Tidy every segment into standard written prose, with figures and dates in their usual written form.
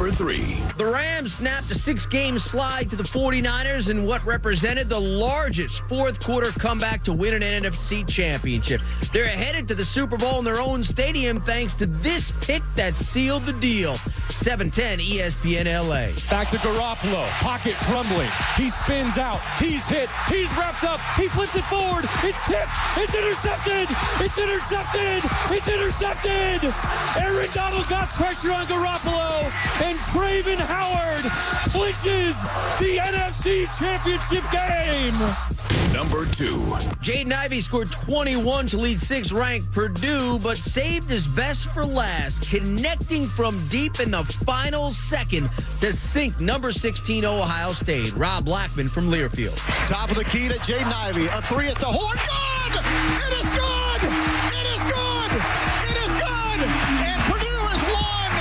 number 3. The Rams snapped a 6-game slide to the 49ers in what represented the largest fourth-quarter comeback to win an NFC championship. They're headed to the Super Bowl in their own stadium thanks to this pick that sealed the deal. 710 ESPN LA. Back to Garoppolo. Pocket crumbling. He spins out. He's hit. He's wrapped up. He flips it forward. It's tipped. It's intercepted. It's intercepted. It's intercepted. Aaron Donald got pressure on Garoppolo, and Traven Howard clinches the NFC Championship game. Number 2. Jaden Ivey scored 21 to lead 6th-ranked Purdue, but saved his best for last, connecting from deep in the final second to sink number 16 Ohio State. Rob Blackman from Learfield. Top of the key to Jaden Ivey. A 3 at the horn. Good! It is good! It is good! It is good! And Purdue has won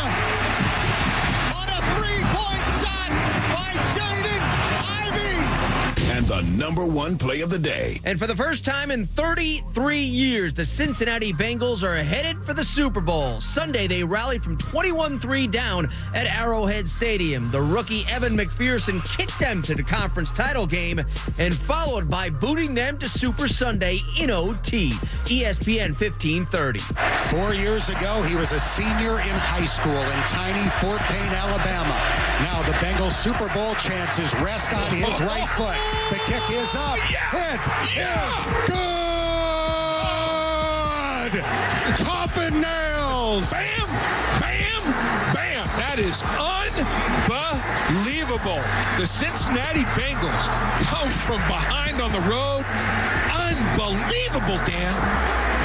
on a 3-point shot by Jaden Ivey. And the number 1 play of the day. And for the first time in 33 years, the Cincinnati Bengals are headed for the Super Bowl. Sunday, they rallied from 21-3 down at Arrowhead Stadium. The rookie Evan McPherson kicked them to the conference title game and followed by booting them to Super Sunday in OT. ESPN 1530. 4 years ago, he was a senior in high school in tiny Fort Payne, Alabama. Now the Bengals Super Bowl chances rest on his right foot. The kick is up. It is good. Coffin nails. Bam! Bam! Bam! That is unbelievable. The Cincinnati Bengals come from behind on the road. Unbelievable, Dan.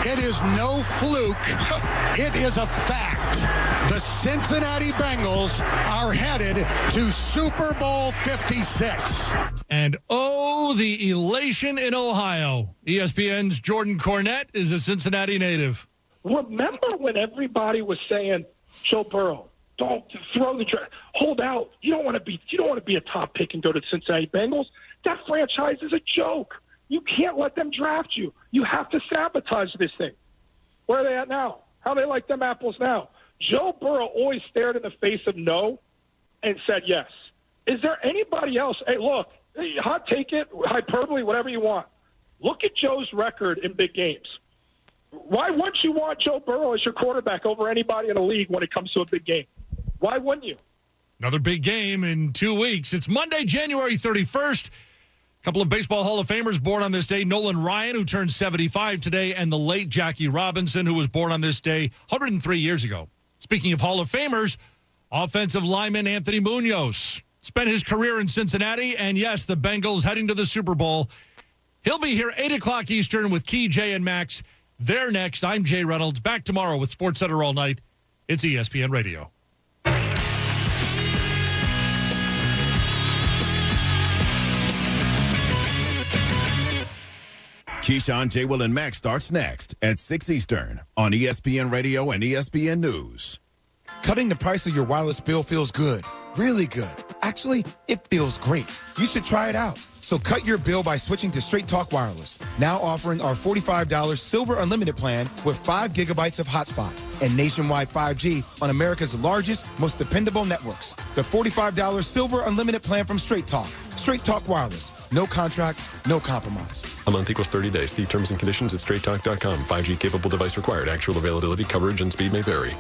It is no fluke. It is a fact. The Cincinnati Bengals are headed to Super Bowl 56. And oh, the elation in Ohio. ESPN's Jordan Cornette is a Cincinnati native. Remember when everybody was saying, Joe Burrow, don't throw the hold out. You don't want to be a top pick and go to the Cincinnati Bengals. That franchise is a joke. You can't let them draft you. You have to sabotage this thing. Where are they at now? How they like them apples now? Joe Burrow always stared in the face of no and said yes. Is there anybody else? Hey, look, hot take it, hyperbole, whatever you want. Look at Joe's record in big games. Why wouldn't you want Joe Burrow as your quarterback over anybody in the league when it comes to a big game? Why wouldn't you? Another big game in 2 weeks. It's Monday, January 31st. A couple of Baseball Hall of Famers born on this day. Nolan Ryan, who turned 75 today, and the late Jackie Robinson, who was born on this day 103 years ago. Speaking of Hall of Famers, offensive lineman Anthony Munoz spent his career in Cincinnati, and yes, the Bengals heading to the Super Bowl. He'll be here 8 o'clock Eastern with Key, Jay, and Max. They're next. I'm Jay Reynolds. Back tomorrow with SportsCenter all night. It's ESPN Radio. Keyshawn, J. Will, and Max starts next at 6 Eastern on ESPN Radio and ESPN News. Cutting the price of your wireless bill feels good. Really good. Actually, it feels great. You should try it out. So cut your bill by switching to Straight Talk Wireless. Now offering our $45 Silver Unlimited plan with 5 gigabytes of hotspot and nationwide 5G on America's largest, most dependable networks. The $45 Silver Unlimited plan from Straight Talk. Straight Talk Wireless. No contract, no compromise. A month equals 30 days. See terms and conditions at straighttalk.com. 5G capable device required. Actual availability, coverage, and speed may vary.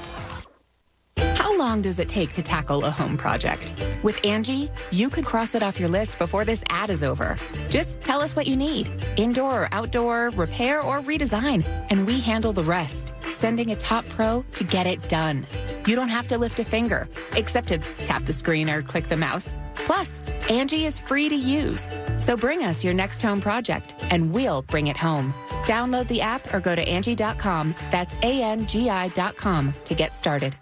How long does it take to tackle a home project? With Angie, you could cross it off your list before this ad is over. Just tell us what you need. Indoor or outdoor, repair or redesign. And we handle the rest, sending a top pro to get it done. You don't have to lift a finger, except to tap the screen or click the mouse. Plus, Angie is free to use. So bring us your next home project, and we'll bring it home. Download the app or go to Angie.com. That's ANGI.com to get started.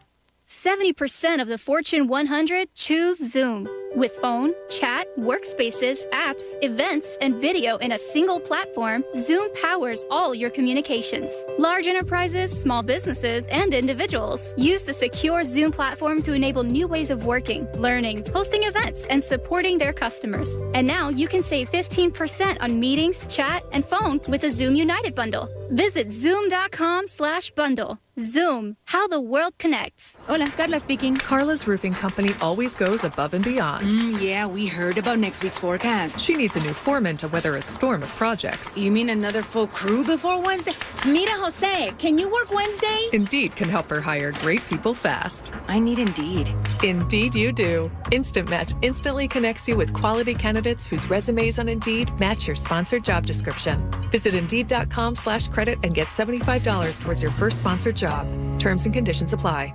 70% of the Fortune 100 choose Zoom. With phone, chat, workspaces, apps, events, and video in a single platform, Zoom powers all your communications. Large enterprises, small businesses, and individuals use the secure Zoom platform to enable new ways of working, learning, hosting events, and supporting their customers. And now you can save 15% on meetings, chat, and phone with a Zoom United bundle. Visit zoom.com/bundle. Zoom, how the world connects. Hola, Carla speaking. Carla's roofing company always goes above and beyond. Yeah, we heard about next week's forecast. She needs a new foreman to weather a storm of projects. You mean another full crew before Wednesday? Mira, Jose, can you work Wednesday? Indeed can help her hire great people fast. I need Indeed. Indeed you do. Instant Match instantly connects you with quality candidates whose resumes on Indeed match your sponsored job description. Visit Indeed.com/credit and get $75 towards your first sponsored job. Terms and conditions apply.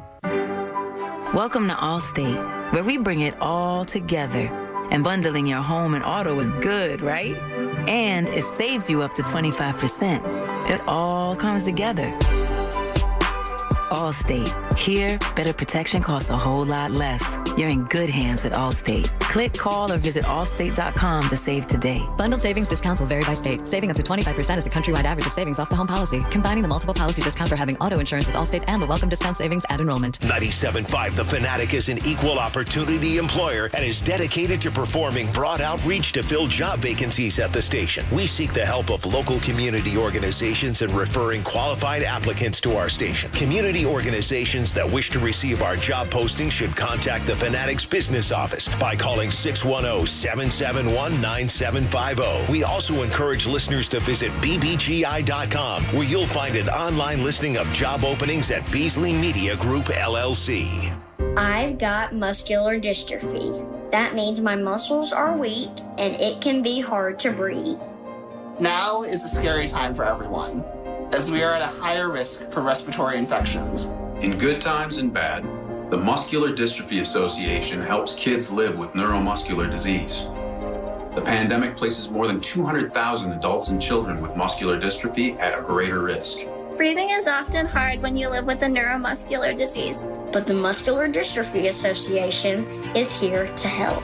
Welcome to Allstate, where we bring it all together. And bundling your home and auto is good, right? And it saves you up to 25%. It all comes together. Allstate. Here, better protection costs a whole lot less. You're in good hands with Allstate. Click, call, or visit allstate.com to save today. Bundled savings discounts will vary by state. Saving up to 25% is a countrywide average of savings off the home policy. Combining the multiple policy discount for having auto insurance with Allstate and the welcome discount savings at enrollment. 97.5 The Fanatic is an equal opportunity employer and is dedicated to performing broad outreach to fill job vacancies at the station. We seek the help of local community organizations in referring qualified applicants to our station. Community organizations that wish to receive our job postings should contact the Fanatic's business office by calling 610-771-9750. We also encourage listeners to visit bbgi.com, where you'll find an online listing of job openings at Beasley Media Group, LLC. I've got muscular dystrophy. That means my muscles are weak and it can be hard to breathe. Now is a scary time for everyone, as we are at a higher risk for respiratory infections. In good times and bad, the Muscular Dystrophy Association helps kids live with neuromuscular disease. The pandemic places more than 200,000 adults and children with muscular dystrophy at a greater risk. Breathing is often hard when you live with a neuromuscular disease, but the Muscular Dystrophy Association is here to help.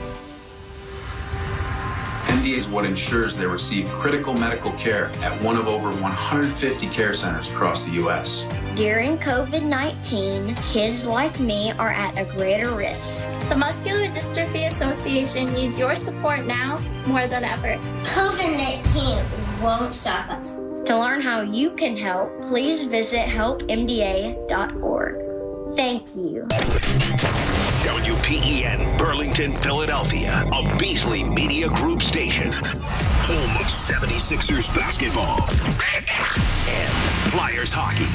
MDA is what ensures they receive critical medical care at one of over 150 care centers across the U.S. During COVID-19, kids like me are at a greater risk. The Muscular Dystrophy Association needs your support now more than ever. COVID-19 won't stop us. To learn how you can help, please visit helpmda.org. Thank you. WPEN, Burlington, Philadelphia, a Beasley Media Group station. Home of 76ers basketball and Flyers hockey.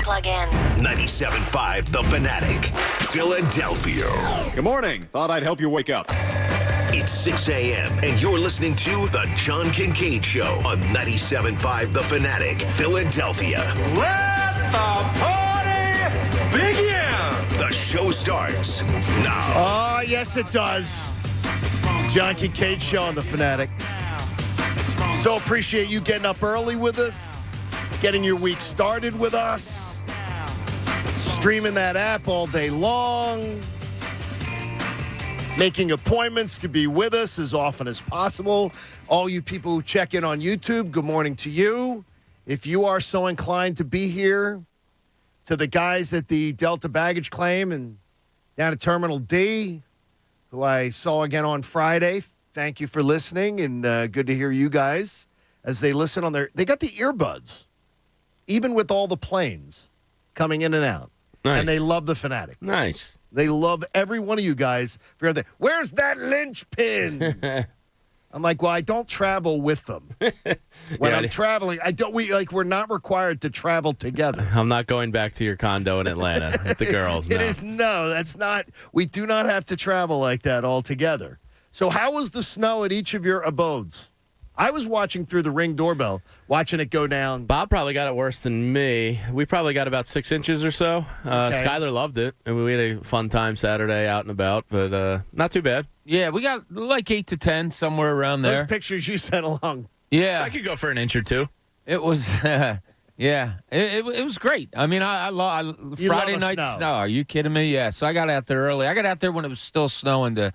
Plug in. 97.5 The Fanatic, Philadelphia. Good morning. Thought I'd help you wake up. It's 6 a.m. and you're listening to The John Kincade Show on 97.5 The Fanatic, Philadelphia. Let the party begin! The show starts now. Oh, yes, it does. John Kincade Show on The Fanatic. So appreciate you getting up early with us, getting your week started with us, streaming that app all day long, making appointments to be with us as often as possible. All you people who check in on YouTube, good morning to you. If you are so inclined to be here, to the guys at the Delta baggage claim and down at Terminal D, who I saw again on Friday, thank you for listening, and good to hear you guys as they listen on they got the earbuds, even with all the planes coming in and out. Nice. And they love the Fanatic. Nice. They love every one of you guys. For everything. Where's that linchpin? I'm like, well, I don't travel with them. When I'm traveling, we're not required to travel together. I'm not going back to your condo in Atlanta with the girls. That's not, we do not have to travel like that all together. So how was the snow at each of your abodes? I was watching through the Ring doorbell, watching it go down. Bob probably got it worse than me. We probably got about 6 inches or so. Okay. Skylar loved it, and we had a fun time Saturday out and about, but not too bad. Yeah, we got like 8 to 10, somewhere around there. Those pictures you sent along. Yeah. I could go for an inch or two. It was, yeah, it was great. I mean, I Friday night snow. Are you kidding me? Yeah, so I got out there early. I got out there when it was still snowing to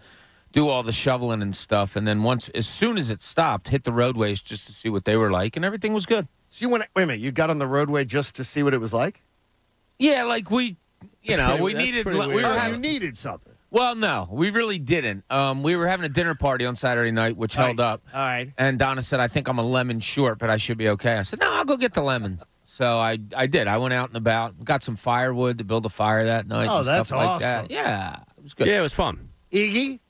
do all the shoveling and stuff. And then as soon as it stopped, hit the roadways just to see what they were like, and everything was good. So wait a minute, you got on the roadway just to see what it was like? Yeah, like we needed. You needed something. Well, no, we really didn't. We were having a dinner party on Saturday night, which held up. All right. And Donna said, I think I'm a lemon short, but I should be okay. I said, no, I'll go get the lemons. So I did. I went out and about, got some firewood to build a fire that night. Oh, and that's stuff like awesome. that. Yeah, it was good. Yeah, it was fun. Iggy?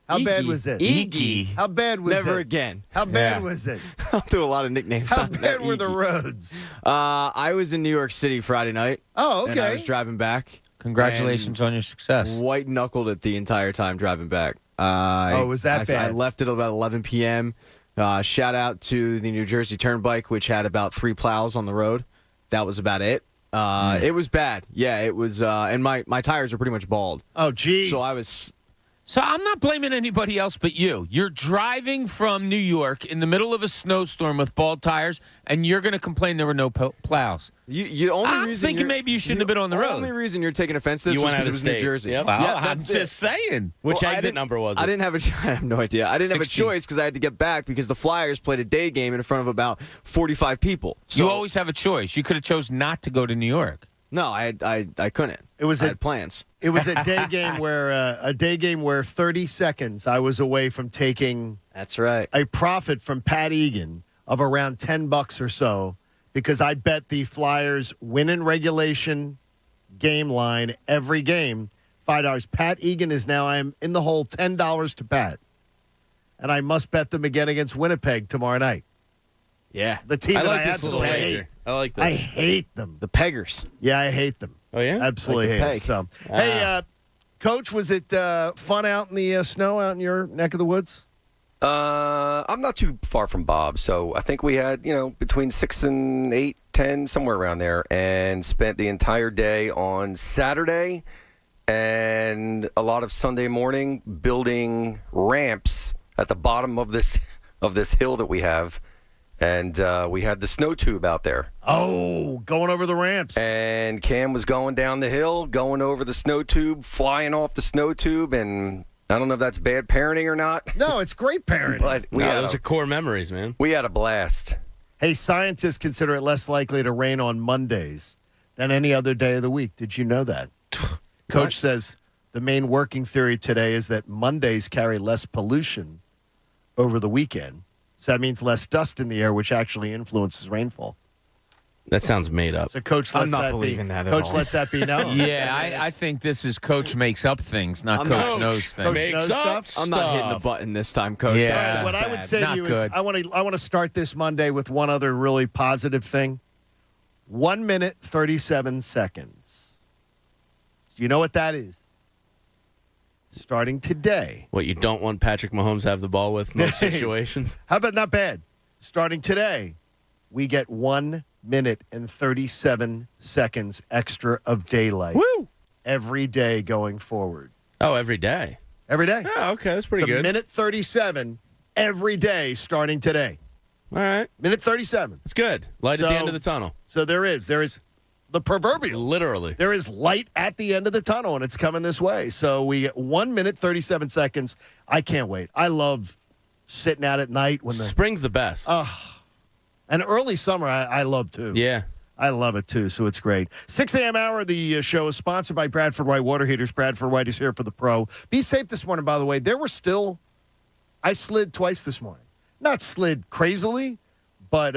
How bad was it? Iggy. How bad was it? Never again. How bad was it? I'll do a lot of nicknames. How bad were the roads? I was in New York City Friday night. Oh, okay. And I was driving back. Congratulations on your success. White knuckled it the entire time driving back. Was that bad? I left at about 11 p.m. Shout out to the New Jersey Turnpike, which had about 3 plows on the road. That was about it. It was bad. Yeah, it was. And my tires are pretty much bald. Oh, geez. So I'm not blaming anybody else but you. You're driving from New York in the middle of a snowstorm with bald tires, and you're going to complain there were no plows. I'm thinking maybe you shouldn't have been on the road. The only reason you're taking offense to this was because it was New Jersey. Yep. Well, Yeah, I'm just saying. Which exit number was it? I have no idea. I didn't have a 16. choice because I had to get back because the Flyers played a day game in front of about 45 people. So, You always have a choice. You could have chose not to go to New York. No, I couldn't. I had plans. It was a day game where 30 seconds I was away from taking. That's right. A profit from Pat Egan of around $10 or so because I bet the Flyers win in regulation game line every game $5. Pat Egan is now I'm in the hole $10 to Pat, and I must bet them again against Winnipeg tomorrow night. Yeah, the team that I absolutely hate. I like this. I hate them. The Peggers. Yeah, I hate them. Oh, yeah? Absolutely hate them. So, hey, Coach, was it fun out in the snow out in your neck of the woods? I'm not too far from Bob, so I think we had, between 6 and 8, 10, somewhere around there, and spent the entire day on Saturday and a lot of Sunday morning building ramps at the bottom of this hill that we have. And we had the snow tube out there. Oh, going over the ramps. And Cam was going down the hill, going over the snow tube, flying off the snow tube. And I don't know if that's bad parenting or not. No, it's great parenting. But those are core memories, man. We had a blast. Hey, scientists consider it less likely to rain on Mondays than any other day of the week. Did you know that? Coach says the main working theory today is that Mondays carry less pollution over the weekend. So that means less dust in the air, which actually influences rainfall. That sounds made up. So Coach lets that believing be. that at Coach all. lets that be known. Yeah, I think this is Coach makes up things, not Coach knows things. Coach knows stuff. I'm not hitting the button this time, Coach. Yeah. What I would say to you good. is I want to start this Monday with one other really positive thing. 1 minute, 37 seconds. Do you know what that is? Starting today. What you don't want Patrick Mahomes to have the ball with in most situations? How about not bad? Starting today, we get 1 minute and 37 seconds extra of daylight. Woo! Every day going forward. Oh, every day. Every day. Oh, okay. That's pretty good. Minute 37 every day starting today. All right. Minute 37. It's good. Light at the end of the tunnel. So there is the proverbial. Literally. There is light at the end of the tunnel, and it's coming this way. So we get 1 minute, 37 seconds. I can't wait. I love sitting out at night when spring's the best. And early summer, I love too. Yeah. I love it too, so it's great. 6 a.m. hour, the show is sponsored by Bradford White Water Heaters. Bradford White is here for the pro. Be safe this morning, by the way. I slid twice this morning. Not slid crazily, but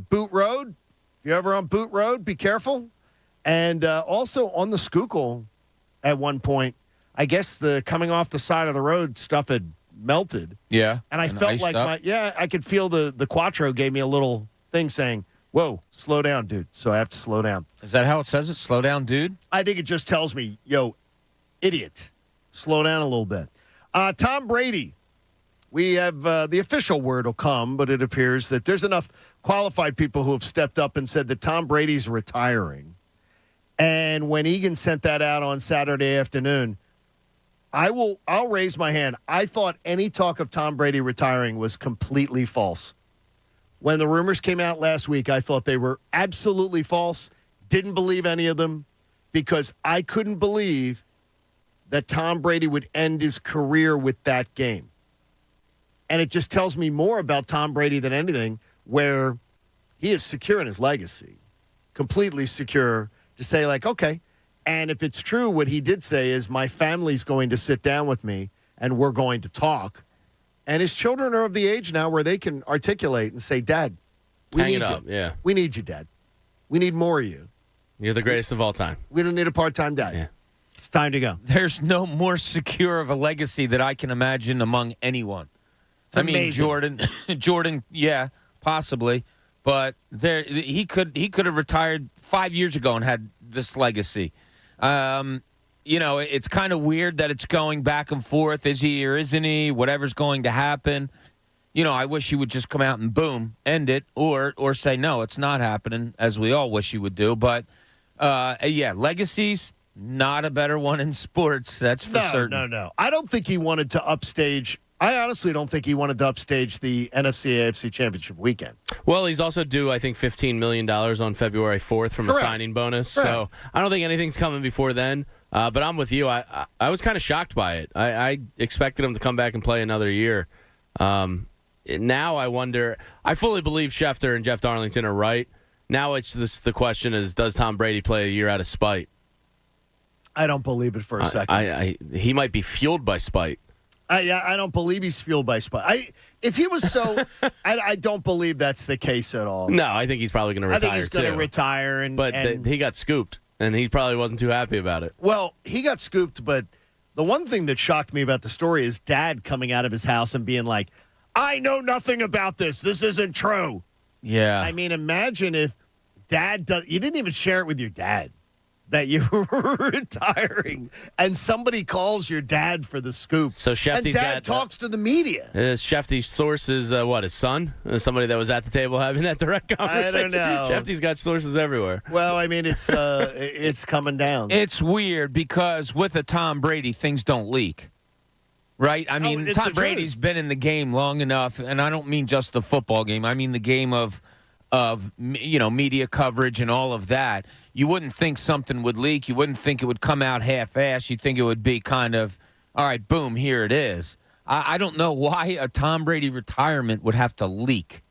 Boot Road. If you're ever on Boot Road, be careful. And also on the Schuylkill at one point, I guess the coming off the side of the road stuff had melted. Yeah. And I felt like I could feel the Quattro gave me a little thing saying, whoa, slow down, dude. So I have to slow down. Is that how it says it? Slow down, dude? I think it just tells me, yo, idiot, slow down a little bit. Tom Brady. We have the official word will come, but it appears that there's enough qualified people who have stepped up and said that Tom Brady's retiring. And when Egan sent that out on Saturday afternoon, I'll raise my hand. I thought any talk of Tom Brady retiring was completely false. When the rumors came out last week, I thought they were absolutely false. Didn't believe any of them because I couldn't believe that Tom Brady would end his career with that game. And it just tells me more about Tom Brady than anything, where he is secure in his legacy, completely secure to say, like, okay, and if it's true, what he did say is my family's going to sit down with me and we're going to talk. And his children are of the age now where they can articulate and say, Dad, we Hang need it you. up, yeah. We need you, Dad. We need more of you. You're the greatest of all time. We don't need a part-time dad. Yeah. It's time to go. There's no more secure of a legacy that I can imagine among anyone. I mean, amazing. Jordan, yeah, possibly, but he could have retired 5 years ago and had this legacy. It's kind of weird that it's going back and forth. Is he or isn't he? Whatever's going to happen. I wish he would just come out and boom, end it, or say no, it's not happening, as we all wish he would do. But legacies, not a better one in sports. That's for certain. No. I don't think he wanted to upstage. I honestly don't think he wanted to upstage the NFC-AFC Championship weekend. Well, he's also due, I think, $15 million on February 4th from a signing bonus. Correct. So I don't think anything's coming before then. But I'm with you. I was kind of shocked by it. I expected him to come back and play another year. Now I wonder. I fully believe Schefter and Jeff Darlington are right. Now the question is, does Tom Brady play a year out of spite? I don't believe it for a second. He might be fueled by spite. I don't believe he's fueled by spite. If he was so, I don't believe that's the case at all. No, I think he's probably going to retire. I think he's going to retire, but he got scooped, and he probably wasn't too happy about it. Well, he got scooped, but the one thing that shocked me about the story is Dad coming out of his house and being like, "I know nothing about this. This isn't true." Yeah. I mean, imagine if Dad does. You didn't even share it with your dad that you were retiring, and somebody calls your dad for the scoop. So Shefty's and Dad talks to the media. Shefty's source is his son? Somebody that was at the table having that direct conversation? I don't know. Shefty's got sources everywhere. Well, I mean, it's coming down. It's weird because with a Tom Brady, things don't leak. Right? I mean, Tom Brady's been in the game long enough, and I don't mean just the football game. I mean the game of media coverage and all of that. You wouldn't think something would leak. You wouldn't think it would come out half-assed. You'd think it would be kind of, all right, boom, here it is. I don't know why a Tom Brady retirement would have to leak.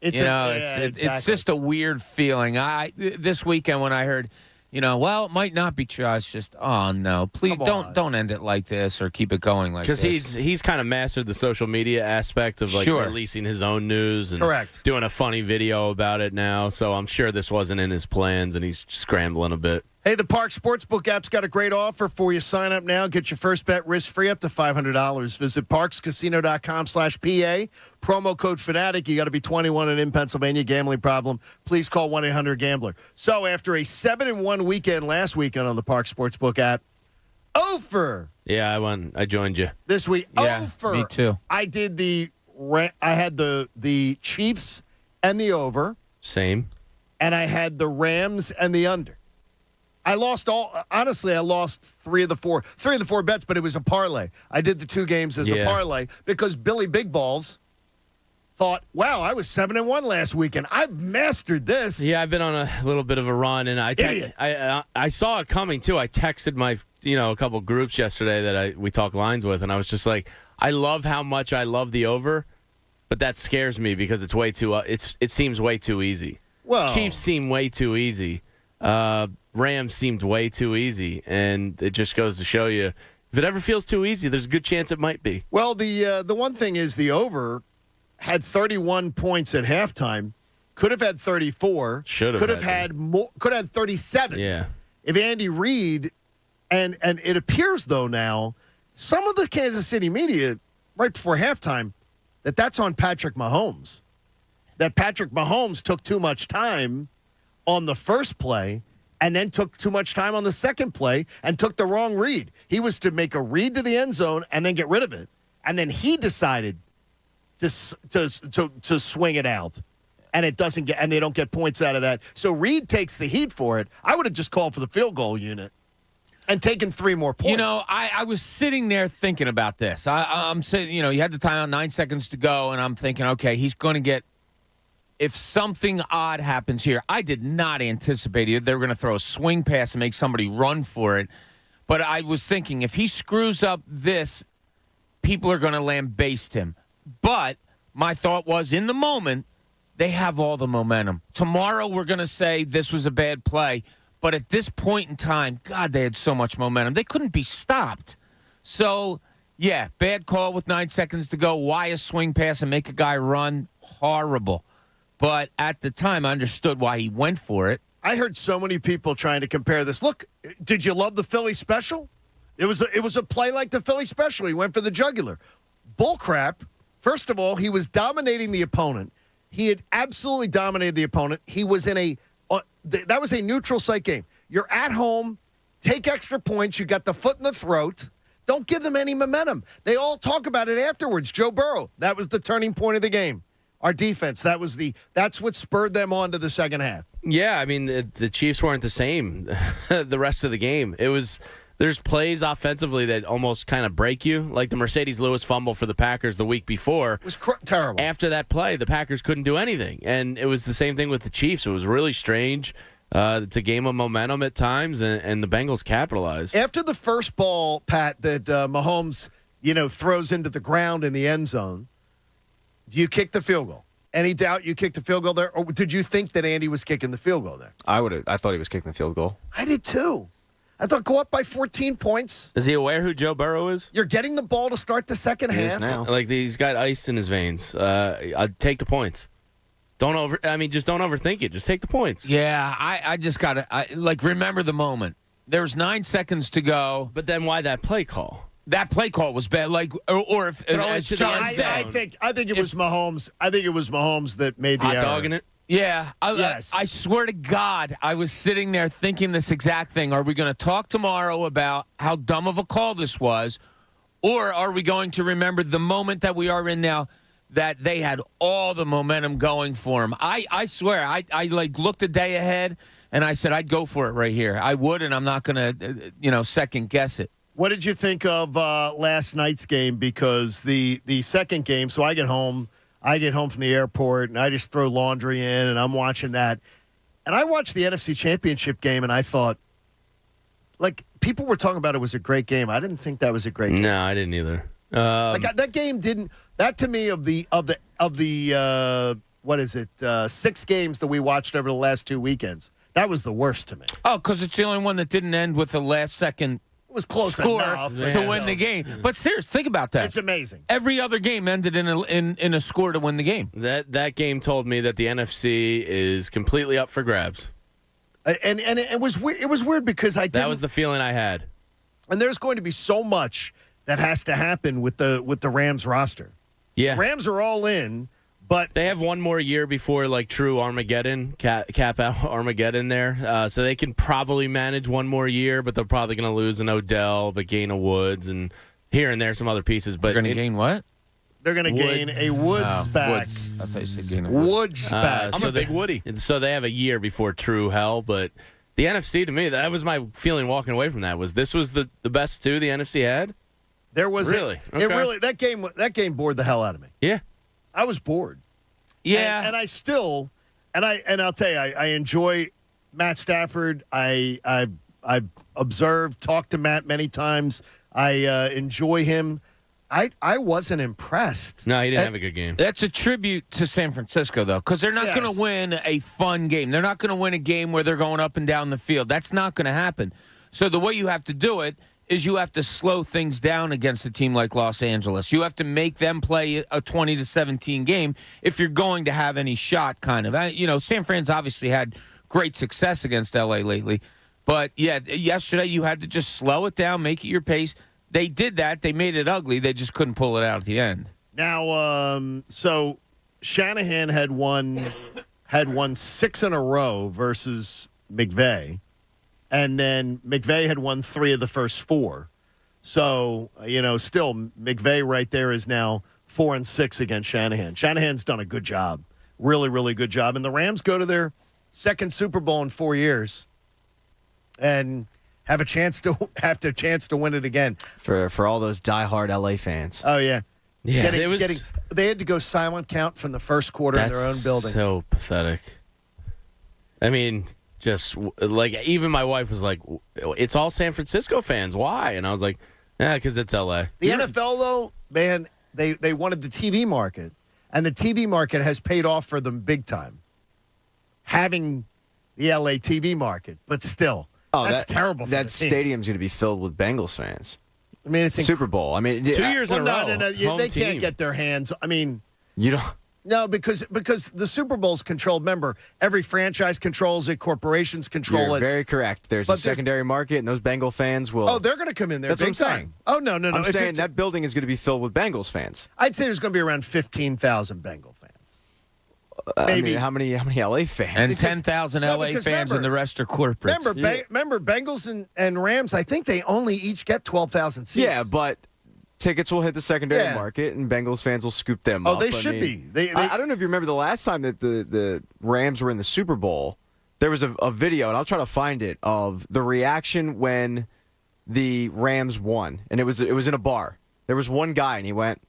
It's just a weird feeling. This weekend when I heard, it might not be true. I was just, oh no, please don't end it like this or keep it going like this. Because he's kind of mastered the social media aspect of releasing his own news and doing a funny video about it now. So I'm sure this wasn't in his plans and he's scrambling a bit. Hey, the Park Sportsbook app's got a great offer for you. Sign up now. Get your first bet risk-free up to $500. Visit parkscasino.com/PA. Promo code Fanatic. You got to be 21 and in Pennsylvania. Gambling problem, please call 1-800-GAMBLER. So after a 7-1 weekend last weekend on the Park Sportsbook app, over. Yeah, I won. I joined you. This week, yeah, over. Me too. I did I had the Chiefs and the over. Same. And I had the Rams and the under. I lost honestly, I lost three of the four bets, but it was a parlay. I did the two games as a parlay because Billy Big Balls thought, wow, I was 7-1 last weekend. I've mastered this. Yeah, I've been on a little bit of a run, and I saw it coming too. I texted my a couple groups yesterday that we talk lines with, and I was just like, I love how much I love the over, but that scares me because it's way too it seems way too easy. Well, Chiefs seem way too easy. Rams seemed way too easy, and it just goes to show you, if it ever feels too easy, there's a good chance it might be. Well, the one thing is the over had 31 points at halftime, could have had 34, could have had more, could have had 37. Yeah. If Andy Reid, and it appears though now, some of the Kansas City media right before halftime, that's on Patrick Mahomes. That Patrick Mahomes took too much time on the first play and then took too much time on the second play and took the wrong read. He was to make a read to the end zone and then get rid of it. And then he decided to swing it out. And it doesn't get, and they don't get points out of that. So Reed takes the heat for it. I would have just called for the field goal unit and taken 3 more points. I was sitting there thinking about this. I'm sitting, you had the timeout, 9 seconds to go, and I'm thinking, okay, he's going to get. If something odd happens here, I did not anticipate it. They were going to throw a swing pass and make somebody run for it. But I was thinking, if he screws up this, people are going to lambaste him. But my thought was, in the moment, they have all the momentum. Tomorrow we're going to say this was a bad play. But at this point in time, God, they had so much momentum. They couldn't be stopped. So, yeah, bad call with 9 seconds to go. Why a swing pass and make a guy run? Horrible. But at the time, I understood why he went for it. I heard so many people trying to compare this. Look, did you love the Philly special? It was a play like the Philly special. He went for the jugular. Bullcrap. First of all, he was dominating the opponent. He had absolutely dominated the opponent. He was in that was a neutral site game. You're at home. Take extra points. You got the foot in the throat. Don't give them any momentum. They all talk about it afterwards. Joe Burrow, that was the turning point of the game. Our defense, that's what spurred them on to the second half. Yeah, I mean, the Chiefs weren't the same the rest of the game. There's plays offensively that almost kind of break you, like the Mercedes Lewis fumble for the Packers the week before. It was terrible. After that play, the Packers couldn't do anything, and it was the same thing with the Chiefs. It was really strange. It's a game of momentum at times, and the Bengals capitalized. After the first ball, Pat, that Mahomes, throws into the ground in the end zone, do you kick the field goal? Any doubt you kicked the field goal there? Or did you think that Andy was kicking the field goal there? I thought he was kicking the field goal. I did too. I thought go up by 14 points. Is he aware who Joe Burrow is? You're getting the ball to start the second half. Now. Like he's got ice in his veins. I'd take the points. Just don't overthink it. Just take the points. Yeah, I just got to remember the moment. There's 9 seconds to go. But then why that play call? That play call was bad. Or if as John said, I think it was Mahomes. I think it was Mahomes that made the error. Hot dogging it. Yeah, yes. I swear to God, I was sitting there thinking this exact thing. Are we going to talk tomorrow about how dumb of a call this was, or are we going to remember the moment that we are in now, that they had all the momentum going for them? I swear, I looked a day ahead, and I said I'd go for it right here. I would, and I'm not going to, second guess it. What did you think of last night's game? Because the second game, so I get home from the airport, and I just throw laundry in, and I'm watching that. And I watched the NFC Championship game, and I thought, people were talking about it was a great game. I didn't think that was a great game. No, I didn't either. That game didn't. That to me of the 6 games that we watched over the last 2 weekends, that was the worst to me. Oh, because it's the only one that didn't end with the last second. It was close score enough to win the game. But seriously, think about that. It's amazing. Every other game ended in a score to win the game. That game told me that the NFC is completely up for grabs. And it was weird. It was weird because that was the feeling I had. And there's going to be so much that has to happen with the Rams roster. Yeah, Rams are all in. But they have one more year before true Armageddon, cap out Armageddon there. So they can probably manage one more year, but they're probably going to lose an Odell, but gain a Woods, and here and there some other pieces. But they're going to gain what? They're going to gain a Woods back. Woods. I thought you said gain a Woods back. I'm a big Woody. So they have a year before true hell, but the NFC, to me, that was my feeling walking away from that. Was the best two the NFC had? There was really. That game bored the hell out of me. Yeah. I was bored. Yeah, and I still, I'll tell you, I enjoy Matt Stafford. I observed, talked to Matt many times. I enjoy him. I wasn't impressed. No, he didn't have a good game. That's a tribute to San Francisco, though, because they're not going to win a fun game. They're not going to win a game where they're going up and down the field. That's not going to happen. So the way you have to do it is you have to slow things down against a team like Los Angeles. You have to make them play a 20-17 game if you're going to have any shot, kind of. San Fran's obviously had great success against L.A. lately. But, yeah, yesterday you had to just slow it down, make it your pace. They did that. They made it ugly. They just couldn't pull it out at the end. Now, so Shanahan had won 6 in a row versus McVay. And then McVay had won 3 of the first 4. So, still McVay right there is now 4-6 against Shanahan. Shanahan's done a good job. Really, really good job. And the Rams go to their second Super Bowl in 4 years and have a chance to win it again. For all those diehard LA fans. Oh, yeah. Yeah, they had to go silent count from the first quarter in their own building. So pathetic. I mean, just like even my wife was like, "It's all San Francisco fans. Why?" And I was like, "Yeah, because it's L.A." The NFL, though, man, they wanted the TV market, and the TV market has paid off for them big time. Having the LA TV market, but still, that's terrible. That stadium's going to be filled with Bengals fans. I mean, it's Super Bowl. I mean, 2 years in a row. No. They can't get their hands. I mean, you don't. No, because the Super Bowl's controlled. Remember, every franchise controls it. Corporations control You're it. very correct. There's a secondary market, and those Bengal fans will. Oh, they're going to come in there. That's big what I'm saying. time. Oh no. I'm saying that building is going to be filled with Bengals fans. I'd say there's going to be around 15,000 Bengal fans. Maybe. I mean, how many LA fans? And 10,000 LA fans, and the rest are corporate. Remember, Bengals and Rams. I think they only each get 12,000 seats. Yeah, but tickets will hit the secondary market, and Bengals fans will scoop them up. Oh, they should be. I don't know if you remember the last time that the Rams were in the Super Bowl. There was a video, and I'll try to find it, of the reaction when the Rams won, and it was in a bar. There was one guy, and he went,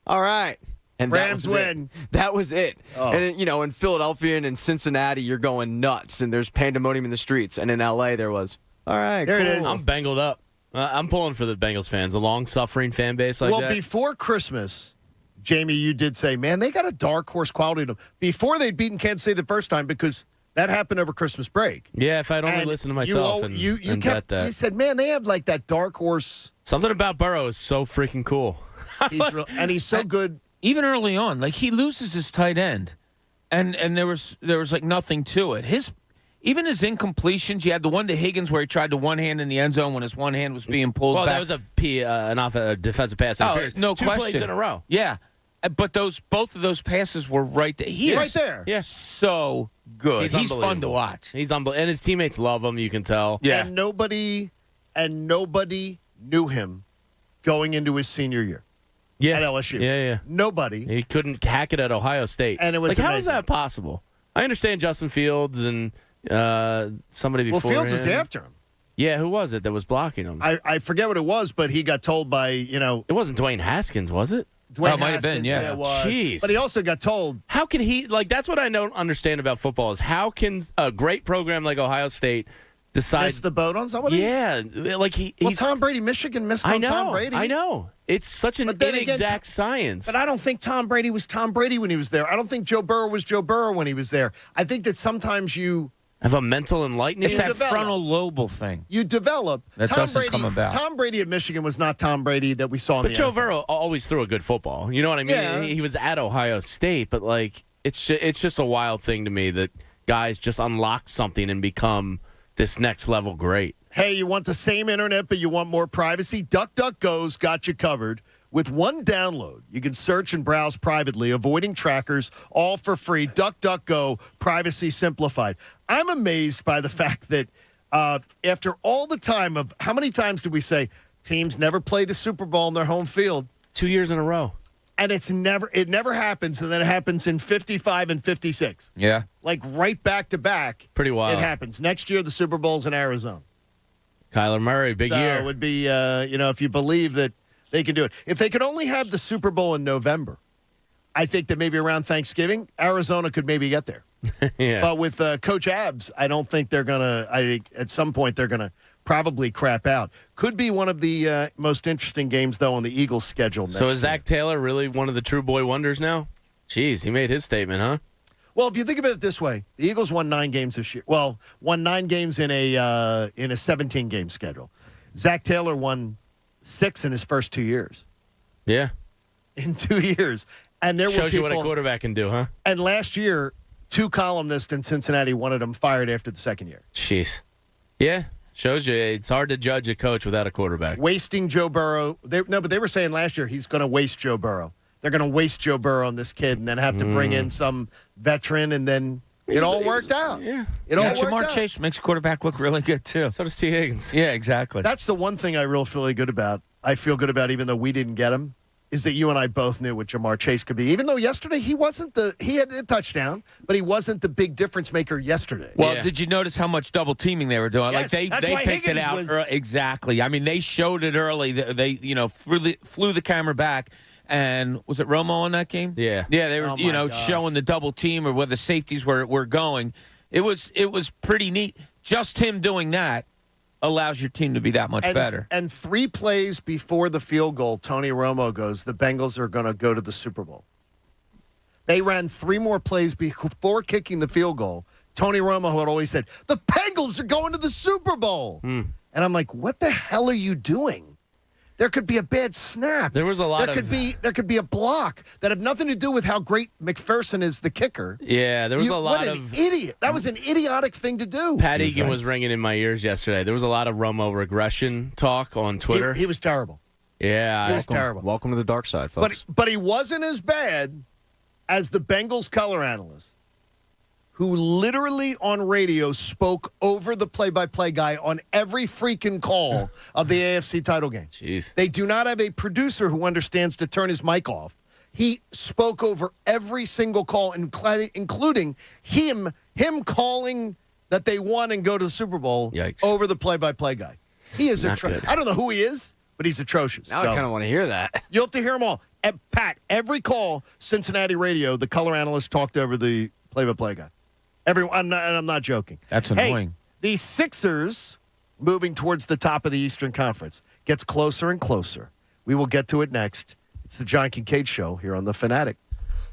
"All right." And Rams win. That was it. Oh. And, in Philadelphia and in Cincinnati, you're going nuts, and there's pandemonium in the streets. And in L.A., there was, all right, there cool. it is. I'm Bengaled up. I'm pulling for the Bengals fans, a long-suffering fan base like that. Well, before Christmas, Jamie, you did say, man, they got a dark horse quality to them. Before they'd beaten Kansas City the first time, because that happened over Christmas break. Yeah, if I'd only listened to myself and bet that. You said, man, they have like that dark horse. Something about Burrow is so freaking cool. He's so good. Even early on, like he loses his tight end, and there was like nothing to it. Even his incompletions, you had the one to Higgins where he tried to one hand in the end zone when his one hand was being pulled back. Well, that was a defensive pass. No Two question. plays in a row. Yeah, but both of those passes were right there. He is right there. Yeah, so good. He's fun to watch. He's unbelievable, and his teammates love him. You can tell. Yeah, and nobody knew him going into his senior year. Yeah. At LSU. Yeah. Nobody. He couldn't hack it at Ohio State. And it was like, how amazing. is that possible? I understand Justin Fields and somebody before him. Well, Fields was after him. Yeah, who was it that was blocking him? I forget what it was, but he got told by, It wasn't Dwayne Haskins, was it? Dwayne might have been, yeah. It was. Jeez. But he also got told. How can he, that's what I don't understand about football is how can a great program like Ohio State decide. Miss the boat on somebody? Yeah. He's Tom Brady, Michigan missed on Tom Brady. I know. It's such an inexact science. But I don't think Tom Brady was Tom Brady when he was there. I don't think Joe Burrow was Joe Burrow when he was there. I think that sometimes you have a mental enlightenment. It's that frontal lobal thing. You develop. That doesn't come about. Tom Brady at Michigan was not Tom Brady that we saw in the But Joe NFL. Burrow always threw a good football. You know what I mean? Yeah. He was at Ohio State, but it's just a wild thing to me that guys just unlock something and become this next level great. Hey, you want the same internet, but you want more privacy? DuckDuckGo's got you covered. With one download, you can search and browse privately, avoiding trackers, all for free. DuckDuckGo, privacy simplified. I'm amazed by the fact that after all the time of how many times did we say teams never played the Super Bowl in their home field? 2 years in a row. And it never happens, and then it happens in 55 and 56. Yeah. Like right back to back. Pretty wild. It happens. Next year, the Super Bowl's in Arizona. Kyler Murray, big year. It would be, if you believe that they can do it. If they could only have the Super Bowl in November, I think that maybe around Thanksgiving, Arizona could maybe get there. Yeah. But with Coach Abs, I don't think they're going to – I think at some point they're going to probably crap out. Could be one of the most interesting games, though, on the Eagles' schedule next So is year. Zach Taylor really one of the true boy wonders now? Jeez, he made his statement, huh? Well, if you think of it this way, the Eagles won 9 games this year. Well, won 9 games in a 17-game schedule. Zach Taylor won 6 in his first 2 years. Yeah. In 2 years. And there Shows were people, you what a quarterback can do, huh? And last year, 2 columnists in Cincinnati wanted him fired after the second year. Jeez. Yeah. Shows you it's hard to judge a coach without a quarterback. Wasting Joe Burrow. But they were saying last year he's going to waste Joe Burrow. They're going to waste Joe Burrow on this kid and then have to bring in some veteran, and then it all worked out. Yeah. It all worked Jamar out. Chase makes quarterback look really good, too. So does T. Higgins. Yeah, exactly. That's the one thing I really feel good about. I feel good about, even though we didn't get him, is that you and I both knew what Jamar Chase could be. Even though yesterday he had a touchdown, but he wasn't the big difference maker yesterday. Well, did you notice how much double teaming they were doing? Yes, like that's they why picked Higgins it out was- exactly. I mean, they showed it early. They flew the camera back. And was it Romo on that game? Yeah. Yeah, they were, Oh, my gosh. showing the double team or where the safeties were going. it was pretty neat. Just him doing that allows your team to be that much better. And 3 plays before the field goal, Tony Romo goes, the Bengals are going to go to the Super Bowl. They ran 3 more plays before kicking the field goal. Tony Romo had always said, the Bengals are going to the Super Bowl. And I'm like, what the hell are you doing? There could be a bad snap. There was a lot there could be a block that had nothing to do with how great McPherson is the kicker. Yeah, there was a lot of... What an idiot. That was an idiotic thing to do. Pat Egan was ringing in my ears yesterday. There was a lot of Romo regression talk on Twitter. He was terrible. Yeah. He was terrible. Welcome to the dark side, folks. But he wasn't as bad as the Bengals color analyst, who literally on radio spoke over the play-by-play guy on every freaking call of the AFC title game. Jeez. They do not have a producer who understands to turn his mic off. He spoke over every single call, including him calling that they won and go to the Super Bowl. Yikes. Over the play-by-play guy. He is atrocious. I don't know who he is, but he's atrocious. Now I kind of want to hear that. You'll have to hear them all. And Pat, every call, Cincinnati radio, the color analyst talked over the play-by-play guy. I'm not joking. That's annoying. Hey, the Sixers, moving towards the top of the Eastern Conference, gets closer and closer. We will get to it next. It's the John Kincade Show here on The Fanatic.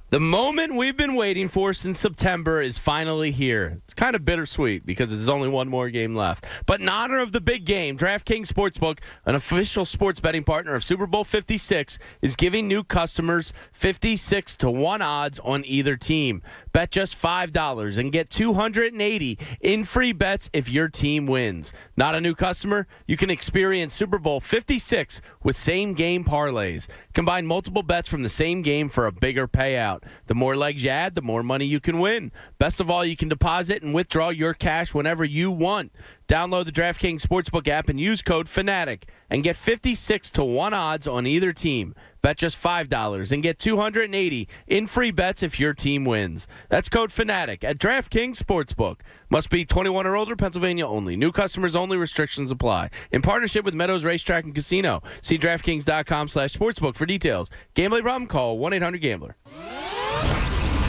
The moment we've been waiting for since September is finally here. It's kind of bittersweet because there's only one more game left. But in honor of the big game, DraftKings Sportsbook, an official sports betting partner of Super Bowl 56, is giving new customers 56-1 odds on either team. Bet just $5 and get $280 in free bets if your team wins. Not a new customer? You can experience Super Bowl 56 with same-game parlays. Combine multiple bets from the same game for a bigger payout. The more legs you add, the more money you can win. Best of all, you can deposit and withdraw your cash whenever you want. Download the DraftKings Sportsbook app and use code FANATIC and get 56-1 odds on either team. Bet just $5 and get $280 in free bets if your team wins. That's code FANATIC at DraftKings Sportsbook. Must be 21 or older, Pennsylvania only. New customers only. Restrictions apply. In partnership with Meadows Racetrack and Casino. See DraftKings.com/sportsbook for details. Gambling problem? Call 1-800-GAMBLER.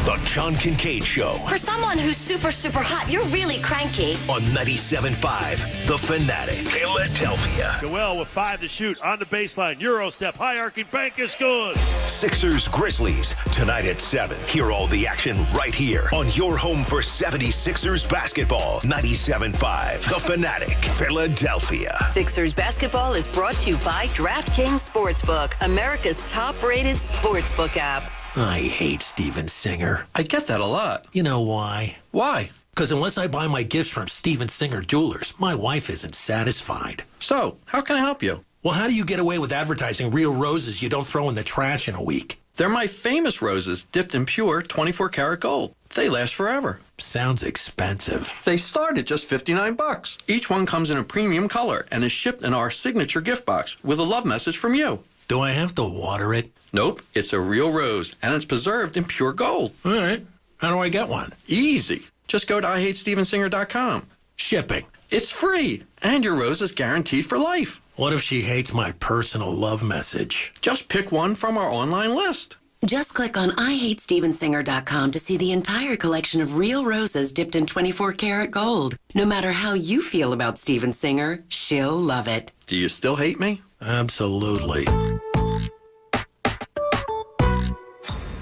The John Kincade Show. For someone who's super, super hot, you're really cranky. On 97.5 The Fanatic. Philadelphia. Joel with 5 to shoot on the baseline. Euro step, high arcing bank is good. Sixers Grizzlies tonight at 7. Hear all the action right here on your home for 76ers basketball. 97.5 The Fanatic. Philadelphia. Sixers basketball is brought to you by DraftKings Sportsbook, America's top-rated sportsbook app. I hate Steven Singer. I get that a lot. You know why? Why? Because unless I buy my gifts from Steven Singer Jewelers, my wife isn't satisfied. So, how can I help you? Well, how do you get away with advertising real roses you don't throw in the trash in a week? They're my famous roses, dipped in pure 24-karat gold. They last forever. Sounds expensive. They start at just $59. Each one comes in a premium color and is shipped in our signature gift box with a love message from you. Do I have to water it? Nope. It's a real rose, and it's preserved in pure gold. All right. How do I get one? Easy. Just go to IHateStevenSinger.com. Shipping. It's free, and your rose is guaranteed for life. What if she hates my personal love message? Just pick one from our online list. Just click on IHateStevenSinger.com to see the entire collection of real roses dipped in 24-karat gold. No matter how you feel about Steven Singer, she'll love it. Do you still hate me? Absolutely.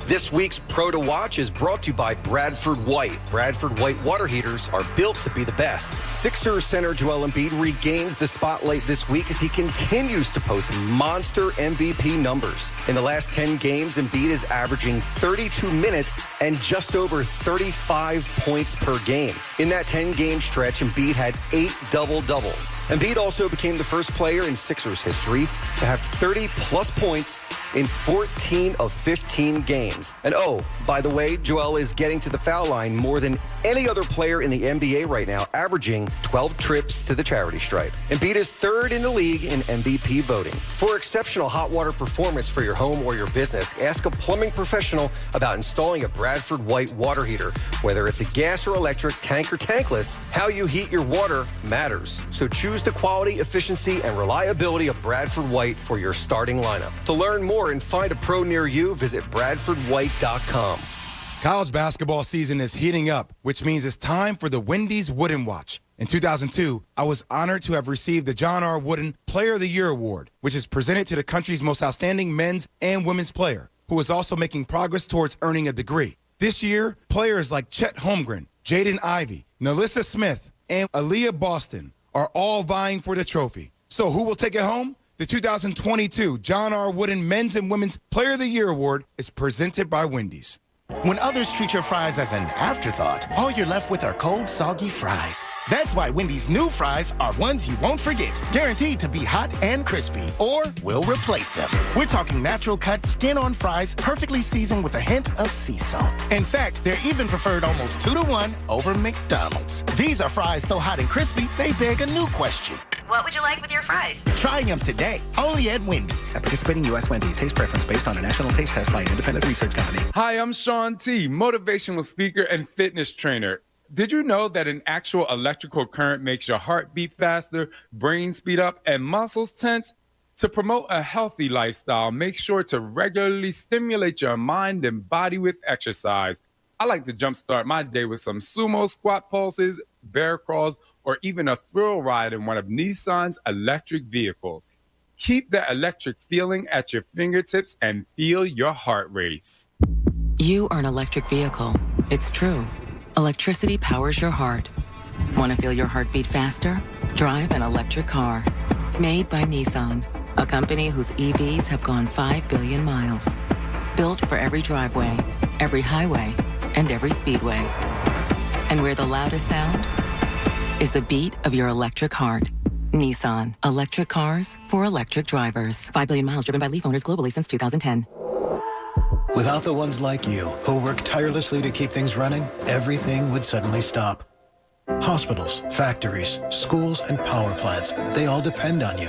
This week's Pro to Watch is brought to you by Bradford White. Bradford White water heaters are built to be the best. Sixers center Joel Embiid regains the spotlight this week as he continues to post monster MVP numbers. In the last 10 games, Embiid is averaging 32 minutes and just over 35 points per game. In that 10-game stretch, Embiid had 8 double-doubles. Embiid also became the first player in Sixers history to have 30-plus points in 14 of 15 games. And oh, by the way, Joel is getting to the foul line more than any other player in the NBA right now, averaging 12 trips to the charity stripe. Embiid is third in the league in MVP voting. For exceptional hot water performance for your home or your business, ask a plumbing professional about installing a Bradford White water heater. Whether it's a gas or electric, tank or tankless, how you heat your water matters. So choose the quality, efficiency, and reliability of Bradford White for your starting lineup. To learn more and find a pro near you, visit BradfordWhite.com. College basketball season is heating up, which means it's time for the Wendy's Wooden Watch. In 2002, I was honored to have received the John R. Wooden Player of the Year Award, which is presented to the country's most outstanding men's and women's player, who is also making progress towards earning a degree. This year, players like Chet Holmgren, Jaden Ivey, Nalissa Smith, and Aaliyah Boston are all vying for the trophy. So who will take it home? The 2022 John R. Wooden Men's and Women's Player of the Year Award is presented by Wendy's. When others treat your fries as an afterthought, all you're left with are cold, soggy fries. That's why Wendy's new fries are ones you won't forget, guaranteed to be hot and crispy, or we'll replace them. We're talking natural cut, skin-on fries, perfectly seasoned with a hint of sea salt. In fact, they're even preferred almost 2-to-1 over McDonald's. These are fries so hot and crispy, they beg a new question. What would you like with your fries? Try them today, only at Wendy's. At participating U.S. Wendy's, taste preference based on a national taste test by an independent research company. Hi, I'm Sean T., motivational speaker and fitness trainer. Did you know that an actual electrical current makes your heart beat faster, brain speed up, and muscles tense? To promote a healthy lifestyle, make sure to regularly stimulate your mind and body with exercise. I like to jumpstart my day with some sumo squat pulses, bear crawls, or even a thrill ride in one of Nissan's electric vehicles. Keep the electric feeling at your fingertips and feel your heart race. You are an electric vehicle. It's true. Electricity powers your heart. Want to feel your heartbeat faster? Drive an electric car. Made by Nissan, a company whose EVs have gone 5 billion miles. Built for every driveway, every highway, and every speedway. And where the loudest sound is the beat of your electric heart. Nissan. Electric cars for electric drivers. 5 billion miles driven by Leaf owners globally since 2010. Without the ones like you, who work tirelessly to keep things running, everything would suddenly stop. Hospitals, factories, schools, and power plants, they all depend on you.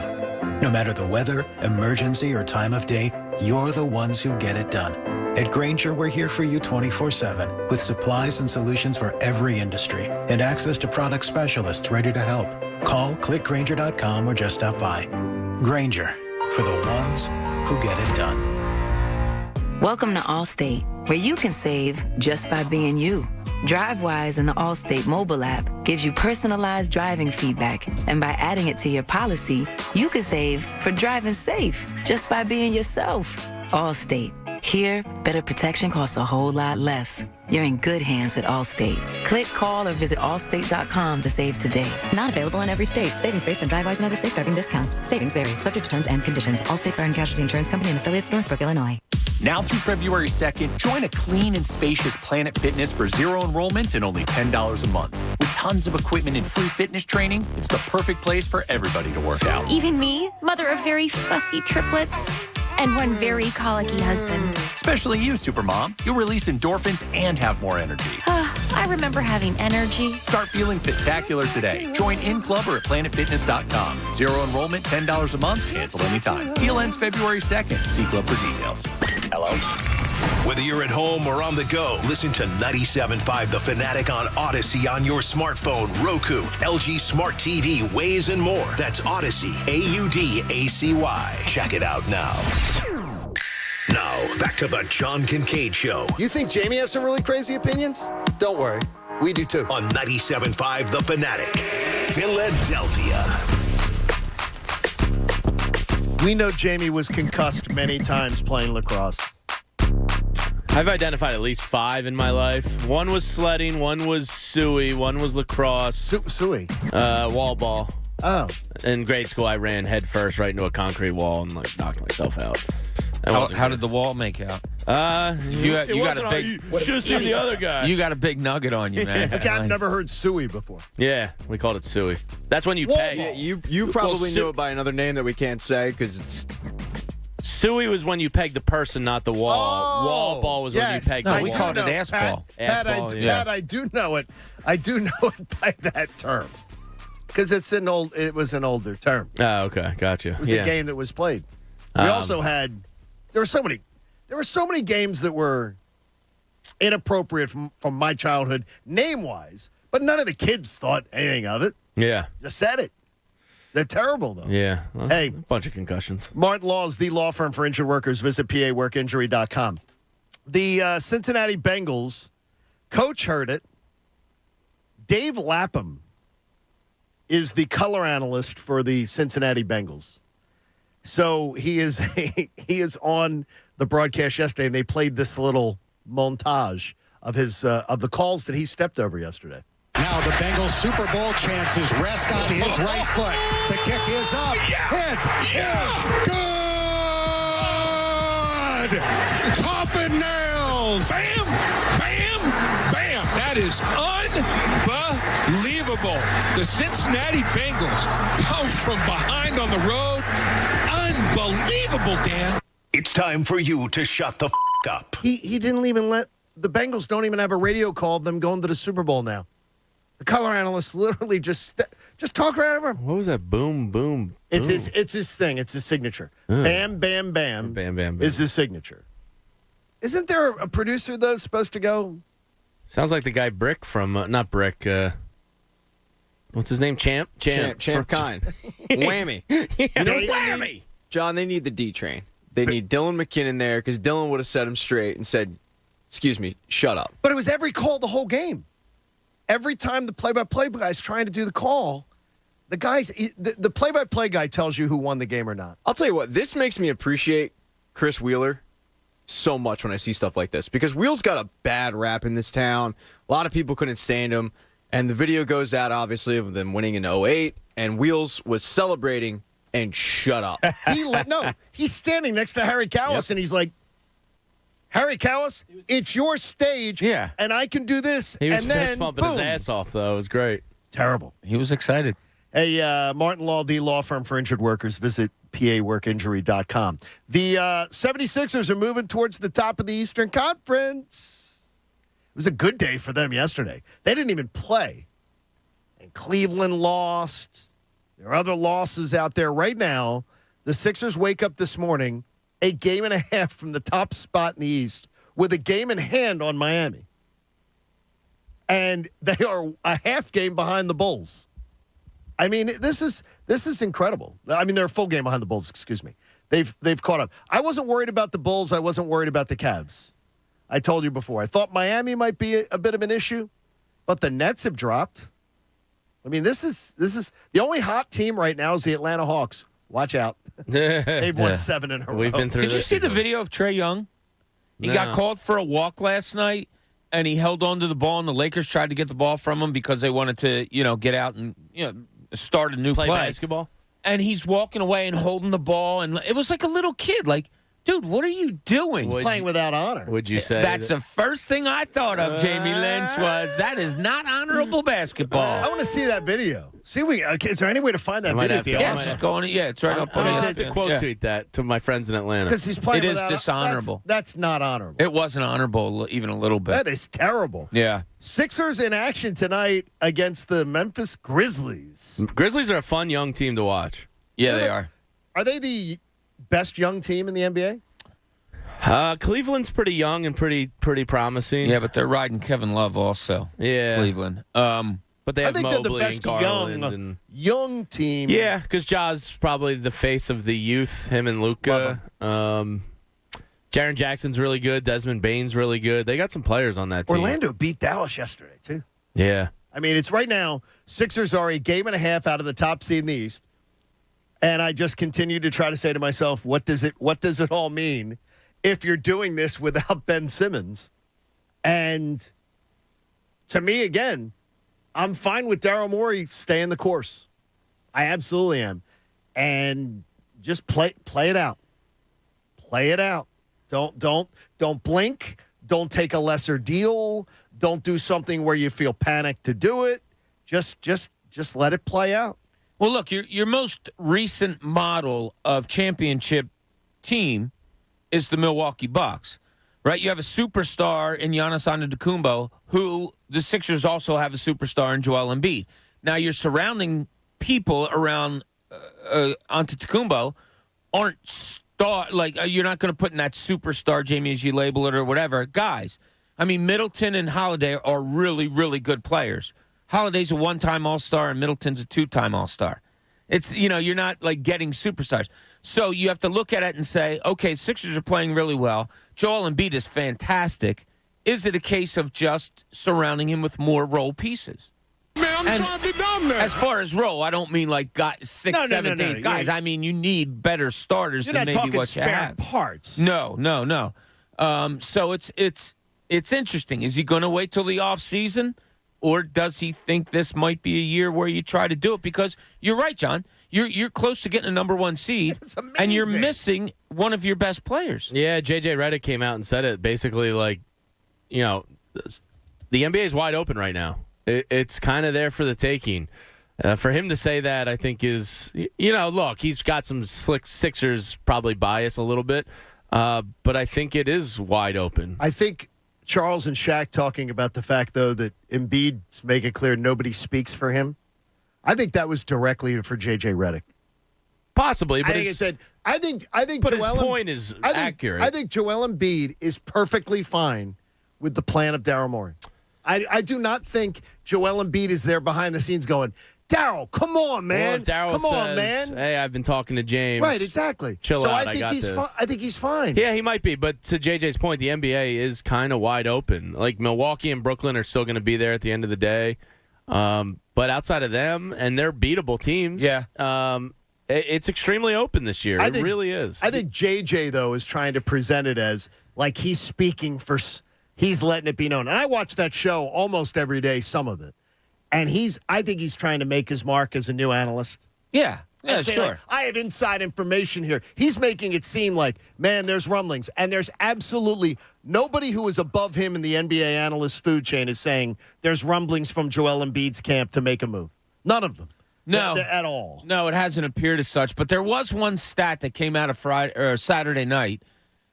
No matter the weather, emergency, or time of day, you're the ones who get it done. At Grainger, we're here for you 24/7, with supplies and solutions for every industry, and access to product specialists ready to help. Call, click Grainger.com, or just stop by. Grainger, for the ones who get it done. Welcome to Allstate, where you can save just by being you. DriveWise in the Allstate mobile app gives you personalized driving feedback, and by adding it to your policy, you can save for driving safe just by being yourself. Allstate. Here, better protection costs a whole lot less. You're in good hands with Allstate. Click, call, or visit allstate.com to save today. Not available in every state. Savings based on DriveWise and other safe driving discounts. Savings vary. Subject to terms and conditions. Allstate Fire and Casualty Insurance Company and affiliates, Northbrook, Illinois. Now through February 2nd, join a clean and spacious Planet Fitness for zero enrollment and only $10 a month. With tons of equipment and free fitness training, it's the perfect place for everybody to work out. Even me, mother of very fussy triplets and one very colicky husband. Especially you, Supermom. You'll release endorphins and have more energy. I remember having energy. Start feeling fit-tacular today. Join in club or at planetfitness.com. Zero enrollment, $10 a month, cancel anytime. Deal ends February 2nd. See club for details. Hello? Whether you're at home or on the go, listen to 97.5 The Fanatic on Odyssey on your smartphone, Roku, LG Smart TV, Waze, and more. That's Odyssey, AUDACY. Check it out now. Now, back to the John Kincade Show. You think Jamie has some really crazy opinions? Don't worry. We do too. On 97.5 The Fanatic, Philadelphia. We know Jamie was concussed many times playing lacrosse. I've identified at least 5 in my life. One was sledding, one was suey, one was lacrosse. Suey? Wall ball. Oh. In grade school, I ran head first right into a concrete wall and knocked myself out. How did the wall make out? You got a big. You should have seen the other guy. You got a big nugget on you, man. Okay, I've never heard suey before. Yeah, we called it suey. That's when you peg. Yeah, you probably knew it by another name that we can't say because it's. Suey was when you pegged the person, not the wall. Oh, wall ball was when you pegged the wall. We called it ass ball. Pat, I do know it. I do know it by that term because it was an older term. Oh, okay, gotcha. It was a game that was played. We also had. There were so many games that were inappropriate from my childhood, name-wise, but none of the kids thought anything of it. Yeah. Just said it. They're terrible, though. Yeah. Well, hey. A bunch of concussions. Martin Law is the law firm for injured workers. Visit PAWorkinjury.com. The Cincinnati Bengals coach heard it. Dave Lapham is the color analyst for the Cincinnati Bengals. So he is on the broadcast yesterday, and they played this little montage of his of the calls that he stepped over yesterday. Now the Bengals Super Bowl chances rest on his right foot. The kick is up. It is good. Coffin nails. Bam, bam, bam. That is unbelievable. The Cincinnati Bengals come from behind on the road. Unbelievable, Dan. It's time for you to shut the up. He didn't even let the Bengals don't even have a radio call of them going to the Super Bowl now. The color analyst literally just talk right over him. What was that? Boom, boom. It's boom. his thing. It's his signature. Bam, bam, bam. Bam, bam, bam. Is his signature. Isn't there a producer that's supposed to go? Sounds like the guy Brick from not Brick. What's his name? Champ Kine. Whammy. Whammy. John, they need the D train. They need Dylan McKinnon there because Dylan would have set him straight and said, "Excuse me, shut up." But it was every call the whole game. Every time the play-by-play guy's trying to do the call, the play-by-play guy tells you who won the game or not. I'll tell you what, this makes me appreciate Chris Wheeler so much when I see stuff like this because Wheel's got a bad rap in this town. A lot of people couldn't stand him, and the video goes out, obviously, of them winning in 2008, and Wheels was celebrating and shut up. He's standing next to Harry Kalas, and he's like, Harry Kalas, it's your stage, and I can do this. He was and then, fist pumping his ass off, though. It was great. Terrible. He was excited. Hey, Martin Law, the law firm for injured workers. Visit paworkinjury.com. The 76ers are moving towards the top of the Eastern Conference. It was a good day for them yesterday. They didn't even play. And Cleveland lost. There are other losses out there right now. The Sixers wake up this morning a game and a half from the top spot in the East with a game in hand on Miami. And they are a half game behind the Bulls. I mean, this is incredible. I mean, they're a full game behind the Bulls, excuse me. They've caught up. I wasn't worried about the Bulls. I wasn't worried about the Cavs. I told you before. I thought Miami might be a bit of an issue, but the Nets have dropped. I mean, this is the only hot team right now is the Atlanta Hawks. Watch out. They've won 7 in a row. We've been through Did you see the video of Trae Young? He got called for a walk last night, and he held on to the ball, and the Lakers tried to get the ball from him because they wanted to, get out and, start a new play. Basketball? And he's walking away and holding the ball, and it was like a little kid, like, dude, what are you doing? He's playing without honor. Would you say that's the first thing I thought of, Jamie Lynch, was that is not honorable basketball. I want to see that video. Is there any way to find that video? It's right up on I have to quote tweet that to my friends in Atlanta. Because he's playing without honor. It is dishonorable. That's not honorable. It wasn't honorable even a little bit. That is terrible. Yeah. Sixers in action tonight against the Memphis Grizzlies. Grizzlies are a fun young team to watch. Yeah, they are. Are they the best young team in the NBA? Cleveland's pretty young and pretty promising. Yeah, but they're riding Kevin Love also. Yeah, Cleveland. But they have think Mobley they're the best and Garland young team. Yeah, because Ja's probably the face of the youth. Him and Luka. Jaren Jackson's really good. Desmond Bane's really good. They got some players on that team. Orlando beat Dallas yesterday too. Yeah. I mean, it's right now. Sixers are a game and a half out of the top seed in the East. And I just continue to try to say to myself, what does it all mean if you're doing this without Ben Simmons? And to me, again, I'm fine with Daryl Morey staying the course. I absolutely am. And just play it out. Play it out. Don't blink. Don't take a lesser deal. Don't do something where you feel panicked to do it. Just let it play out. Well, look, your most recent model of championship team is the Milwaukee Bucks, right? You have a superstar in Giannis Antetokounmpo, who the Sixers also have a superstar in Joel Embiid. Now, your surrounding people around Antetokounmpo aren't you're not going to put in that superstar, Jamie, as you label it or whatever, guys. I mean, Middleton and Holiday are really, really good players. Holiday's a one-time All-Star and Middleton's a two-time All-Star. It's, you're not like getting superstars. So you have to look at it and say, okay, Sixers are playing really well. Joel Embiid is fantastic. Is it a case of just surrounding him with more role pieces? Man, I'm trying to be down there. As far as role, I don't mean like six, seventh, eighth guys. I mean you need better starters than maybe what you have. Parts. No. So it's interesting. Is he going to wait till the off season, or does he think this might be a year where you try to do it? Because you're right, John. You're close to getting a number 1 seed, and you're missing one of your best players. Yeah, JJ Redick came out and said it basically like, the NBA is wide open right now. It's kind of there for the taking. For him to say that, I think is, look, he's got some slick Sixers probably bias a little bit, but I think it is wide open. I think Charles and Shaq talking about the fact, though, that Embiid make it clear nobody speaks for him. I think that was directly for JJ Redick. Possibly, but I think but Joel his point is accurate. I think Joel Embiid is perfectly fine with the plan of Daryl Morey. I do not think Joel Embiid is there behind the scenes going, Daryl, come on, man. Well, if Daryl come says, on, man. Hey, I've been talking to James. Right, exactly. Chill out. I think I think he's fine. Yeah, he might be. But to JJ's point, the NBA is kind of wide open. Like Milwaukee and Brooklyn are still going to be there at the end of the day. But outside of them, and they're beatable teams. Yeah. It's extremely open this year. It really is. I think JJ, though, is trying to present it as like he's speaking for. He's letting it be known. And I watch that show almost every day, some of it. And I think he's trying to make his mark as a new analyst. Yeah, sure. Like, I have inside information here. He's making it seem like, man, there's rumblings. And there's absolutely nobody who is above him in the NBA analyst food chain is saying there's rumblings from Joel Embiid's camp to make a move. None of them. No. At all. No, it hasn't appeared as such. But there was one stat that came out of Saturday night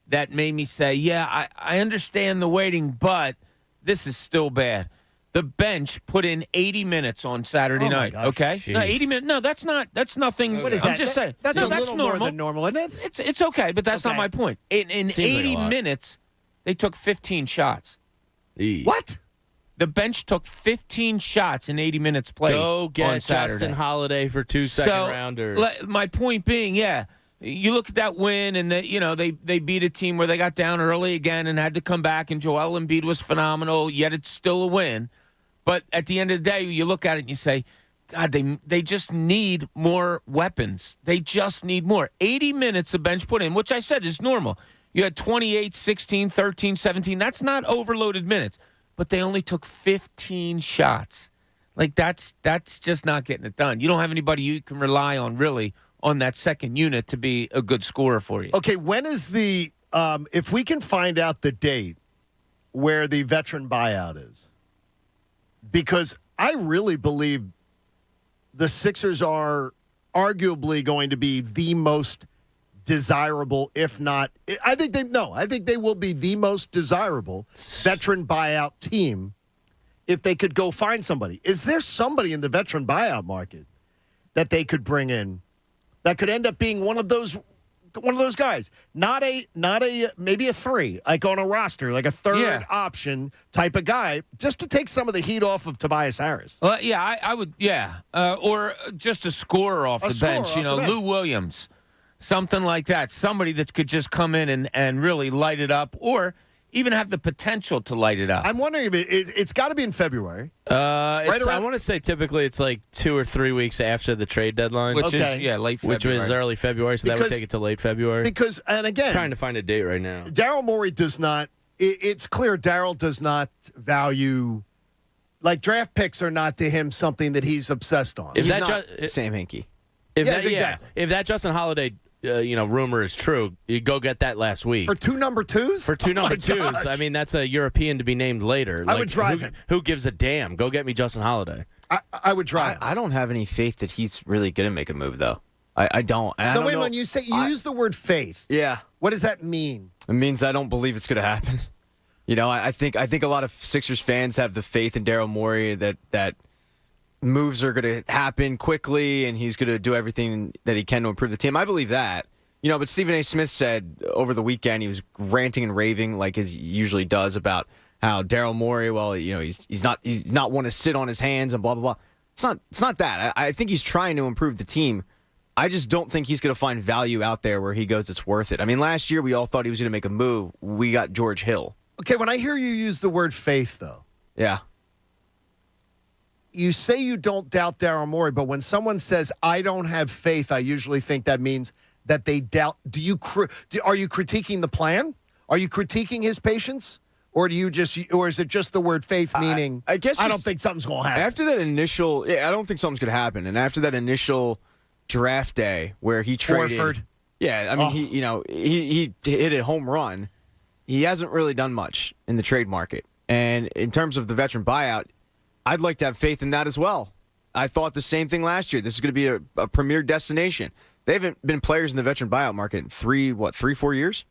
that made me say, yeah, I understand the waiting, but this is still bad. The bench put in 80 minutes on Saturday night. Gosh, okay, geez. No, 80 minutes. No, that's nothing. What is I'm that? just saying. That's no, a that's little normal. more than normal, isn't it? It's okay, but that's not my point. In 80 minutes, they took 15 shots. What? The bench took 15 shots in 80 minutes played. Go get on Saturday. Justin Holiday for 2 second-rounders. My point being, you look at that win, and they beat a team where they got down early again and had to come back, and Joel Embiid was phenomenal, yet it's still a win. But at the end of the day, you look at it and you say, God, they just need more weapons. They just need more. 80 minutes the bench put in, which I said is normal. You had 28, 16, 13, 17. That's not overloaded minutes. But they only took 15 shots. Like, that's just not getting it done. You don't have anybody you can rely on, really, on that second unit to be a good scorer for you. Okay, when is the if we can find out the date where the veteran buyout is, because I really believe the Sixers are arguably going to be the most desirable, if not, I think they will be the most desirable veteran buyout team if they could go find somebody. Is there somebody in the veteran buyout market that they could bring in that could end up being one of those guys? Not a maybe a 3, like on a roster, like a third option type of guy, just to take some of the heat off of Tobias Harris. Well, I would, or just a scorer off the bench. Lou Williams, something like that. Somebody that could just come in and really light it up, or even have the potential to light it up. I'm wondering if it's got to be in February. I want to say typically it's like 2 or 3 weeks after the trade deadline, which is late February. Which was early February, so that would take it to late February. Because, and again, I'm trying to find a date right now. Daryl Morey does not. It's clear Daryl does not value, like, draft picks are not to him something that he's obsessed on. Sam Hinkie. If that Justin Holiday rumor is true, you go get that last week. For 2 number 2s? For 2 number 2s. Gosh. I mean, that's a European to be named later. I would drive him. Who gives a damn? Go get me Justin Holiday. I would drive him. I don't have any faith that he's really going to make a move, though. I don't. No, wait, when you use the word faith. Yeah. What does that mean? It means I don't believe it's going to happen. I think a lot of Sixers fans have the faith in Daryl Morey that moves are going to happen quickly and he's going to do everything that he can to improve the team. I believe that. But Stephen A. Smith said over the weekend he was ranting and raving like he usually does about how Daryl Morey, he's not one to sit on his hands and blah blah blah. It's not that. I think he's trying to improve the team. I just don't think he's going to find value out there where he goes, it's worth it. I mean, last year we all thought he was going to make a move. We got George Hill. Okay, when I hear you use the word faith, though. Yeah. You say you don't doubt Daryl Morey, but when someone says, I don't have faith, I usually think that means that they doubt. Are you critiquing the plan? Are you critiquing his patience? Or is it just the word faith, meaning I don't think something's going to happen? After that initial, I don't think something's going to happen. And after that initial draft day where he traded, Horford. Yeah, I mean, he hit a home run. He hasn't really done much in the trade market. And in terms of the veteran buyout, I'd like to have faith in that as well. I thought the same thing last year. This is going to be a premier destination. They haven't been players in the veteran buyout market in 3-4 years?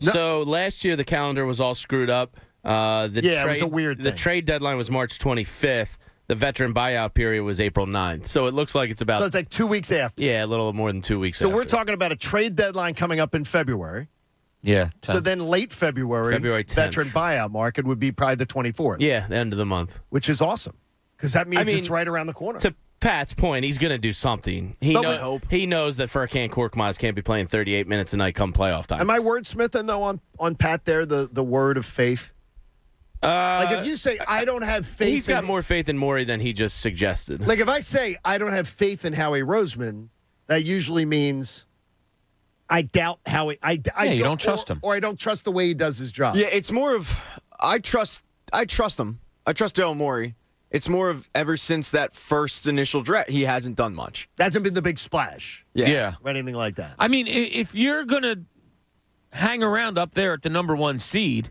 No. So last year the calendar was all screwed up. It was a weird thing. The trade deadline was March 25th. The veteran buyout period was April 9th. So it looks like it's about... So it's like 2 weeks after. Yeah, a little more than 2 weeks after. So we're talking about a trade deadline coming up in February. Yeah. 10th. So then late February 10th. Veteran buyout market would be probably the 24th. Yeah, the end of the month. Which is awesome. Because that means it's right around the corner. To Pat's point, he's going to do something. He knows that Furkan Korkmaz can't be playing 38 minutes a night come playoff time. Am I wordsmithing, though, on Pat there, the word of faith? Like if you say, I don't have faith He's got more faith in Morey than he just suggested. Like if I say, I don't have faith in Howie Roseman, that usually means I doubt Howie. You don't trust him. Or I don't trust the way he does his job. Yeah, it's more of, I trust him. I trust Daryl Morey. It's more of ever since that first initial draft, he hasn't done much. That hasn't been the big splash. Yeah. Or anything like that. I mean, if you're going to hang around up there at the number 1 seed,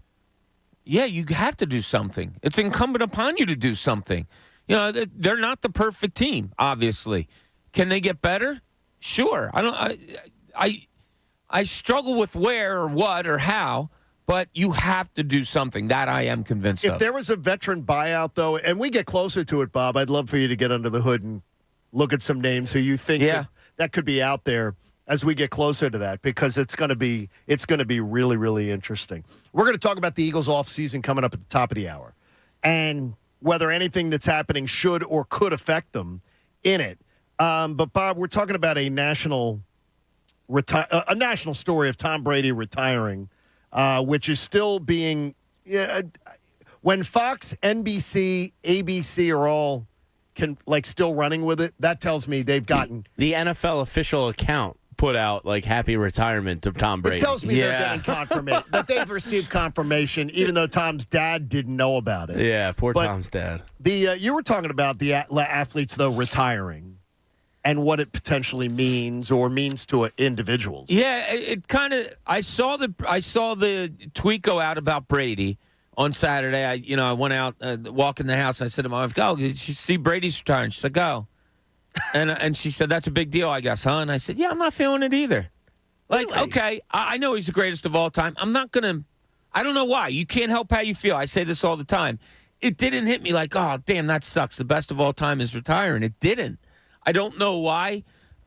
yeah, you have to do something. It's incumbent upon you to do something. You know, they're not the perfect team, obviously. Can they get better? Sure. I struggle with where or what or how, but you have to do something. That I am convinced of. If there was a veteran buyout, though, and we get closer to it, Bob, I'd love for you to get under the hood and look at some names who you think that could be out there as we get closer to that, because it's going to be really, really interesting. We're going to talk about the Eagles offseason coming up at the top of the hour and whether anything that's happening should or could affect them in it. But, Bob, we're talking about a national story of Tom Brady retiring, which is still being when Fox, NBC, ABC are all still running with it, that tells me they've gotten the NFL official account put out happy retirement to Tom Brady. It tells me they're getting confirmation that they've received confirmation, even though Tom's dad didn't know about it. Yeah, Tom's dad. You were talking about the athletes though retiring and what it potentially means or means to individuals. Yeah, it kind of. I saw the tweet go out about Brady on Saturday. I went out walking the house. I said to my wife, "Go, did you see Brady's retiring?" She said, "Go." And she said, "That's a big deal, I guess, huh?" And I said, "Yeah, I'm not feeling it either." Really? Okay, I know he's the greatest of all time. I'm not going to – I don't know why. You can't help how you feel. I say this all the time. It didn't hit me like, oh, damn, that sucks. The best of all time is retiring. It didn't. I don't know why.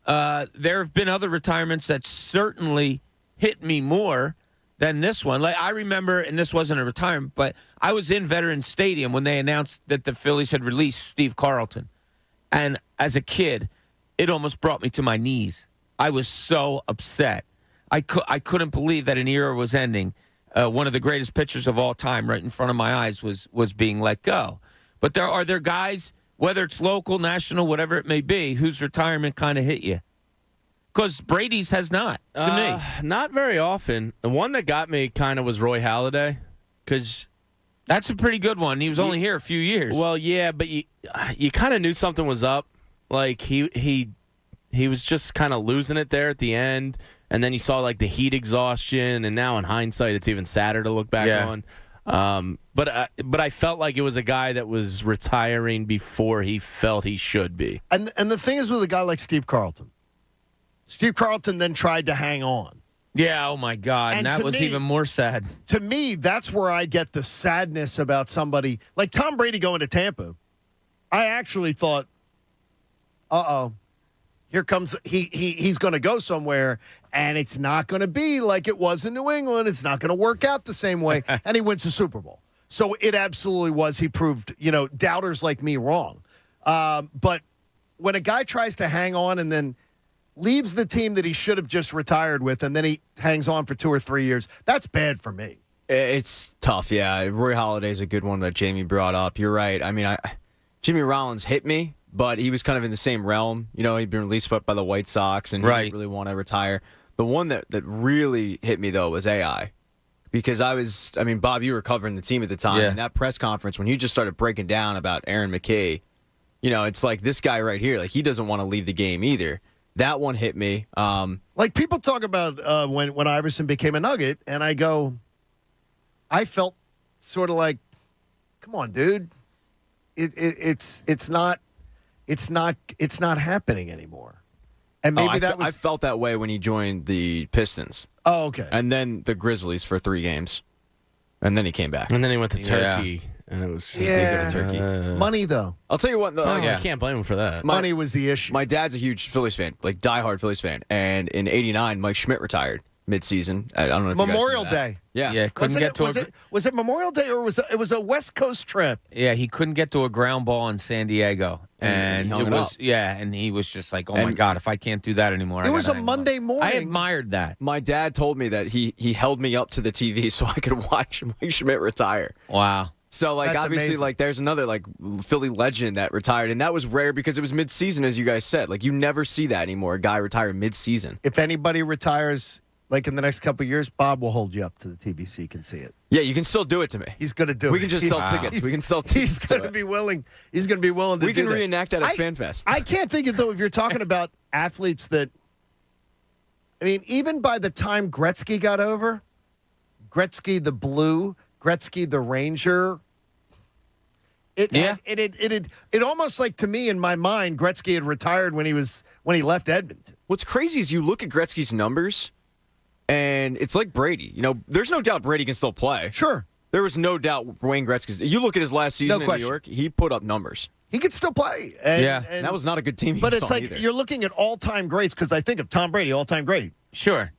There have been other retirements that certainly hit me more than this one. I remember, and this wasn't a retirement, but I was in Veterans Stadium when they announced that the Phillies had released Steve Carlton. And as a kid, it almost brought me to my knees. I was so upset. I couldn't believe that an era was ending. One of the greatest pitchers of all time right in front of my eyes was being let go. But there guys, whether it's local, national, whatever it may be, whose retirement kind of hit you? Because Brady's has not, to me. Not very often. The one that got me kind of was Roy Halladay, because that's a pretty good one. He was only here a few years. Well, yeah, but you kind of knew something was up. Like he was just kind of losing it there at the end, and then you saw the heat exhaustion, and now in hindsight, it's even sadder to look back on. But I felt like it was a guy that was retiring before he felt he should be. And the thing is with a guy like Steve Carlton then tried to hang on. Yeah, oh my God, and that was even more sad. To me, that's where I get the sadness about somebody like Tom Brady going to Tampa. I actually thought, here comes he's going to go somewhere, and it's not going to be like it was in New England. It's not going to work out the same way, and he wins the Super Bowl. So it absolutely was. He proved, doubters like me wrong. But when a guy tries to hang on and then leaves the team that he should have just retired with, and then he hangs on for 2 or 3 years. That's bad for me. It's tough, yeah. Roy Halladay's a good one that Jamie brought up. You're right. I mean, Jimmy Rollins hit me, but he was kind of in the same realm. You know, he'd been released by the White Sox, and he didn't really want to retire. The one that really hit me, though, was AI. Because Bob, you were covering the team at the time, and that press conference, when you just started breaking down about Aaron McKay, you know, it's like this guy right here, like he doesn't want to leave the game either. That one hit me. Like people talk about when Iverson became a Nugget, and I go, I felt sort of like, come on, dude, it's not happening anymore. And maybe I felt that way when he joined the Pistons. Oh, okay. And then the Grizzlies for 3 games, and then he came back. And then he went to Turkey, and it was Turkey. Money though. I'll tell you what. I can't blame him for that. Money was the issue. My dad's a huge Phillies fan, like diehard Phillies fan, and in '89, Mike Schmidt retired mid-season. I don't know if Memorial you guys knew that. Day. Yeah. Couldn't get to was it Memorial Day or was it was a West Coast trip? Yeah, he couldn't get to a ground ball in San Diego, and hung it up. and he was just like, oh my God, if I can't do that anymore, It was a Monday morning. I admired that. My dad told me that he held me up to the TV so I could watch Mike Schmidt retire. Wow. So, like, That's obviously, amazing. like, there's another, like, Philly legend that retired, and that was rare because it was mid-season, as you guys said. Like, you never see that anymore, a guy retire mid-season. If anybody retires, like in the next couple of years, Bob will hold you up to the TV so you can see it. Yeah, you can still do it to me. He's going to do it. We can just sell tickets. We can sell tickets. He's going to be willing. He's going to be willing to We do can that. reenact that at FanFest. I can't think of, though, if you're talking about athletes that, I mean, even by the time Gretzky got over, Gretzky the Blue, Gretzky the Ranger, it almost like, to me, in my mind, Gretzky had retired when he left Edmonton. What's crazy is you look at Gretzky's numbers, and it's like Brady. You know, there's no doubt Brady can still play. Sure. There was no doubt Wayne Gretzky's. You look at his last season in New question. York, he put up numbers. He could still play. And that was not a good team. But it's like you're looking at all-time greats, because I think of Tom Brady, all-time great. Sure.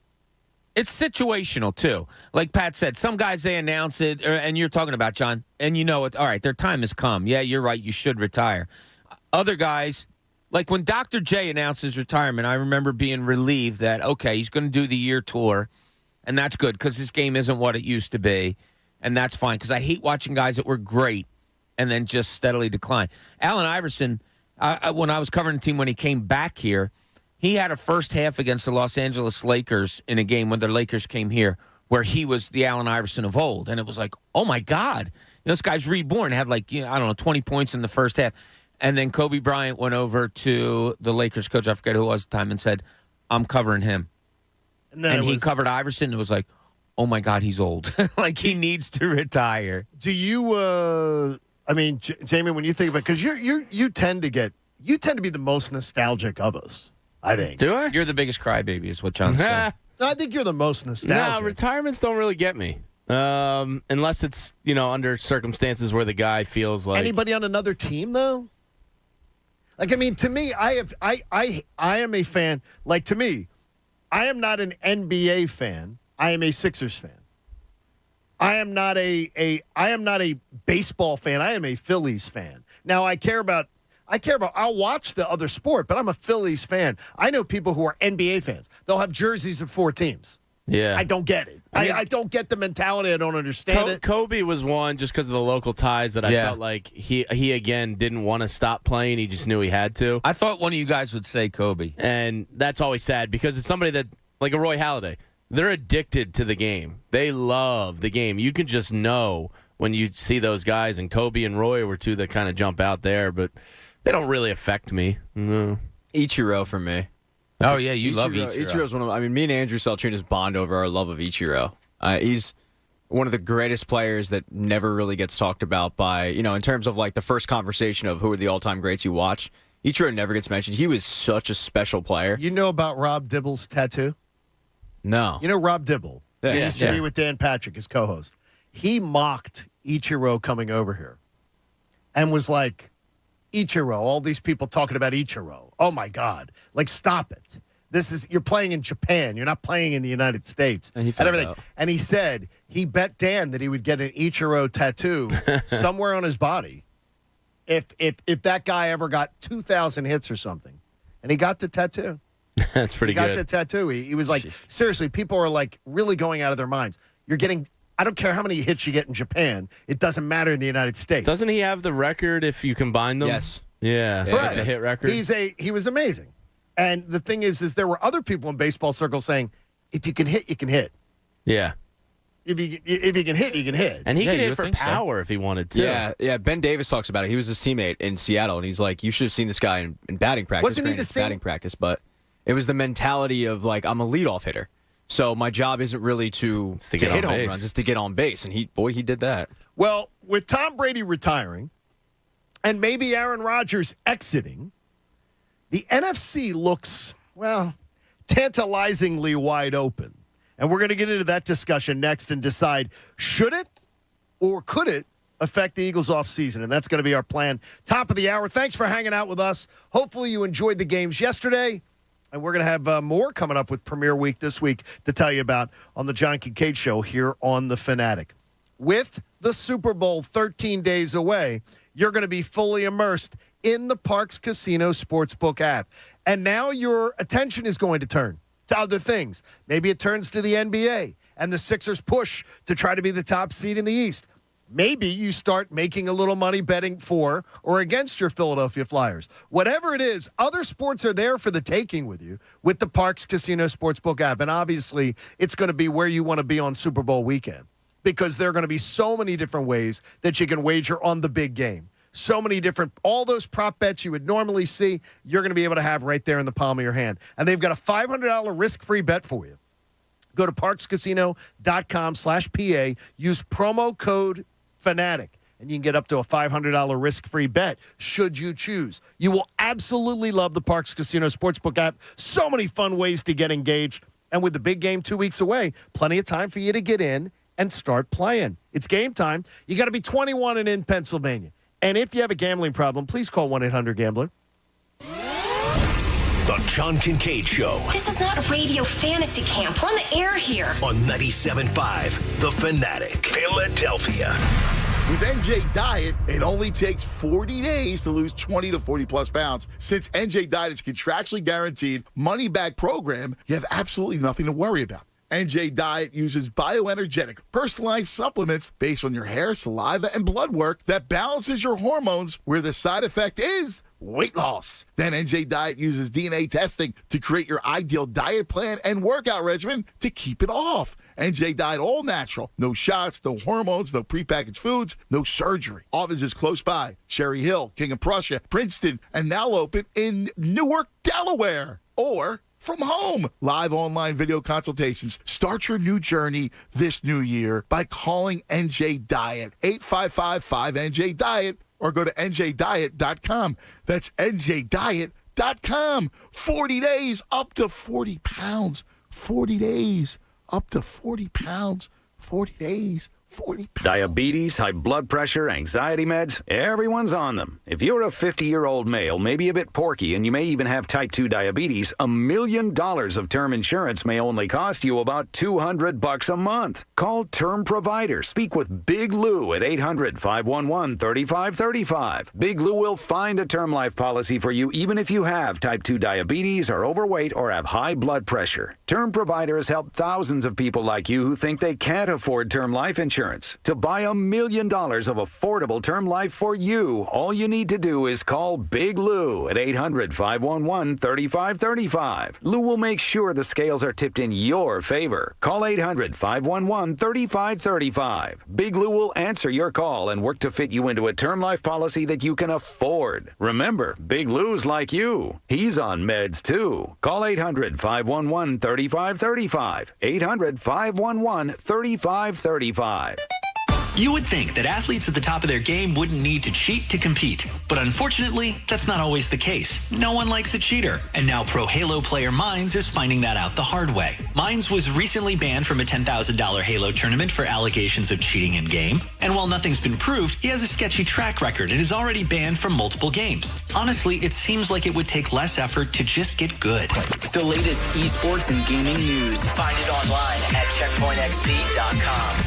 It's situational, too. Like Pat said, some guys, they announce it, and you're talking about, John, and you know it. All right, their time has come. Yeah, you're right. You should retire. Other guys, like when Dr. J announced his retirement, I remember being relieved that, okay, he's going to do the year tour, and that's good because his game isn't what it used to be, and that's fine because I hate watching guys that were great and then just steadily decline. Allen Iverson, when I was covering the team when he came back here, he had a first half against the Los Angeles Lakers in a game when the Lakers came here where he was the Allen Iverson of old. And it was like, oh, my God. This guy's reborn. Had 20 points in the first half. And then Kobe Bryant went over to the Lakers coach, I forget who it was at the time, and said, I'm covering him. And he covered Iverson. It was like, oh, my God, he's old. Like, he needs to retire. Do you, Jamie, when you think about it, because you tend to be the most nostalgic of us. I think. Do I? You're the biggest crybaby, is what John said. I think you're the most nostalgic. No, retirements don't really get me. Unless it's, under circumstances where the guy feels like... Anybody on another team, though? Like, I mean, to me, I am a fan. Like, to me, I am not an NBA fan. I am a Sixers fan. I am not a baseball fan. I am a Phillies fan. Now, I'll watch the other sport, but I'm a Phillies fan. I know people who are NBA fans. They'll have jerseys of 4 teams. Yeah. I don't get it. I don't get the mentality. I don't understand it. Kobe was one just because of the local ties that I felt like he again didn't want to stop playing. He just knew he had to. I thought one of you guys would say Kobe. And that's always sad because it's somebody that, like a Roy Halladay, they're addicted to the game. They love the game. You can just know when you see those guys, and Kobe and Roy were 2 that kind of jump out there, but they don't really affect me. No. Ichiro for me. Oh, yeah, you love Ichiro. Ichiro's one of me and Andrew Saltrina's bond over our love of Ichiro. He's one of the greatest players that never really gets talked about by, in terms of like the first conversation of who are the all-time greats you watch. Ichiro never gets mentioned. He was such a special player. You know about Rob Dibble's tattoo? No. You know Rob Dibble? Yeah. He used to be with Dan Patrick, his co-host. He mocked Ichiro coming over here and was like, Ichiro, all these people talking about Ichiro. Oh, my God. Like, stop it. You're playing in Japan. You're not playing in the United States. And everything. And he said he bet Dan that he would get an Ichiro tattoo somewhere on his body if that guy ever got 2,000 hits or something. And he got the tattoo. That's pretty good. He got the tattoo. He was like, seriously, people are like really going out of their minds. You're getting, I don't care how many hits you get in Japan. It doesn't matter in the United States. Doesn't he have the record if you combine them? Yes. Yeah. Right. The hit record. He was amazing. And the thing is there were other people in baseball circles saying, if you can hit, you can hit. Yeah. If you can hit, you can hit. And he can hit for power if he wanted to. Yeah. Ben Davis talks about it. He was his teammate in Seattle, and he's like, you should have seen this guy in batting practice. Wasn't he the same? Batting practice, but it was the mentality of like, I'm a leadoff hitter, so my job isn't really to hit home runs, it's to get on base, and he did that. Well, with Tom Brady retiring, and maybe Aaron Rodgers exiting, the NFC looks, well, tantalizingly wide open. And we're going to get into that discussion next and decide, should it or could it affect the Eagles offseason? And that's going to be our plan. Top of the hour. Thanks for hanging out with us. Hopefully you enjoyed the games yesterday. And we're going to have more coming up with Premier Week this week to tell you about on the John Kincade Show here on The Fanatic. With the Super Bowl 13 days away, you're going to be fully immersed in the Parx Casino Sportsbook app. And now your attention is going to turn to other things. Maybe it turns to the NBA and the Sixers push to try to be the top seed in the East. Maybe you start making a little money betting for or against your Philadelphia Flyers. Whatever it is, other sports are there for the taking with you with the Parx Casino Sportsbook app. And obviously, it's going to be where you want to be on Super Bowl weekend because there are going to be so many different ways that you can wager on the big game. So many different, all those prop bets you would normally see, you're going to be able to have right there in the palm of your hand. And they've got a $500 risk-free bet for you. Go to parxcasino.com/PA. Use promo code FANATIC, and you can get up to a $500 risk-free bet should you choose. You will absolutely love the Parx Casino Sportsbook app. So many fun ways to get engaged. And with the big game 2 weeks away, plenty of time for you to get in and start playing. It's game time. You got to be 21 and in Pennsylvania. And if you have a gambling problem, please call 1-800-GAMBLER. The John Kincade Show. This is not radio fantasy camp. We're on the air here. On 97.5 The Fanatic. Philadelphia. With NJ Diet, it only takes 40 days to lose 20 to 40 plus pounds. Since NJ Diet is contractually guaranteed money-back program, you have absolutely nothing to worry about. NJ Diet uses bioenergetic, personalized supplements based on your hair, saliva, and blood work that balances your hormones where the side effect is weight loss. Then NJ Diet uses DNA testing to create your ideal diet plan and workout regimen to keep it off. NJ Diet all natural. No shots, no hormones, no prepackaged foods, no surgery. Offices close by. Cherry Hill, King of Prussia, Princeton, and now open in Newark, Delaware. Or from home. Live online video consultations. Start your new journey this new year by calling NJ Diet, 855-5NJ-DIET, or go to njdiet.com. That's njdiet.com. 40 days, up to 40 pounds. 40 days, up to 40 pounds. 40 days. 40 pounds. Diabetes, high blood pressure, anxiety meds, everyone's on them. If you're a 50-year-old male, maybe a bit porky, and you may even have type 2 diabetes, $1 million of term insurance may only cost you about $200 a month. Call Term Provider. Speak with Big Lou at 800-511-3535. Big Lou will find a term life policy for you even if you have type 2 diabetes, are overweight, or have high blood pressure. Term Provider has helped thousands of people like you who think they can't afford term life insurance. To buy $1 million of affordable term life for you, all you need to do is call Big Lou at 800-511-3535. Lou will make sure the scales are tipped in your favor. Call 800-511-3535. Big Lou will answer your call and work to fit you into a term life policy that you can afford. Remember, Big Lou's like you. He's on meds too. Call 800-511-3535. 800-511-3535. You would think that athletes at the top of their game wouldn't need to cheat to compete. But unfortunately, that's not always the case. No one likes a cheater. And now pro Halo player Mines is finding that out the hard way. Mines was recently banned from a $10,000 Halo tournament for allegations of cheating in game. And while nothing's been proved, he has a sketchy track record and is already banned from multiple games. Honestly, it seems like it would take less effort to just get good. The latest esports and gaming news. Find it online at checkpointxp.com.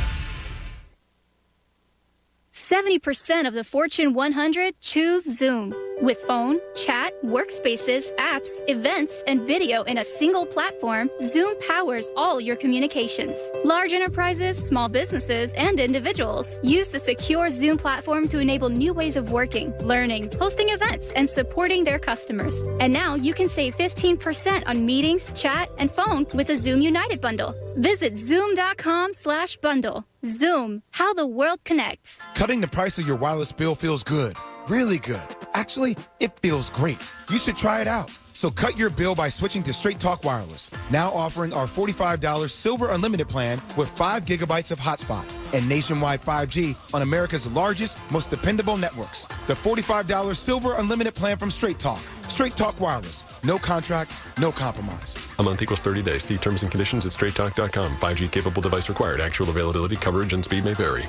70% of the Fortune 100 choose Zoom. With phone, chat, workspaces, apps, events, and video in a single platform, Zoom powers all your communications. Large enterprises, small businesses, and individuals use the secure Zoom platform to enable new ways of working, learning, hosting events, and supporting their customers. And now you can save 15% on meetings, chat, and phone with the Zoom United bundle. Visit zoom.com/bundle. Zoom, how the world connects. Cutting the price of your wireless bill feels good. Really good. Actually, it feels great. You should try it out. So cut your bill by switching to Straight Talk Wireless. Now offering our $45 Silver Unlimited plan with 5 gigabytes of hotspot and nationwide 5G on America's largest, most dependable networks. The $45 Silver Unlimited plan from Straight Talk. Straight Talk Wireless. No contract, no compromise. A month equals 30 days. See terms and conditions at straighttalk.com. 5G capable device required. Actual availability, coverage, and speed may vary.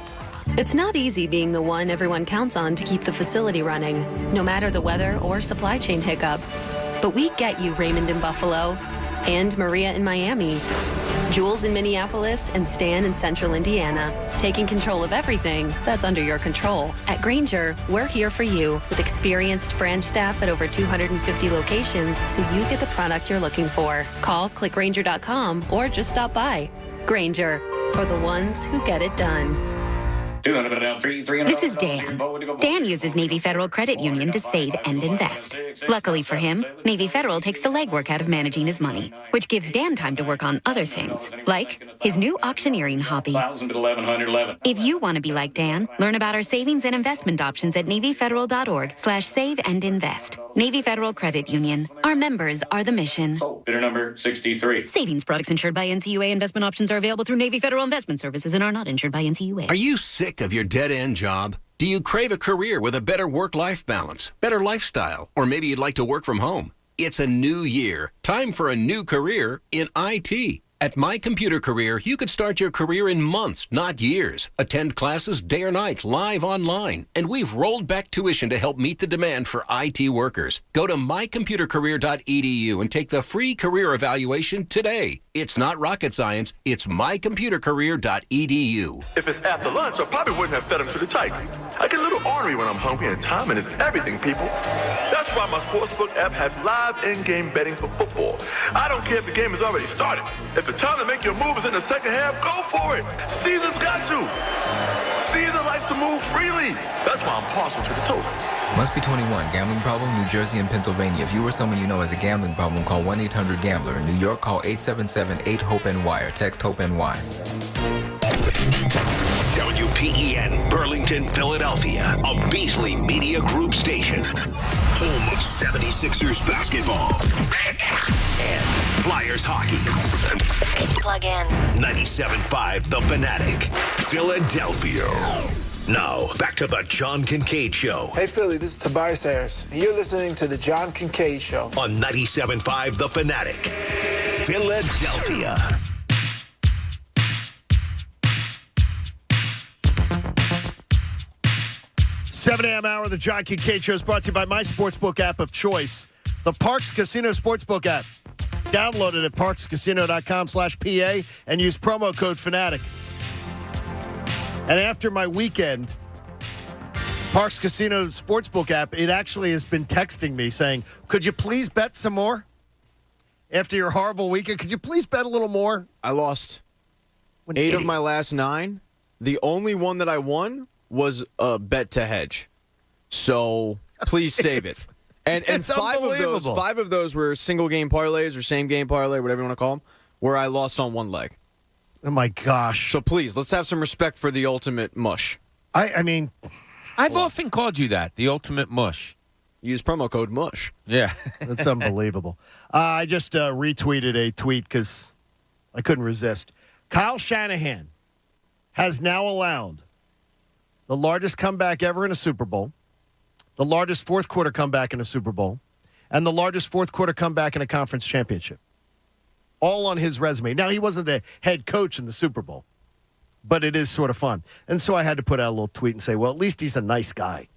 It's not easy being the one everyone counts on to keep the facility running, no matter the weather or supply chain hiccup. But we get you, Raymond in Buffalo, and Maria in Miami, Jules in Minneapolis, and Stan in Central Indiana, taking control of everything that's under your control. At Grainger, we're here for you with experienced branch staff at over 250 locations so you get the product you're looking for. Call, click Grainger.com, or just stop by. Grainger, for the ones who get it done. This is Dan. Dan uses Navy Federal Credit Union to save and invest. Luckily for him, Navy Federal takes the legwork out of managing his money, which gives Dan time to work on other things, like his new auctioneering hobby. If you want to be like Dan, learn about our savings and investment options at NavyFederal.org/save and invest. Navy Federal Credit Union. Our members are the mission. Bidder number 63. Savings products insured by NCUA. Investment options are available through Navy Federal Investment Services and are not insured by NCUA. Are you sick of your dead-end job? Do you crave a career with a better work-life balance, better lifestyle, or maybe you'd like to work from home? It's a new year. Time for a new career in IT. At My Computer Career, you could start your career in months, not years. Attend classes day or night, live online. And we've rolled back tuition to help meet the demand for IT workers. Go to mycomputercareer.edu and take the free career evaluation today. It's not rocket science. It's mycomputercareer.edu. If it's after lunch, I probably wouldn't have fed him to the Titans. I get a little ornery when I'm hungry, and timing is everything, people. That's why my Sportsbook app has live in-game betting for football. I don't care if the game has already started. If the time to make your move is in the second half, go for it. Caesar's got you. Caesar likes to move freely. That's why I'm partial to the total. Must be 21. Gambling problem? New Jersey and Pennsylvania. If you or someone you know has a gambling problem, call 1-800-GAMBLER. In New York, call 877-8-HOPE-NY or text HOPE-NY. WPEN, Burlington, Philadelphia, a Beasley Media Group station. Home of 76ers basketball and Flyers hockey. Plug in. 97.5 The Fanatic, Philadelphia. Now, back to the John Kincade Show. Hey, Philly, this is Tobias Harris. You're listening to the John Kincade Show. On 97.5 The Fanatic, Philadelphia. Seven a.m. hour of the John Kincade Show is brought to you by my sportsbook app of choice, the Parks Casino Sportsbook app. Download it at parkscasino.com/PA and use promo code FANATIC. And after my weekend, Parks Casino Sportsbook app, it actually has been texting me saying, could you please bet some more? After your horrible weekend, could you please bet a little more? I lost 8 of my last 9. The only one that I won was a bet to hedge. So please save it. And it's 5 of those were single game parlays or same game parlay, whatever you want to call them, where I lost on one leg. Oh, my gosh. So please, let's have some respect for the ultimate mush. I mean, I've often called you that, the ultimate mush. Use promo code MUSH. Yeah. That's unbelievable. I just retweeted a tweet because I couldn't resist. Kyle Shanahan has now allowed the largest comeback ever in a Super Bowl, the largest fourth-quarter comeback in a Super Bowl, and the largest fourth-quarter comeback in a conference championship. All on his resume. Now, he wasn't the head coach in the Super Bowl, but it is sort of fun. And so I had to put out a little tweet and say, well, at least he's a nice guy.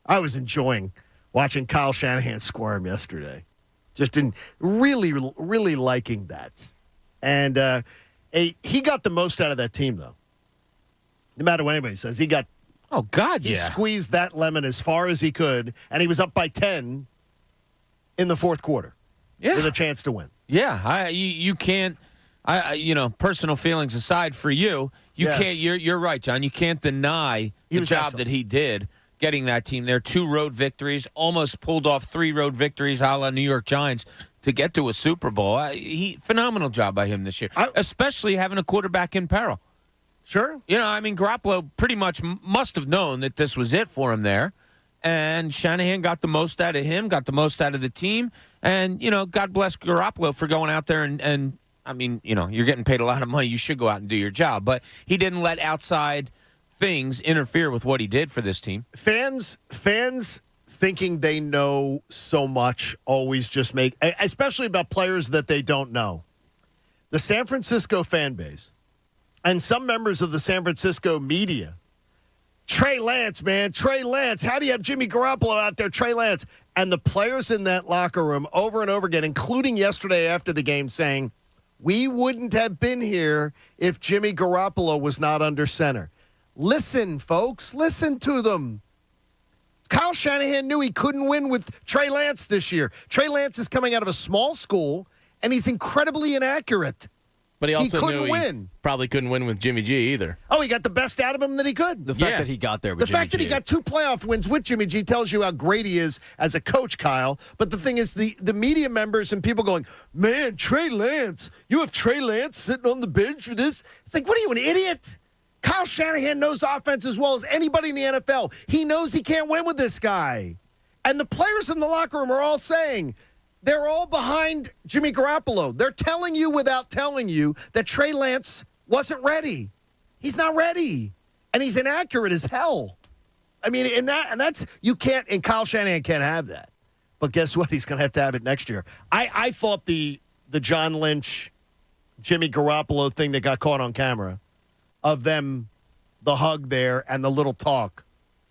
I was enjoying watching Kyle Shanahan squirm yesterday. Just really liking that. And he got the most out of that team, though. No matter what anybody says, he got Oh, God, He squeezed that lemon as far as he could, and he was up by 10 in the fourth quarter with a chance to win. Yeah, you can't. Personal feelings aside, for you can't. You're right, John. You can't deny the job that he did getting that team there. 2 road victories, almost pulled off 3 road victories, a la New York Giants, to get to a Super Bowl. Phenomenal job by him this year, especially having a quarterback in peril. Sure. Garoppolo pretty much must have known that this was it for him there. And Shanahan got the most out of him, got the most out of the team. And, God bless Garoppolo for going out there and you're getting paid a lot of money. You should go out and do your job. But he didn't let outside things interfere with what he did for this team. Fans thinking they know so much always just make, especially about players that they don't know. The San Francisco fan base and some members of the San Francisco media, Trey Lance, man, Trey Lance. How do you have Jimmy Garoppolo out there, Trey Lance? And the players in that locker room over and over again, including yesterday after the game, saying, we wouldn't have been here if Jimmy Garoppolo was not under center. Listen, folks, listen to them. Kyle Shanahan knew he couldn't win with Trey Lance this year. Trey Lance is coming out of a small school, and he's incredibly inaccurate. But he also couldn't knew win. Probably couldn't win with Jimmy G either. Oh, he got the best out of him that he could. The fact that he got there with the Jimmy fact that G. he got 2 playoff wins with Jimmy G tells you how great he is as a coach, Kyle. But the thing is, the media members and people going, man, Trey Lance, you have Trey Lance sitting on the bench for this? It's like, what are you, an idiot? Kyle Shanahan knows offense as well as anybody in the NFL. He knows he can't win with this guy. And the players in the locker room are all saying, they're all behind Jimmy Garoppolo. They're telling you without telling you that Trey Lance wasn't ready. He's not ready. And he's inaccurate as hell. I mean, and that's, you can't, and Kyle Shanahan can't have that. But guess what? He's going to have it next year. I thought the John Lynch, Jimmy Garoppolo thing that got caught on camera of them, the hug there and the little talk,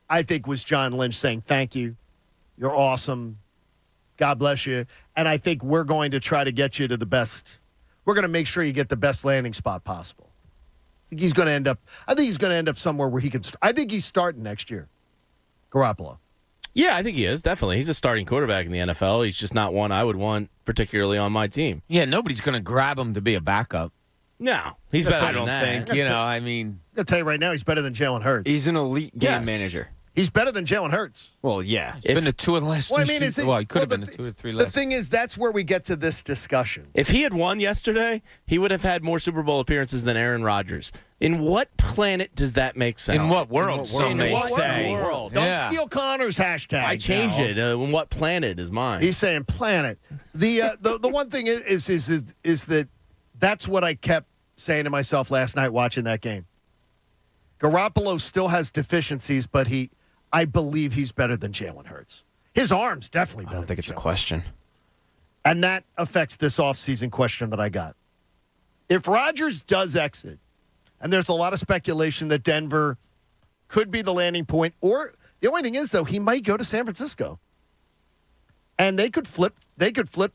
I think was John Lynch saying, thank you. You're awesome. God bless you. And I think we're going to try to get you to the best. We're going to make sure you get the best landing spot possible. I think he's going to end up somewhere where he can. I think he's starting next year. Garoppolo. Yeah, I think he is, definitely. He's a starting quarterback in the NFL. He's just not one I would want particularly on my team. Yeah, nobody's going to grab him to be a backup. No, he's better than that. I don't think. I'm going to tell you right now, he's better than Jalen Hurts. He's an elite game manager. He's better than Jalen Hurts. Well, yeah. He's been to 2 of the last well, he could have been to 2 or 3 last. The thing is, that's where we get to this discussion. If he had won yesterday, he would have had more Super Bowl appearances than Aaron Rodgers. In what planet does that make sense? In what world, some may say. Don't steal Connor's hashtag. I changed it. In what planet is mine? He's saying planet. The one thing is that that's what I kept saying to myself last night watching that game. Garoppolo still has deficiencies, but I believe he's better than Jalen Hurts. His arm's definitely better. I don't think it's a question. And that affects this offseason question that I got. If Rodgers does exit, and there's a lot of speculation that Denver could be the landing point, or the only thing is, though, he might go to San Francisco. And they could flip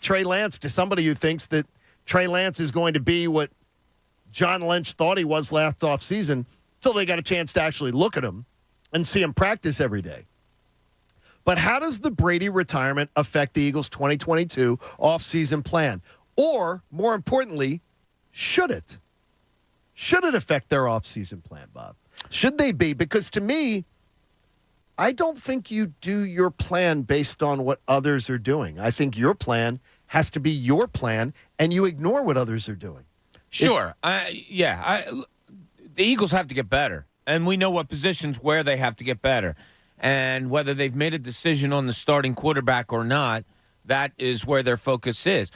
Trey Lance to somebody who thinks that Trey Lance is going to be what John Lynch thought he was last offseason, until they got a chance to actually look at him and see him practice every day. But how does the Brady retirement affect the Eagles' 2022 offseason plan? Or, more importantly, should it? Should it affect their offseason plan, Bob? Should they be? Because to me, I don't think you do your plan based on what others are doing. I think your plan has to be your plan, and you ignore what others are doing. Sure. The Eagles have to get better, and we know what positions where they have to get better. And whether they've made a decision on the starting quarterback or not, that is where their focus is.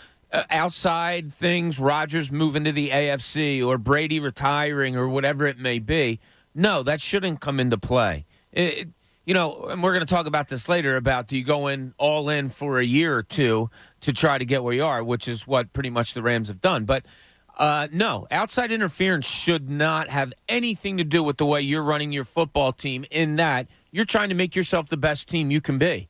Outside things, Rodgers moving to the AFC or Brady retiring or whatever it may be, no, that shouldn't come into play. And we're going to talk about this later about do you go in all in for a year or two to try to get where you are, which is what pretty much the Rams have done. But no, outside interference should not have anything to do with the way you're running your football team, in that you're trying to make yourself the best team you can be.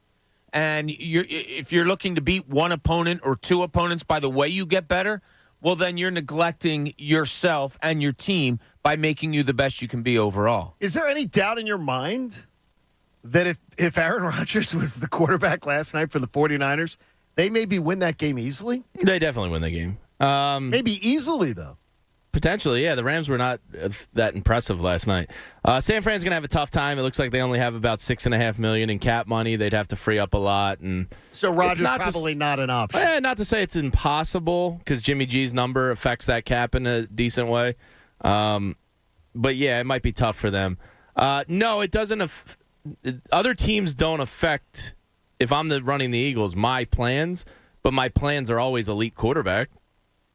And if you're looking to beat one opponent or two opponents by the way you get better, well, then you're neglecting yourself and your team by making you the best you can be overall. Is there any doubt in your mind that if Aaron Rodgers was the quarterback last night for the 49ers, they maybe win that game easily? They definitely win the game. Maybe easily, though. Potentially, yeah. The Rams were not that impressive last night. San Fran's going to have a tough time. It looks like they only have about $6.5 million in cap money. They'd have to free up a lot, and so Rodgers probably not an option. Not to say it's impossible, because Jimmy G's number affects that cap in a decent way. But yeah, it might be tough for them. No, it doesn't. Other teams don't affect. If I'm running the Eagles, my plans, but my plans are always elite quarterback.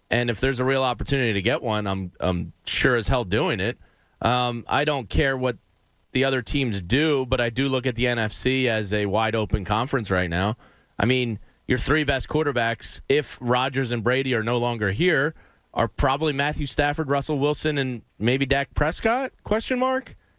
And if there's a real opportunity to get one, I'm sure as hell doing it. I don't care what the other teams do, but I do look at the NFC as a wide-open conference right now. I mean, your three best quarterbacks, if Rodgers and Brady are no longer here, are probably Matthew Stafford, Russell Wilson, and maybe Dak Prescott, ?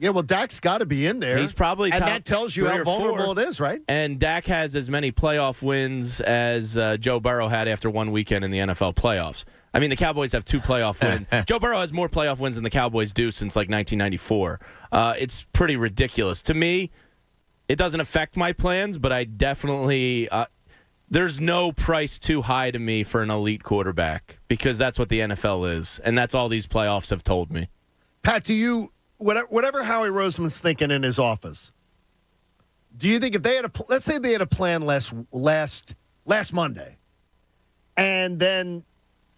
Yeah, well, Dak's got to be in there. He's probably and top that tells you how vulnerable it is, right? And Dak has as many playoff wins as Joe Burrow had after one weekend in the NFL playoffs. I mean, the Cowboys have 2 playoff wins. Joe Burrow has more playoff wins than the Cowboys do since, 1994. It's pretty ridiculous. To me, it doesn't affect my plans, but I definitely there's no price too high to me for an elite quarterback, because that's what the NFL is, and that's all these playoffs have told me. Pat, do you... Whatever Howie Roseman's thinking in his office, do you think if they had let's say they had a plan last Monday, and then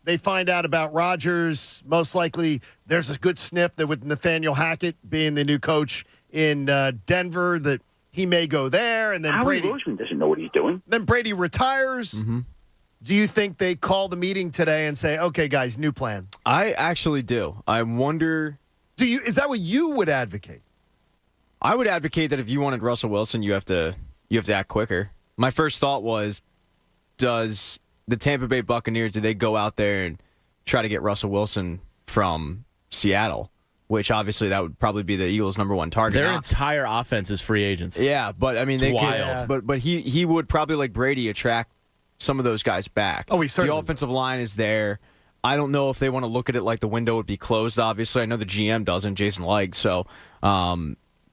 they find out about Rodgers, most likely there's a good sniff that with Nathaniel Hackett being the new coach in Denver, that he may go there, and then Howie Roseman doesn't know what he's doing. Then Brady retires. Mm-hmm. Do you think they call the meeting today and say, "Okay, guys, new plan"? I actually do. I wonder. Is that what you would advocate? I would advocate that if you wanted Russell Wilson, you have to act quicker. My first thought was, does the Tampa Bay Buccaneers, do they go out there and try to get Russell Wilson from Seattle? Which obviously that would probably be the Eagles' number one target. Their entire offense is free agents. Yeah, but I mean, it's they wild. But he would probably, like Brady, attract some of those guys back. Oh, he certainly the offensive line is there. I don't know if they want to look at it like the window would be closed, obviously. I know the GM doesn't, Jason Legg. So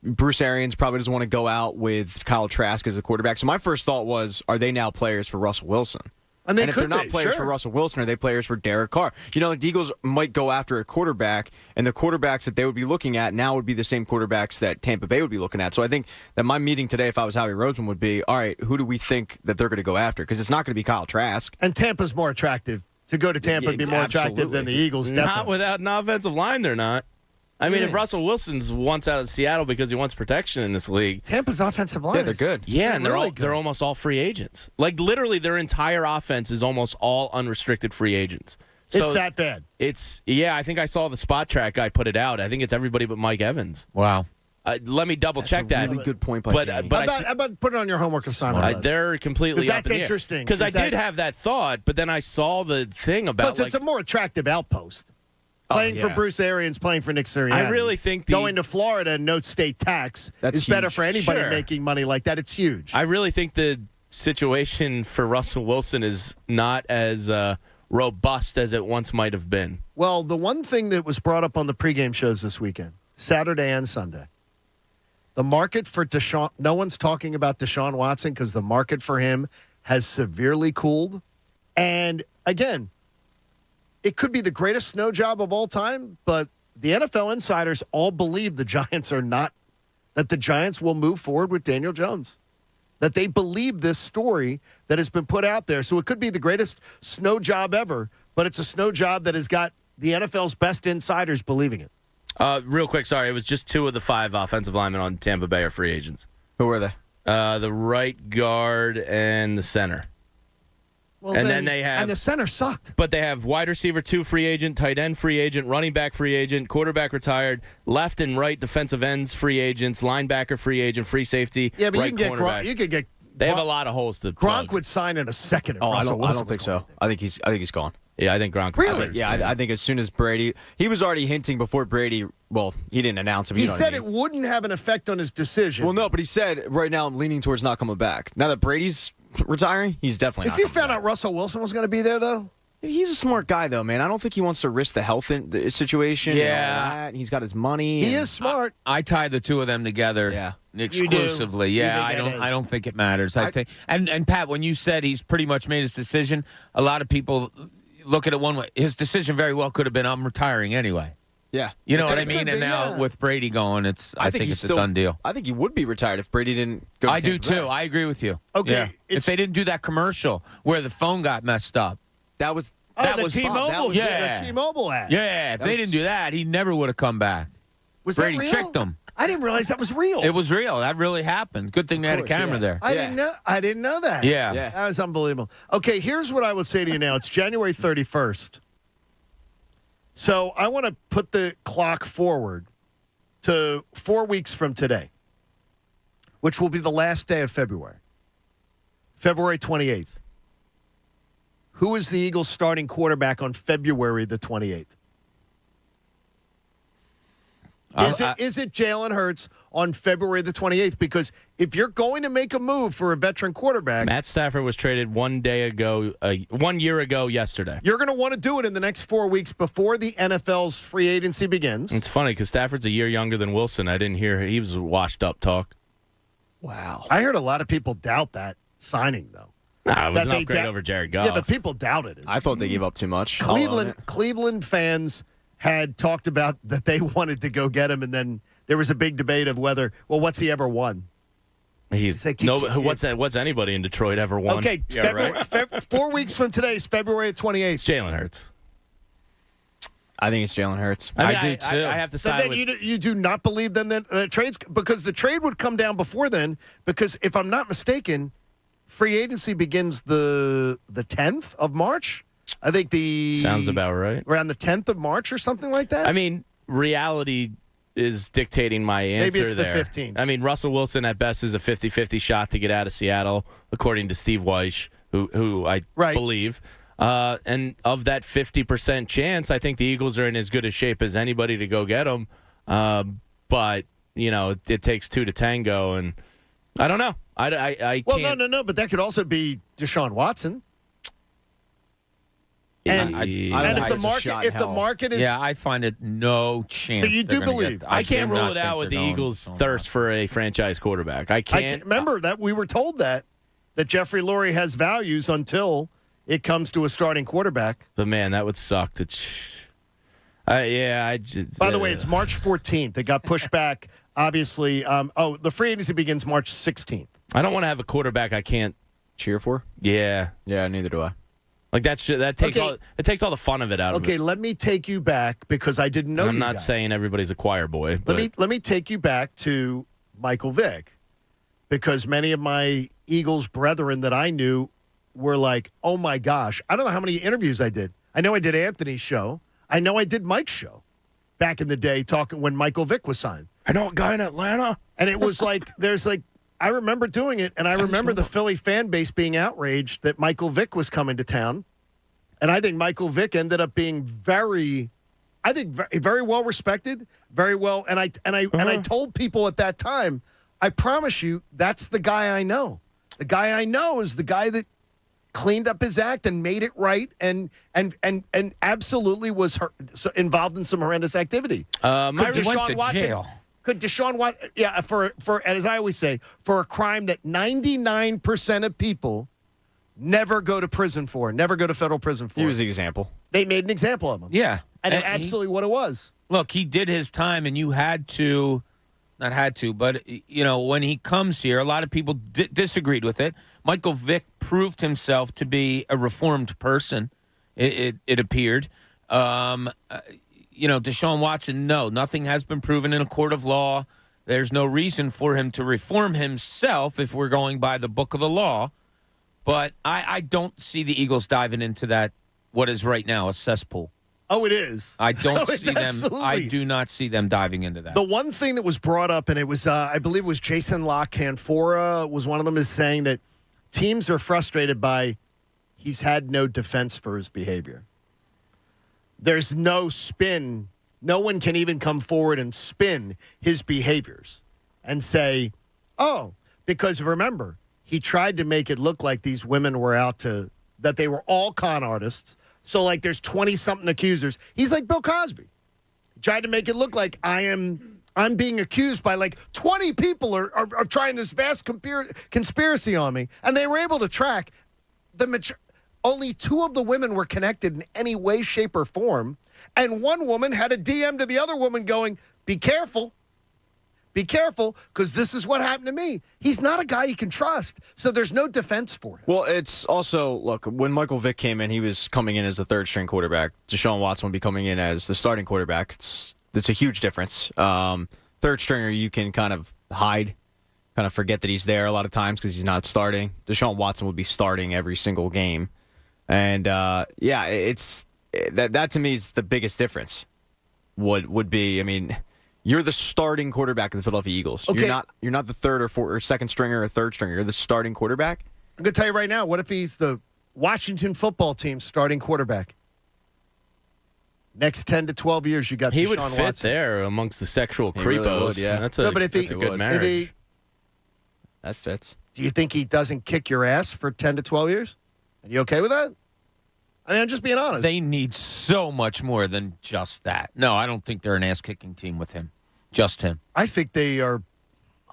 Bruce Arians probably doesn't want to go out with Kyle Trask as a quarterback. So my first thought was, are they now players for Russell Wilson? And if they're not players for Russell Wilson, are they players for Derek Carr? You know, like the Eagles might go after a quarterback, and the quarterbacks that they would be looking at now would be the same quarterbacks that Tampa Bay would be looking at. So I think that my meeting today, if I was Howie Roseman, would be, all right, who do we think that they're going to go after? Because it's not going to be Kyle Trask. And Tampa's more attractive. To go to Tampa and be more attractive than the Eagles, definitely. Not without an offensive line, they're not. I mean, if Russell Wilson's wants out of Seattle because he wants protection in this league. Tampa's offensive line. Yeah, they're good. Yeah, and they're almost all free agents. Like, literally, their entire offense is almost all unrestricted free agents. So it's that bad. I think I saw the spot track guy put it out. I think it's everybody but Mike Evans. Wow. Let me double check that. Really good point by Jamie. How about put it on your homework assignment? They're completely up that's in the air. interesting. Because I did have that thought, but then I saw the thing about. Plus, it's a more attractive outpost. Playing for Bruce Arians, playing for Nick Sirianni. I really think going to Florida and no state tax is better for anybody making money like that. It's huge. I really think the situation for Russell Wilson is not as robust as it once might have been. Well, the one thing that was brought up on the pregame shows this weekend, Saturday and Sunday, the market for Deshaun, no one's talking about Deshaun Watson because the market for him has severely cooled. And again, it could be the greatest snow job of all time, but the NFL insiders all believe the Giants that the Giants will move forward with Daniel Jones. That they believe this story that has been put out there. So it could be the greatest snow job ever, but it's a snow job that has got the NFL's best insiders believing it. Real quick, sorry. It was just 2 of the 5 offensive linemen on Tampa Bay are free agents. Who were they? The right guard and the center. Well, and the center sucked. But they have wide receiver 2 free agent, tight end free agent, running back free agent, quarterback retired, left and right defensive ends free agents, linebacker free agent, free safety. Yeah, but right you could get. They have a lot of holes to plug. Gronk would sign in a second. I don't think so. I think he's gone. Yeah, I think Gronk. Really? I think as soon as Brady, he was already hinting before Brady. Well, he didn't announce him. He said it wouldn't have an effect on his decision. Well, no, but he said right now I'm leaning towards not coming back. Now that Brady's retiring, he's definitely. If you found out Russell Wilson was going to be there, though, He's a smart guy, though, man. I don't think he wants to risk the health situation. Yeah. And all that. He's got his money. He is smart. I tie the two of them together exclusively. Yeah, I don't think it matters. I think and Pat, when you said he's pretty much made his decision, a lot of people look at it one way. His decision very well could have been, I'm retiring anyway. Yeah. You know what I mean? And now with Brady going, I think it's a done deal. I think he would be retired if Brady didn't go. I do too. I agree with you. Okay. Yeah. If they didn't do that commercial where the phone got messed up. That was the T-Mobile, the T-Mobile ad. Yeah, if they didn't do that, he never would have come back. Was Brady that real? tricked him. I didn't realize that was real. It was real. That really happened. Good thing they had a camera there. I didn't know that. Yeah. That was unbelievable. Okay, here's what I would say to you now. It's January 31st. So I want to put the clock forward to 4 weeks from today, which will be the last day of February. February 28th. Who is the Eagles' starting quarterback on February the 28th? Is it Jalen Hurts on February the 28th? Because if you're going to make a move for a veteran quarterback, Matt Stafford was traded 1 year ago yesterday. You're going to want to do it in the next 4 weeks before the NFL's free agency begins. It's funny because Stafford's a year younger than Wilson. I didn't hear he was washed up talk. Wow. I heard a lot of people doubt that signing, though. Nah, it was an upgrade over Jared Goff. Yeah, but people doubted it. I thought they gave up too much. Cleveland fans had talked about that they wanted to go get him, and then there was a big debate of what's he ever won? What's anybody in Detroit ever won? Okay, 4 weeks from today is February 28th. It's Jalen Hurts. I think it's Jalen Hurts. I do too. I have to side then you do not believe then that trades, because the trade would come down before then, because if I'm not mistaken, free agency begins the 10th of March. I think sounds about right. Around the 10th of March or something like that. I mean, reality is dictating my answer. Maybe it's there. the 15th. I mean, Russell Wilson at best is a 50-50 shot to get out of Seattle, according to Steve Weish, who I believe. And of that 50% chance, I think the Eagles are in as good a shape as anybody to go get him. But it takes two to tango, and I don't know. I can't. No. But that could also be Deshaun Watson. And if the market is, I find it no chance. So you do believe? I can't rule it out with the Eagles' thirst for a franchise quarterback. I can't. Remember that we were told that Jeffrey Lurie has values until it comes to a starting quarterback. But man, that would suck. By the way, it's March 14th. It got pushed back. Obviously, the free agency begins March 16th. I don't want to have a quarterback I can't cheer for. Yeah, neither do I. Like that takes all the fun of it out of it. Okay, let me take you back because I didn't know. I'm not saying everybody's a choir boy. But let me take you back to Michael Vick, because many of my Eagles brethren that I knew were like, "Oh my gosh!" I don't know how many interviews I did. I know I did Anthony's show. I know I did Mike's show back in the day, talking when Michael Vick was signed. I know a guy in Atlanta, and it was like I remember doing it, and I remember the Philly fan base being outraged that Michael Vick was coming to town. And I think Michael Vick ended up being very well respected, very well. And I told people at that time, I promise you, that's the guy I know. The guy I know is the guy that cleaned up his act and made it right, and absolutely was involved in some horrendous activity. Went to jail. Could Deshaun Watson, for as I always say, for a crime that 99% of people never go to prison for, never go to federal prison for. He was the example. They made an example of him. Yeah. And absolutely what it was. Look, he did his time, and you but when he comes here, a lot of people disagreed with it. Michael Vick proved himself to be a reformed person, it appeared. Deshaun Watson, no, nothing has been proven in a court of law. There's no reason for him to reform himself if we're going by the book of the law. But I don't see the Eagles diving into that, what is right now a cesspool. Oh, it is. I don't see them. Absolutely. I do not see them diving into that. The one thing that was brought up, and it was, I believe it was Jason Canfora was one of them, is saying that teams are frustrated by he's had no defense for his behavior. There's no spin. No one can even come forward and spin his behaviors and say, because remember, he tried to make it look like these women were that they were all con artists, So, like, there's 20-something accusers. He's like Bill Cosby. He tried to make it look like I'm being accused by, like, 20 people are trying this vast conspiracy on me. And they were able to track only 2 of the women were connected in any way, shape, or form. And one woman had a DM to the other woman going, be careful. Be careful, because this is what happened to me. He's not a guy you can trust, so there's no defense for him. Well, it's also, look, when Michael Vick came in, he was coming in as the third-string quarterback. Deshaun Watson would be coming in as the starting quarterback. It's a huge difference. Third stringer, you can kind of hide, kind of forget that he's there a lot of times because he's not starting. Deshaun Watson would be starting every single game. And, it's that to me is the biggest difference. Would be, I mean, you're the starting quarterback of the Philadelphia Eagles. Okay. You're not the third or fourth or second stringer or third stringer. You're the starting quarterback. I'm going to tell you right now, what if he's the Washington football team's starting quarterback? Next 10 to 12 years, you got he Deshaun would fit Watson. there amongst the sexual creepos. Really would, yeah. That's a good marriage. That fits. Do you think he doesn't kick your ass for 10 to 12 years? Are you okay with that? I mean, I'm just being honest. They need so much more than just that. No, I don't think they're an ass-kicking team with him. Just him. I think they are.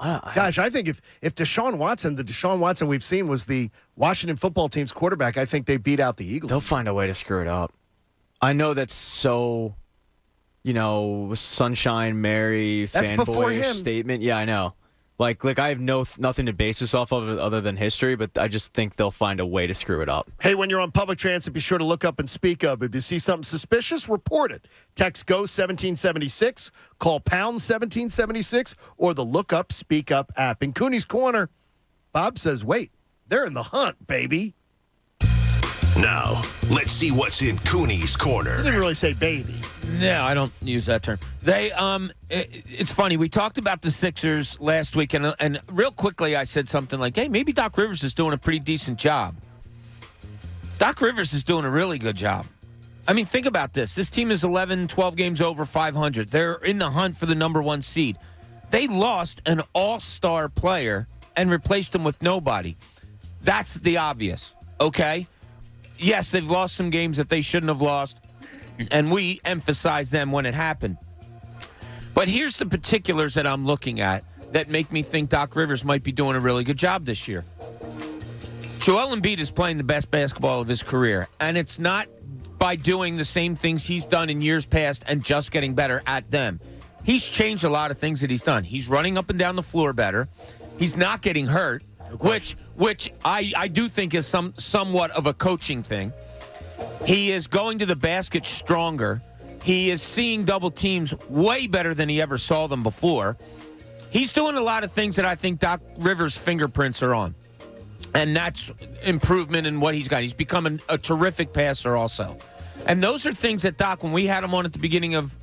Gosh, I think if Deshaun Watson, the Deshaun Watson we've seen was the Washington football team's quarterback, I think they beat out the Eagles. They'll find a way to screw it up. I know that's so, Sunshine Mary fanboyish statement. Yeah, I know. Like I have nothing to base this off of other than history, but I just think they'll find a way to screw it up. Hey, when you're on public transit, be sure to look up and speak up. If you see something suspicious, report it. Text GO 1776, call pound 1776, or the Look Up, Speak Up app. In Cooney's Corner, Bob says, wait, they're in the hunt, baby. Now, let's see what's in Cooney's Corner. You didn't really say baby. No, I don't use that term. It's funny. We talked about the Sixers last week, and real quickly I said something like, hey, maybe Doc Rivers is doing a pretty decent job. Doc Rivers is doing a really good job. I mean, think about this. This team is 11, 12 games over 500. They're in the hunt for the number 1 seed. They lost an all-star player and replaced him with nobody. That's the obvious, okay? Yes, they've lost some games that they shouldn't have lost, and we emphasized them when it happened. But here's the particulars that I'm looking at that make me think Doc Rivers might be doing a really good job this year. Joel Embiid is playing the best basketball of his career, and it's not by doing the same things he's done in years past and just getting better at them. He's changed a lot of things that he's done. He's running up and down the floor better. He's not getting hurt, which I do think is somewhat of a coaching thing. He is going to the basket stronger. He is seeing double teams way better than he ever saw them before. He's doing a lot of things that I think Doc Rivers' fingerprints are on. And that's improvement in what he's got. He's become a terrific passer also. And those are things that Doc, when we had him on at the beginning of,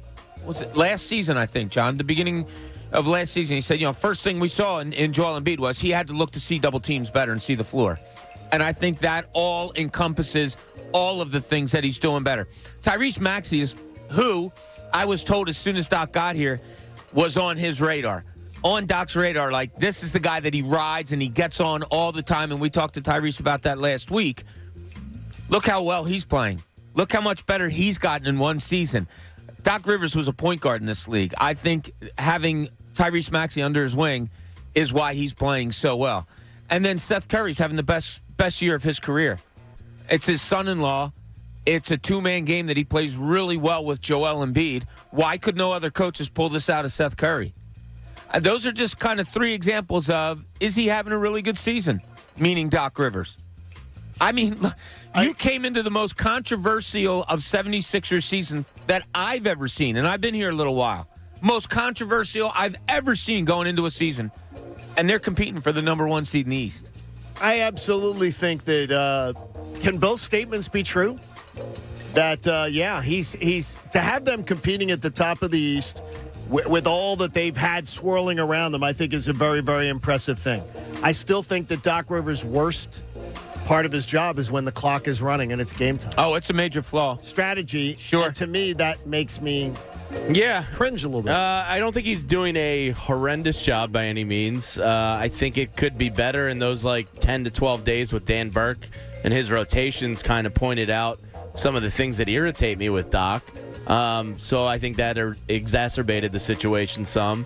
last season, I think, John, the beginning of last season, he said, first thing we saw in Joel Embiid was he had to look to see double teams better and see the floor. And I think that all encompasses all of the things that he's doing better. Tyrese Maxey is who I was told as soon as Doc got here was on his radar. On Doc's radar, like this is the guy that he rides and he gets on all the time. And we talked to Tyrese about that last week. Look how well he's playing. Look how much better he's gotten in one season. Doc Rivers was a point guard in this league. I think having Tyrese Maxey under his wing is why he's playing so well. And then Seth Curry's having the best year of his career. It's his son-in-law. It's a two-man game that he plays really well with Joel Embiid. Why could no other coaches pull this out of Seth Curry? Those are just kind of three examples of, is he having a really good season? Meaning Doc Rivers. I mean, you came into the most controversial of 76ers seasons that I've ever seen, and I've been here a little while. Most controversial I've ever seen going into a season, and they're competing for the number 1 seed in the East. I absolutely think that can both statements be true? That, he's to have them competing at the top of the East with all that they've had swirling around them, I think is a very, very impressive thing. I still think that Doc Rivers' worst part of his job is when the clock is running and it's game time. Oh, it's a major flaw. Strategy. Sure. And to me, that makes me cringe a little bit. I don't think he's doing a horrendous job by any means. I think it could be better in those 10 to 12 days with Dan Burke and his rotations kind of pointed out some of the things that irritate me with Doc. So I think that exacerbated the situation some.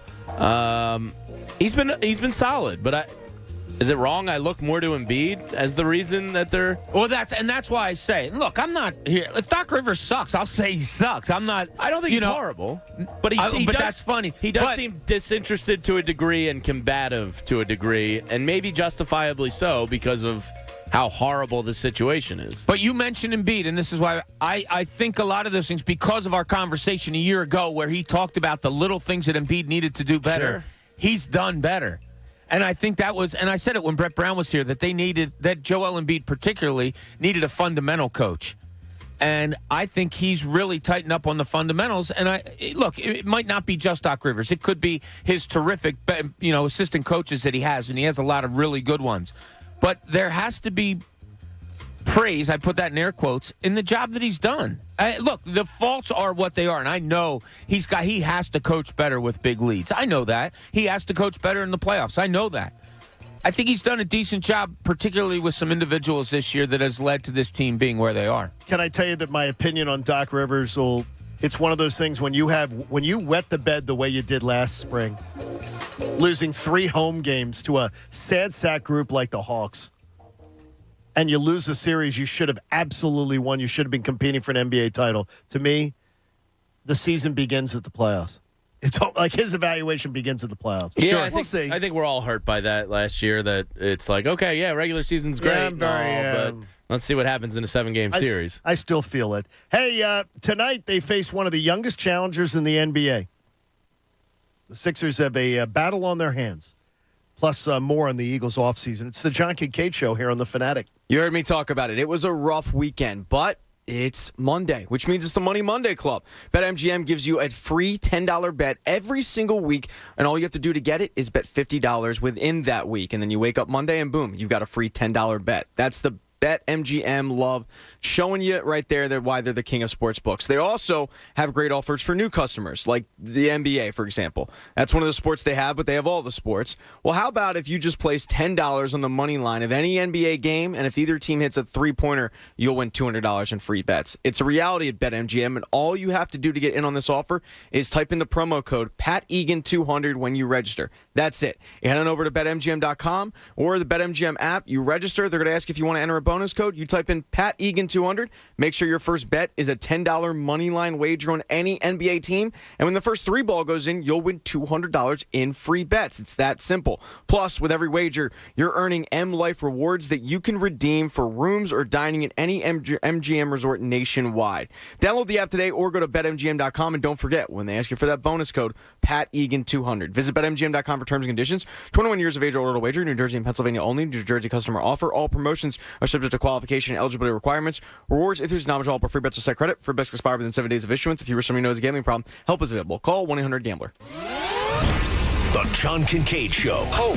He's been solid, but is it wrong I look more to Embiid as the reason that they're... Well, that's why I say, look, I'm not here. If Doc Rivers sucks, I'll say he sucks. I'm not... I don't think he's horrible. But he does, that's funny. He does seem disinterested to a degree and combative to a degree, and maybe justifiably so because of how horrible the situation is. But you mentioned Embiid, and this is why I think a lot of those things, because of our conversation a year ago where he talked about the little things that Embiid needed to do better, Sure. He's done better. And I think that was, and I said it when Brett Brown was here, that Joel Embiid particularly needed a fundamental coach. And I think he's really tightened up on the fundamentals. And look, it might not be just Doc Rivers. It could be his terrific, assistant coaches that he has, and he has a lot of really good ones. But there has to be praise, I put that in air quotes, in the job that he's done. Look, the faults are what they are, and I know he has to coach better with big leads. I know that. He has to coach better in the playoffs. I know that. I think he's done a decent job, particularly with some individuals this year that has led to this team being where they are. Can I tell you that my opinion on Doc Rivers it's one of those things when you wet the bed the way you did last spring, losing 3 home games to a sad sack group like the Hawks, and you lose a series you should have absolutely won. You should have been competing for an NBA title. To me, the season begins at the playoffs. It's like his evaluation begins at the playoffs. Yeah, Sure. I think we're all hurt by that last year, that it's like, okay, yeah, regular season's great, but let's see what happens in a 7-game series. I still feel it. Hey, tonight they face one of the youngest challengers in the NBA. The Sixers have a battle on their hands. Plus more on the Eagles offseason. It's the John Kincade Show here on The Fanatic. You heard me talk about it. It was a rough weekend, but it's Monday, which means it's the Money Monday Club. BetMGM gives you a free $10 bet every single week, and all you have to do to get it is bet $50 within that week. And then you wake up Monday, and boom, you've got a free $10 bet. That's the BetMGM love, showing you right there why they're the king of sports books. They also have great offers for new customers, like the NBA, for example. That's one of the sports they have, but they have all the sports. Well, how about if you just place $10 on the money line of any NBA game, and if either team hits a three-pointer, you'll win $200 in free bets. It's a reality at BetMGM, and all you have to do to get in on this offer is type in the promo code PATEGAN200 when you register. That's it. You head on over to BetMGM.com or the BetMGM app. You register. They're going to ask if you want to enter a bonus code. You type in PATEGAN200. Make sure your first bet is a $10 money line wager on any NBA team. And when the first 3 ball goes in, you'll win $200 in free bets. It's that simple. Plus, with every wager, you're earning M Life rewards that you can redeem for rooms or dining at any MGM resort nationwide. Download the app today or go to BetMGM.com. And don't forget, when they ask you for that bonus code, PATEGAN200. Visit BetMGM.com for terms and conditions. 21 years of age or older to wager. New Jersey and Pennsylvania only. New Jersey customer offer. All promotions are subject to qualification and eligibility requirements. Rewards, if there's knowledge, all for free bets or site credit. Free bets expire within 7 days of issuance. If you or somebody knows a gambling problem, help is available. Call 1-800-GAMBLER. The John Kincade Show. Oh,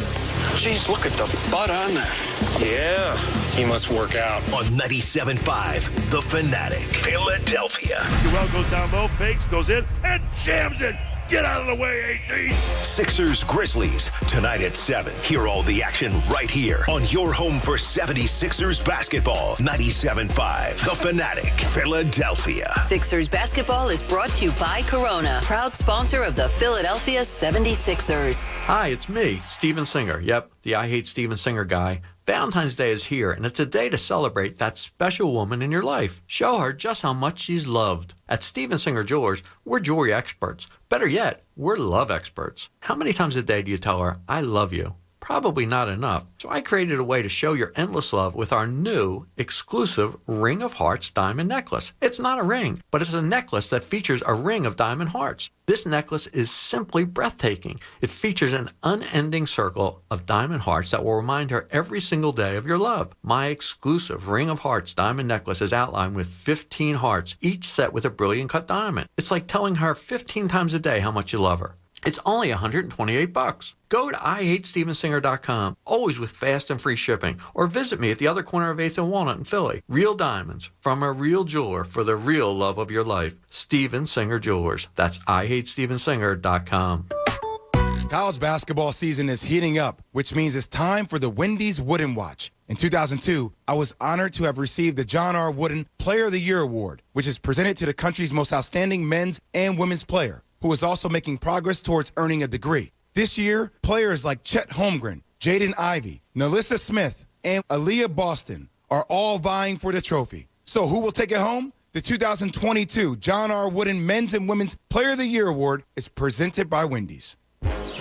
geez, look at the butt on that. Yeah, he must work out. On 97.5 The Fanatic, Philadelphia. Joel goes down low, fakes, goes in, and jams it. Get out of the way, 18. Sixers Grizzlies, tonight at 7. Hear all the action right here on your home for 76ers basketball. 97.5 The Fanatic, Philadelphia. Sixers basketball is brought to you by Corona, proud sponsor of the Philadelphia 76ers. Hi, it's me, Steven Singer. Yep, the I Hate Steven Singer guy. Valentine's Day is here, and it's a day to celebrate that special woman in your life. Show her just how much she's loved. At Steven Singer Jewelers, we're jewelry experts. Better yet, we're love experts. How many times a day do you tell her, I love you? Probably not enough. So I created a way to show your endless love with our new exclusive Ring of Hearts diamond necklace. It's not a ring, but it's a necklace that features a ring of diamond hearts. This necklace is simply breathtaking. It features an unending circle of diamond hearts that will remind her every single day of your love. My exclusive Ring of Hearts diamond necklace is outlined with 15 hearts, each set with a brilliant cut diamond. It's like telling her 15 times a day how much you love her. It's only $128. Go to IHateStevenSinger.com, always with fast and free shipping, or visit me at the other corner of 8th and Walnut in Philly. Real diamonds from a real jeweler for the real love of your life. Steven Singer Jewelers. That's IHateStevenSinger.com. College basketball season is heating up, which means it's time for the Wendy's Wooden Watch. In 2002, I was honored to have received the John R. Wooden Player of the Year Award, which is presented to the country's most outstanding men's and women's player, who is also making progress towards earning a degree. This year, players like Chet Holmgren, Jaden Ivey, Nalissa Smith, and Aaliyah Boston are all vying for the trophy. So who will take it home? The 2022 John R. Wooden Men's and Women's Player of the Year Award is presented by Wendy's.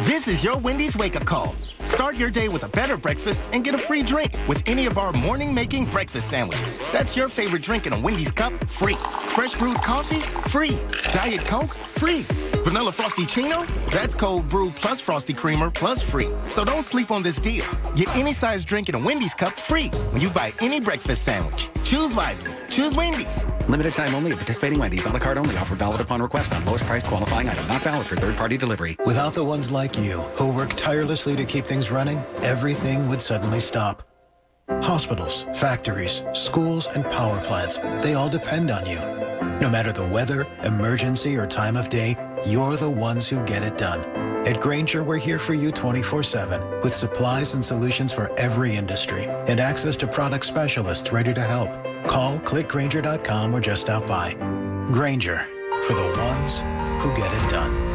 This is your Wendy's wake-up call. Start your day with a better breakfast and get a free drink with any of our morning-making breakfast sandwiches. That's your favorite drink in a Wendy's cup, free. Fresh brewed coffee, free. Diet Coke, free. Vanilla Frosty-Chino, that's cold brew plus Frosty Creamer plus free. So don't sleep on this deal. Get any size drink in a Wendy's cup free when you buy any breakfast sandwich. Choose wisely. Choose Wendy's. Limited time only at participating Wendy's. A la carte only. Offer valid upon request on lowest price qualifying item. Not valid for third-party delivery. Without the ones like you who work tirelessly to keep things running, everything would suddenly stop. Hospitals, factories, schools, and power plants, they all depend on you. No matter the weather, emergency, or time of day, you're the ones who get it done. At Grainger, we're here for you 24/7 with supplies and solutions for every industry and access to product specialists ready to help. Call, click Grainger.com, or just stop by. Grainger, for the ones who get it done.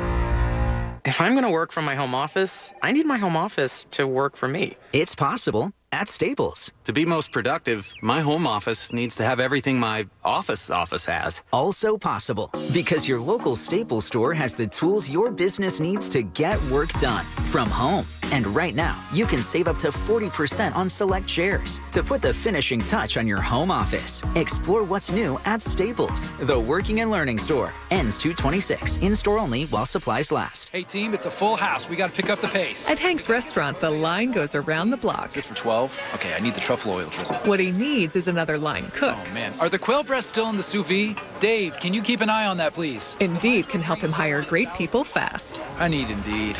If I'm going to work from my home office, I need my home office to work for me. It's possible at Staples. To be most productive, my home office needs to have everything my office has. Also possible because your local Staples store has the tools your business needs to get work done from home. And right now, you can save up to 40% on select chairs to put the finishing touch on your home office. Explore what's new at Staples, the working and learning store. Ends 2/26. In-store only while supplies last. Hey, team, it's a full house. We got to pick up the pace. At Hank's Restaurant, the line goes around the block. Is this for 12? Okay, I need the truffle oil drizzle. What he needs is another line cook. Oh, man. Are the quail breasts still in the sous vide? Dave, can you keep an eye on that, please? Indeed can help him hire great people fast. I need Indeed.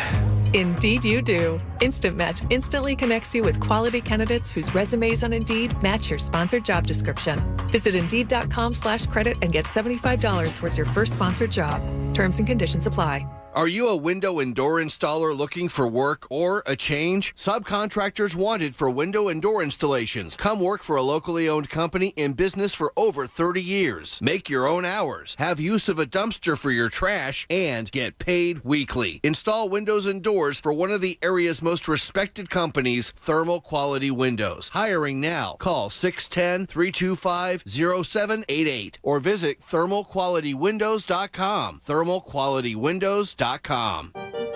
Indeed you do. Instant Match instantly connects you with quality candidates whose resumes on Indeed match your sponsored job description. Visit Indeed.com/credit and get $75 towards your first sponsored job. Terms and conditions apply. Are you a window and door installer looking for work or a change? Subcontractors wanted for window and door installations. Come work for a locally owned company in business for over 30 years. Make your own hours. Have use of a dumpster for your trash and get paid weekly. Install windows and doors for one of the area's most respected companies, Thermal Quality Windows. Hiring now. Call 610-325-0788 or visit thermalqualitywindows.com. Thermalqualitywindows.com.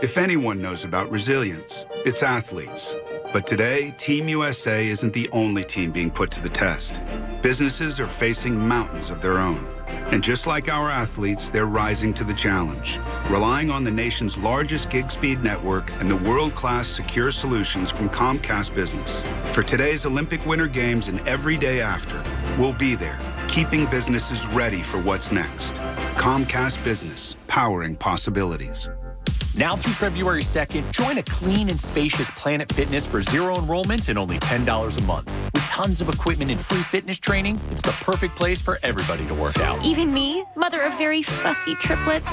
If anyone knows about resilience, it's athletes. But today, Team USA isn't the only team being put to the test. Businesses are facing mountains of their own. And just like our athletes, they're rising to the challenge, relying on the nation's largest gig speed network and the world-class secure solutions from Comcast Business. For today's Olympic Winter Games and every day after, we'll be there, keeping businesses ready for what's next. Comcast Business, powering possibilities. Now through February 2nd, join a clean and spacious Planet Fitness for zero enrollment and only $10 a month. With tons of equipment and free fitness training, it's the perfect place for everybody to work out. Even me, mother of very fussy triplets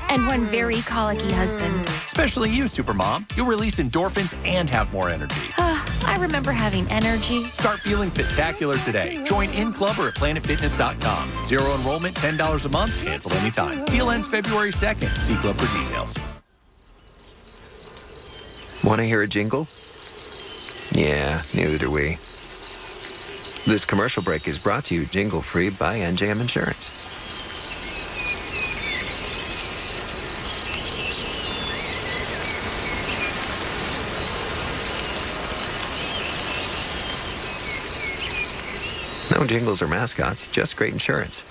and one very colicky husband. Especially you, Supermom. You'll release endorphins and have more energy. I remember having energy. Start feeling fit-tacular today. Join in club or at planetfitness.com. Zero enrollment, $10 a month, cancel anytime. Deal ends February 2nd. See club for details. Want to hear a jingle? Yeah, neither do we. This commercial break is brought to you jingle-free by NJM Insurance. No jingles or mascots, just great insurance.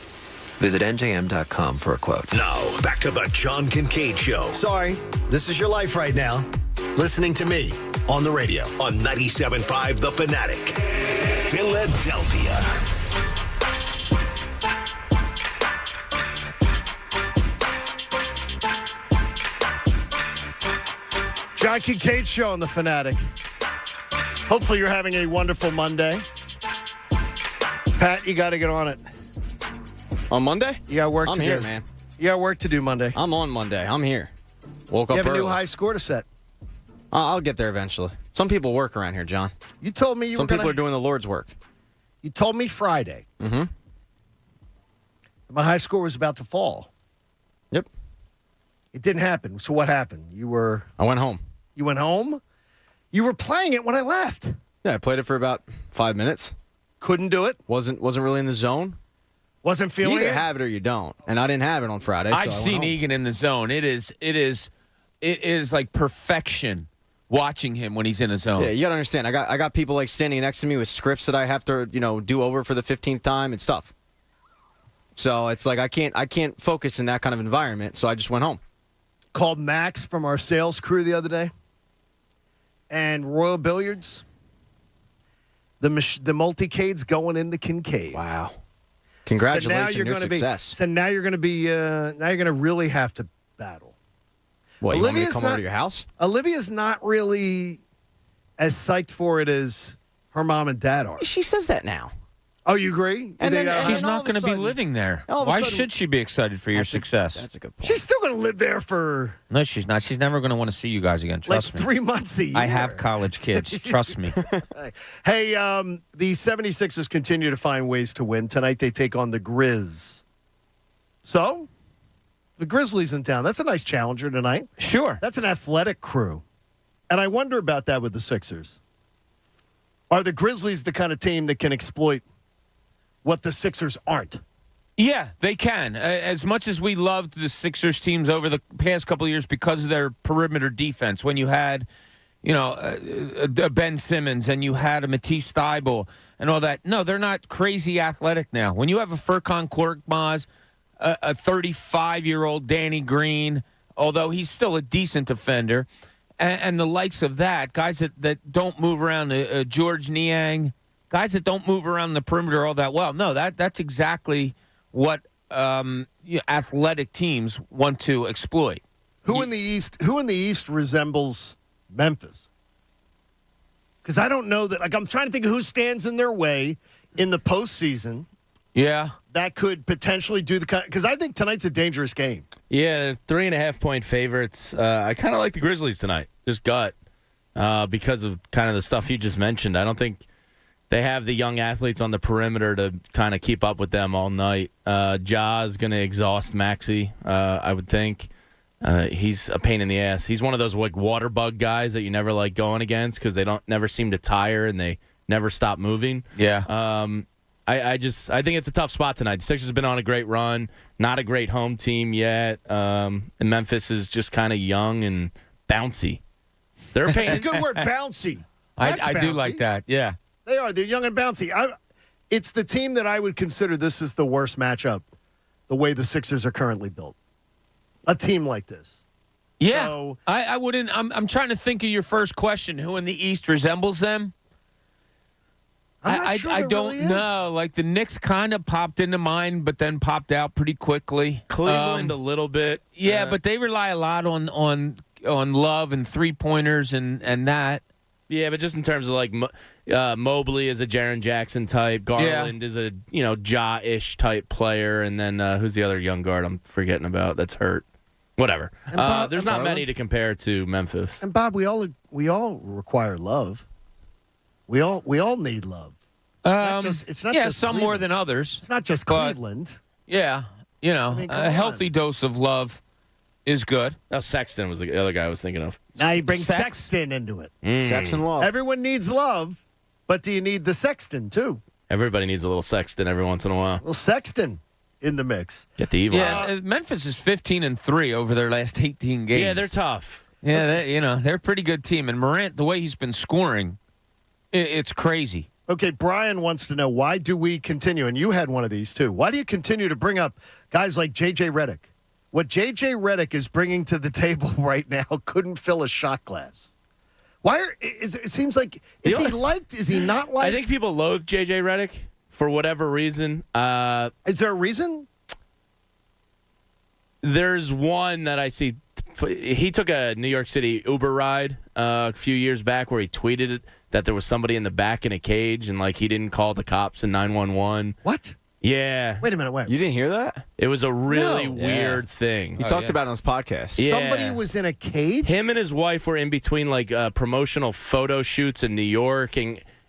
Visit NJM.com for a quote. Now, back to the John Kincade Show. Sorry, this is your life right now. Listening to me on the radio. On 97.5 The Fanatic. Philadelphia. John Kincade Show on The Fanatic. Hopefully you're having a wonderful Monday. Pat, you got to get on it. On Monday? You got work to do. I'm here, man. You got work to do Monday. I'm on Monday. I'm here. Woke up You have early. a new high score to set. I'll get there eventually. Some people work around here, John. You told me Some people are doing the Lord's work. You told me Friday. Mm-hmm. My high score was about to fall. Yep. It didn't happen. So what happened? I went home. You went home? You were playing it when I left. Yeah, I played it for about 5 minutes. Couldn't do it. Wasn't really in the zone. Wasn't feeling you it. either have it or you don't. And I didn't have it on Friday. I've so seen Egan in the zone. It is like perfection watching him when he's in a zone. Yeah, you gotta understand. I got people like standing next to me with scripts that I have to do over for the 15th time and stuff. So it's like I can't focus in that kind of environment. So I just went home. Called Max from our sales crew the other day, and Royal Billiards. The multicade's going in the Kincade. Wow! Congratulations, so now you're your gonna success. So now you're going to be. Now you're going to really have to battle. What? You want me to come over to your house? Olivia's not really as psyched for it as her mom and dad are. She says that now. Oh, you agree? And she's not going to be living there. Why should she be excited for your success? That's a good point. She's still going to live there for... No, she's not. She's never going to want to see you guys again. Trust me. 3 months a year. I have college kids. Trust me. Hey, the 76ers continue to find ways to win. Tonight they take on the Grizz. So, the Grizzlies in town. That's a nice challenger tonight. Sure. That's an athletic crew. And I wonder about that with the Sixers. Are the Grizzlies the kind of team that can exploit what the Sixers aren't? Yeah, they can. As much as we loved the Sixers teams over the past couple of years because of their perimeter defense, when you had, Ben Simmons and you had a Matisse Thybulle and all that. No, they're not crazy athletic now. When you have a Furkan Korkmaz, a 35-year-old Danny Green, although he's still a decent defender, and the likes of that, guys that don't move around, George Niang, guys that don't move around the perimeter all that well. No, that's exactly what athletic teams want to exploit. Who in the East resembles Memphis? Because I don't know that. Like, I'm trying to think of who stands in their way in the postseason. Yeah, that could potentially do the kind. Because I think tonight's a dangerous game. Yeah, 3.5-point favorites. I kind of like the Grizzlies tonight. Just gut because of kind of the stuff you just mentioned. I don't think they have the young athletes on the perimeter to kind of keep up with them all night. Ja is going to exhaust Maxey, I would think. He's a pain in the ass. He's one of those like water bug guys that you never like going against because they never seem to tire and they never stop moving. Yeah. I think it's a tough spot tonight. The Sixers have been on a great run, not a great home team yet, and Memphis is just kind of young and bouncy. They're a pain. It's a good word, bouncy. I do like that. Yeah. They are. They're young and bouncy. It's the team that I would consider this is the worst matchup, the way the Sixers are currently built. A team like this. Yeah. So, I wouldn't. I'm trying to think of your first question. Who in the East resembles them? I don't know. Like the Knicks kind of popped into mind, but then popped out pretty quickly. Cleveland a little bit. Yeah, but they rely a lot on Love and 3-pointers and that. Yeah, but just in terms of like Mobley is a Jaren Jackson type, Garland is a Ja-ish type player, and then who's the other young guard I'm forgetting about that's hurt? Whatever. There's not many to compare to Memphis. And Bob, we all require love. We all need love. It's not just some Cleveland. More than others. It's not just Cleveland. Yeah, a healthy dose of love is good. Now Sexton was the other guy I was thinking of. Now you bring Sexton into it. Sexton love. Everyone needs love, but do you need the Sexton too? Everybody needs a little Sexton every once in a while. Well, Sexton in the mix. Get the evil. Yeah, Memphis is 15-3 over their last 18 games. Yeah, they're tough. Yeah, they're a pretty good team. And Morant, the way he's been scoring, it's crazy. Okay, Brian wants to know, why do we continue, and you had one of these too, why do you continue to bring up guys like J.J. Redick? What J.J. Redick is bringing to the table right now couldn't fill a shot glass. It seems like, is he liked? Is he not liked? I think people loathe J.J. Redick for whatever reason. Is there a reason? There's one that I see. He took a New York City Uber ride a few years back where he tweeted that there was somebody in the back in a cage and like he didn't call the cops in 911. What? Yeah. Wait a minute, wait. You didn't hear that? It was a really No. weird thing. He talked about it on his podcast. Yeah. Somebody was in a cage? Him and his wife were in between promotional photo shoots in New York,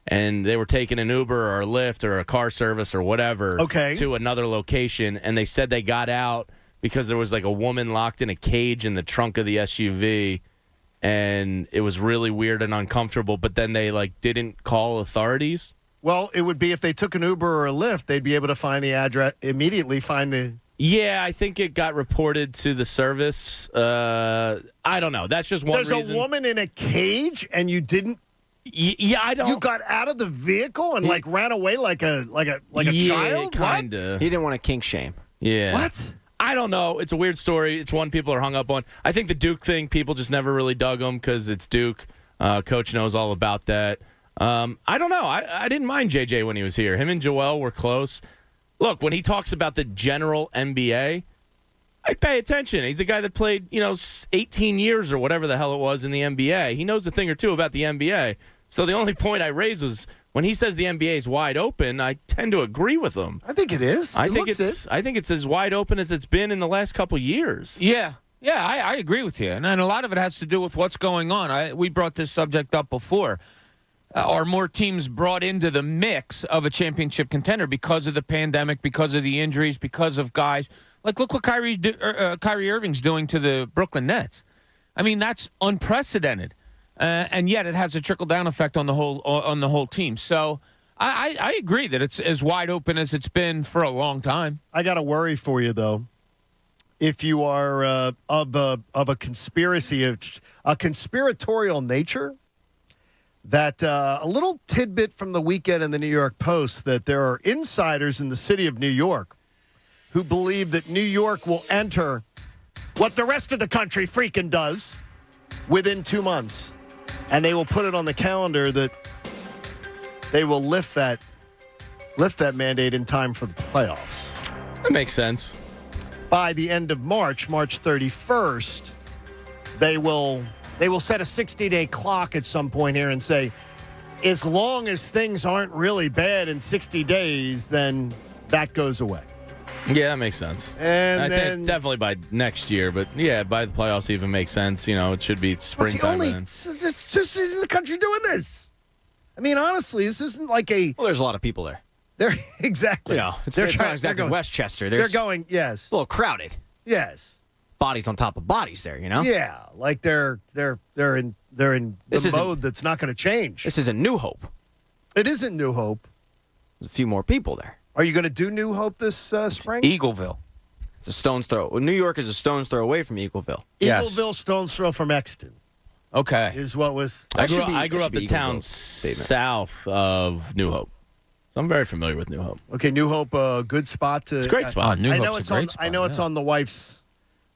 and they were taking an Uber or a Lyft or a car service or whatever to another location, and they said they got out because there was like a woman locked in a cage in the trunk of the SUV, and it was really weird and uncomfortable, but then they didn't call authorities. Well, it would be if they took an Uber or a Lyft, they'd be able to find the address, immediately find the... Yeah, I think it got reported to the service. I don't know. That's just one reason. There's a woman in a cage, and you didn't... Yeah, I don't... You got out of the vehicle and, ran away like a child? Kinda. What? He didn't want to kink shame. Yeah. What? I don't know. It's a weird story. It's one people are hung up on. I think the Duke thing, people just never really dug him because it's Duke. Coach knows all about that. I don't know. I didn't mind JJ when he was here. Him and Joel were close. Look, when he talks about the general NBA, I pay attention. He's a guy that played, 18 years or whatever the hell it was in the NBA. He knows a thing or two about the NBA. So the only point I raised was when he says the NBA is wide open, I tend to agree with him. I think it is. I think it's as wide open as it's been in the last couple years. Yeah. Yeah, I agree with you. And a lot of it has to do with what's going on. We brought this subject up before. Are more teams brought into the mix of a championship contender because of the pandemic, because of the injuries, because of guys? Look what Kyrie Irving's doing to the Brooklyn Nets. I mean, that's unprecedented. And yet it has a trickle-down effect on the whole team. So I agree that it's as wide open as it's been for a long time. I got a worry for you, though. If you are of a conspiratorial nature, that a little tidbit from the weekend in the New York Post that there are insiders in the city of New York who believe that New York will enter what the rest of the country freaking does within 2 months. And they will put it on the calendar that they will lift that mandate in time for the playoffs. That makes sense. By the end of March 31st, they will set a 60-day clock at some point here and say, as long as things aren't really bad in 60 days, then that goes away. Yeah, that makes sense. And I then, think definitely by next year, but yeah, by the playoffs even makes sense. It should be springtime. It's just isn't the country doing this. I mean, honestly, this isn't like a... Well, there's a lot of people there. They're exactly. It's not exactly Westchester. They're going, yes. A little crowded. Yes. Bodies on top of bodies there, Yeah, like they're in the mode that's not going to change. This isn't New Hope. It isn't New Hope. There's a few more people there. Are you going to do New Hope this spring? Eagleville. It's a stone's throw. Well, New York is a stone's throw away from Eagleville. Eagleville, stone's throw from Exton. Okay. Is what was... I grew up the town south of New Hope. So I'm very familiar with New Hope. Okay, New Hope, good spot to... It's a great spot. New Hope's a great spot. I know it's on the wife's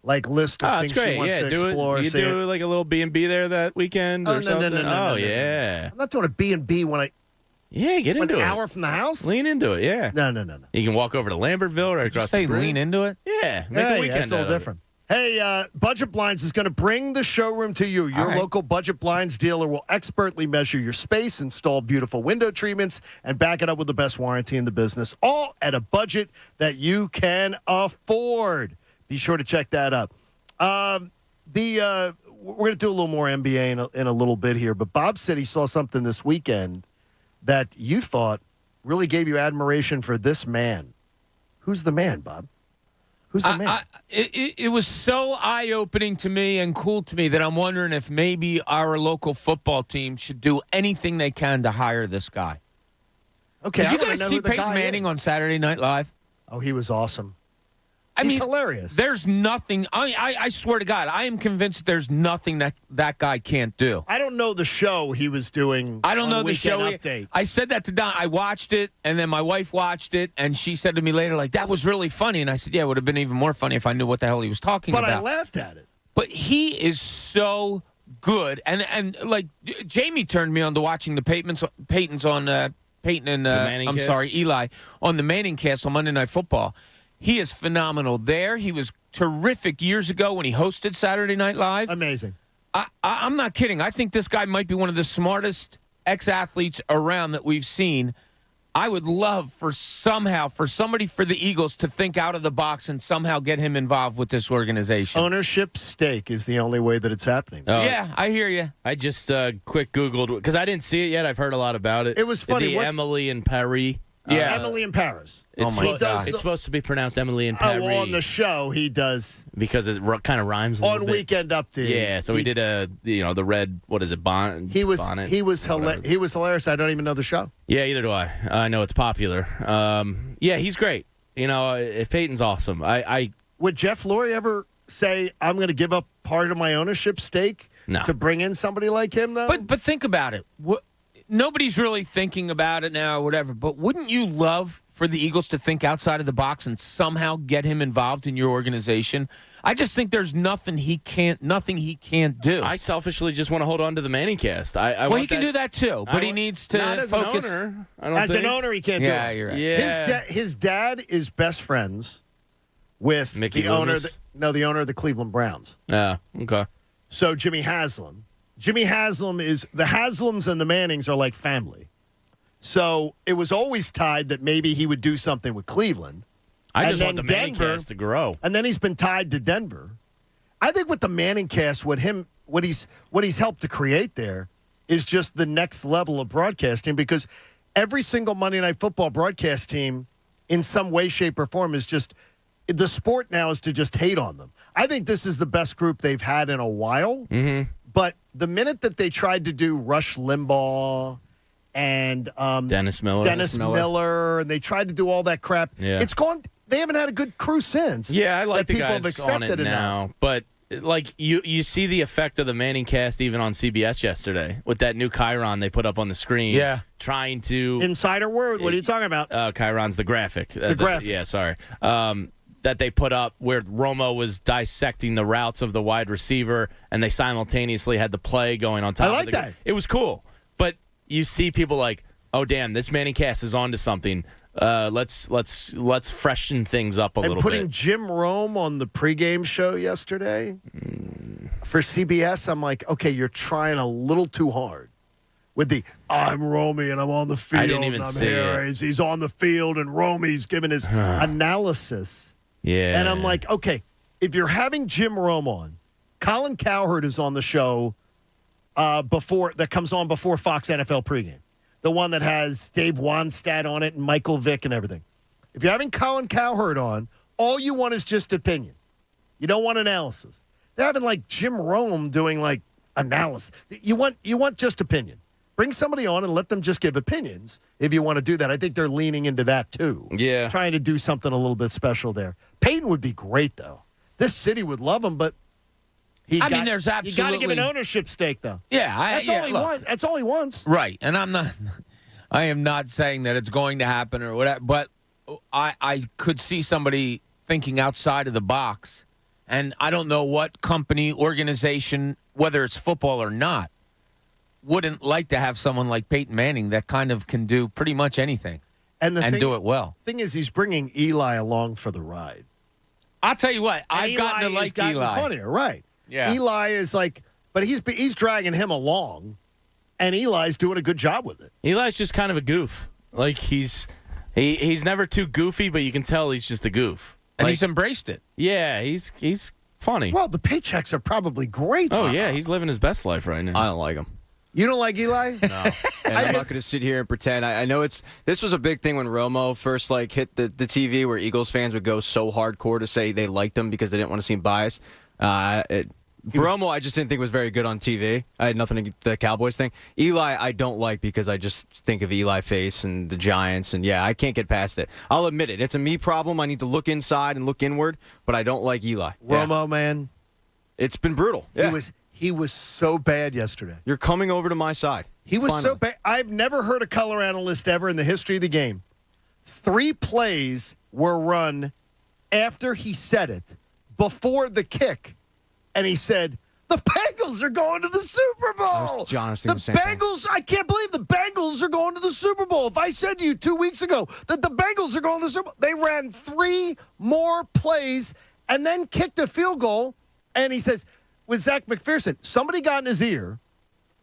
list of things she wants to explore. You do like a little B&B there that weekend or something? No, yeah. I'm not doing a B&B when I... Yeah, get into it. An hour from the house? Lean into it, yeah. No. You can walk over to Lambertville right across the bridge. Lean into it? Yeah, make a weekend that's a little different. Hey, Budget Blinds is going to bring the showroom to you. Your local Budget Blinds dealer will expertly measure your space, install beautiful window treatments, and back it up with the best warranty in the business, all at a budget that you can afford. Be sure to check that out. We're going to do a little more NBA in a little bit here, but Bob said he saw something this weekend that you thought really gave you admiration for this man. Who's the man, Bob? Who's the man? It was so eye-opening to me and cool to me that I'm wondering if maybe our local football team should do anything they can to hire this guy. Okay, Did you guys see Peyton Manning on Saturday Night Live? Oh, he was awesome. He's hilarious. There's nothing. I swear to God, I am convinced there's nothing that guy can't do. I don't know the show he was doing. I don't know the show. Update. I said that to Don. I watched it, and then my wife watched it, and she said to me later, like, that was really funny. And I said, yeah, it would have been even more funny if I knew what the hell he was talking about. But I laughed at it. But he is so good. And like, Jamie turned me on to watching the Peyton and Eli on the Manning cast on Monday Night Football. He is phenomenal there. He was terrific years ago when he hosted Saturday Night Live. Amazing. I'm not kidding. I think this guy might be one of the smartest ex-athletes around that we've seen. I would love for somebody for the Eagles to think out of the box and somehow get him involved with this organization. Ownership stake is the only way that it's happening. Oh. Yeah, I hear you. I just quick Googled because I didn't see it yet. I've heard a lot about it. It was funny. The Emily in Paris. Yeah. Emily in Paris. It's, God. It's supposed to be pronounced Emily in Paris. Well, on the show, he does. Because it kind of rhymes a on little bit. Weekend Update. Yeah, so he did the red, what is it, bonnet? He was hilarious. I don't even know the show. Yeah, either do I. I know it's popular. Yeah, he's great. Peyton's awesome. Would Jeff Lurie ever say, I'm going to give up part of my ownership stake to bring in somebody like him, though? But think about it. Nobody's really thinking about it now or whatever, but wouldn't you love for the Eagles to think outside of the box and somehow get him involved in your organization? I just think there's nothing he can't do. I selfishly just want to hold on to the Manning cast. He can do that too, but he needs to focus. As an owner, he can't do it. Yeah, you're right. Yeah. His dad is best friends with the owner of the Cleveland Browns. Yeah, okay. So Jimmy Haslam. Jimmy Haslam the Haslams and the Mannings are like family. So it was always tied that maybe he would do something with Cleveland. I just want the Manning cast to grow. And then he's been tied to Denver. I think with the Manning cast, what he's helped to create there is just the next level of broadcasting, because every single Monday Night Football broadcast team in some way, shape, or form is just the sport now is to just hate on them. I think this is the best group they've had in a while. Mm-hmm. But the minute that they tried to do Rush Limbaugh and Dennis Miller, and they tried to do all that crap, it's gone. They haven't had a good crew since. Yeah, I like the people guys have accepted on it now. But like you see the effect of the Manning cast even on CBS yesterday with that new Chiron they put up on the screen. Yeah, trying to insider word. What are you talking about? Chiron's the graphic. The graphics. Yeah, sorry. That they put up where Romo was dissecting the routes of the wide receiver, and they simultaneously had the play going on top. I like of that. It was cool, but you see people like, oh damn, this Manning cast is onto something. Let's freshen things up a little bit. And putting Jim Rome on the pregame show yesterday for CBS, I'm like, okay, you're trying a little too hard. With the I'm Romy and I'm on the field. I didn't even and I'm see here. it. He's on the field and Romy's giving his analysis. Yeah. And I'm like, okay, if you're having Jim Rome on, Colin Cowherd is on the show that comes on before Fox NFL pregame. The one that has Dave Wanstad on it and Michael Vick and everything. If you're having Colin Cowherd on, all you want is just opinion. You don't want analysis. They're having like Jim Rome doing like analysis. You want just opinion. Bring somebody on and let them just give opinions if you want to do that. I think they're leaning into that too. Yeah. Trying to do something a little bit special there. Peyton would be great though. This city would love him, but there's absolutely. You got to give an ownership stake though. Yeah, that's all he wants. Right, and I am not saying that it's going to happen or whatever, but I could see somebody thinking outside of the box, and I don't know what company, organization, whether it's football or not, wouldn't like to have someone like Peyton Manning that kind of can do pretty much anything and do it well. Thing is, he's bringing Eli along for the ride. I'll tell you what, I've gotten to like Eli. Funnier, right? Yeah. Eli is like, but he's dragging him along, and Eli's doing a good job with it. Eli's just kind of a goof. Like he's never too goofy, but you can tell he's just a goof. And he's embraced it. Yeah, he's funny. Well, the paychecks are probably great. Oh yeah, he's living his best life right now. I don't like him. You don't like Eli? No. And I'm not going to sit here and pretend. I know this was a big thing when Romo first hit the TV, where Eagles fans would go so hardcore to say they liked him because they didn't want to seem biased. Romo, I just didn't think was very good on TV. I had nothing against the Cowboys thing. Eli, I don't like because I just think of Eli face and the Giants, and I can't get past it. I'll admit it. It's a me problem. I need to look inside and look inward, but I don't like Eli. Romo, man. It's been brutal. Yeah. He was so bad yesterday. You're coming over to my side. He was so bad. I've never heard a color analyst ever in the history of the game. 3 plays were run after he said it, before the kick, and he said, the Bengals are going to the Super Bowl. The Bengals, I can't believe the Bengals are going to the Super Bowl. If I said to you 2 weeks ago that the Bengals are going to the Super Bowl, they ran 3 more plays and then kicked a field goal, and he says, with Zach McPherson, somebody got in his ear,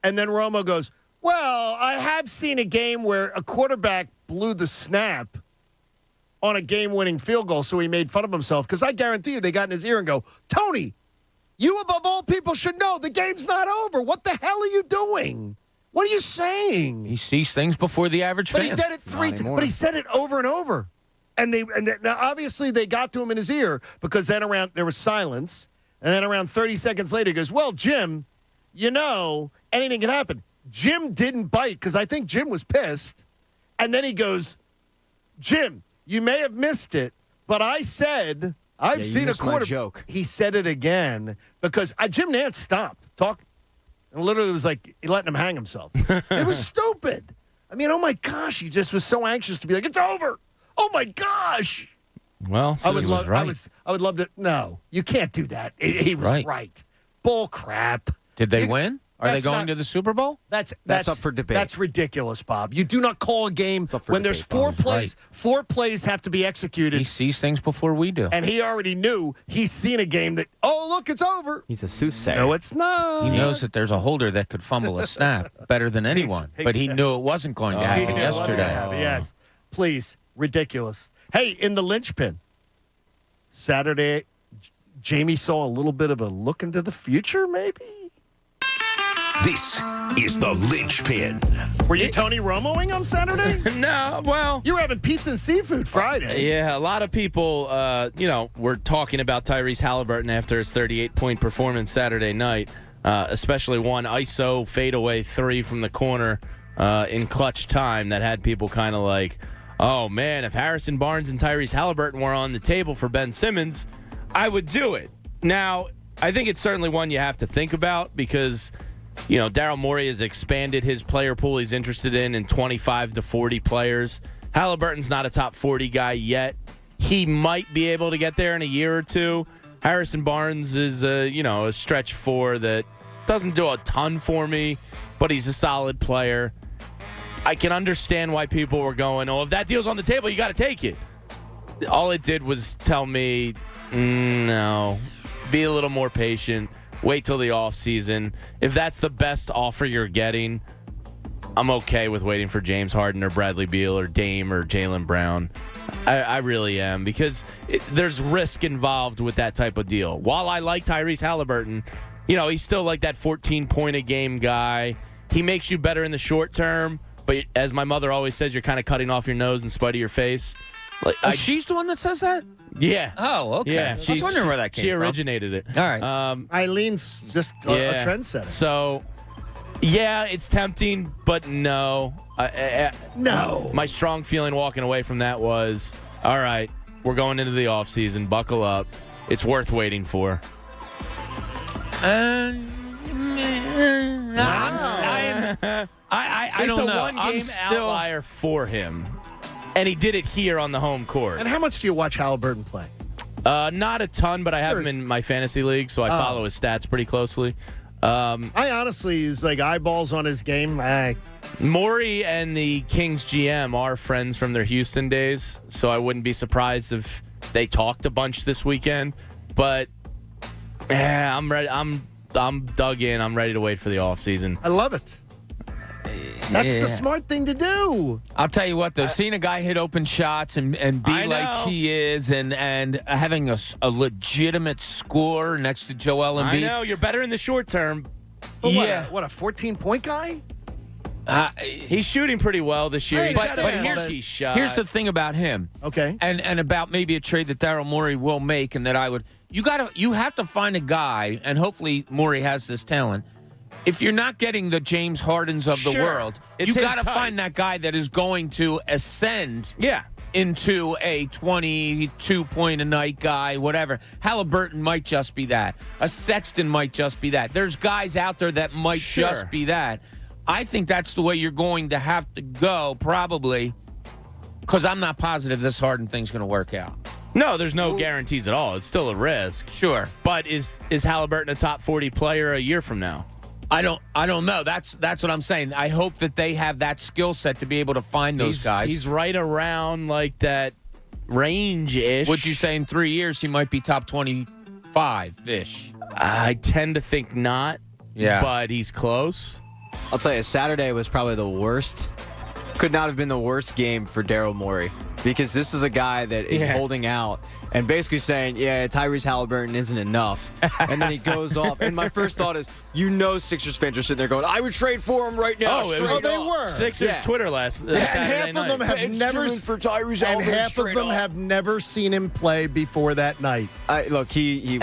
and then Romo goes, well, I have seen a game where a quarterback blew the snap on a game-winning field goal, so he made fun of himself. Because I guarantee you they got in his ear and go, Tony, you above all people should know the game's not over. What the hell are you doing? What are you saying? He sees things before the average fan. But he did it three times. But he said it over and over. Now obviously they got to him in his ear because then there was silence. And then around 30 seconds later, he goes, well, Jim, anything can happen. Jim didn't bite because I think Jim was pissed. And then he goes, Jim, you may have missed it, but I said I've seen a quarter. Joke. He said it again because Jim Nantz stopped talking. And literally was like letting him hang himself. It was stupid. I mean, oh my gosh, he just was so anxious to be like, it's over. Oh my gosh. Well, so he was right. I would love to. No, you can't do that. He was right. Bull crap. Did they win? Are they going to the Super Bowl? That's up for debate. That's ridiculous, Bob. You do not call a game when there's four plays. Right. 4 plays have to be executed. He sees things before we do. And he already knew he's seen a game that, oh, look, it's over. He's a soothsayer. No, it's not. He knows that there's a holder that could fumble a snap better than anyone. But he knew it wasn't going to happen yesterday. Yes. Please. Ridiculous. Hey, in the linchpin, Saturday, Jamie saw a little bit of a look into the future, maybe? This is the linchpin. Were you Tony Romoing on Saturday? No, well. You were having pizza and seafood Friday. Yeah, a lot of people, were talking about Tyrese Halliburton after his 38-point performance Saturday night, especially one ISO fadeaway 3 from the corner in clutch time that had people kind of like, oh, man, if Harrison Barnes and Tyrese Halliburton were on the table for Ben Simmons, I would do it. Now, I think it's certainly one you have to think about because – Daryl Morey has expanded his player pool he's interested in 25 to 40 players. Halliburton's not a top 40 guy yet. He might be able to get there in a year or two. Harrison Barnes is, a stretch 4 that doesn't do a ton for me, but he's a solid player. I can understand why people were going, if that deal's on the table, you got to take it. All it did was tell me, no, be a little more patient. Wait till the offseason. If that's the best offer you're getting, I'm okay with waiting for James Harden or Bradley Beal or Dame or Jaylen Brown. I really am because there's risk involved with that type of deal. While I like Tyrese Halliburton, he's still like that 14-point-a-game guy. He makes you better in the short term, but as my mother always says, you're kind of cutting off your nose in spite of your face. She's the one that says that? Yeah. Oh, okay. Yeah, I was wondering where that came from. She originated it. All right. Eileen's just a trendsetter. So, yeah, it's tempting, but no. No. My strong feeling walking away from that was, all right, we're going into the offseason. Buckle up. It's worth waiting for. I don't know. It's a one-game outlier for him. And he did it here on the home court. And how much do you watch Halliburton play? Not a ton, but I have him in my fantasy league, so I follow his stats pretty closely. I honestly is like eyeballs on his game. Morey and the Kings GM are friends from their Houston days, so I wouldn't be surprised if they talked a bunch this weekend. But I'm ready. I'm dug in. I'm ready to wait for the offseason. I love it. That's the smart thing to do. I'll tell you what, though, seeing a guy hit open shots and be like he is and having a legitimate score next to Joel Embiid. I know, you're better in the short term. But what a 14-point guy? He's shooting pretty well this year. But here's the thing about him. Okay. And about maybe a trade that Daryl Morey will make and that I would. You have to find a guy, and hopefully Morey has this talent. If you're not getting the James Hardens of the world, you got to find that guy that is going to ascend into a 22-point-a-night guy, whatever. Halliburton might just be that. A Sexton might just be that. There's guys out there that might just be that. I think that's the way you're going to have to go, probably, because I'm not positive this Harden thing's going to work out. No, there's no guarantees at all. It's still a risk. Sure. But is Halliburton a top 40 player a year from now? I don't know. That's what I'm saying. I hope that they have that skill set to be able to find those guys. He's right around like that range-ish. Would you say in 3 years he might be top 25-ish? I tend to think not. Yeah. But he's close. I'll tell you, Saturday was probably the worst could not have been the worst game for Daryl Morey, because this is a guy that is holding out and basically saying, yeah, Tyrese Halliburton isn't enough. And then he goes off. And my first thought is, Sixers fans are sitting there going, I would trade for him right now. They were. Sixers Twitter Saturday half night. Of them have never for Tyrese and half of them have never seen him play before that night. Look, he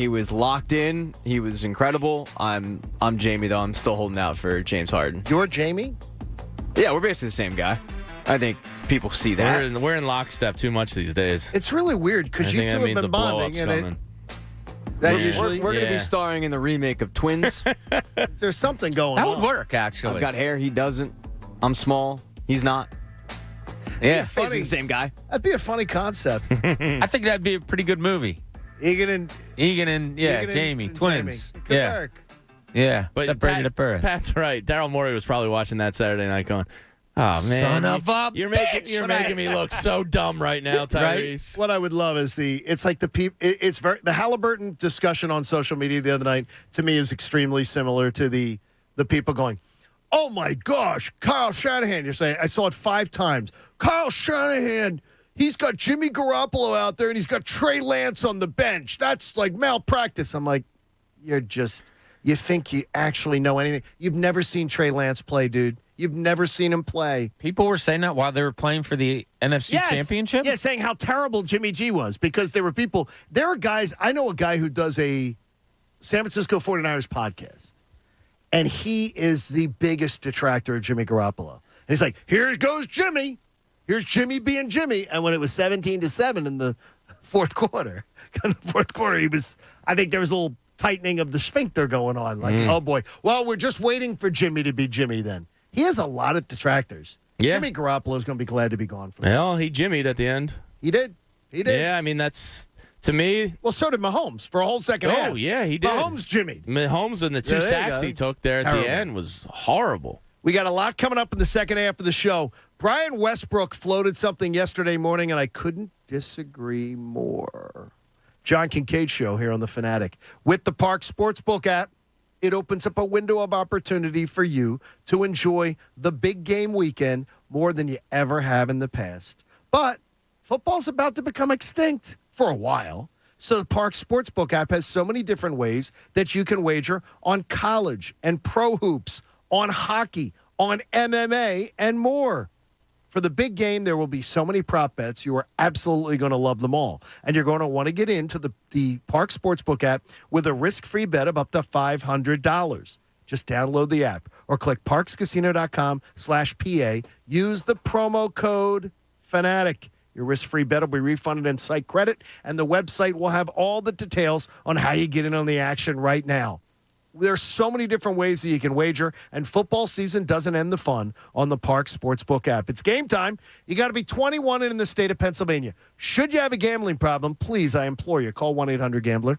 was locked in. He was incredible. I'm Jamie, though. I'm still holding out for James Harden. You're Jamie? Yeah, we're basically the same guy. I think people see that. We're in lockstck too much these days. It's really weird because you two have been bonding, and we're going to be starring in the remake of Twins. There's something going on. That would work, actually. I've got hair. He doesn't. I'm small. He's not. Yeah, funny. The same guy. That'd be a funny concept. I think that'd be a pretty good movie. Egan and Jamie, twins. Jamie. Could work. Yeah, but separated at birth. Pat's right. Daryl Morey was probably watching that Saturday night going, oh, man. Son of a You're making me look so dumb right now, Tyrese. Right? What I would love is the Halliburton discussion on social media the other night, to me, is extremely similar to the people going, oh, my gosh, Kyle Shanahan. You're saying, I saw it 5 times. Kyle Shanahan, he's got Jimmy Garoppolo out there, and he's got Trey Lance on the bench. That's like malpractice. I'm like, you think you actually know anything. You've never seen Trey Lance play, dude. You've never seen him play. People were saying that while they were playing for the NFC Championship? Yeah, saying how terrible Jimmy G was because there are guys, I know a guy who does a San Francisco 49ers podcast, and he is the biggest detractor of Jimmy Garoppolo. And he's like, here goes Jimmy. Here's Jimmy being Jimmy. And when it was 17-7 in the fourth quarter, I think there was a little tightening of the sphincter going on. Like, oh, boy. Well, we're just waiting for Jimmy to be Jimmy then. He has a lot of detractors. Yeah. Jimmy Garoppolo's going to be glad to be gone from Well, he jimmied at the end. He did. Yeah, I mean, that's, to me. Well, so did Mahomes for a whole second half. Oh, yeah, he did. Mahomes jimmied. Mahomes and the 2 sacks he took there at the end was horrible. We got a lot coming up in the second half of the show. Brian Westbrook floated something yesterday morning, and I couldn't disagree more. John Kincade Show here on The Fanatic. With the Park Sportsbook app, it opens up a window of opportunity for you to enjoy the big game weekend more than you ever have in the past. But football's about to become extinct for a while. So the Park Sportsbook app has so many different ways that you can wager on college and pro hoops, on hockey, on MMA, and more. For the big game, there will be so many prop bets. You are absolutely going to love them all. And you're going to want to get into the Park Sportsbook app with a risk-free bet of up to $500. Just download the app or click parkscasino.com/PA. Use the promo code FANATIC. Your risk-free bet will be refunded in site credit, and the website will have all the details on how you get in on the action right now. There's so many different ways that you can wager, and football season doesn't end the fun on the Park Sportsbook app. It's game time. You got to be 21 and in the state of Pennsylvania. Should you have a gambling problem, please, I implore you, call 1-800-GAMBLER.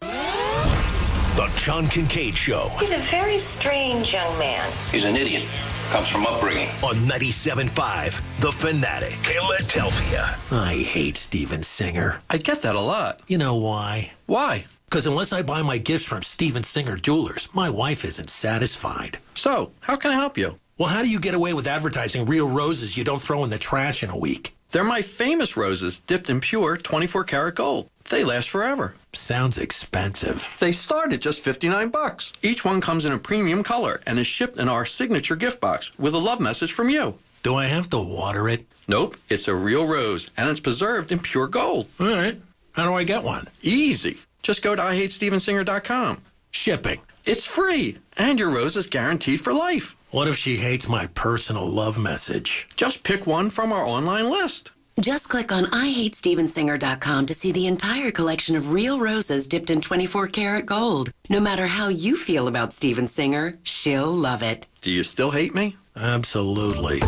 The John Kincade Show. He's a very strange young man. He's an idiot. Comes from upbringing. On 97.5 The Fanatic. Philadelphia. I hate Steven Singer. I get that a lot. You know why? Why? Because unless I buy my gifts from Steven Singer Jewelers, my wife isn't satisfied. So, how can I help you? Well, how do you get away with advertising real roses you don't throw in the trash in a week? They're my famous roses, dipped in pure 24-karat gold. They last forever. Sounds expensive. They start at just $59. Each one comes in a premium color and is shipped in our signature gift box with a love message from you. Do I have to water it? Nope, it's a real rose, and it's preserved in pure gold. All right. How do I get one? Easy. Just go to IHateStevenSinger.com. Shipping. It's free, and your rose is guaranteed for life. What if she hates my personal love message? Just pick one from our online list. Just click on IHateStevenSinger.com to see the entire collection of real roses dipped in 24-karat gold. No matter how you feel about Steven Singer, she'll love it. Do you still hate me? Absolutely.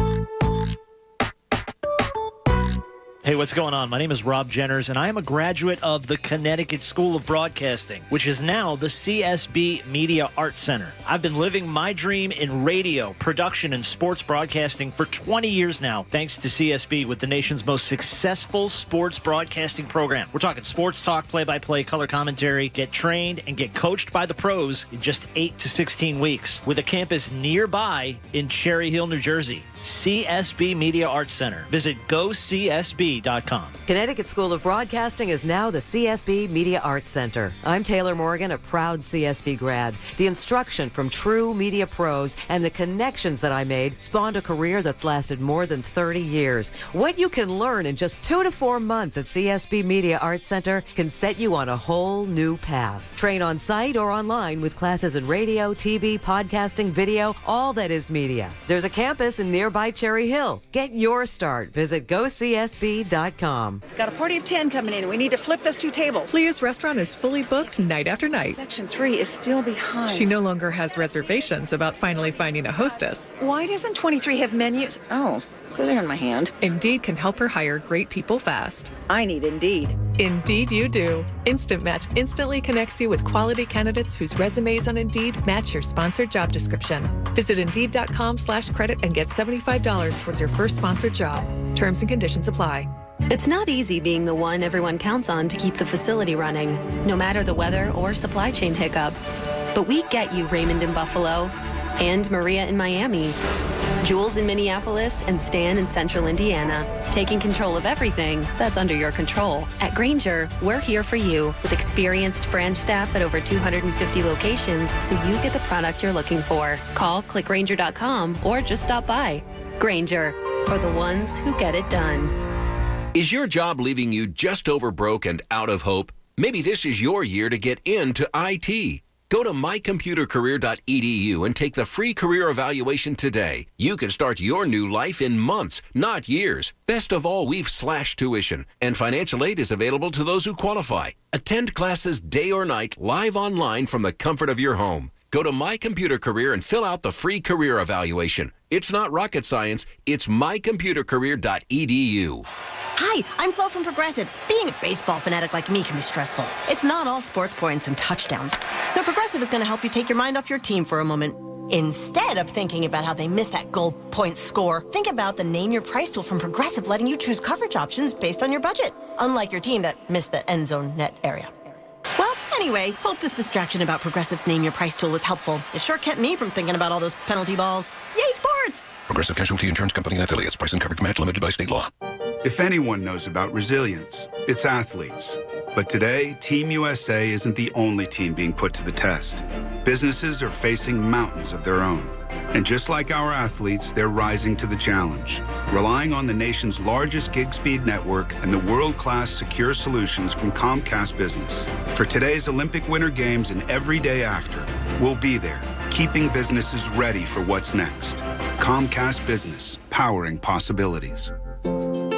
Hey, what's going on? My name is Rob Jenners, and I am a graduate of the Connecticut School of Broadcasting, which is now the CSB Media Arts Center. I've been living my dream in radio, production, and sports broadcasting for 20 years now, thanks to CSB with the nation's most successful sports broadcasting program. We're talking sports talk, play-by-play, color commentary, get trained and get coached by the pros in just 8 to 16 weeks with a campus nearby in Cherry Hill, New Jersey. CSB Media Arts Center. Visit gocsb.com. Connecticut School of Broadcasting is now the CSB Media Arts Center. I'm Taylor Morgan, a proud CSB grad. The instruction from true media pros and the connections that I made spawned a career that's lasted more than 30 years. What you can learn in just 2 to 4 months at CSB Media Arts Center can set you on a whole new path. Train on site or online with classes in radio, TV, podcasting, video, all that is media. There's a campus in nearby Cherry Hill. Get your start. Visit gocsb.com. Got a party of 10 coming in. We need to flip those 2 tables. Leah's restaurant is fully booked night after night. Section 3 is still behind. She no longer has reservations about finally finding a hostess. Why doesn't 23 have menus? Oh, because they're in my hand. Indeed can help her hire great people fast. I need Indeed. Indeed you do. Instant Match instantly connects you with quality candidates whose resumes on Indeed match your sponsored job description. Visit Indeed.com/credit and get $75 towards your first sponsored job. Terms and conditions apply. It's not easy being the one everyone counts on to keep the facility running, no matter the weather or supply chain hiccup. But we get you, Raymond in Buffalo, and Maria in Miami, Jules in Minneapolis, and Stan in Central Indiana, taking control of everything that's under your control. At Grainger, we're here for you with experienced branch staff at over 250 locations so you get the product you're looking for. Call, click Grainger.com, or just stop by. Grainger, for the ones who get it done. Is your job leaving you just over broke and out of hope? Maybe this is your year to get into IT. Go to mycomputercareer.edu and take the free career evaluation today. You can start your new life in months, not years. Best of all, we've slashed tuition, and financial aid is available to those who qualify. Attend classes day or night, live online from the comfort of your home. Go to My Computer Career and fill out the free career evaluation. It's not rocket science. It's mycomputercareer.edu. Hi, I'm Flo from Progressive. Being a baseball fanatic like me can be stressful. It's not all sports points and touchdowns. So Progressive is going to help you take your mind off your team for a moment. Instead of thinking about how they missed that goal point score, think about the Name Your Price tool from Progressive, letting you choose coverage options based on your budget, unlike your team that missed the end zone net area. Well, anyway, hope this distraction about Progressive's Name Your Price tool was helpful. It sure kept me from thinking about all those penalty balls. Yay, sports! Progressive Casualty Insurance Company and affiliates. Price and coverage match limited by state law. If anyone knows about resilience, it's athletes. But today, Team USA isn't the only team being put to the test. Businesses are facing mountains of their own. And just like our athletes, they're rising to the challenge, relying on the nation's largest gig speed network and the world-class secure solutions from Comcast Business. For today's Olympic Winter Games and every day after, we'll be there, keeping businesses ready for what's next. Comcast Business, powering possibilities.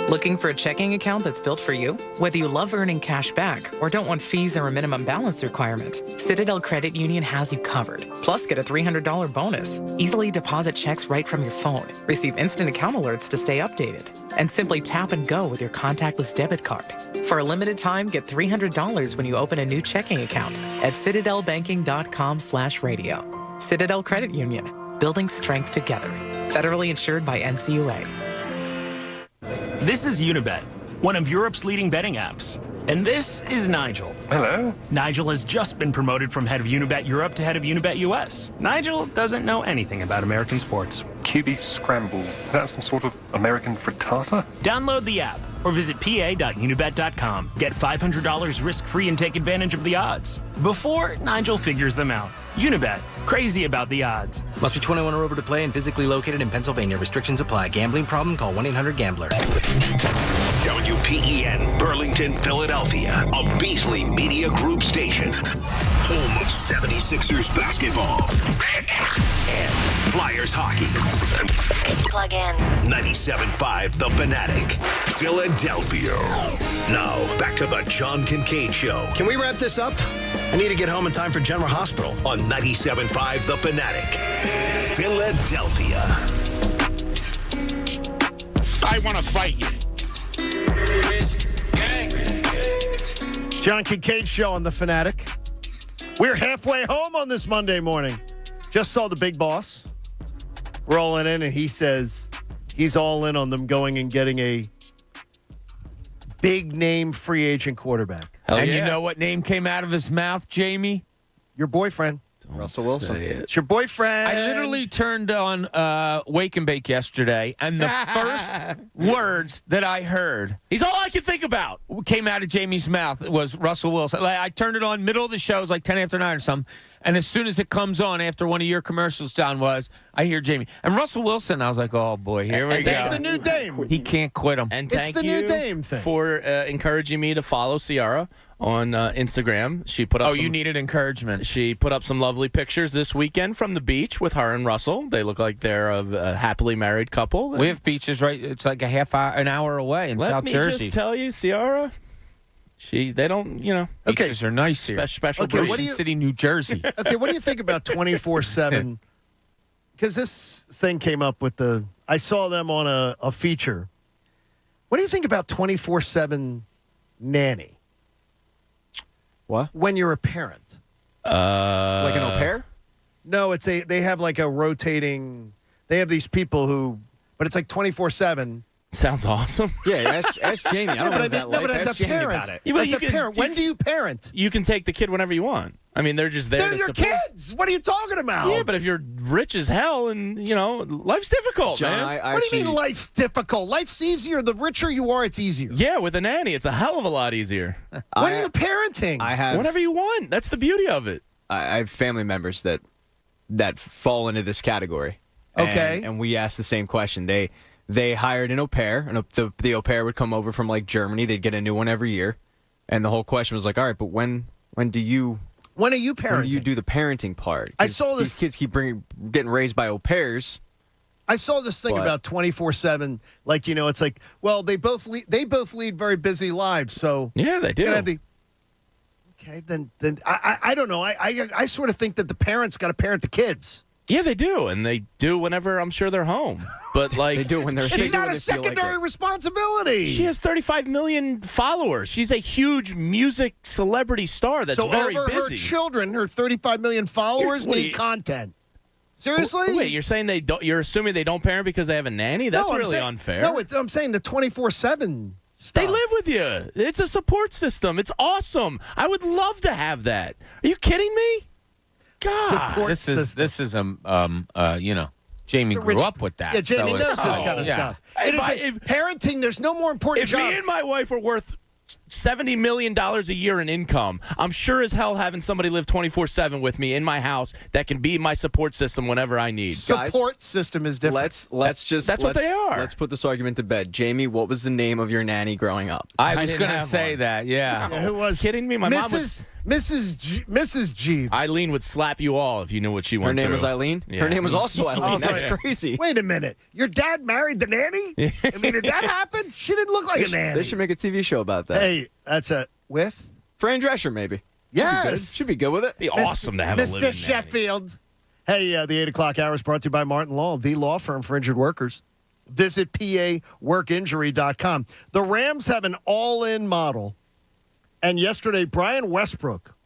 Looking for a checking account that's built for you? Whether you love earning cash back or don't want fees or a minimum balance requirement, Citadel Credit Union has you covered. Plus, get a $300 bonus. Easily deposit checks right from your phone. Receive instant account alerts to stay updated. And simply tap and go with your contactless debit card. For a limited time, get $300 when you open a new checking account at citadelbanking.com/radio. Citadel Credit Union. Building strength together. Federally insured by NCUA. This is Unibet, one of Europe's leading betting apps. And this is Nigel. Hello. Nigel has just been promoted from head of Unibet Europe to head of Unibet US. Nigel doesn't know anything about American sports. QB Scramble. That's some sort of American frittata? Download the app or visit pa.unibet.com. Get $500 risk-free and take advantage of the odds. Before Nigel figures them out. Unibet. Crazy about the odds. Must be 21 or over to play and physically located in Pennsylvania. Restrictions apply. Gambling problem? Call 1-800-GAMBLER. WPEN, Burlington, Philadelphia. A Beasley Media Group station. Home of 76ers basketball. And Flyers hockey. Plug in. 97.5 The Fanatic. Philadelphia. Now, back to the John Kincade Show. Can we wrap this up? I need to get home in time for General Hospital. On 97.5 The Fanatic. Philadelphia. I want to fight you. John Kincade Show on The Fanatic. We're halfway home on this Monday morning. Just saw the big boss rolling in, and he says he's all in on them going and getting a big-name free agent quarterback. And you know what name came out of his mouth, Jamie? Your boyfriend. Russell Wilson. It's your boyfriend. I literally turned on Wake and Bake yesterday, and the first words that I heard, he's all I can think about, came out of Jamie's mouth was Russell Wilson. Like, I turned it on middle of the show, it was like 10 after 9 or something, and as soon as it comes on after one of your commercials, John, I hear Jamie. And Russell Wilson, I was like, oh, boy, here we go. It's the new Dame. He can't quit him. And It's thank the you new Dame thing. for encouraging me to follow Ciara on Instagram. She put up you needed encouragement. She put up some lovely pictures this weekend from the beach with her and Russell. They look like they're a happily married couple. We have beaches right. It's like an hour away in South Jersey. Let me just tell you, Ciara, they don't, Beaches are nice here. Special Okay, Ocean City, New Jersey. Okay, what do you think about 24/7? Because this thing came up with I saw them on a feature. What do you think about 24/7 nanny? What? When you're a parent. Like an au pair? No, they have like a rotating. They have these people but it's like 24/7. Sounds awesome. Yeah, ask Jamie. I don't know that life. But as Ask a Jamie parent, about it. Yeah, but as a parent, when do you parent? You can take the kid whenever you want. I mean, they're just there They're to your support. kids. What are you talking about? Yeah, but if you're rich as hell and, life's difficult, John, man. What do you mean life's difficult? Life's easier. The richer you are, it's easier. Yeah, with a nanny, it's a hell of a lot easier. When are you parenting? I have Whenever you want. That's the beauty of it. I have family members that fall into this category. Okay. And we asked the same question. They hired an au pair, and the au pair would come over from like Germany. They'd get a new one every year, and the whole question was like, all right, but when do you parenting? When do you do the parenting part? I saw this. These kids keep getting raised by au pairs. I saw this thing about 24/7. Like, it's like, well, they both lead very busy lives. So yeah, they do. Okay, then I don't know. I sort of think that the parents got to parent the kids. Yeah, they do, and they do whenever I'm sure they're home. But like they do when they're. It's not a secondary responsibility. She has 35 million followers. She's a huge music celebrity star that's very over busy. Her children, her 35 million followers, need content. Seriously? Wait, you're saying they don't? You're assuming they don't parent because they have a nanny? That's really unfair. No, I'm saying the 24/7. They live with you. It's a support system. It's awesome. I would love to have that. Are you kidding me? God, this is Jamie grew up with that. Yeah, Jamie so knows this kind of stuff. If parenting, there's no more important job. If me and my wife were worth $70 million a year in income, I'm sure as hell having somebody live 24/7 with me in my house that can be my support system whenever I need. Support system is different. That's what they are. Let's put this argument to bed. Jamie, what was the name of your nanny growing up? I was going to say that. Yeah. Who was kidding me? My mom was Mrs. Jeeves. Eileen would slap you all if you knew what she went Her name through. was Eileen? Yeah. Her name was also Eileen. That's crazy. Wait a minute. Your dad married the nanny? I mean, did that happen? She didn't look like a nanny. They should make a TV show about that. Hey, that's with? Fran Drescher, maybe. Yes. Should be good with it. Be awesome to have a living Mr. Sheffield. Hey, the 8 o'clock hour is brought to you by Martin Law, the law firm for injured workers. Visit PAWorkinjury.com. The Rams have an all-in model. And yesterday, Brian Westbrook,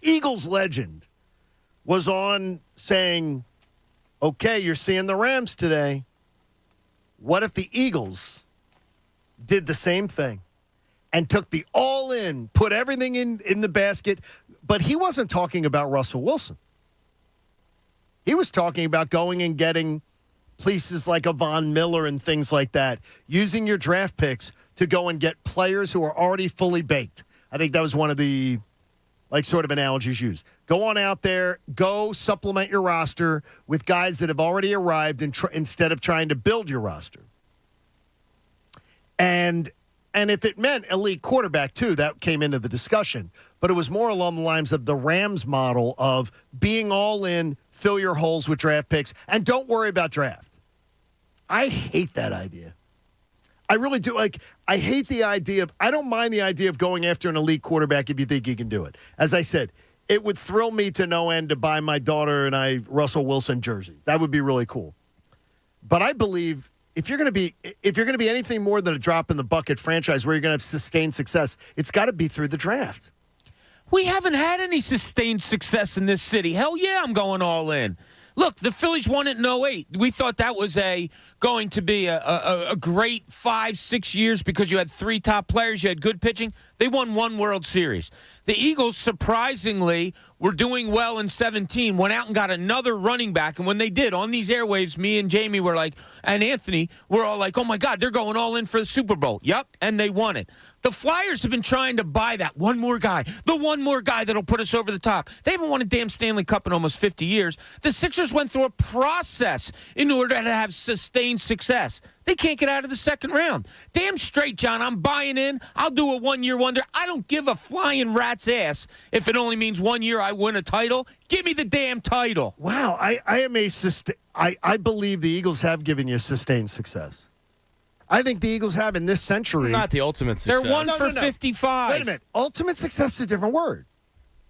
Eagles legend, was on saying, okay, you're seeing the Rams today. What if the Eagles did the same thing and took the all-in, put everything in the basket? But he wasn't talking about Russell Wilson. He was talking about going and getting places like a Von Miller and things like that, using your draft picks to go and get players who are already fully baked. I think that was one of the sort of analogies used. Go on out there, go supplement your roster with guys that have already arrived instead of trying to build your roster. And if it meant elite quarterback too, that came into the discussion. But it was more along the lines of the Rams model of being all in, fill your holes with draft picks, and don't worry about draft. I hate that idea. I really do. I hate the idea of, I don't mind the idea of going after an elite quarterback if you think you can do it. As I said, it would thrill me to no end to buy my daughter and I Russell Wilson jerseys. That would be really cool. But I believe if you're going to be anything more than a drop in the bucket franchise where you're going to have sustained success, it's got to be through the draft. We haven't had any sustained success in this city. Hell yeah, I'm going all in. Look, the Phillies won it in 08. We thought that was going to be a great 5-6 years because you had 3 top players, you had good pitching. They won 1 World Series. The Eagles, surprisingly, were doing well in 17, went out and got another running back. And when they did, on these airwaves, me and Jamie were like, and Anthony, we're all like, oh, my God, they're going all in for the Super Bowl. Yep, and they won it. The Flyers have been trying to buy that one more guy, the one more guy that'll put us over the top. They haven't won a damn Stanley Cup in almost 50 years. The Sixers went through a process in order to have sustained success. They can't get out of the second round. Damn straight, John, I'm buying in. I'll do a one-year wonder. I don't give a flying rat's ass if it only means 1 year I win a title. Give me the damn title. Wow, I believe the Eagles have given you sustained success. I think the Eagles have in this century. Not the ultimate success. They're 1 for 55. Wait a minute. Ultimate success is a different word.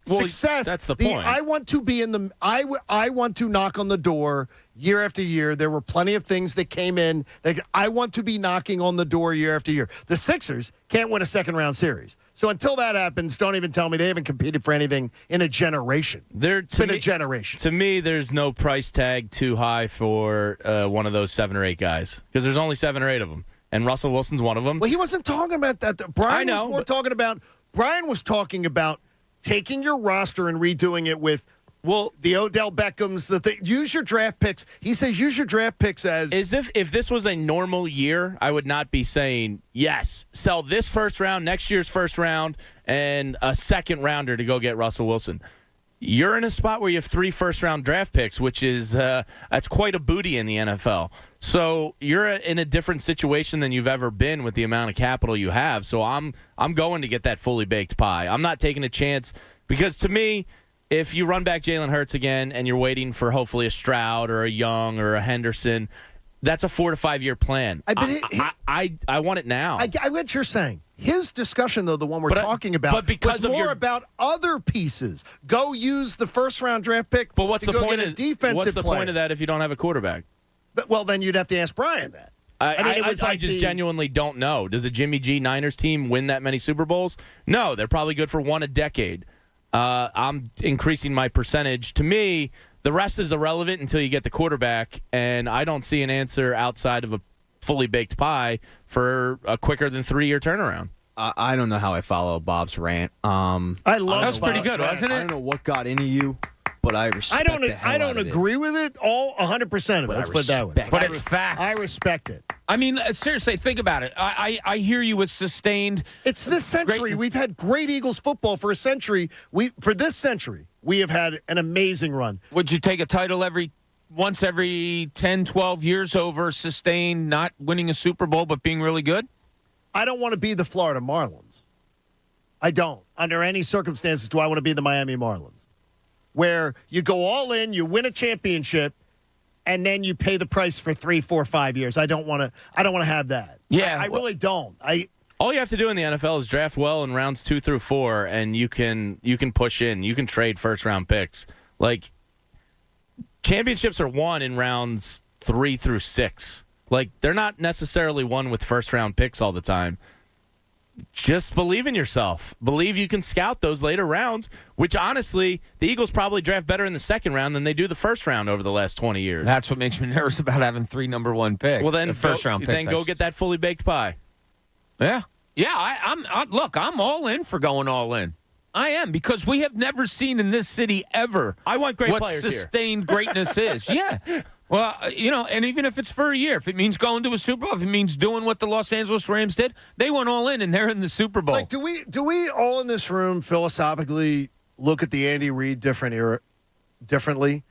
Well, Success. that's the point. I want to be in the. I want to knock on the door year after year. There were plenty of things that came in. I want to be knocking on the door year after year. The Sixers can't win a second round series. So until that happens, don't even tell me they haven't competed for anything in a generation. It's been a generation. To me, there's no price tag too high for one of those 7 or 8 guys because there's only 7 or 8 of them, and Russell Wilson's one of them. Well, he wasn't talking about that. Brian was talking about taking your roster and redoing it with the Odell Beckhams, use your draft picks. He says use your draft picks as if this was a normal year, I would not be saying yes, sell this first round, next year's first round, and a second rounder to go get Russell Wilson. You're in a spot where you have 3 first-round draft picks, which is that's quite a booty in the NFL. So you're in a different situation than you've ever been with the amount of capital you have. So I'm going to get that fully baked pie. I'm not taking a chance because to me, if you run back Jalen Hurts again and you're waiting for hopefully a Stroud or a Young or a Henderson, that's a 4 to 5 year plan. I want it now. I get what you're saying. His discussion, though, the one we're talking about, was more about other pieces. Go use the first-round draft pick. But what's the point of defensive What's the player. point of that if you don't have a quarterback? But, well, then you'd have to ask Brian that. I just genuinely don't know. Does a Jimmy G Niners team win that many Super Bowls? No, they're probably good for one a decade. I'm increasing my percentage. To me, the rest is irrelevant until you get the quarterback, and I don't see an answer outside of a fully baked pie for a quicker than 3 year turnaround. I don't know how I follow Bob's rant. I love that was pretty good, wasn't it? I don't know what got into you, but I respect I don't agree with it all 100% of it. Let's put it that way. But it's fact. I respect it. I mean, seriously, think about it. I hear you with sustained. It's this century. We've had great Eagles football for a century. For this century, we have had an amazing run. Would you take a title once every 10, 12 years over sustained, not winning a Super Bowl, but being really good? I don't want to be the Florida Marlins. I don't. Under any circumstances do I want to be the Miami Marlins, where you go all in, you win a championship, and then you pay the price for 3, 4, 5 years. I don't want to have that. Yeah, I really don't. All you have to do in the NFL is draft well in rounds 2 through 4, and you can push in. You can trade first-round picks. Like, championships are won in rounds 3 through 6. Like, they're not necessarily won with first-round picks all the time. Just believe in yourself. Believe you can scout those later rounds, which, honestly, the Eagles probably draft better in the second round than they do the first round over the last 20 years. That's what makes me nervous about having 3 number 1 picks. Well, then, first-round picks. Then go get that fully baked pie. Yeah. Yeah, look, I'm all in for going all in. I am, because we have never seen in this city ever I want great what players sustained greatness is. Yeah. Well, and even if it's for a year, if it means going to a Super Bowl, if it means doing what the Los Angeles Rams did, they went all in and they're in the Super Bowl. Like, do we all in this room philosophically look at the Andy Reid differently?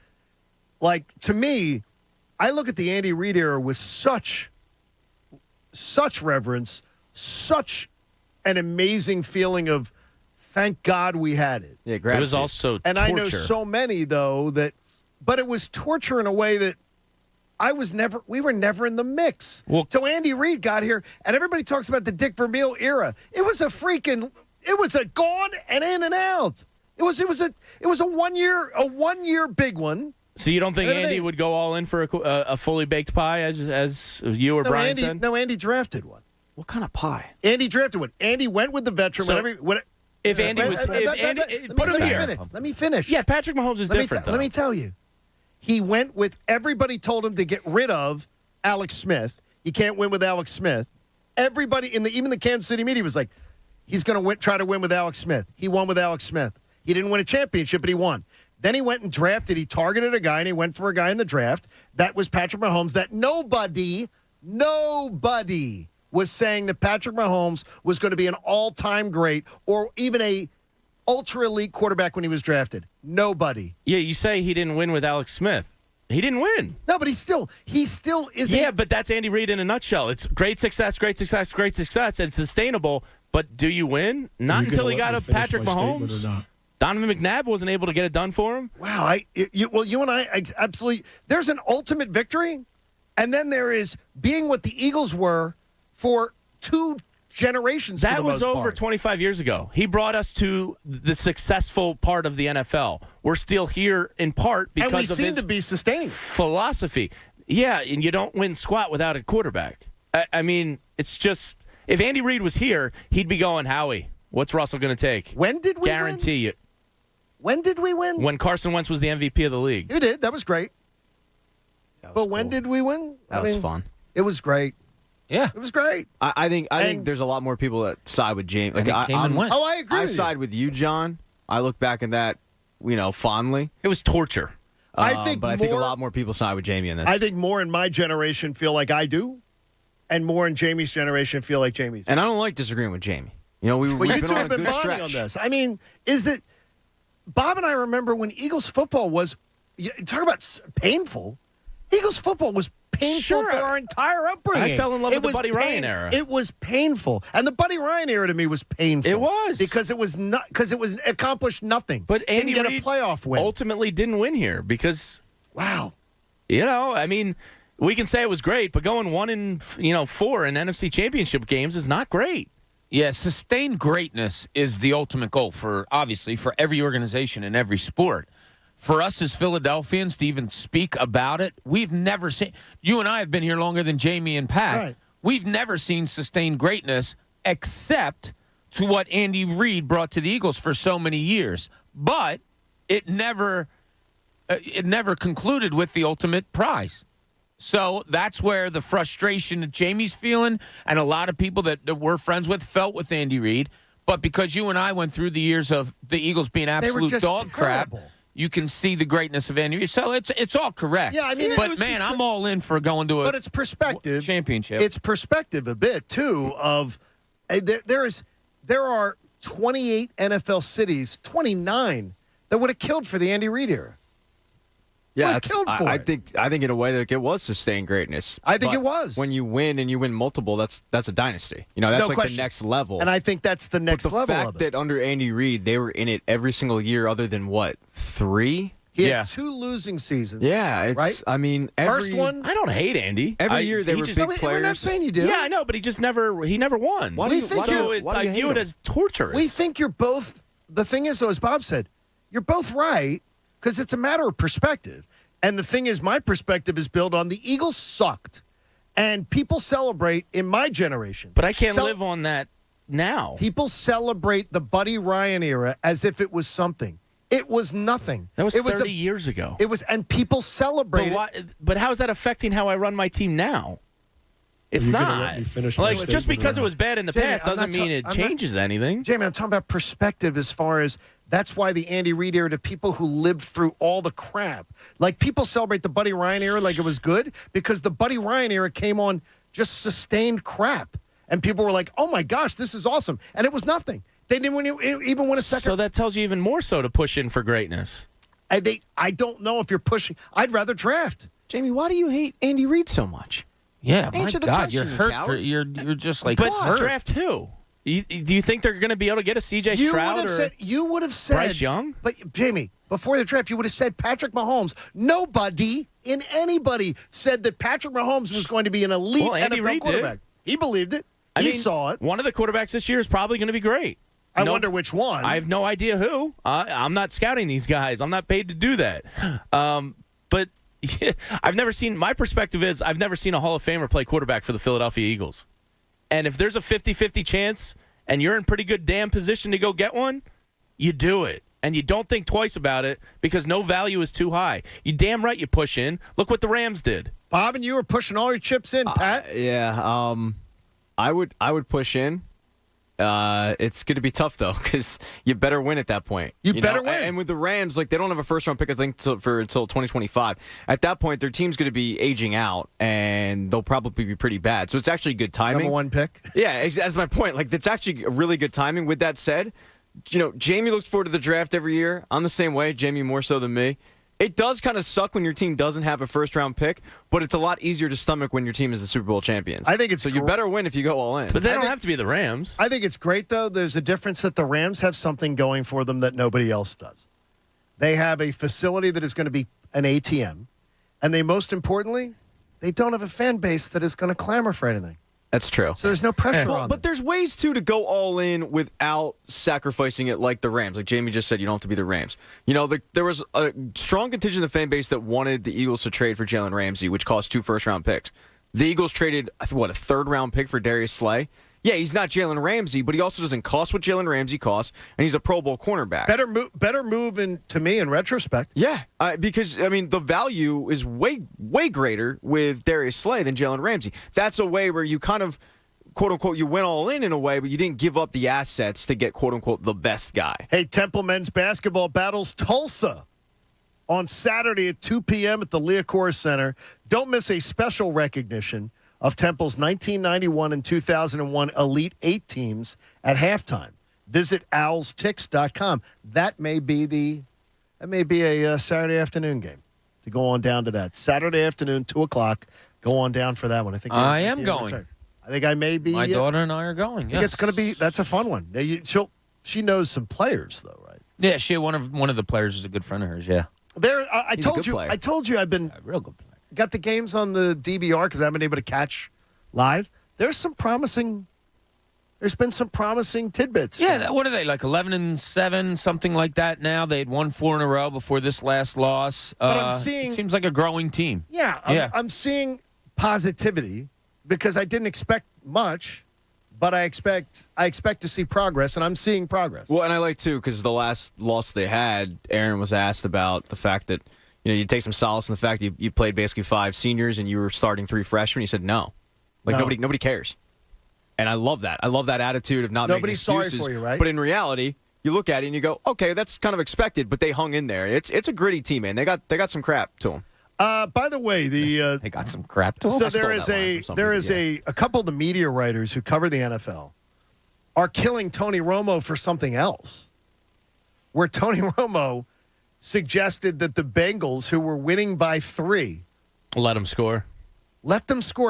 Like, to me, I look at the Andy Reid era with such reverence, such an amazing feeling of thank God we had it. Yeah, it was also and torture. I know so many though but it was torture in a way that we were never in the mix. Well, so Andy Reid got here, and everybody talks about the Dick Vermeil era. It was a gone and in and out. It was a 1 year big one. So you don't think Andy would go all in for a fully baked pie, as you or Brian said? No, Andy drafted one. What kind of pie? Andy drafted one. Andy went with the veteran. If Andy was, put him here. Let me finish. Yeah, Patrick Mahomes is different. Let me tell you. He went with everybody told him to get rid of Alex Smith. He can't win with Alex Smith. Everybody even the Kansas City media was like, he's going to try to win with Alex Smith. He won with Alex Smith. He didn't win a championship, but he won. Then he went and drafted. He targeted a guy, and he went for a guy in the draft. That was Patrick Mahomes. That nobody was saying that Patrick Mahomes was going to be an all-time great or even a ultra-elite quarterback when he was drafted. Nobody. Yeah, you say he didn't win with Alex Smith. He didn't win. No, but he still is. Yeah, but that's Andy Reid in a nutshell. It's great success, and sustainable. But do you win? Not until he got a Patrick Mahomes. Donovan McNabb wasn't able to get it done for him. Wow. You and I absolutely. There's an ultimate victory, and then there is being what the Eagles were for 2 generations. That for the was most over part. 25 years ago. He brought us to the successful part of the NFL. We're still here in part because and we of seem his to be sustaining philosophy. Yeah, and you don't win squat without a quarterback. I mean, it's just if Andy Reid was here, he'd be going, Howie, what's Russell going to take? When did we guarantee you? When did we win? When Carson Wentz was the MVP of the league. You did. That was great. But when did we win? That was fun. It was great. Yeah, it was great. I think there's a lot more people that side with James. Like I agree. I side with you, John. I look back at that, fondly. It was torture. But I think a lot more people side with Jamie in this. I think more in my generation feel like I do, and more in Jamie's generation feel like Jamie's. And I don't like disagreeing with Jamie. We've you been two on have a been good bonding stretch. on this. I mean, is it? Bob and I remember when Eagles football was. Talk about painful. Eagles football was painful for our entire upbringing. I fell in love with the Buddy Ryan era. It was painful, and the Buddy Ryan era to me was painful. It was because it was not accomplished nothing. But Andy didn't get Reid a playoff win. ultimately didn't win here because wow, I mean, we can say it was great, but going 1-4 in NFC Championship games is not great. Yeah, sustained greatness is the ultimate goal for every organization in every sport. For us as Philadelphians to even speak about it, we've never seen. You and I have been here longer than Jamie and Pat. Right. We've never seen sustained greatness except to what Andy Reid brought to the Eagles for so many years. But it never concluded with the ultimate prize. So that's where the frustration that Jamie's feeling and a lot of people that we're friends with felt with Andy Reid. But because you and I went through the years of the Eagles being absolute dog crap, you can see the greatness of Andy Reid. So it's all correct. Yeah, I mean, but man, I'm all in for going to it's perspective championship. It's perspective a bit too. Of there are 28 NFL cities, 29 that would have killed for the Andy Reid era. Yeah, killed for I it. think in a way that it was sustained greatness. I think But it was. when you win and you win multiple. That's a dynasty. That's No like question. the next level. And I think that's the next but the level fact of it. that under Andy Reid they were in it every single year, other than 3. He had 2 losing seasons. Yeah, it's. right. I mean, First one. I don't hate Andy. Every year they were big players. We're not saying you do. Yeah, I know, but he never won. Why do you- why do you- I view it as torturous. We think you're both. The thing is, though, as Bob said, you're both right because it's a matter of perspective. And the thing is, my perspective is built on the Eagles sucked, and people celebrate in my generation. But I can't live on that now. People celebrate the Buddy Ryan era as if it was something. It was nothing. That was it 30 years ago. It was, and people celebrate But how is that affecting how I run my team now? It's not. Like, just because it was bad in the Jamie, past I'm doesn't not mean it I'm not- changes anything. Jamie, I'm talking about perspective as far as that's why the Andy Reid era to people who lived through all the crap. Like, people celebrate the Buddy Ryan era like it was good because the Buddy Ryan era came on just sustained crap. And people were like, oh, my gosh, this is awesome. And it was nothing. They didn't even win a second. So that tells you even more so to push in for greatness. I don't know if you're pushing. I'd rather draft. Jamie, why do you hate Andy Reid so much? Yeah, my Answer the God, question, you're hurt coward. for you're just like But hurt. draft who? Do you think they're going to be able to get a C.J. Stroud You would have said Bryce Young? But Jamie, before the draft, you would have said Patrick Mahomes. Nobody in anybody said that Patrick Mahomes was going to be an elite Andy NFL Reid quarterback. did. He believed it. I He mean, saw it. One of the quarterbacks this year is probably going to be great. I wonder which one. I have no idea who. I'm not scouting these guys. I'm not paid to do that. But I've never seen. My perspective is I've never seen a Hall of Famer play quarterback for the Philadelphia Eagles. And if there's a 50-50 chance and you're in pretty good damn position to go get one, you do it. And you don't think twice about it because no value is too high. You damn right you push in. Look what the Rams did. Bob and you were pushing all your chips in, Pat. Yeah, I would push in. It's going to be tough, though, because you better win at that point. You better win. And with the Rams, like, they don't have a first-round pick, I think, until 2025. At that point, their team's going to be aging out, and they'll probably be pretty bad. So it's actually good timing. Number one pick. Yeah, that's my point. Like, it's actually a really good timing. With that said, Jamie looks forward to the draft every year. I'm the same way. Jamie more so than me. It does kind of suck when your team doesn't have a first-round pick, but it's a lot easier to stomach when your team is the Super Bowl champions. I think it's so you better win if you go all in. But they don't have to be the Rams. I think it's great, though. There's a difference that the Rams have something going for them that nobody else does. They have a facility that is going to be an ATM, and most importantly, they don't have a fan base that is going to clamor for anything. That's true. So there's no pressure on them. But there's ways, too, to go all in without sacrificing it like the Rams. Like Jamie just said, you don't have to be the Rams. There was a strong contingent of the fan base that wanted the Eagles to trade for Jalen Ramsey, which cost 2 first-round picks. The Eagles traded, a third-round pick for Darius Slay? Yeah, he's not Jalen Ramsey, but he also doesn't cost what Jalen Ramsey costs, and he's a Pro Bowl cornerback. Better move to me in retrospect. Yeah, because, the value is way, way greater with Darius Slay than Jalen Ramsey. That's a way where you kind of, quote-unquote, you went all in a way, but you didn't give up the assets to get, quote-unquote, the best guy. Hey, Temple men's basketball battles Tulsa on Saturday at 2 p.m. at the Liacouras Center. Don't miss a special recognition of Temple's 1991 and 2001 Elite 8 teams at halftime. Visit owlstix.com. That may be a Saturday afternoon game to go on down to that. Saturday afternoon, 2 o'clock. Go on down for that one. I am going. I think I may be. My daughter and I are going. I think it's going to be. That's a fun one. She knows some players though, right? Yeah, one of the players is a good friend of hers. Yeah. I told you I've been real good player. Got the games on the DVR because I haven't been able to catch live. There's been some promising tidbits. Yeah, what are they, like 11-7, something like that now? They had won 4 in a row before this last loss. But I'm seeing, it seems like a growing team. Yeah, I'm seeing positivity because I didn't expect much, but I expect to see progress, and I'm seeing progress. Well, and I like, too, because the last loss they had, Aaron was asked about the fact that you take some solace in the fact that you played basically 5 seniors and you were starting 3 freshmen. He said no. Nobody cares. And I love that. I love that attitude of not making excuses. Nobody's sorry for you, right? But in reality, you look at it and you go, okay, that's kind of expected, but they hung in there. It's a gritty team, man. They got some crap to them. By the way, they got some crap to them. So there is a couple of the media writers who cover the NFL are killing Tony Romo for something else. Where Tony Romo suggested that the Bengals, who were winning by 3, let them score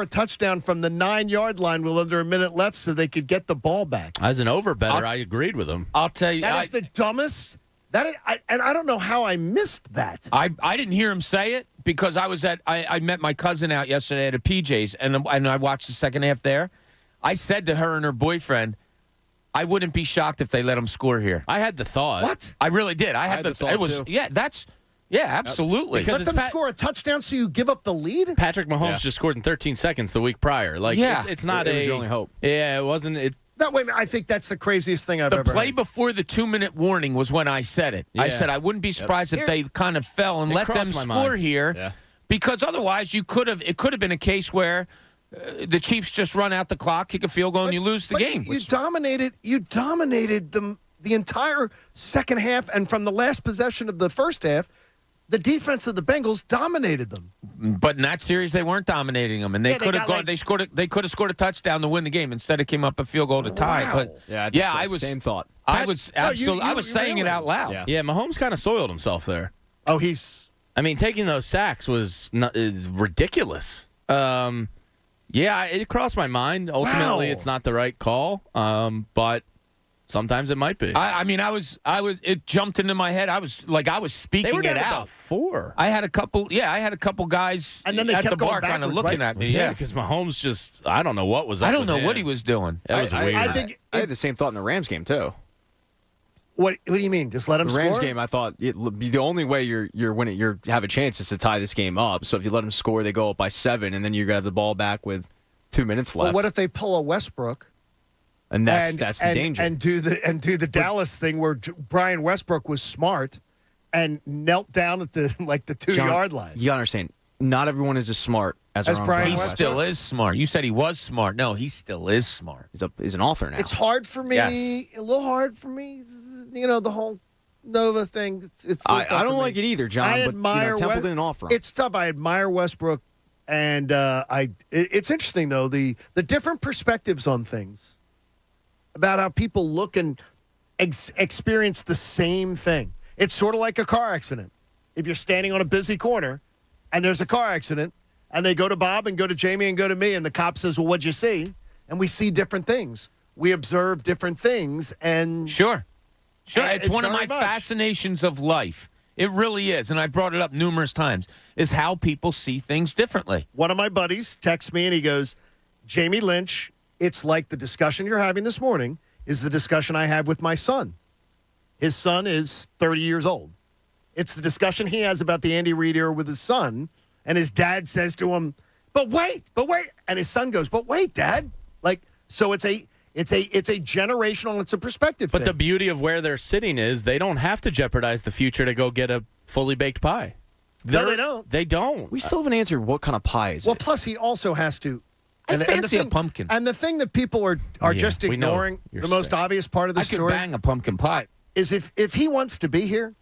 a touchdown from the 9-yard line with under a minute left so they could get the ball back. As an over-better, I agreed with him. I'll tell you. That is the dumbest. And I don't know how I missed that. I didn't hear him say it because I met my cousin out yesterday at a PJ's, and I watched the second half there. I said to her and her boyfriend, I wouldn't be shocked if they let them score here. I had the thought. What? I really did. I had the thought. It was too. absolutely. Because let them score a touchdown so you give up the lead? Patrick Mahomes just scored in 13 seconds the week prior. It's not it was your only hope. Yeah, it wasn't. No, wait a minute. I think that's the craziest thing I've ever heard. The play before the 2-minute warning was when I said it. Yeah. I said I wouldn't be surprised if they kind of fell and let them score here, because otherwise it could have been a case where the Chiefs just run out the clock, kick a field goal, and you lose the game. You dominated them the entire second half, and from the last possession of the first half, the defense of the Bengals dominated them. But in that series, they weren't dominating them, and they could have gone. They could have scored a touchdown to win the game. Instead, it came up a field goal to tie. But I was same thought. I was absolutely. I was saying it out loud. Yeah, Mahomes kind of soiled himself there. Oh, taking those sacks is ridiculous. Yeah, it crossed my mind. Ultimately, it's not the right call, but sometimes it might be. It jumped into my head. I was speaking they were down it out. 4. I had a couple guys and then they at kept the bar kind of looking at me. Yeah, because Mahomes I don't know what was up. I don't know with what him. he was doing. That was weird. I think I had the same thought in the Rams game too. What do you mean? Just let him score? The Rams game, I thought the only way you're winning, you have a chance is to tie this game up. So if you let them score, they go up by 7, and then you're gonna have the ball back with 2 minutes left. Well, what if they pull a Westbrook? And that's the danger. And do the Dallas thing where Brian Westbrook was smart and knelt down at the 2-yard line. You gotta understand, not everyone is as smart as Brian He Westbrook? still is smart. You said he was smart. No, he still is smart. He's an author now. It's hard for me. Yes. A little hard for me. The whole Nova thing. It's I don't like it either, John. I but, admire Temple West- didn't offer him. It's tough. I admire Westbrook, and it's interesting though the different perspectives on things about how people look and experience the same thing. It's sort of like a car accident. If you're standing on a busy corner, and there's a car accident, and they go to Bob and go to Jamie and go to me, and the cop says, "Well, what'd you see?" And we see different things. We observe different things, and Sure. It's one of my very much. fascinations of life. It really is, and I've brought it up numerous times, is how people see things differently. One of my buddies texts me, and he goes, "Jamie Lynch, it's like the discussion you're having this morning is the discussion I have with my son. His son is 30 years old. It's the discussion he has about the Andy Reid era with his son, and his dad says to him, but wait, and his son goes, but wait, Dad. So it's a generational, it's a perspective But thing. the beauty of where they're sitting is they don't have to jeopardize the future to go get a fully baked pie. No, they don't. They don't. We still haven't answered what kind of pie is Well, it. plus he also has to. I the fancy a thing- pumpkin. And the thing that people are just we know ignoring, you're the most sick. obvious part of the I could story, bang a pumpkin pie. is if he wants to be here,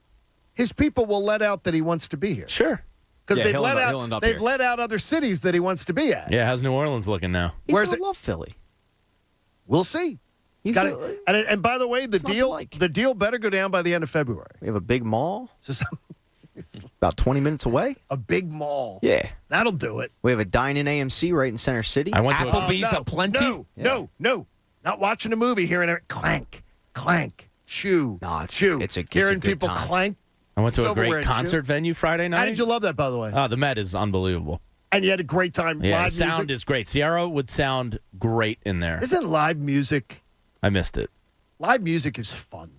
his people will let out that he wants to be here. Sure. Because Yeah, he'll end up they've here. let out other cities that he wants to be at. Yeah, how's New Orleans looking now? He's Where's gonna it? love Philly. We'll see. He's Got gonna- it. And by the way, the not to deal like. the deal better go down by the end of February. We have a big mall Just about 20 minutes away. a big mall. Yeah. That'll do it. We have a dine-in AMC right in Center City. I went to Applebee's no, a plenty. No. Not watching a movie, hearing it clank, clank, chew, No, it's- chew. it's a hearing good people time. clank. I went to a silverware great and chew. concert venue Friday night. How did you love that, by the way? Oh, the Met is unbelievable. And you had a great time. Yeah, live the sound music. is great. Sierra would sound great in there. Isn't live music? I missed it. Live music is fun.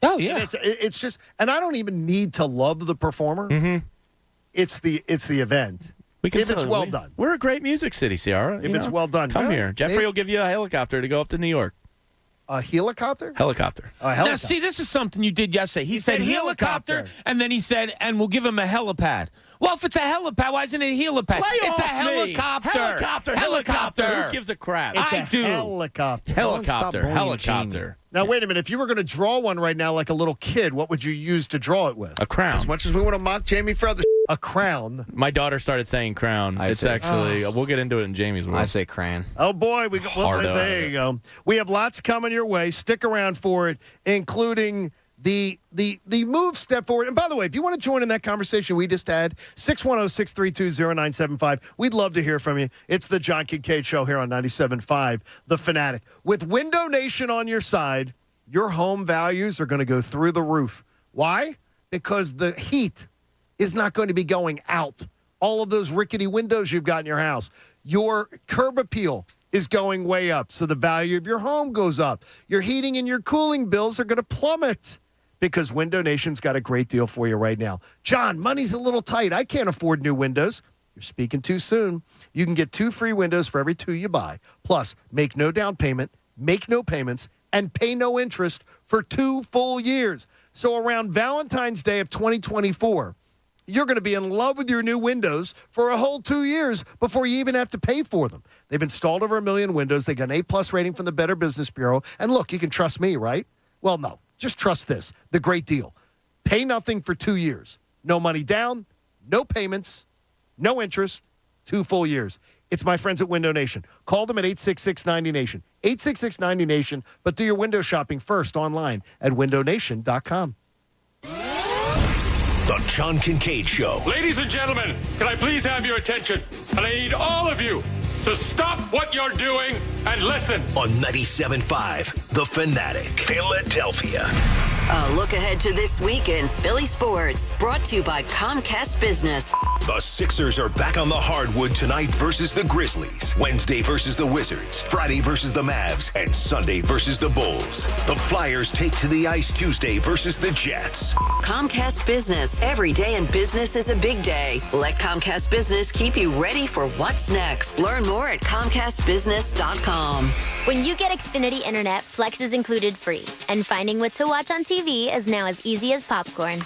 Oh, And yeah. it's just, and I don't even need to love the performer. Mm-hmm. It's the event. We can If it's still- well we- done. We're a great music city, Sierra. If it's well done. Come Yeah, here. Jeffrey maybe. will give you a helicopter to go up to New York. A helicopter? Helicopter. A helicopter. Now, see, this is something you did yesterday. He said said helicopter, helicopter. and then he said, and we'll give him a helipad. Well, if it's a helipad, why isn't it a helipad? Lay It's a off me. helicopter. Helicopter. Who gives a crap? It's I a do. helicopter. Helicopter. Stop bullying Helicopter. Now, wait a minute. If you were going to draw one right now like a little kid, what would you use to draw it with? A crown. As much as we want to mock Jamie for other a crown. My daughter started saying crown. I It's say- actually, we'll get into it in Jamie's world. I say crayon. Oh, boy. Well, Hardo. there you go. We have lots coming your way. Stick around for it, including the move step forward. And by the way, if you want to join in that conversation we just had, 610-632-0975. We'd love to hear from you. It's the John Kincade Show here on 97.5 The Fanatic. With Window Nation on your side, your home values are going to go through the roof. Why? Because the heat is not going to be going out. All of those rickety windows you've got in your house. Your curb appeal is going way up, so the value of your home goes up. Your heating and your cooling bills are going to plummet because Window Nation's got a great deal for you right now. John, money's a little tight. I can't afford new windows. You're speaking too soon. You can get 2 free windows for every 2 you buy. Plus, make no down payment, make no payments, and pay no interest for 2 full years. So around Valentine's Day of 2024, you're going to be in love with your new windows for a whole 2 years before you even have to pay for them. They've installed over 1 million windows. They got an A+ rating from the Better Business Bureau. And look, you can trust me, right? Well, no. Just trust this. The great deal. Pay nothing for 2 years. No money down, no payments, no interest, 2 full years. It's my friends at Window Nation. Call them at 866-90-NATION. 866-90-NATION, but do your window shopping first online at windownation.com. The John Kincade Show. Ladies and gentlemen, can I please have your attention? And I need all of you to stop what you're doing and listen. On 97.5 The Fanatic. Philadelphia. A look ahead to this week in Philly sports, brought to you by Comcast Business. The Sixers are back on the hardwood tonight versus the Grizzlies. Wednesday versus the Wizards. Friday versus the Mavs. And Sunday versus the Bulls. The Flyers take to the ice Tuesday versus the Jets. Comcast Business. Every day in business is a big day. Let Comcast Business keep you ready for what's next. Learn more at ComcastBusiness.com. When you get Xfinity Internet, Flex is included free. And finding what to watch on TV is now as easy as popcorn.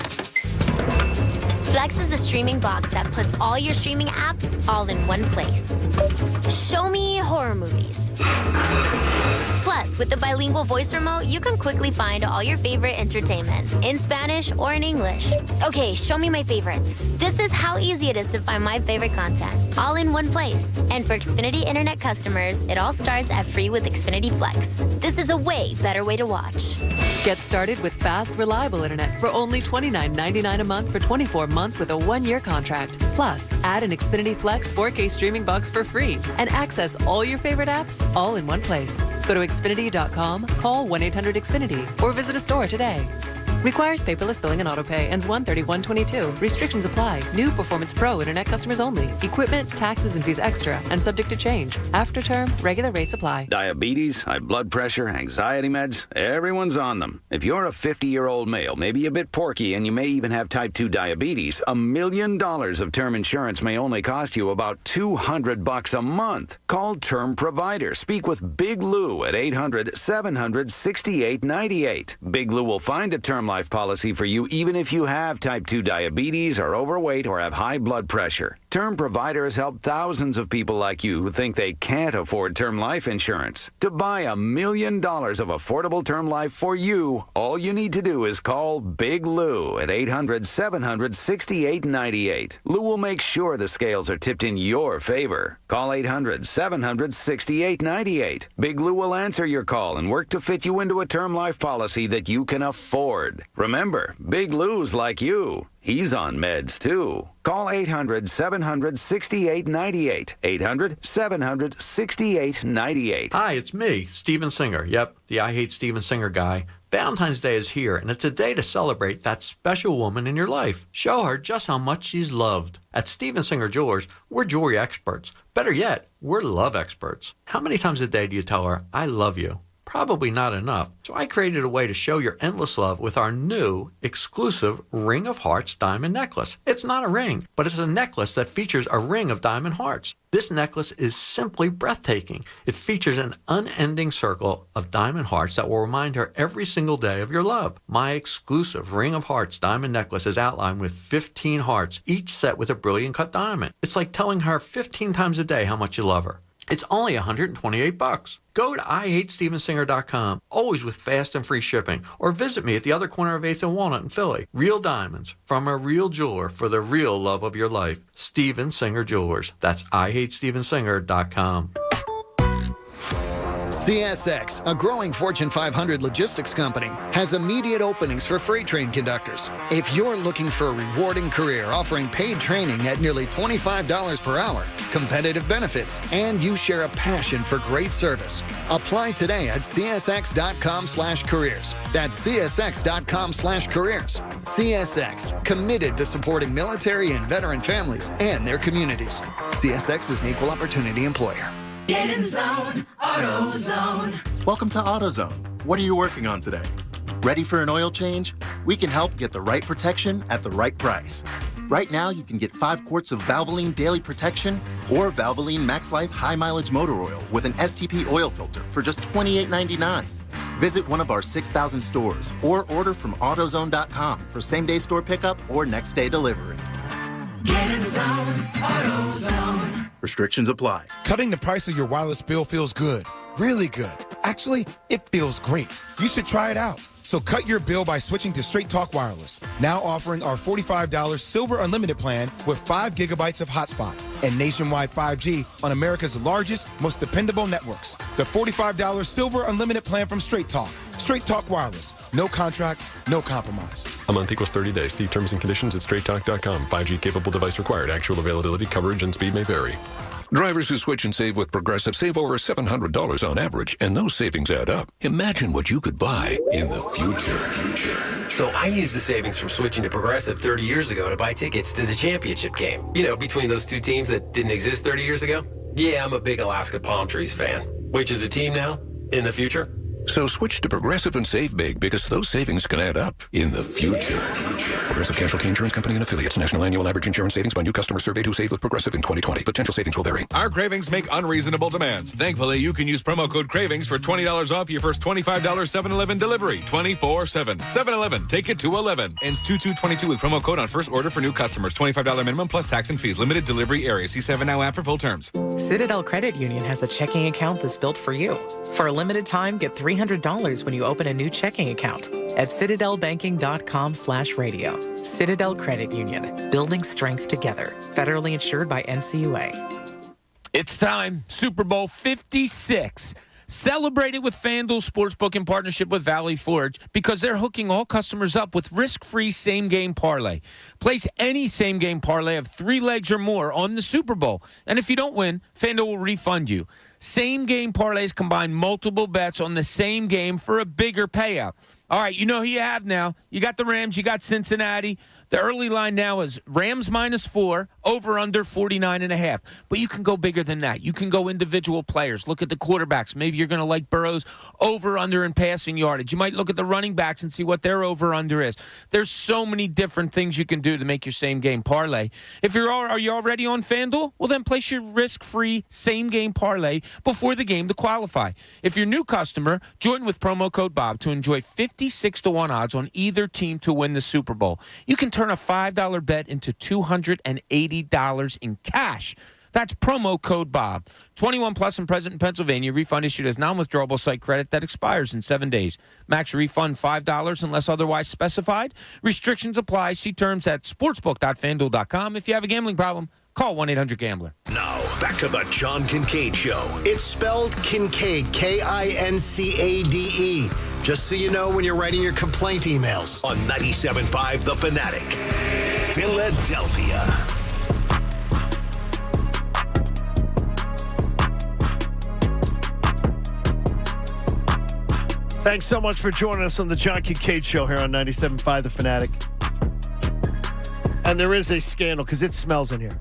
Flex is the streaming box that puts all your streaming apps all in one place. Show me horror movies. Plus, with the bilingual voice remote, you can quickly find all your favorite entertainment in Spanish or in English. Okay, show me my favorites. This is how easy it is to find my favorite content, all in one place. And for Xfinity Internet customers, it all starts at free with Xfinity Flex. This is a way better way to watch. Get started with fast, reliable internet for only $29.99 a month for 24 months with a 1-year contract. Plus, add an Xfinity Flex 4K streaming box for free and access all your favorite apps all in one place. Go to Xfinity.com, call 1-800-XFINITY, or visit a store today. Requires paperless billing and autopay. Ends 1/31/22. Restrictions apply. New Performance Pro Internet customers only. Equipment, taxes, and fees extra and subject to change. After term, regular rates apply. Diabetes, high blood pressure, anxiety meds, everyone's on them. If you're a 50-year-old male, maybe a bit porky, and you may even have type 2 diabetes, $1 million of term insurance may only cost you about $200 a month. Call Term Provider. Speak with Big Lou at 800-700-6898. Big Lou will find a term life policy for you even if you have type 2 diabetes, are overweight, or have high blood pressure. Term Provider has helped thousands of people like you who think they can't afford term life insurance. To buy $1 million of affordable term life for you, all you need to do is call Big Lou at 800-700-6898. Lou will make sure the scales are tipped in your favor. Call 800-700-6898. Big Lou will answer your call and work to fit you into a term life policy that you can afford. Remember, Big Lou's like you. He's on meds, too. Call 800-700-6898. 800-700-6898. Hi, it's me, Steven Singer. Yep, the I Hate Steven Singer guy. Valentine's Day is here, and it's a day to celebrate that special woman in your life. Show her just how much she's loved. At Steven Singer Jewelers, we're jewelry experts. Better yet, we're love experts. How many times a day do you tell her, I love you? Probably not enough. So I created a way to show your endless love with our new exclusive Ring of Hearts diamond necklace. It's not a ring, but it's a necklace that features a ring of diamond hearts. This necklace is simply breathtaking. It features an unending circle of diamond hearts that will remind her every single day of your love. My exclusive Ring of Hearts diamond necklace is outlined with 15 hearts, each set with a brilliant cut diamond. It's like telling her 15 times a day how much you love her. It's only $128. Go to IHateStevenSinger.com, always with fast and free shipping, or visit me at the other corner of 8th and Walnut in Philly. Real diamonds from a real jeweler for the real love of your life. Steven Singer Jewelers. That's IHateStevenSinger.com. CSX, a growing Fortune 500 logistics company, has immediate openings for freight train conductors. If you're looking for a rewarding career offering paid training at nearly $25 per hour, competitive benefits, and you share a passion for great service, apply today at csx.com/careers. That's csx.com/careers. CSX, committed to supporting military and veteran families and their communities. CSX is an equal opportunity employer. Get in zone, AutoZone. Welcome to AutoZone. What are you working on today? Ready for an oil change? We can help get the right protection at the right price. Right now, you can get 5 quarts of Valvoline Daily Protection or Valvoline Max Life High Mileage Motor Oil with an STP oil filter for just $28.99. Visit one of our 6,000 stores or order from AutoZone.com for same-day store pickup or next-day delivery. Get in zone, AutoZone. Restrictions apply. Cutting the price of your wireless bill feels good. Really good. Actually, it feels great. You should try it out. So cut your bill by switching to Straight Talk Wireless. Now offering our $45 Silver Unlimited plan with 5 gigabytes of hotspot and nationwide 5G on America's largest, most dependable networks. The $45 Silver Unlimited plan from Straight Talk. Straight Talk Wireless. No contract, no compromise. A month equals 30 days. See terms and conditions at straighttalk.com. 5G capable device required. Actual availability, coverage, and speed may vary. Drivers who switch and save with Progressive save over $700 on average, and those savings add up. Imagine what you could buy in the future. So I used the savings from switching to Progressive 30 years ago to buy tickets to the championship game. You know, between those two teams that didn't exist 30 years ago. Yeah, I'm a big Alaska Palm Trees fan. Which is a team now? In the future? So switch to Progressive and save big because those savings can add up in the future. Progressive Casualty Insurance Company and Affiliates. National annual average insurance savings by new customers surveyed who saved with Progressive in 2020. Potential savings will vary. Our cravings make unreasonable demands. Thankfully, you can use promo code CRAVINGS for $20 off your first $25 7-Eleven delivery 24/7. 7-Eleven, take it to 11. Ends 2/2/22 with promo code on first order for new customers. $25 minimum plus tax and fees. Limited delivery area. See 7 Now app for full terms. Citadel Credit Union has a checking account that's built for you. For a limited time, get $300 when you open a new checking account at citadelbanking.com/radio. Citadel Credit Union, building strength together. Federally insured by NCUA. It's time. Super Bowl 56. Celebrate it with FanDuel Sportsbook in partnership with Valley Forge because they're hooking all customers up with risk-free same-game parlay. Place any same-game parlay of 3 legs or more on the Super Bowl. And if you don't win, FanDuel will refund you. Same-game parlays combine multiple bets on the same game for a bigger payout. All right, you know who you have now. You got the Rams, you got Cincinnati. The early line now is Rams -4, over under 49.5. But you can go bigger than that. You can go individual players. Look at the quarterbacks. Maybe you're going to like Burrow's over under in passing yardage. You might look at the running backs and see what their over under is. There's so many different things you can do to make your same game parlay. Are you already on FanDuel? Well, then place your risk-free same game parlay before the game to qualify. If you're a new customer, join with promo code Bob to enjoy 56-1 odds on either team to win the Super Bowl. You can turn a $5 bet into $280 in cash. That's promo code Bob. 21 plus and present in Pennsylvania. Refund issued as non-withdrawable site credit that expires in 7 days. Max refund $5 unless otherwise specified. Restrictions apply. See terms at sportsbook.fanduel.com. If you have a gambling problem, call 1-800-GAMBLER. Now, back to the John Kincade Show. It's spelled Kincade, Kincade. Just so you know when you're writing your complaint emails. On 97.5 The Fanatic, Philadelphia. Thanks so much for joining us on the John Kincade Show here on 97.5 The Fanatic. And there is a scandal because it smells in here.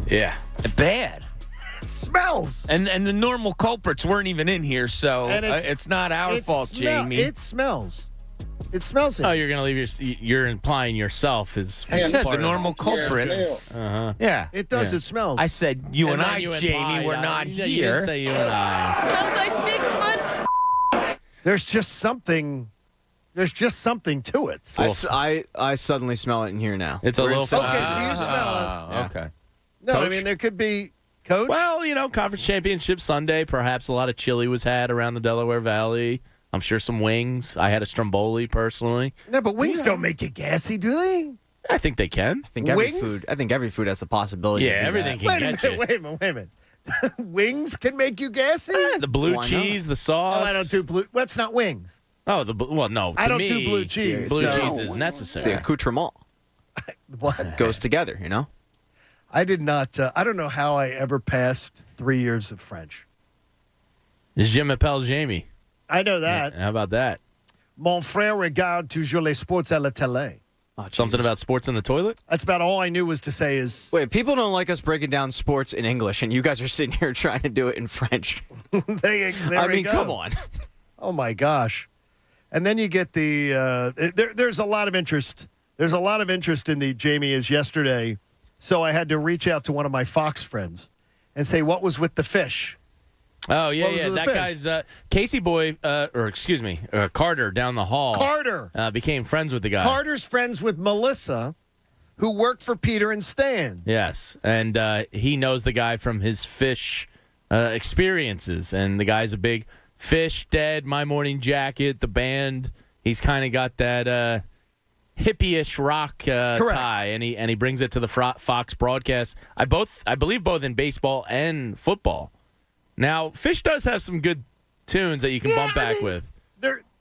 Yeah. Bad. It smells. And the normal culprits weren't even in here, so it's not our fault, Jamie. It smells. It smells in Oh, here. you're going to leave you're implying yourself is. I said the normal culprits. Yeah. It does. Yeah. It smells. I said you and I, you Jamie, we're not You here. didn't say you and I. Smells like Bigfoot. There's just something to it. I suddenly smell it in here now. It's a little. Okay, so you smell it. Okay. No, Coach? I mean, there could be, Coach. Well, conference championship Sunday. Perhaps a lot of chili was had around the Delaware Valley. I'm sure some wings. I had a Stromboli personally. No, but wings don't make you gassy, do they? I think they can. I think every food has the possibility. Yeah, to do everything that. can get you. Wait a minute. Wings can make you gassy? The blue Why cheese, not? the sauce. Oh, I don't do blue. That's not wings. Oh, no. I to don't me, do blue cheese. Blue so- cheese is necessary. The accoutrement What? goes together, I did not. I don't know how I ever passed 3 years of French. Je m'appelle Jamie. I know that. How about that? Mon frère regarde toujours les sports à la télé. Oh, Something about sports in the toilet? That's about all I knew was to say is. Wait, people don't like us breaking down sports in English, and you guys are sitting here trying to do it in French. there I mean, go. come on. Oh my gosh! And then you get the. There's a lot of interest. There's a lot of interest in the Jamie is yesterday, so I had to reach out to one of my Fox friends and say, "What was with the fish?" Oh, yeah, What was yeah. with the That fish? guy's Casey Boy, Carter down the hall. Carter. Became friends with the guy. Carter's friends with Melissa, who worked for Peter and Stan. Yes, and he knows the guy from his fish experiences, and the guy's a big Fish, Dead, My Morning Jacket, the band. He's kind of got that hippie-ish rock tie, and he brings it to the Fox broadcast. I believe both in baseball and football. Now, Fish does have some good tunes that you can bump back with.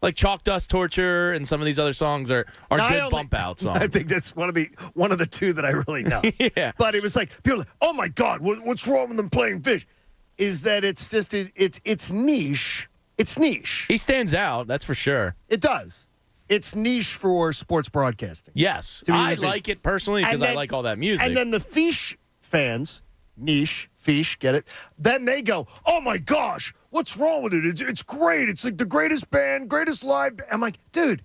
Like Chalk Dust Torture and some of these other songs are good bump out songs. I think that's one of the two that I really know. Yeah. But it was like people are like, oh my God, what's wrong with them playing Fish? Is that it's just it's niche. It's niche. He stands out, that's for sure. It does. It's niche for sports broadcasting. Yes. To me, I like it personally because I like all that music. And then the Fish fans, niche, Fish, get it? Then they go, oh my gosh, what's wrong with it? It's great. It's like the greatest band, greatest live. I'm like, dude,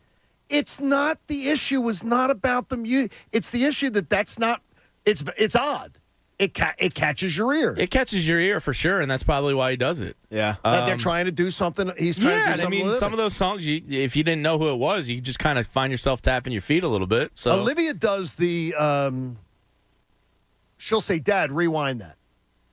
it's not. The issue was not about the music. It's the issue that's not. It's odd. It catches your ear. It catches your ear for sure, and that's probably why he does it. Yeah. That they're trying to do something. He's trying to do something. I mean, some of those songs, if you didn't know who it was, you just kind of find yourself tapping your feet a little bit. So Olivia does the. She'll say, "Dad, rewind that."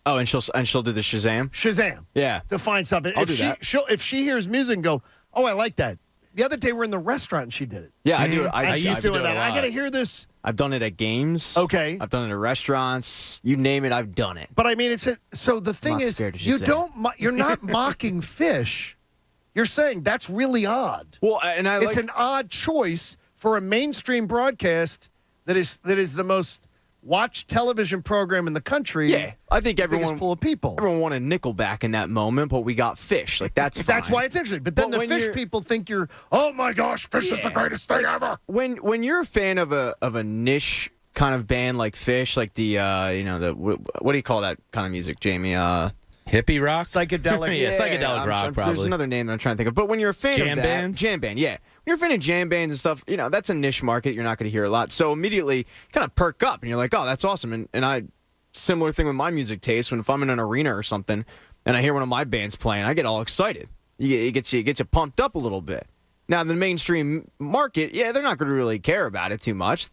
Oh, and she'll do the Shazam. Shazam. Yeah. To find something. I'll do that. If she hears music and go, "Oh, I like that." The other day we're in the restaurant and she did it. Yeah, I do it. I used to do it that. a I lot. got to hear this. I've done it at games. Okay. I've done it at restaurants. You name it, I've done it. But I mean, so the thing not is, scared to you Shazam. don't. You're not mocking Fish. You're saying that's really odd. Well, and it's an odd choice for a mainstream broadcast that is the most watched television program in the country. Yeah, I think everyone full of people. Everyone wanted Nickelback in that moment, but we got Fish. Like that's That's fine. why it's interesting. But then the Fish people think you're, oh my gosh, Fish is the greatest thing ever. When you're a fan of a niche kind of band like Fish, like the what do you call that kind of music, Jamie? Hippie rock, psychedelic, yeah, psychedelic rock. Probably. There's another name that I'm trying to think of. But when you're a fan jam of that, bands, jam band, yeah. When you're a fan of jam bands and stuff, that's a niche market. You're not going to hear a lot. So immediately, kind of perk up, and you're like, oh, that's awesome. And I, similar thing with my music taste. When if I'm in an arena or something, and I hear one of my bands playing, I get all excited. It gets you pumped up a little bit. Now the mainstream market, yeah, they're not going to really care about it too much,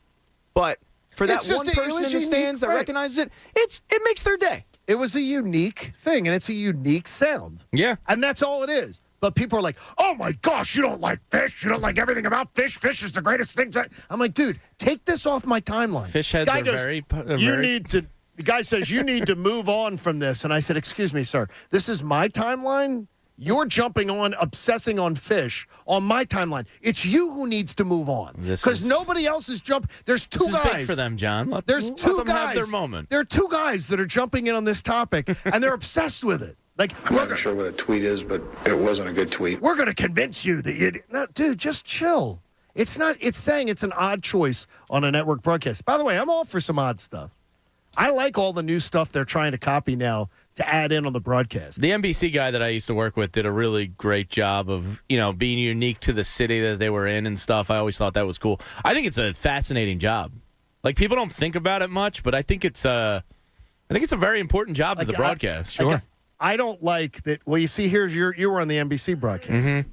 but for that one person in the stands that recognizes it, it makes their day. It was a unique thing, and it's a unique sound. Yeah. And that's all it is. But people are like, oh, my gosh, you don't like Fish. You don't like everything about Fish. Fish is the greatest thing. I'm like, dude, take this off my timeline. Fish heads guy are goes, The guy says, you need to move on from this. And I said, excuse me, sir. This is my timeline. You're jumping on, obsessing on Fish on my timeline. It's you who needs to move on. Because nobody else is jumping. There's two this is guys. big for them, John. Let two them guys. have their moment. There are two guys that are jumping in on this topic, and they're obsessed with it. Like, I'm not sure what a tweet is, but it wasn't a good tweet. We're going to convince you that you... No, dude, just chill. It's not... It's saying it's an odd choice on a network broadcast. By the way, I'm all for some odd stuff. I like all the new stuff they're trying to copy now to add in on the broadcast. The NBC guy that I used to work with did a really great job of, being unique to the city that they were in and stuff. I always thought that was cool. I think it's a fascinating job. Like, people don't think about it much, but I think it's a very important job to the broadcast. I don't like that. Well, you see, you were on the NBC broadcast. Mm-hmm.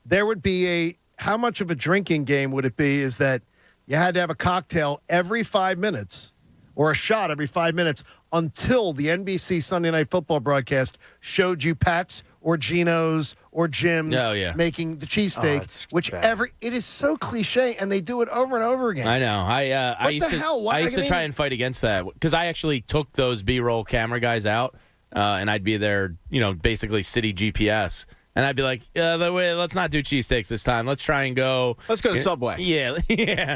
There would be how much of a drinking game would it be is that you had to have a cocktail every 5 minutes or a shot every 5 minutes until the NBC Sunday Night Football broadcast showed you Pat's or Gino's or Jim's making the cheesesteak, it is so cliche, and they do it over and over again. I know. I used to mean, try and fight against that because I actually took those B-roll camera guys out, and I'd be their, basically city GPS. And I'd be like, let's not do cheesesteaks this time. Let's try and go. Let's go to Subway. Yeah.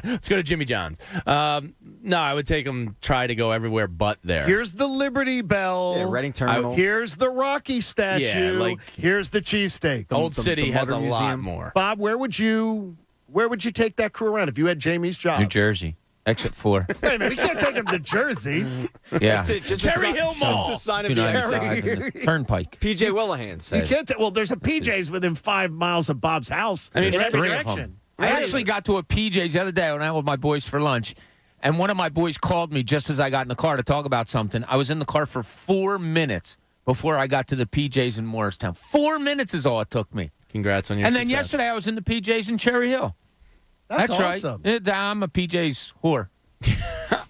Let's go to Jimmy John's. No, I would take them, try to go everywhere but there. Here's the Liberty Bell. Yeah, Reading Terminal. Here's the Rocky statue. Yeah, here's the cheesesteak. Old City has a lot more. Bob, where would you take that crew around if you had Jamie's job? New Jersey. Exit 4. Hey, man, we can't take him to Jersey. Yeah. Cherry Hill Mall. Just a sign of 295 and the Turnpike. PJ Willahan said. You can't. There's a PJ's within 5 miles of Bob's house. I mean, in every 3 of direction. them. I actually got to a PJ's the other day when I went with my boys for lunch, and one of my boys called me just as I got in the car to talk about something. I was in the car for 4 minutes before I got to the PJ's in Morristown. 4 minutes is all it took me. Congrats on your And success. then yesterday I was in the PJ's in Cherry Hill. That's awesome. Right. I'm a PJ's whore.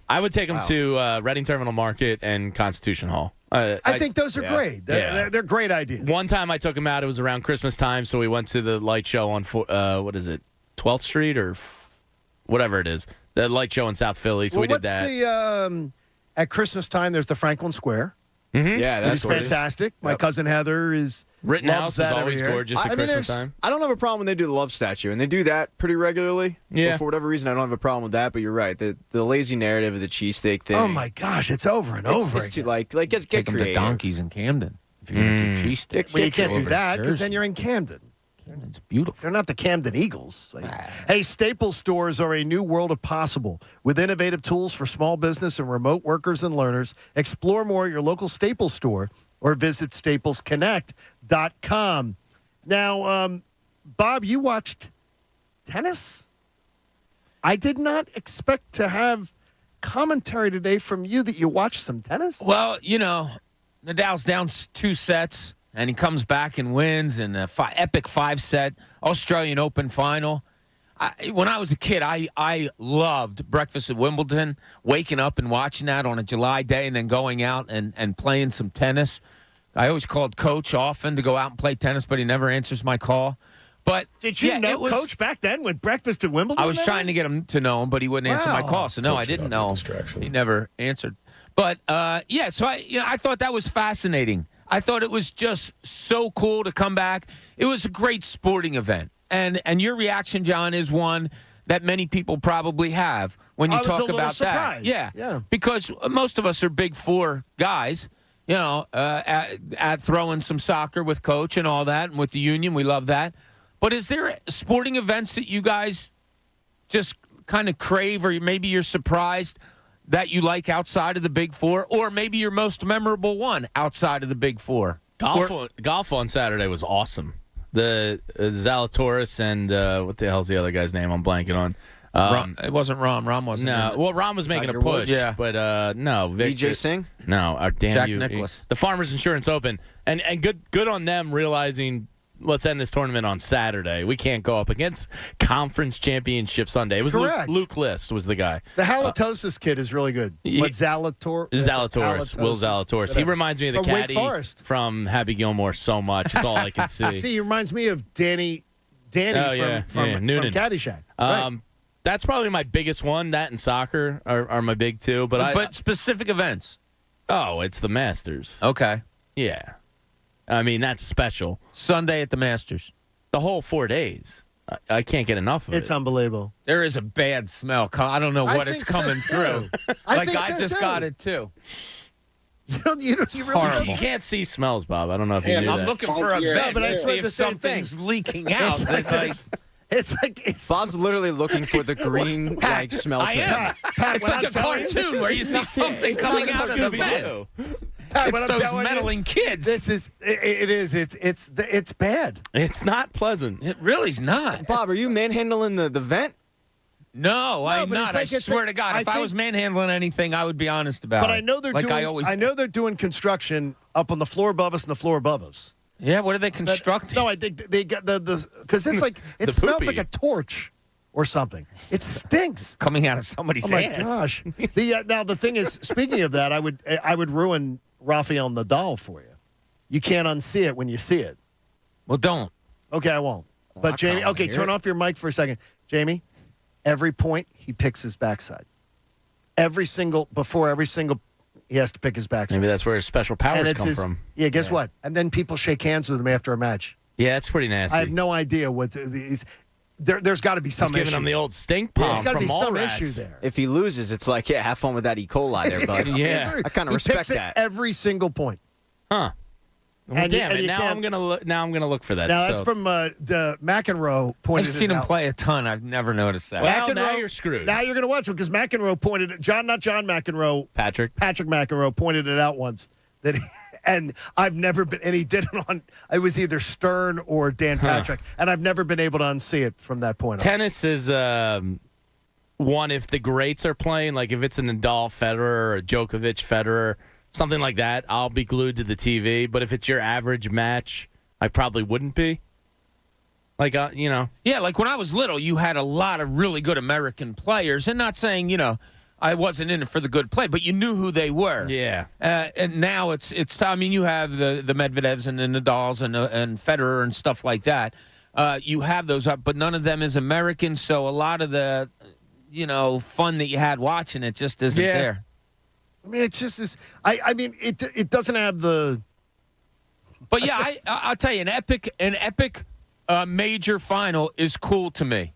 I would take them to Reading Terminal Market and Constitution Hall. I think those are great. They're great ideas. One time I took him out. It was around Christmas time, so we went to the light show on 12th Street or whatever it is. The light show in South Philly. So we did that. At Christmas time, there's the Franklin Square. Mm-hmm. Yeah, that's fantastic. My cousin Heather Rittenhouse is always gorgeous at Christmas time. I don't have a problem when they do the love statue, and they do that pretty regularly. Yeah. But for whatever reason, I don't have a problem with that. But you're right, the lazy narrative of the cheesesteak thing. Oh my gosh, it's over and over It's again. like get Take them to creative. Donkeys in Camden. If you're going to do cheesesteaks. Well, you can't do Over that to because Jersey. then you're in Camden. It's beautiful. They're not the Camden Eagles. Hey, Staples stores are a new world of possible. With innovative tools for small business and remote workers and learners, explore more at your local Staples store or visit staplesconnect.com. Now, Bob, you watched tennis? I did not expect to have commentary today from you that you watched some tennis. Well, Nadal's down 2 sets, and he comes back and wins in an epic 5-set Australian Open final. When I was a kid, I loved breakfast at Wimbledon, waking up and watching that on a July day and then going out and playing some tennis. I always called Coach often to go out and play tennis, but he never answers my call. But did you know Coach back then with breakfast at Wimbledon? I was trying to get him to know him, but he wouldn't answer my call. So no, I didn't know him. He never answered. But so I thought that was fascinating. I thought it was just so cool to come back. It was a great sporting event, and your reaction, John, is one that many people probably have when you talk about that. Yeah, because most of us are Big Four guys. At throwing some soccer with Coach and all that, and with the union, we love that. But is there sporting events that you guys just kind of crave, or maybe you're surprised that you like outside of the Big Four, or maybe your most memorable one outside of the Big Four? Golf on Saturday was awesome. The Zalatoris and what the hell's the other guy's name? I'm blanking on. It wasn't Rahm. Rahm wasn't. No, well, Rahm was making a push. Yeah, but no. Vijay Singh? No, damn Jack you. Nicklaus. The Farmers Insurance Open, and good on them realizing. Let's end this tournament on Saturday. We can't go up against Conference Championship Sunday. It was Luke List was the guy. The halitosis kid is really good. Zalatoris, Will Zalatoris. He reminds me of the From Wake caddy Forest. from Happy Gilmore so much. It's all I can see. See, he reminds me of Danny Noonan. from Caddyshack. Right. That's probably my biggest one. That and soccer are my big two. But specific events. Oh, it's the Masters. Okay. Yeah. I mean, that's special. Sunday at the Masters. The whole 4 days. I can't get enough of it. It's unbelievable. There is a bad smell. I don't know what it's coming through. I just got it, too. You really You can't see smells, Bob. I don't know if you knew that. I'm looking for a vent but I to see said if the same something's thing. leaking out. It's like Bob's literally looking for the green smell. I am. Pat, It's like a cartoon where you see something coming out of the vent. Pat, It's those meddling kids. It's bad. It's not pleasant. It really's not. Bob, are you manhandling the vent? No, I'm but not. I swear to God, if I was manhandling anything, I would be honest about it. But I know they're I know they're doing construction up on the floor above us and the floor above us. Yeah, what are they constructing? No, I think they got the because it's like it smells like a torch or something. It stinks coming out of somebody's ass. Oh my gosh! Now the thing is, speaking of that, I would ruin Rafael Nadal for you. You can't unsee it when you see it. Well, don't. Okay, I won't. But Jamie, okay, turn off your mic for a second, Jamie. Every point he picks his backside. Before every single. He has to pick his backside. Maybe that's where his special powers come from. Yeah, guess what? And then people shake hands with him after a match. Yeah, that's pretty nasty. I have no idea what. There's got to be some issue. He's giving him the old stink palm. There's got to be some Mallrats. issue there. If he loses, it's like, have fun with that E. coli there, bud. Yeah. I kind of He respect picks it that. every single point. Huh. Well, And damn you it! Now can't- I'm gonna look. Now I'm gonna look for that. Now that's from the McEnroe pointed. I've seen it him out. play a ton. I've never noticed that. Well, now you're screwed. Now you're going to watch it because McEnroe pointed it. Not John McEnroe. Patrick McEnroe pointed it out once. And I've never been. And he did it on. It was either Stern or Dan Patrick, and I've never been able to unsee it from that point on. Tennis is one if the greats are playing, like if it's a Nadal, Federer, or a Djokovic, Federer, something like that, I'll be glued to the TV. But if it's your average match, I probably wouldn't be. Like, Yeah, like when I was little, you had a lot of really good American players. And not saying, I wasn't in it for the good play, but you knew who they were. Yeah. And now it's. I mean, you have the Medvedevs and the Nadals and Federer and stuff like that. You have those up, but none of them is American. So a lot of the, fun that you had watching it just isn't there. I mean, it's just this. I mean, it doesn't have the. But yeah, I'll tell you, an epic major final is cool to me.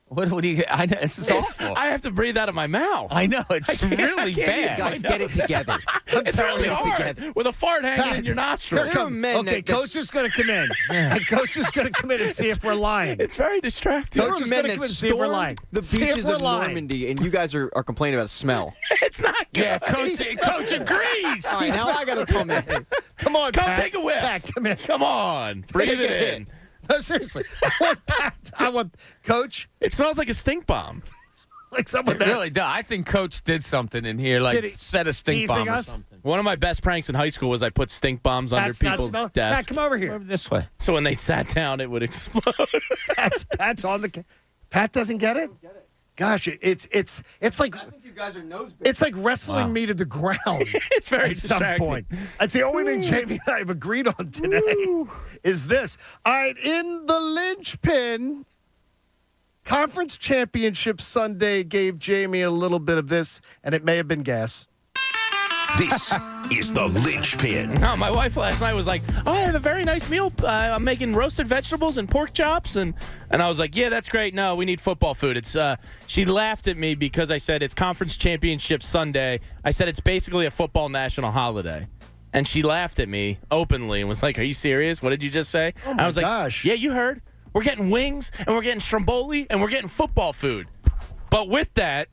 What do you? This is awful. I have to breathe out of my mouth. I know it's really bad. Guys, get it together. It's really hard with a fart hanging in your nostril. Okay, Coach is going to come in. And Coach is going to come in and see if we're lying. It's very distracting. Coach is going to come in and see if we're lying. The beaches of Normandy, and you guys are complaining about smell. It's not good. Yeah, Coach agrees. All right, now I got to come in. Come on, Come Pat. take a whiff. Pat, come here. Come on. Breathe it in. No, seriously. I want Coach. It smells like a stink bomb. Like someone It really does. I think Coach did something in here, like set a stink bomb or something. One of my best pranks in high school was I put stink bombs under people's desks. Pat, come over here. This way. So when they sat down, it would explode. Pat's on the. Pat doesn't get it. Gosh, it's like. I think you guys are nose. It's like wrestling me to the ground. It's very at some distracting. point. That's the only thing Jamie and I have agreed on today is this. All right, in the linchpin, Conference Championship Sunday gave Jamie a little bit of this, and it may have been gas. This is the linchpin. No, my wife last night was like, "Oh, I have a very nice meal. I'm making roasted vegetables and pork chops," and I was like, "Yeah, that's great. No, we need football food." It's she laughed at me because I said it's Conference Championship Sunday. I said it's basically a football national holiday, and she laughed at me openly and was like, "Are you serious? What did you just say?" Oh my I was like, gosh. "Yeah, you heard. We're getting wings and we're getting stromboli and we're getting football food." But with that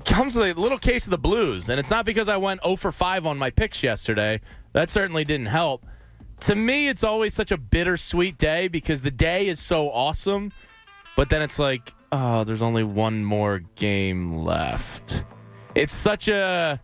comes a little case of the blues, and it's not because I went 0 for 5 on my picks yesterday. That certainly didn't help. To me, it's always such a bittersweet day because the day is so awesome, but then it's like, oh, there's only one more game left. It's such a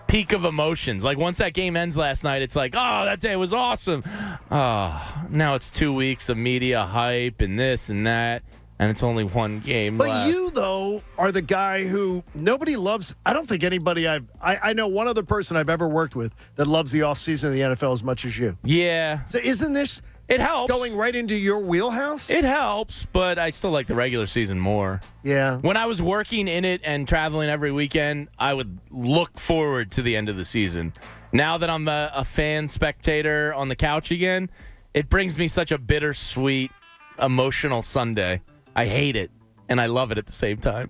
peak of emotions. Like, once that game ends last night, it's like, oh, that day was awesome. Oh, now it's 2 weeks of media hype and this and that, and it's only one game But left. you, though, are the guy who nobody loves. I don't think anybody I know one other person I've ever worked with that loves the offseason of the NFL as much as you. Yeah. So isn't this It helps. going right into your wheelhouse? It helps, but I still like the regular season more. Yeah. When I was working in it and traveling every weekend, I would look forward to the end of the season. Now that I'm a fan spectator on the couch again, it brings me such a bittersweet, emotional Sunday. I hate it, and I love it at the same time.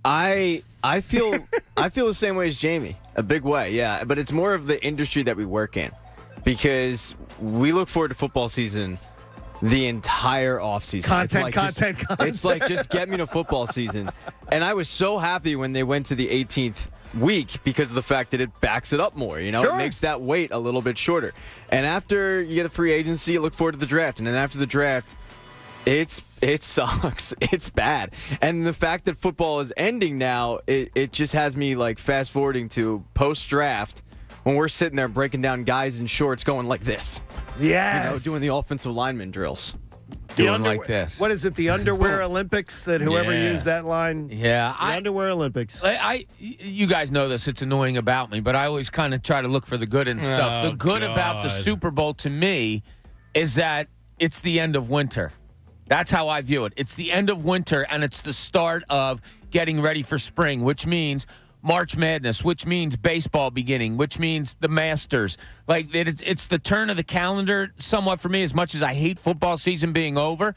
I feel the same way as Jamie, a big way, yeah. But it's more of the industry that we work in, because we look forward to football season the entire offseason. Content. It's like, just get me to football season. And I was so happy when they went to the 18th week because of the fact that it backs it up more. You know, Sure. It makes that wait a little bit shorter. And after you get a free agency, you look forward to the draft. And then after the draft, it sucks. It's bad. And the fact that football is ending now, it just has me like fast forwarding to post-draft when we're sitting there breaking down guys in shorts going like this. Yes. Doing the offensive lineman drills. Doing like this. What is it, the Underwear Olympics, that whoever Yeah. used that line? Yeah, The Underwear Olympics. you guys know this. It's annoying about me, but I always kind of try to look for the good in stuff. Oh, The good about the God. Super Bowl to me is that it's the end of winter. That's how I view it. It's the end of winter, and it's the start of getting ready for spring, which means March Madness, which means baseball beginning, which means the Masters. Like, it's the turn of the calendar somewhat for me. As much as I hate football season being over,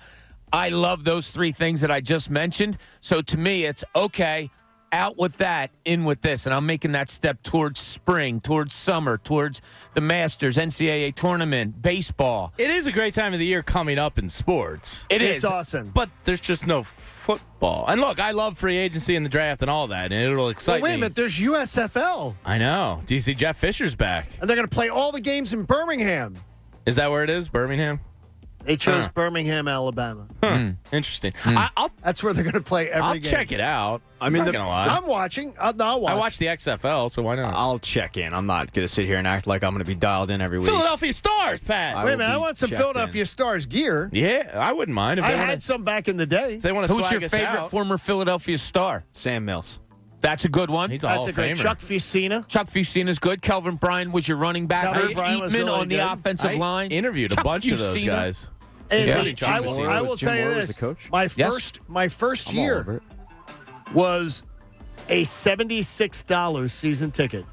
I love those three things that I just mentioned. So to me, it's okay, out with that, in with this. And I'm making that step towards spring, towards summer, towards the Masters, NCAA tournament, baseball. It is a great time of the year coming up in sports. It's awesome. But there's just no football. And look, I love free agency and the draft and all that, and it'll excite Wait a me. minute, there's USFL. I know. Do you see Jeff Fisher's back? And they're going to play all the games in Birmingham. Is that where it is? Birmingham? They chose Huh. Birmingham, Alabama. Interesting. That's where they're going to play every I'll game. check it out. I mean, I'm not gonna lie. I'm watching. I'll watch. I watch the XFL, so why not? I'll check in. I'm not going to sit here and act like I'm going to be dialed in every week. Philadelphia Stars, Pat. Wait a minute, I want some Philadelphia Stars gear. Yeah, I wouldn't mind if I they wanna, had some back in the day. if they want to Who's swag your us favorite out. former Philadelphia Star? Sam Mills. That's a good one. He's a That's Hall a of great Famer. Chuck Fucina. Chuck Fucina's good. Kelvin Bryant was your running back. Kelvin Dave Bryant was Eatman really on the good. offensive I line. interviewed a Chuck bunch of those Fusina. guys. And Yeah. I Jim will, Moore I will was- tell Jim you Moore was this. the coach? My first I'm all year over it. was a $76 season ticket.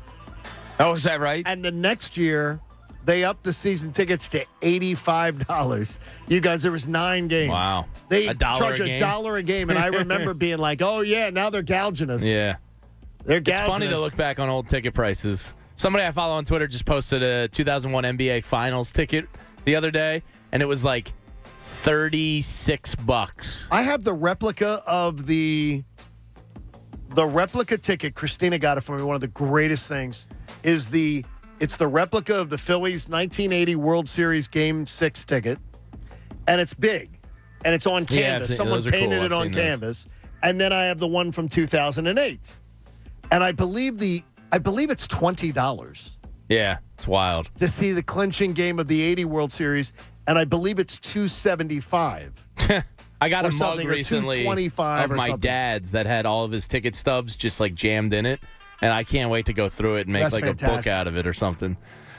Oh, is that right? And the next year, they upped the season tickets to $85. You guys, there was 9 games. Wow. They $1 charge a game? $1 a game, and I remember being like, "Oh yeah, now they're gouging us." Yeah. They're It's gouging funny us. to look back on old ticket prices. Somebody I follow on Twitter just posted a 2001 NBA Finals ticket the other day, and it was like $36. I have the replica of the replica ticket. Christina got it for me. One of the greatest things is the It's the replica of the Phillies 1980 World Series Game 6 ticket, and it's big, and it's on canvas. Someone painted it on canvas. And then I have the one from 2008, and I believe it's $20. Yeah, it's wild to see the clinching game of the 80 World Series, and I believe it's $275. I got a mug or recently $225 of or my something. dad's that had all of his ticket stubs just like jammed in it, and I can't wait to go through it and make That's like a book fantastic. out of it or something.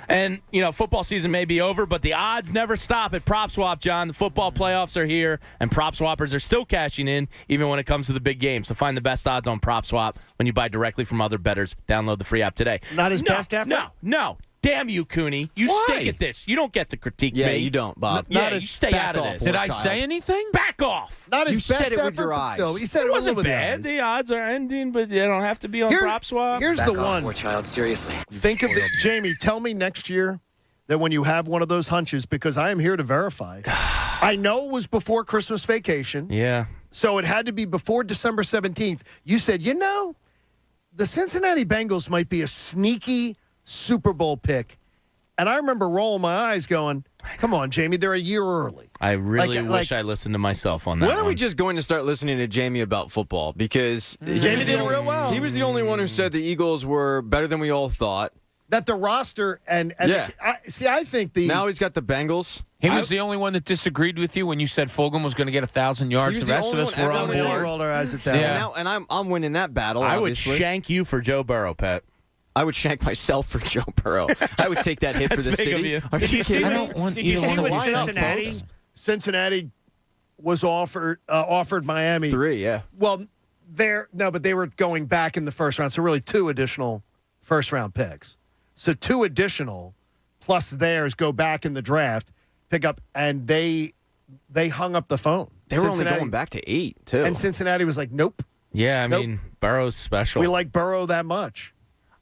And, football season may be over, but the odds never stop at PropSwap, John. The football playoffs are here, and PropSwappers are still cashing in even when it comes to the big games. So find the best odds on PropSwap when you buy directly from other bettors. Download the free app today. Not his best effort? No. Damn you, Cooney. You stink at this. You don't get to critique me. Yeah, you don't, Bob. You stay out of this. Did I say anything? Back off. Not his You best said it with effort, your but eyes. still, he said It it wasn't with the bad. eyes. The odds are ending, but they don't have to be on PropSwap. Here's the one. Poor child, seriously. Think of it, Jamie. Tell me next year that when you have one of those hunches, because I am here to verify. I know it was before Christmas vacation, Yeah. so it had to be before December 17th. You said, the Cincinnati Bengals might be a sneaky Super Bowl pick. And I remember rolling my eyes going, come on, Jamie, they're a year early. I really wish I listened to myself on that When are we one. just going to start listening to Jamie about football? Because Jamie did real well. He was the only one who said the Eagles were better than we all thought. That the roster and Yeah. I think the Now he's got the Bengals. He was the only one that disagreed with you when you said Fulgham was going to get 1,000 yards. He was The the rest of only us one were on everyone board. rolled our eyes at that. Yeah. And I'm winning that battle. I would obviously. shank you for Joe Burrow, Pat. I would shank myself for Joe Burrow. I would take that hit for That's the big city. of you. Are Did you you see kidding what, me? want did you either see one of what these things, Cincinnati? folks. Cincinnati was offered Miami 3, yeah. Well, but they were going back in the first round, so really 2 additional first round picks. So 2 additional plus theirs go back in the draft, pick up, and they hung up the phone. They were only Cincinnati- going back to 8, too. and Cincinnati was like, nope, Yeah, I Nope. mean, Burrow's special. we like Burrow that much.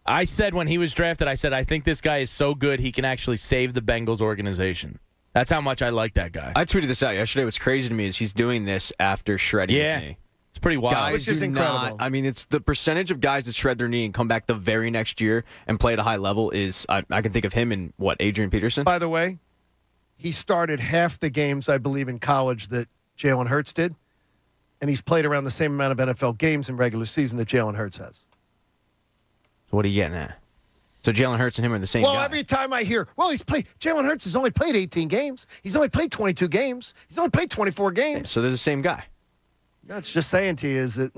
I said when he was drafted, I think this guy is so good he can actually save the Bengals organization. That's how much I like that guy. I tweeted this out yesterday. What's crazy to me is he's doing this after shredding his knee. It's pretty wild. Guys Which is do incredible. not. I mean, it's the percentage of guys that shred their knee and come back the very next year and play at a high level is. I can think of him and Adrian Peterson. By the way, he started half the games, I believe, in college that Jalen Hurts did, and he's played around the same amount of NFL games in regular season that Jalen Hurts has. So what are you getting at? So Jalen Hurts and him are the same Well, guy. every time I hear, Jalen Hurts has only played 18 games. He's only played 22 games. He's only played 24 games. So they're the same guy. That's just saying to you is that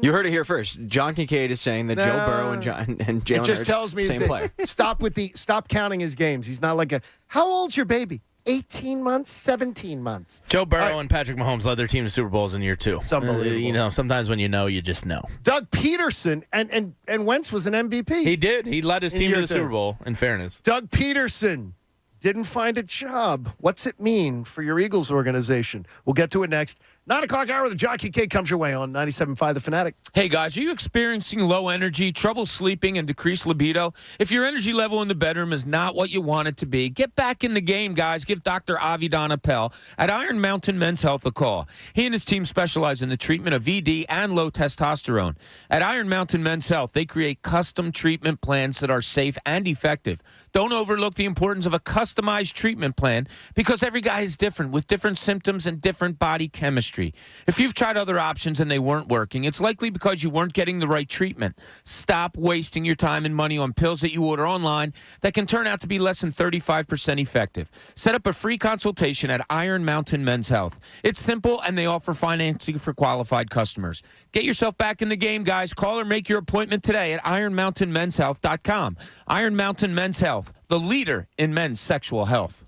You heard it here first. John Kincade is saying that Joe Burrow and Jalen it just Hurts, tells me same is player. that stop counting his games. He's not like how old's your baby? 18 months, 17 months. Joe Burrow and Patrick Mahomes led their team to Super Bowls in year 2. It's unbelievable. Sometimes when you know, you just know. Doug Peterson and Wentz was an MVP. He did. He led his In team to year the 2. Super Bowl, in fairness. Doug Peterson didn't find a job. What's it mean for your Eagles organization? We'll get to it next. 9 o'clock hour, the Jockey K comes your way on 97.5 The Fanatic. Hey, guys, are you experiencing low energy, trouble sleeping, and decreased libido? If your energy level in the bedroom is not what you want it to be, get back in the game, guys. Give Dr. Avidan Appel at Iron Mountain Men's Health a call. He and his team specialize in the treatment of ED and low testosterone. At Iron Mountain Men's Health, they create custom treatment plans that are safe and effective. Don't overlook the importance of a customized treatment plan because every guy is different with different symptoms and different body chemistry. If you've tried other options and they weren't working, it's likely because you weren't getting the right treatment. Stop wasting your time and money on pills that you order online that can turn out to be less than 35% effective. Set up a free consultation at Iron Mountain Men's Health. It's simple and they offer financing for qualified customers. Get yourself back in the game, guys. Call or make your appointment today at ironmountainmenshealth.com. Iron Mountain Men's Health, the leader in men's sexual health.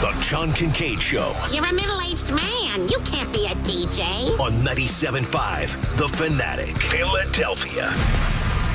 The John Kincade Show You're a middle-aged man. You can't be a DJ. on 97.5 The Fanatic, Philadelphia.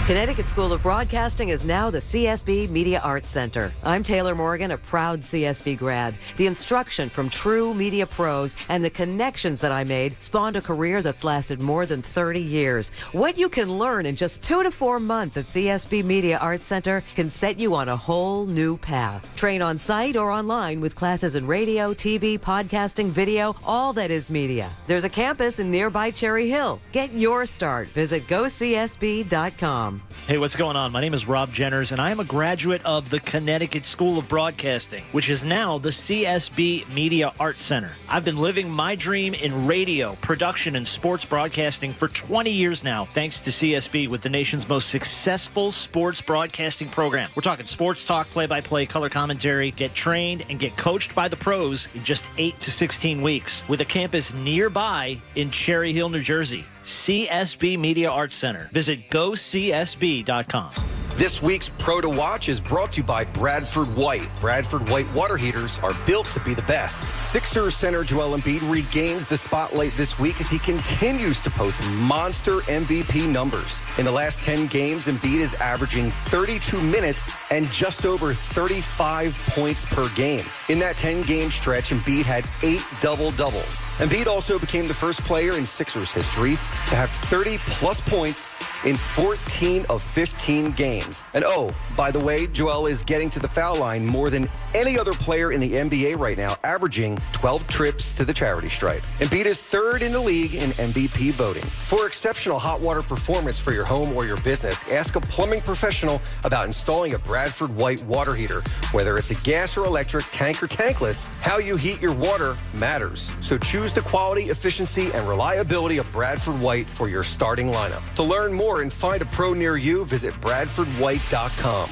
Connecticut School of Broadcasting is now the CSB Media Arts Center. I'm Taylor Morgan, a proud CSB grad. The instruction from true media pros and the connections that I made spawned a career that's lasted more than 30 years. What you can learn in just 2 to 4 months at CSB Media Arts Center can set you on a whole new path. Train on site or online with classes in radio, TV, podcasting, video, all that is media. There's a campus in nearby Cherry Hill. Get your start. Visit gocsb.com. AutoZone. Hey, what's going on? My name is Rob Jenners, and I am a graduate of the Connecticut School of Broadcasting, which is now the CSB Media Arts Center. I've been living my dream in radio, production, and sports broadcasting for 20 years now, thanks to CSB with the nation's most successful sports broadcasting program. We're talking sports talk, play-by-play, color commentary, get trained and get coached by the pros in just 8 to 16 weeks with a campus nearby in Cherry Hill, New Jersey. CSB Media Arts Center. Visit gocsb.com. This week's Pro to Watch is brought to you by Bradford White. Bradford White water heaters are built to be the best. Sixers center Joel Embiid regains the spotlight this week as he continues to post monster MVP numbers. In the last 10 games, Embiid is averaging 32 minutes and just over 35 points per game. In that 10-game stretch, Embiid had 8 double-doubles. Embiid also became the first player in Sixers history to have 30-plus points in 14 of 15 games. And oh, by the way, Joel is getting to the foul line more than any other player in the NBA right now, averaging 12 trips to the charity stripe. Embiid is third in the league in MVP voting. For exceptional hot water performance for your home or your business, ask a plumbing professional about installing a Bradford White water heater. Whether it's a gas or electric, tank or tankless, how you heat your water matters. So choose the quality, efficiency, and reliability of Bradford White for your starting lineup. To learn more and find a pro near you, visit bradfordwhite.com.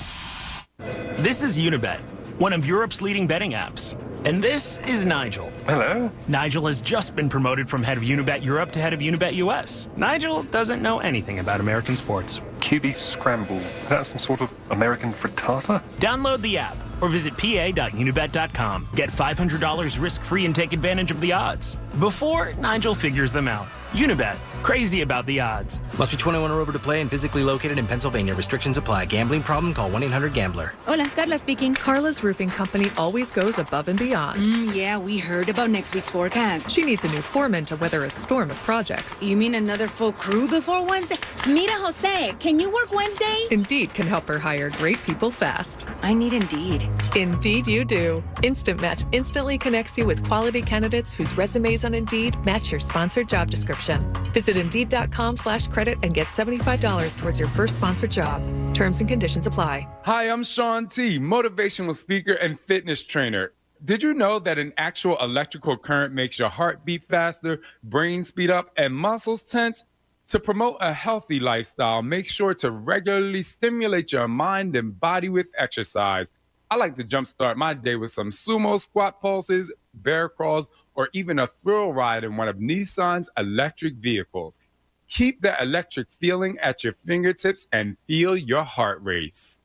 This is Unibet, one of Europe's leading betting apps. And this is Nigel. Hello. Nigel has just been promoted from head of Unibet Europe to head of Unibet US. Nigel doesn't know anything about American sports. QB Scramble. That's some sort of American frittata? Download the app or visit pa.unibet.com. Get $500 risk-free and take advantage of the odds. Before Nigel figures them out. Unibet. Crazy about the odds. Must be 21 or over to play and physically located in Pennsylvania. Restrictions apply. Gambling problem? Call 1-800-GAMBLER. Hola, Carla speaking. Carla's roofing company always goes above and beyond. Yeah, we heard about next week's forecast. She needs a new foreman to weather a storm of projects. You mean another full crew before Wednesday? Mira, Jose, can you work Wednesday? Indeed can help her hire great people fast. I need Indeed. Indeed you do. Instant Match instantly connects you with quality candidates whose resumes on Indeed match your sponsored job description. Visit Indeed.com/credit and get $75 towards your first sponsored job. Terms and conditions apply. Hi, I'm Sean T., motivational speaker and fitness trainer. Did you know that an actual electrical current makes your heart beat faster, brain speed up, and muscles tense? To promote a healthy lifestyle, make sure to regularly stimulate your mind and body with exercise. I like to jumpstart my day with some sumo squat pulses, bear crawls, or even a thrill ride in one of Nissan's electric vehicles. Keep the electric feeling at your fingertips and feel your heart race.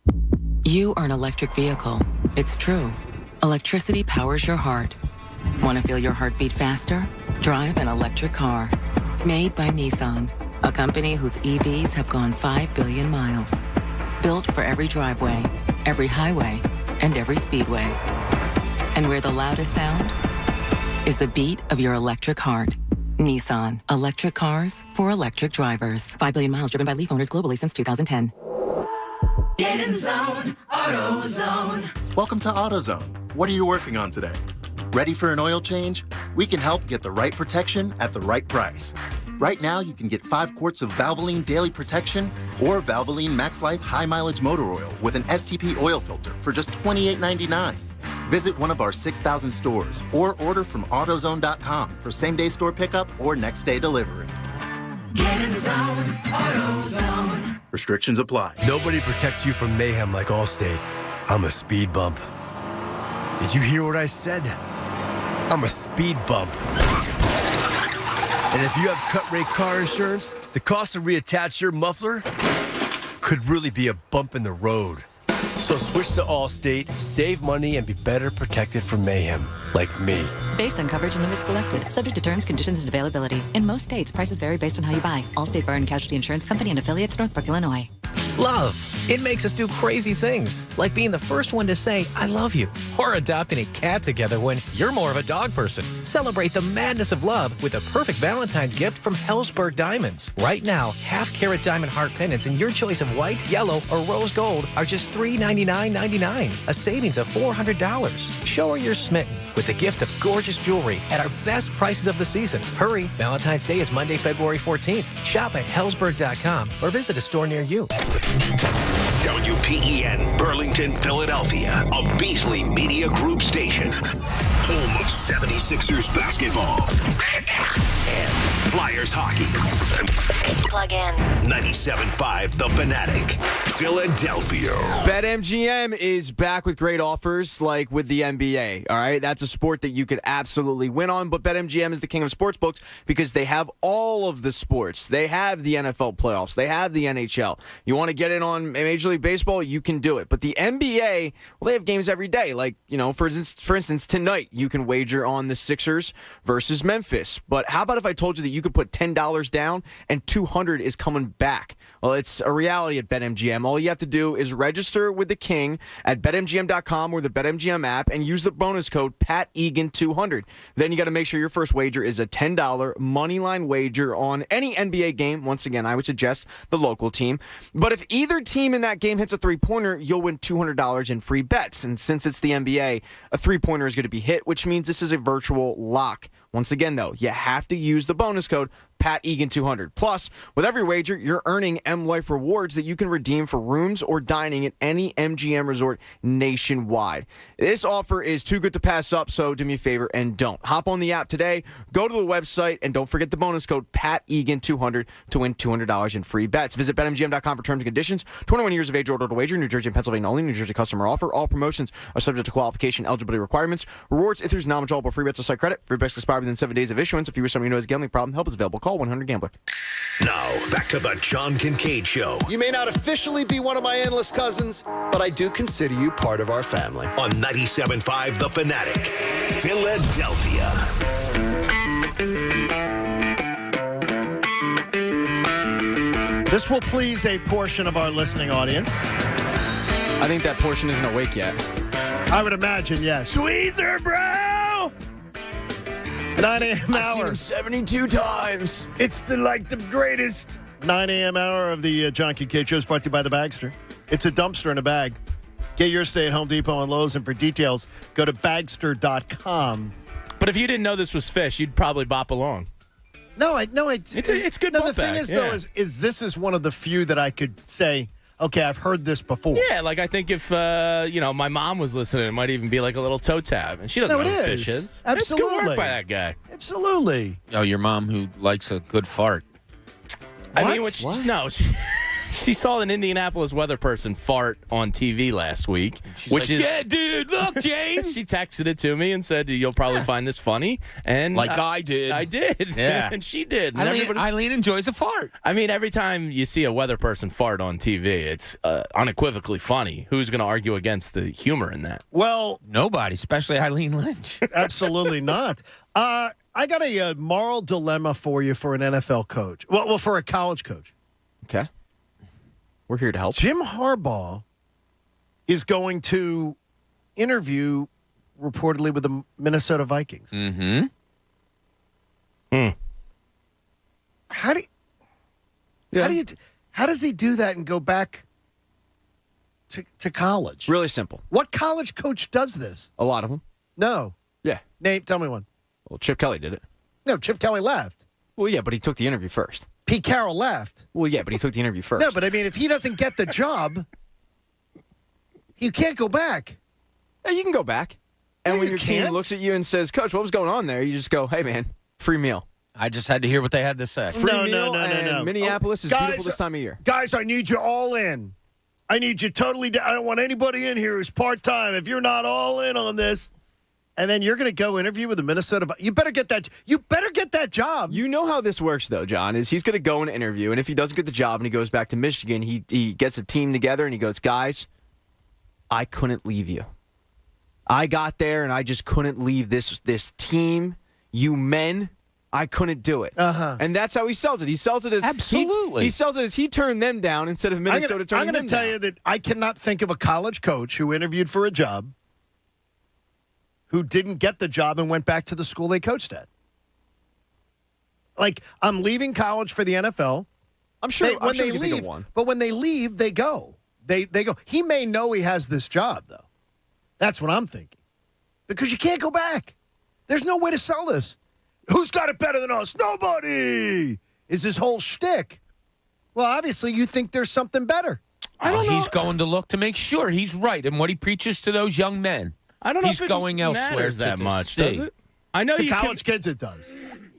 You are an electric vehicle. It's true. Electricity powers your heart. Want to feel your heart beat faster? Drive an electric car. Made by Nissan, a company whose EVs have gone 5 billion miles. Built for every driveway, every highway, and every speedway. And where the loudest sound is the beat of your electric heart. Nissan. Electric cars for electric drivers. 5 billion miles driven by Leaf owners globally since 2010. Get in the zone, AutoZone. Welcome to AutoZone. What are you working on today? Ready for an oil change? We can help get the right protection at the right price. Right now, you can get 5 quarts of Valvoline Daily Protection or Valvoline Max Life High Mileage Motor Oil with an STP oil filter for just $28.99. Visit one of our 6,000 stores or order from AutoZone.com for same-day store pickup or next-day delivery. Get in the zone, AutoZone. Restrictions apply. Nobody protects you from mayhem like Allstate. I'm a speed bump. Did you hear what I said? I'm a speed bump. And if you have cut-rate car insurance, the cost to reattach your muffler could really be a bump in the road. So switch to Allstate, save money, and be better protected from mayhem, like me. Based on coverage and limits selected, subject to terms, conditions, and availability. In most states, prices vary based on how you buy. Allstate Bar and Casualty Insurance Company and affiliates, Northbrook, Illinois. Love. It makes us do crazy things, like being the first one to say, I love you, or adopting a cat together when you're more of a dog person. Celebrate the madness of love with a perfect Valentine's gift from Hellsberg Diamonds. Right now, half-carat diamond heart pendants in your choice of white, yellow, or rose gold are just $399.99, a savings of $400. Show her you're smitten with with the gift of gorgeous jewelry at our best prices of the season. Hurry, Valentine's Day is Monday, February 14th. Shop at Hellsberg.com or visit a store near you. WPEN, Burlington, Philadelphia, a Beasley Media Group station. Home of 76ers basketball and Flyers hockey. Plug in. 97.5 The Fanatic, Philadelphia. BetMGM is back with great offers like with the NBA, all right? That's a sport that you could absolutely win on, but BetMGM is the king of sportsbooks because they have all of the sports. They have the NFL playoffs. They have the NHL. You want to get in on Major League Baseball, you can do it. But the NBA, well, they have games every day. Like, for instance, tonight you can wager on the Sixers versus Memphis. But how about if I told you that you could put $10 down and $200 is coming back? Well, it's a reality at BetMGM. All you have to do is register with the King at BetMGM.com or the BetMGM app and use the bonus code PatEgan200. Then you got to make sure your first wager is a $10 moneyline wager on any NBA game. Once again, I would suggest the local team. But if either team in that game hits a three-pointer, you'll win $200 in free bets. And since it's the NBA, a three-pointer is going to be hit, which means this is a virtual lock. Once again, though, you have to use the bonus code PatEgan200. Plus, with every wager, you're earning M Life rewards that you can redeem for rooms or dining at any MGM resort nationwide. This offer is too good to pass up, so do me a favor and don't. Hop on the app today, go to the website, and don't forget the bonus code PatEgan200 to win $200 in free bets. Visit BetMGM.com for terms and conditions. 21 years of age or older to wager. New Jersey and Pennsylvania only. New Jersey customer offer. All promotions are subject to qualification, eligibility requirements. Rewards, if there's non-withdrawable free bets or site credit. Free bets expire within 7 days of issuance. If you or someone you know has a gambling problem, help is available. Call 1-800-GAMBLER. Now, back to the John Kincade Show. You may not officially be one of my endless cousins, but I do consider you part of our family. On 97.5 The Fanatic, Philadelphia. This will please a portion of our listening audience. I think that portion isn't awake yet. I would imagine, yes. Tweezer, bro! 9 a.m. I've seen hour. him 72 times. It's the greatest. 9 a.m. hour of the John Kincade Show is brought to you by the Bagster. It's a dumpster in a bag. Get your stay at Home Depot and Lowe's, and for details, go to Bagster.com. But if you didn't know this was fish, you'd probably bop along. It's good. No, the thing is, though, is this is one of the few that I could say, okay, I've heard this before. Yeah, like I think if my mom was listening, it might even be like a little toe tab, and she doesn't know what fish is. Absolutely, It's good work by that guy. Absolutely. Oh, your mom who likes a good fart. I mean, she saw an Indianapolis weather person fart on TV last week, yeah, dude, look, James. She texted it to me and said, "You'll probably find this funny," and I did. I did, yeah, and she did. And Eileen enjoys a fart. I mean, every time you see a weather person fart on TV, it's unequivocally funny. Who's going to argue against the humor in that? Well, nobody, especially Eileen Lynch. Absolutely not. I got a moral dilemma for you for an NFL coach. Well, for a college coach. Okay. We're here to help. Jim Harbaugh is going to interview reportedly with the Minnesota Vikings. Mm-hmm. How does he do that and go back to college? Really simple. What college coach does this? A lot of them. No. Yeah. Nate, tell me one. Well, Chip Kelly did it. No, Chip Kelly left. Well, yeah, but he took the interview first. Pete Carroll left. Well, yeah, but he took the interview first. No, but I mean, if he doesn't get the job, you can't go back. Yeah, you can go back. And No, when you your can't. team looks at you and says, "Coach, what was going on there?" You just go, "Hey, man, free meal." I just had to hear what they had to say. Free meal, and Minneapolis is beautiful this time of year. Guys, I need you all in. I need you totally. I don't want anybody in here who's part-time. If you're not all in on this, and then you're going to go interview with the Minnesota. You better get that. You better get that job. You know how this works, though, John, is he's going to go and interview, and if he doesn't get the job and he goes back to Michigan, he gets a team together and he goes, "Guys, I couldn't leave you. I got there and I just couldn't leave this team. You men, I couldn't do it." And that's how he sells it. He sells it as absolutely. He sells it as he turned them down instead of Minnesota turning them down. I'm going to tell you that I cannot think of a college coach who interviewed for a job who didn't get the job and went back to the school they coached at. Like, I'm leaving college for the NFL. I'm sure when they you can leave, think of one. but when they leave, they go. They go. He may know he has this job, though. That's what I'm thinking. because you can't go back. There's no way to sell this. Who's got it better than us? Nobody is his whole shtick. Well, obviously, you think there's something better. I don't know. He's going to look to make sure he's right in what he preaches to those young men. I don't know he's if it going elsewhere matters that to much, see. does it? I know To you college kids, it does.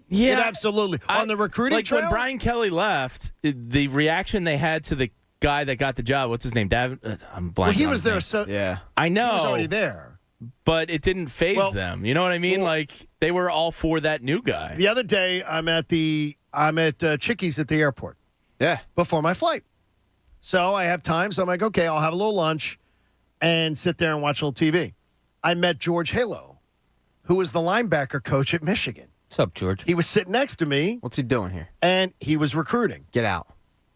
Yeah, It absolutely. On the recruiting like trail? when Brian Kelly left, the reaction they had to the guy that got the job. What's his name? I'm blanking. Well, he on was his there. name. So, Yeah. I know. He was already there. But it didn't phase them. You know what I mean? Like they were all for that new guy. The other day, I'm at Chickies at the airport. Yeah. Before my flight. So I have time. So I'm like, okay, I'll have a little lunch and sit there and watch a little TV. I met George Halo, who was the linebacker coach at Michigan. What's up, George? He was sitting next to me. What's he doing here? And he was recruiting. Get out.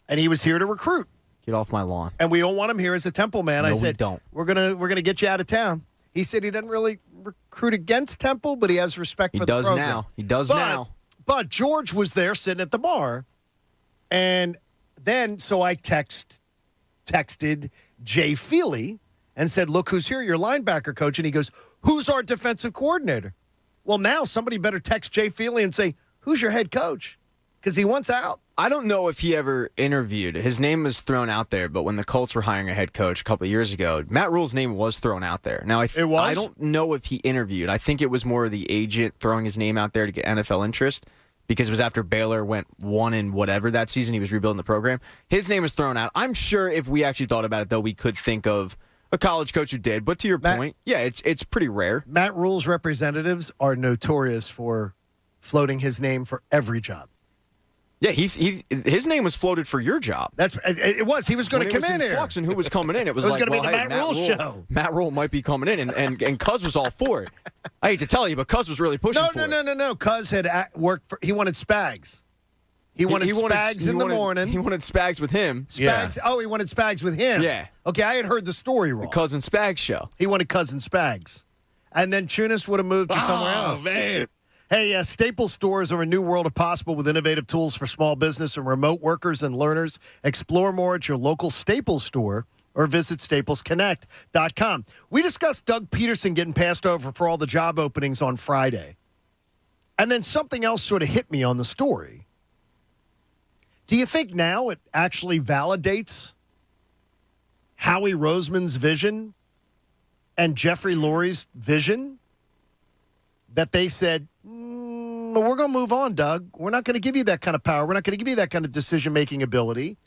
And he was here to recruit. Get off my lawn. And we don't want him here as a Temple man. No, I said, we don't. We're gonna get you out of town. He said he doesn't really recruit against Temple, but he has respect for the program. Now. He does now. But George was there sitting at the bar, and then so I texted Jay Feely and said, "Look who's here, your linebacker coach." And he goes, "Who's our defensive coordinator?" Well, now somebody better text Jay Feely and say, "Who's your head coach?" Because he wants out. I don't know if he ever interviewed. His name was thrown out there, but when the Colts were hiring a head coach a couple of years ago, Matt Rule's name was thrown out there. Now, I don't know if he interviewed. I think it was more the agent throwing his name out there to get NFL interest because it was after Baylor went 1-whatever that season. He was rebuilding the program. His name was thrown out. I'm sure if we actually thought about it, though, we could think of a college coach who did. But to your point, yeah, it's pretty rare. Matt Rule's representatives are notorious for floating his name for every job. Yeah, his name was floated for your job. It was. He was going to come in here. Flux and who was coming in? It was, It was like, going to be the hey, Matt Rule show. Matt Rule might be coming in, and Cuz was all for it. I hate to tell you, but Cuz was really pushing for it. No. Cuz had worked for. He wanted Spags. He wanted Spags in the morning. He wanted Spags with him. Spags. Oh, he wanted Spags with him. Yeah. Okay, I had heard the story wrong. The Cousin Spags show. He wanted Cousin Spags, and then Chunas would have moved to somewhere else. Oh man. Hey, Staples stores are a new world of possible with innovative tools for small business and remote workers and learners. Explore more at your local Staples store or visit staplesconnect.com. We discussed Doug Peterson getting passed over for all the job openings on Friday. And then something else sort of hit me on the story. Do you think now it actually validates Howie Roseman's vision and Jeffrey Lurie's vision that they said, we're going to move on, Doug. We're not going to give you that kind of power. We're not going to give you that kind of decision-making ability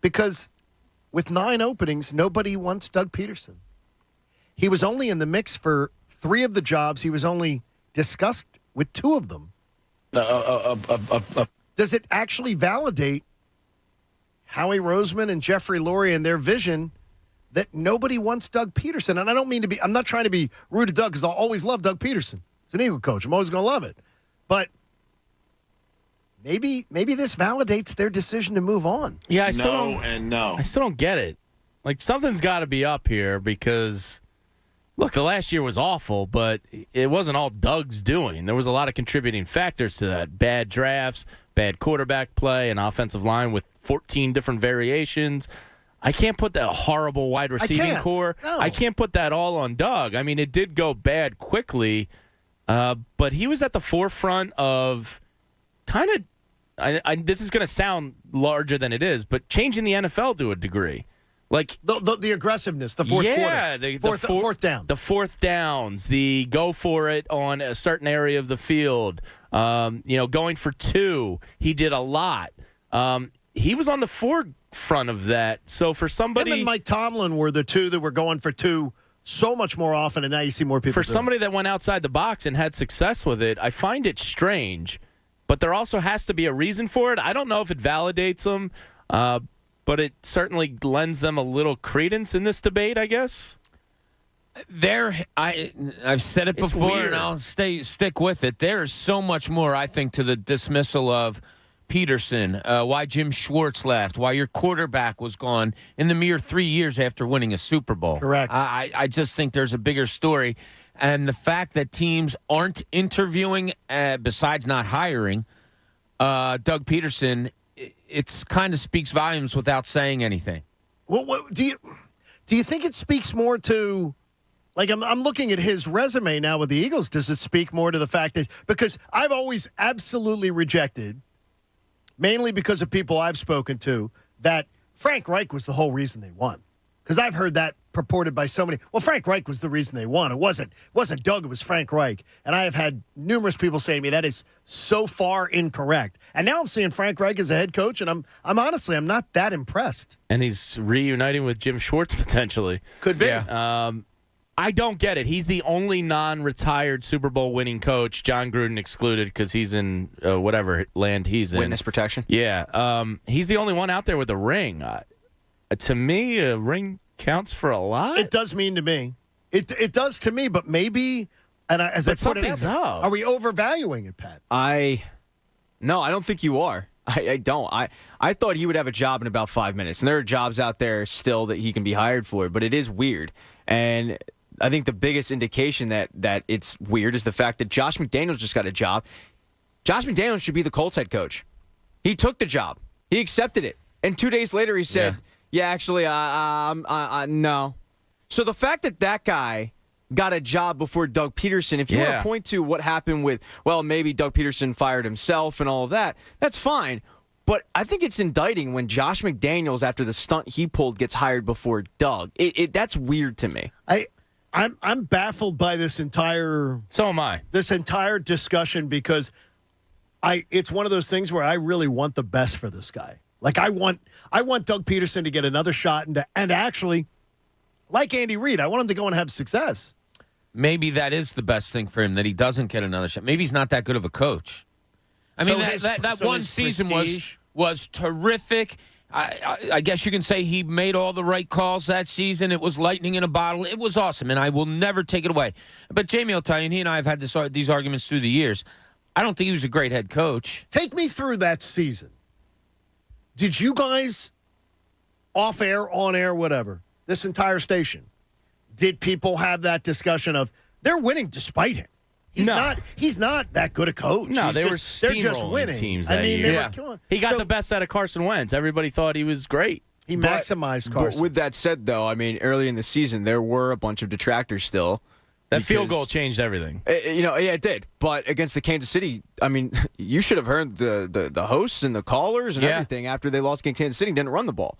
because with 9 openings, nobody wants Doug Peterson. He was only in the mix for 3 of the jobs. He was only discussed with 2 of them. Does it actually validate Howie Roseman and Jeffrey Lurie and their vision that nobody wants Doug Peterson? And I don't mean to be, I'm not trying to be rude to Doug because I'll always love Doug Peterson. He's an Eagle coach. I'm always going to love it. But maybe this validates their decision to move on. Yeah, I still don't get it. Like, something's got to be up here because, look, the last year was awful, but it wasn't all Doug's doing. There was a lot of contributing factors to that. Bad drafts, bad quarterback play, an offensive line with 14 different variations. I can't put that horrible wide receiving core. No. I can't put that all on Doug. I mean, it did go bad quickly, but he was at the forefront of kind of, this is going to sound larger than it is, but changing the NFL to a degree. Like the aggressiveness, the fourth quarter. The fourth down. The fourth downs, the go for it on a certain area of the field. Going for 2. He did a lot. He was on the forefront of that. So for somebody, Him and Mike Tomlin were the 2 that were going for 2 so much more often, and now you see more people. For somebody that went outside the box and had success with it, I find it strange. But there also has to be a reason for it. I don't know if it validates them, but it certainly lends them a little credence in this debate, I guess. I've said it before, and I'll stick with it. There is so much more, I think, to the dismissal of Peterson, why Jim Schwartz left, why your quarterback was gone in the mere 3 years after winning a Super Bowl. Correct. I just think there's a bigger story. And the fact that teams aren't interviewing, besides not hiring, Doug Peterson, it's kind of speaks volumes without saying anything. Well, do you think it speaks more to Like, I'm looking at his resume now with the Eagles. Does it speak more to the fact that, because I've always absolutely rejected, mainly because of people I've spoken to, that Frank Reich was the whole reason they won. Because I've heard that purported by so many. Well, Frank Reich was the reason they won. It wasn't Doug. It was Frank Reich. And I have had numerous people say to me that is so far incorrect. And now I'm seeing Frank Reich as a head coach, and I'm honestly not that impressed. And he's reuniting with Jim Schwartz potentially. Could be. Yeah. I don't get it. He's the only non-retired Super Bowl winning coach, John Gruden excluded because he's in whatever land he's in. Witness protection. Yeah. He's the only one out there with a ring. To me, a ring counts for a lot. It does mean to me. It does to me, but maybe, and as I put it out there, are we overvaluing it, Pat? No, I don't think you are. I don't. I thought he would have a job in about 5 minutes, and there are jobs out there still that he can be hired for, but it is weird. And I think the biggest indication that it's weird is the fact that Josh McDaniels just got a job. Josh McDaniels should be the Colts head coach. He took the job. He accepted it. And 2 days later, he said, yeah actually, no. So the fact that guy got a job before Doug Peterson, if you want to point to what happened with, well, maybe Doug Peterson fired himself and all of that, that's fine. But I think it's indicting when Josh McDaniels, after the stunt he pulled, gets hired before Doug. That's weird to me. I'm baffled by this entire. So am I. This entire discussion, because it's one of those things where I really want the best for this guy. Like I want Doug Peterson to get another shot and actually, like Andy Reid, I want him to go and have success. Maybe that is the best thing for him, that he doesn't get another shot. Maybe he's not that good of a coach. I mean, that one season was terrific. I guess you can say he made all the right calls that season. It was lightning in a bottle. It was awesome, and I will never take it away. But Jamie will tell you, and he and I have had these arguments through the years, I don't think he was a great head coach. Take me through that season. Did you guys, off air, on air, whatever, this entire station, did people have that discussion of they're winning despite him? He's not that good a coach. No, they're just winning. Teams that year. He got the best out of Carson Wentz. Everybody thought he was great. He maximized Carson. But with that said, though, I mean, early in the season, there were a bunch of detractors still. That field goal changed everything. It did. But against the Kansas City, I mean, you should have heard the hosts and the callers and everything after they lost against Kansas City and didn't run the ball.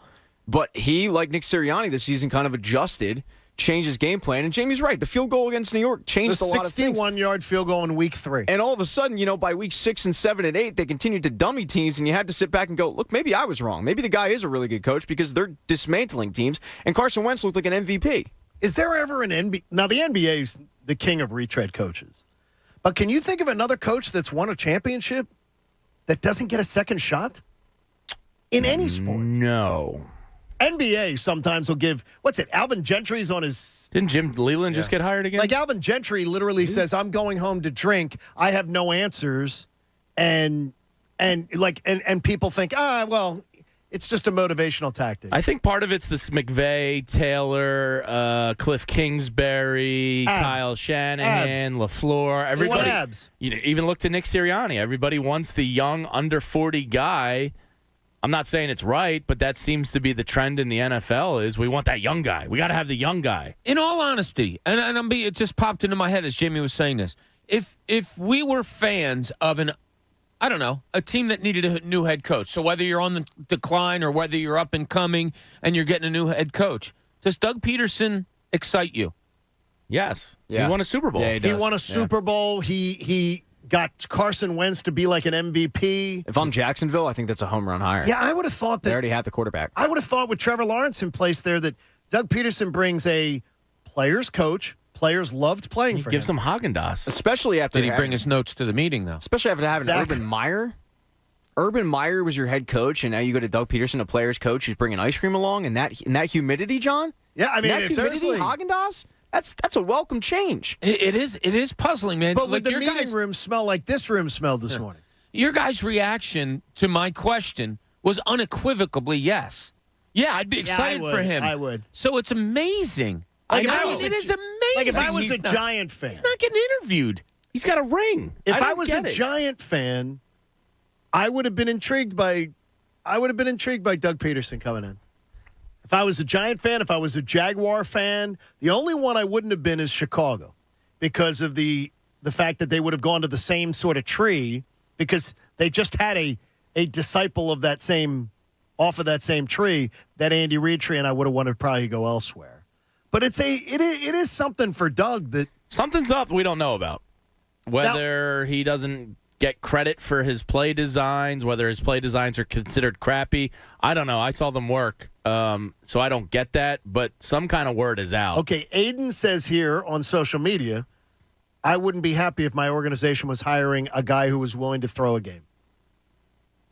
But he, like Nick Sirianni this season, kind of adjusted, changed his game plan. And Jamie's right. The field goal against New York changed a lot of things. The 61-yard field goal in week 3. And all of a sudden, by week 6 and 7 and 8, they continued to dummy teams, and you had to sit back and go, look, maybe I was wrong. Maybe the guy is a really good coach because they're dismantling teams. And Carson Wentz looked like an MVP. Is there ever an NBA? Now, the NBA is the king of retread coaches. But can you think of another coach that's won a championship that doesn't get a second shot in any sport? No. NBA sometimes will give, Alvin Gentry's on his... Didn't Jim Leland just get hired again? Like Alvin Gentry literally says, I'm going home to drink. I have no answers. And people think, it's just a motivational tactic. I think part of it's this McVay, Taylor, Cliff Kingsbury, Kyle Shanahan, LaFleur. Everybody. Abs. Even look to Nick Sirianni. Everybody wants the young, under 40 guy. I'm not saying it's right, but that seems to be the trend in the NFL is we want that young guy. We got to have the young guy. In all honesty, and it just popped into my head as Jimmy was saying this. If we were fans of a team that needed a new head coach, so whether you're on the decline or whether you're up and coming and you're getting a new head coach, does Doug Peterson excite you? Yes. Yeah. He won a Super Bowl. Yeah, he won a Super Bowl. He got Carson Wentz to be like an MVP. If I'm Jacksonville, I think that's a home run hire. Yeah, I would have thought that. They already have the quarterback. I would have thought with Trevor Lawrence in place there that Doug Peterson brings a player's coach. Players loved playing for him. He gives them Haagen-Dazs. Especially after... Did he bring his notes to the meeting, though? Especially after having Urban Meyer. Urban Meyer was your head coach, and now you go to Doug Peterson, a player's coach, who's bringing ice cream along, and that humidity, John? Yeah, I mean, that humidity, seriously. Haagen-Dazs? That's a welcome change. It is puzzling, man. But would the meeting room smell like this room smelled this morning? Your guys' reaction to my question was unequivocally yes. Yeah, I'd be excited for him. I would. So it's amazing. Like it is amazing. Like if I was a Giant fan. He's not getting interviewed. He's got a ring. If I was a Giant fan, I would have been intrigued by Doug Peterson coming in. If I was a Giant fan, if I was a Jaguar fan, the only one I wouldn't have been is Chicago because of the fact that they would have gone to the same sort of tree because they just had a disciple of that same off of that same tree, that Andy Reid tree, and I would have wanted to probably go elsewhere. But it is something for Doug that something's up we don't know about. Whether he doesn't get credit for his play designs, whether his play designs are considered crappy. I don't know. I saw them work, so I don't get that, but some kind of word is out. Okay, Aiden says here on social media, I wouldn't be happy if my organization was hiring a guy who was willing to throw a game.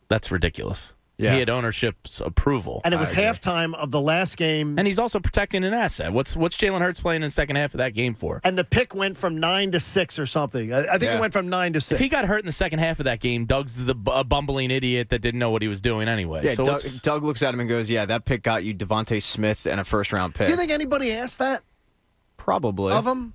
That's ridiculous. Yeah. He had ownership's approval. And it was halftime of the last game. And he's also protecting an asset. What's Jalen Hurts playing in the second half of that game for? And the pick went from 9 to 6 or something. I think it went from 9 to 6. If he got hurt in the second half of that game, Doug's a bumbling idiot that didn't know what he was doing anyway. Yeah, so Doug looks at him and goes, yeah, that pick got you Devontae Smith and a first-round pick. Do you think anybody asked that? Probably. Of him?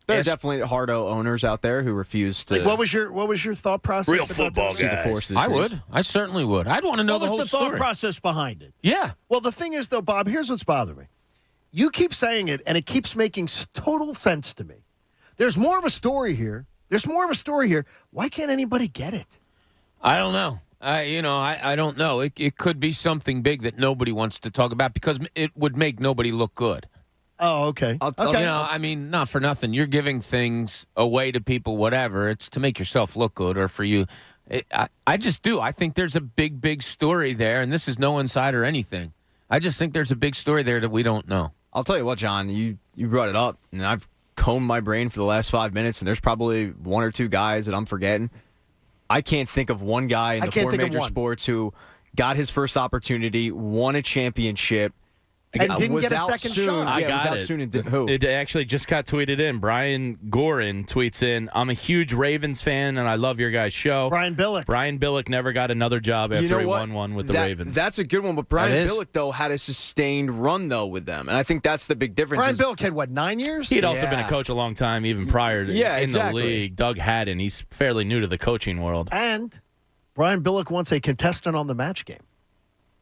There's definitely hardo owners out there who refuse to. Like, what was your thought process? Real football guys. I would. I certainly would. I'd want to know what the whole was the thought story. process behind it? Yeah. Well, the thing is, though, Bob, here's what's bothering me. You keep saying it, and it keeps making total sense to me. There's more of a story here. Why can't anybody get it? I don't know. I don't know. It could be something big that nobody wants to talk about because it would make nobody look good. Oh, okay. Okay. Not for nothing. You're giving things away to people, whatever. It's to make yourself look good or for you. I just do. I think there's a big, big story there, and this is no insider anything. I just think there's a big story there that we don't know. I'll tell you what, John, you brought it up, and I've combed my brain for the last 5 minutes, and there's probably one or two guys that I'm forgetting. I can't think of one guy in the four major sports who got his first opportunity, won a championship, and didn't get a second shot. I got it. It actually just got tweeted in. Brian Gorin tweets in, I'm a huge Ravens fan, and I love your guys' show. Brian Billick never got another job after he won one with the Ravens. That's a good one, but Brian Billick, though, had a sustained run, though, with them. And I think that's the big difference. Brian Billick had, 9 years? He'd also been a coach a long time, even prior to the league. Doug hadn't. He's fairly new to the coaching world. And Brian Billick wants a contestant on the match game.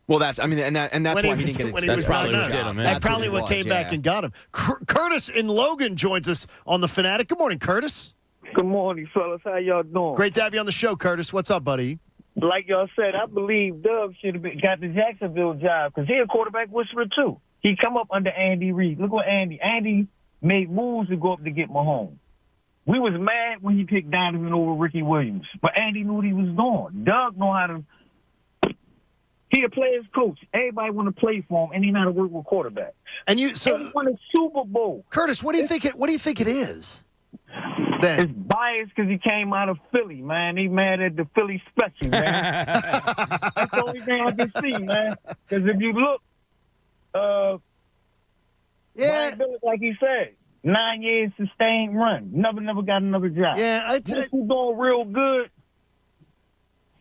Well, that's why he didn't get it. That's probably what came back and got him. Curtis in Logan joins us on The Fanatic. Good morning, Curtis. Good morning, fellas. How y'all doing? Great to have you on the show, Curtis. What's up, buddy? Like y'all said, I believe Doug should have got the Jacksonville job because he's a quarterback whisperer, too. He come up under Andy Reid. Look what Andy made moves to go up to get Mahomes. We was mad when he picked Donovan over Ricky Williams, but Andy knew what he was doing. Doug know how to. He a player's coach. Everybody want to play for him, and he know how to work with quarterbacks. And he won a Super Bowl. Curtis, what do you think it is? Then it's biased because he came out of Philly, man. He mad at the Philly special, man. That's the only thing I can see, man. Because if you look, Brian Billick, like he said, 9 years sustained run. Never got another job. Yeah, if you're doing real good,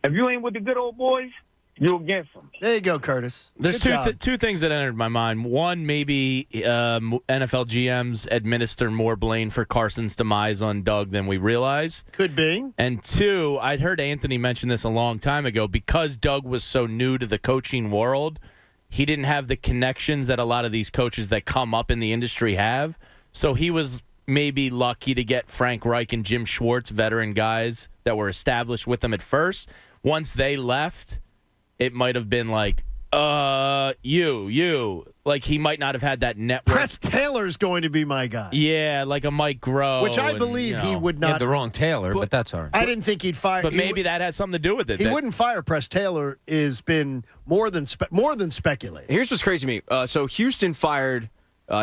if you ain't with the good old boys, you'll get some. There you go, Curtis. There's two things that entered my mind. One, maybe NFL GMs administer more blame for Carson's demise on Doug than we realize. Could be. And two, I'd heard Anthony mention this a long time ago. Because Doug was so new to the coaching world, he didn't have the connections that a lot of these coaches that come up in the industry have. So he was maybe lucky to get Frank Reich and Jim Schwartz, veteran guys that were established with him at first. Once they left, it might have been like, you. Like, he might not have had that network. Press Taylor's going to be my guy. Yeah, like a Mike Groh. Which I believe he would not. He had the wrong Taylor, but that's all right. I didn't think he'd fire. But maybe that has something to do with it. He wouldn't fire Press Taylor has been more than speculated. Here's what's crazy to me. So Houston fired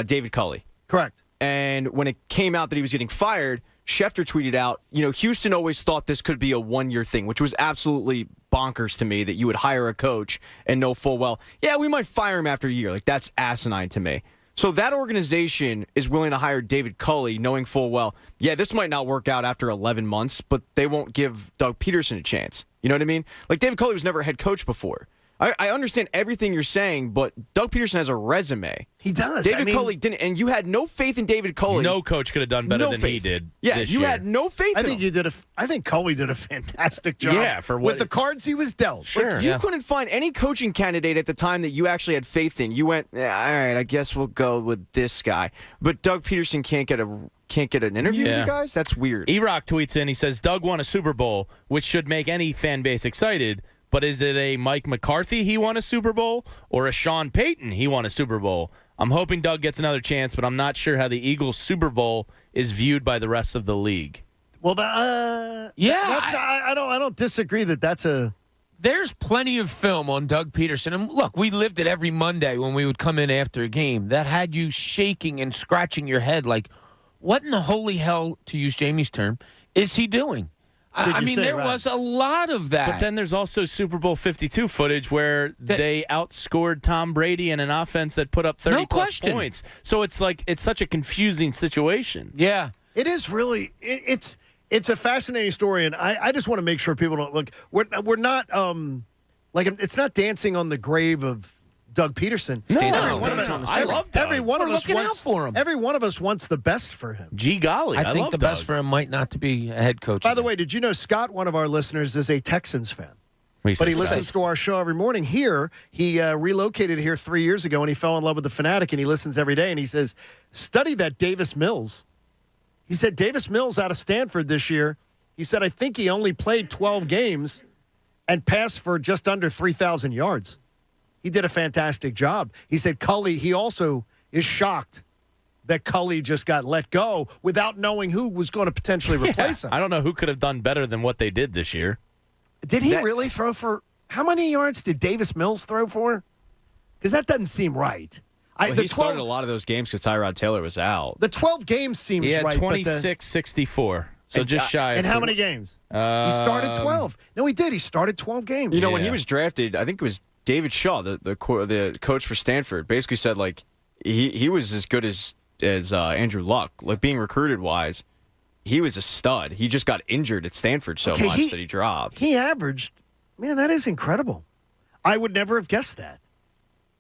David Culley. Correct. And when it came out that he was getting fired, Schefter tweeted out, Houston always thought this could be a one-year thing, which was absolutely bonkers to me that you would hire a coach and know full well, yeah, we might fire him after a year. Like, that's asinine to me. So that organization is willing to hire David Culley knowing full well, yeah, this might not work out after 11 months, but they won't give Doug Peterson a chance. You know what I mean? Like, David Culley was never a head coach before. I understand everything you're saying, but Doug Peterson has a resume. He does. David Culley didn't, and you had no faith in David Culley. No coach could have done better than he did. Yeah, this you year. had no faith. I think Culley did a fantastic job. Yeah, for what with the cards he was dealt. Sure. You couldn't find any coaching candidate at the time that you actually had faith in. You went, all right, I guess we'll go with this guy. But Doug Peterson can't get an interview with you guys? That's weird. E-Rock tweets in, he says, Doug won a Super Bowl, which should make any fan base excited, but is it a Mike McCarthy he won a Super Bowl or a Sean Payton he won a Super Bowl? I'm hoping Doug gets another chance, but I'm not sure how the Eagles Super Bowl is viewed by the rest of the league. Well, I don't disagree that's a... There's plenty of film on Doug Peterson. And look, we lived it every Monday when we would come in after a game that had you shaking and scratching your head like, what in the holy hell, to use Jamie's term, is he doing? I mean, there was a lot of that. But then there's also Super Bowl 52 footage where they outscored Tom Brady in an offense that put up 30-plus points. So it's such a confusing situation. Yeah. It is really it's a fascinating story, and I just want to make sure people don't look. We're not it's not dancing on the grave of Doug Peterson. No, I love Doug. Every one of us looking wants out for him. Every one of us wants the best for him. Gee golly, I think love the Doug. best for him might not to be a head coach. By the way, did you know Scott, one of our listeners, is a Texans fan? But he listens to our show every morning here. He relocated here 3 years ago, and he fell in love with the Fanatic, and he listens every day. And he says, study that Davis Mills. He said Davis Mills out of Stanford this year, he said, I think he only played 12 games and passed for just under 3,000 yards. He did a fantastic job. He said Culley, he also is shocked that Culley just got let go without knowing who was going to potentially replace him. I don't know who could have done better than what they did this year. Did he really throw for – how many yards did Davis Mills throw for? Because that doesn't seem right. He started a lot of those games because Tyrod Taylor was out. The 12 games seems right. right. 26-64. So just shy. And how many games? He started 12. No, he did. He started 12 games. You know, when he was drafted, I think it was David Shaw, the coach for Stanford, basically said, like, he was as good as Andrew Luck. Like, being recruited-wise, he was a stud. He just got injured at Stanford so much that he dropped. He averaged, man, that is incredible. I would never have guessed that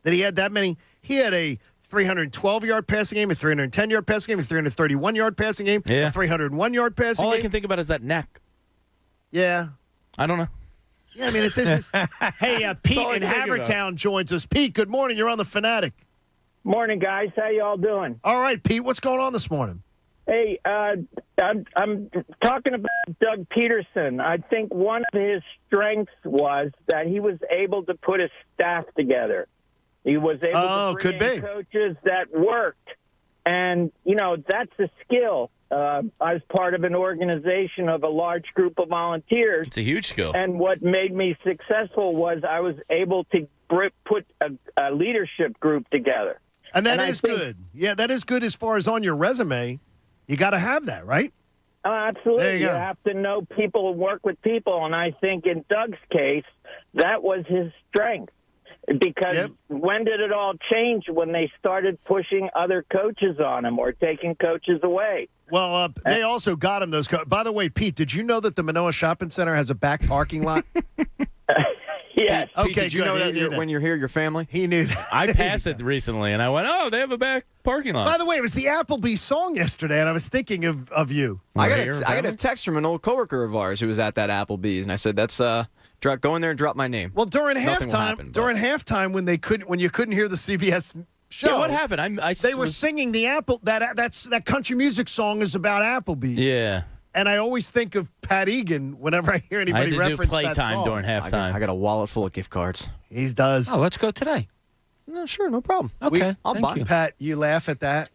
he had that many. He had a 312-yard passing game, a 310-yard passing game, a 331-yard passing game, a 301-yard passing game. All I can think about is that neck. Yeah. I don't know. Yeah, I mean, it's hey, Pete in Havertown joins us. Pete, good morning. You're on the Fanatic. Morning, guys. How you all doing? All right, Pete. What's going on this morning? Hey, I'm talking about Doug Peterson. I think one of his strengths was that he was able to put his staff together. He was able to bring in coaches that worked. And, you know, that's a skill. I was part of an organization of a large group of volunteers. It's a huge skill. And what made me successful was I was able to put a leadership group together. And that is good. Yeah, that is good as far as on your resume. You got to have that, right? Absolutely. There you go. Have to know people and work with people. And I think in Doug's case, that was his strength. Because when did it all change? When they started pushing other coaches on him or taking coaches away. Well, they also got him those. By the way, Pete, did you know that the Manoa Shopping Center has a back parking lot? Yes. Okay, Pete, did you know that when you're here, your family? He knew that. I passed it recently, and I went, oh, they have a back parking lot. By the way, it was the Applebee's song yesterday, and I was thinking of you. I got a text from an old coworker of ours who was at that Applebee's, and I said, "That's go in there and drop my name." Well, during halftime, when you couldn't hear the CBS show, yeah, what happened? They were singing the that country music song is about Applebee's. Yeah. And I always think of Pat Egan whenever I hear anybody reference that song. I had to do playtime during halftime. I got a wallet full of gift cards. He does. Oh, let's go today. No, sure, no problem. Okay, I'll buy you. Pat, you laugh at that.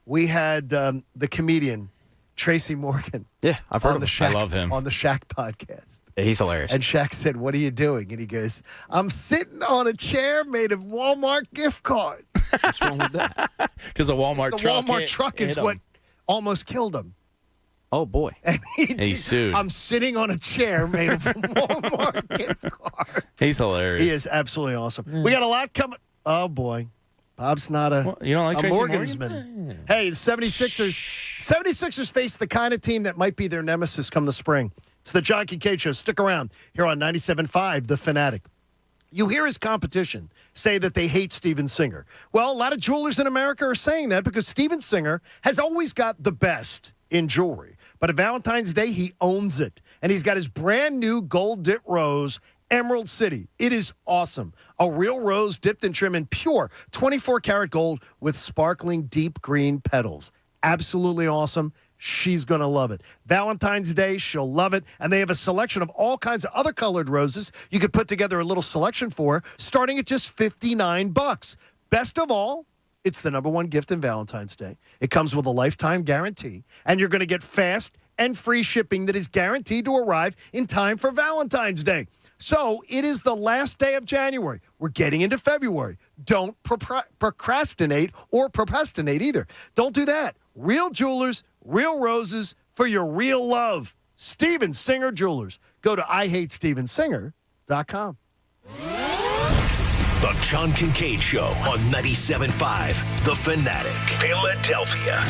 We had the comedian Tracy Morgan. Yeah, I've heard on of the him. Shaq, I love him. on the Shaq podcast. Yeah, he's hilarious. And Shaq said, "What are you doing?" And he goes, "I'm sitting on a chair made of Walmart gift cards." What's wrong with that? Because a Walmart truck. The Walmart truck is what almost killed him. Oh, boy. And he sued. I'm sitting on a chair made of Walmart gift cards. He's hilarious. He is absolutely awesome. We got a lot coming. Oh, boy. Bob's not you don't like a Tracy Morgansman. Morgan? Hey, the 76ers face the kind of team that might be their nemesis come the spring. It's the John Kincade Show. Stick around here on 97.5 The Fanatic. You hear his competition say that they hate Steven Singer. Well, a lot of jewelers in America are saying that because Steven Singer has always got the best in jewelry. But at Valentine's Day, he owns it. And he's got his brand new gold dip rose, Emerald City. It is awesome. A real rose dipped and trimmed in pure 24-karat gold with sparkling deep green petals. Absolutely awesome. She's going to love it. Valentine's Day, she'll love it. And they have a selection of all kinds of other colored roses you could put together a little selection for, starting at just $59. Best of all, it's the number one gift in Valentine's Day. It comes with a lifetime guarantee, and you're going to get fast and free shipping that is guaranteed to arrive in time for Valentine's Day. So it is the last day of January. We're getting into February. Don't procrastinate or procrastinate either. Don't do that. Real jewelers, real roses for your real love. Steven Singer Jewelers. Go to IHateStevenSinger.com. The John Kincade Show on 97.5 The Fanatic, Philadelphia.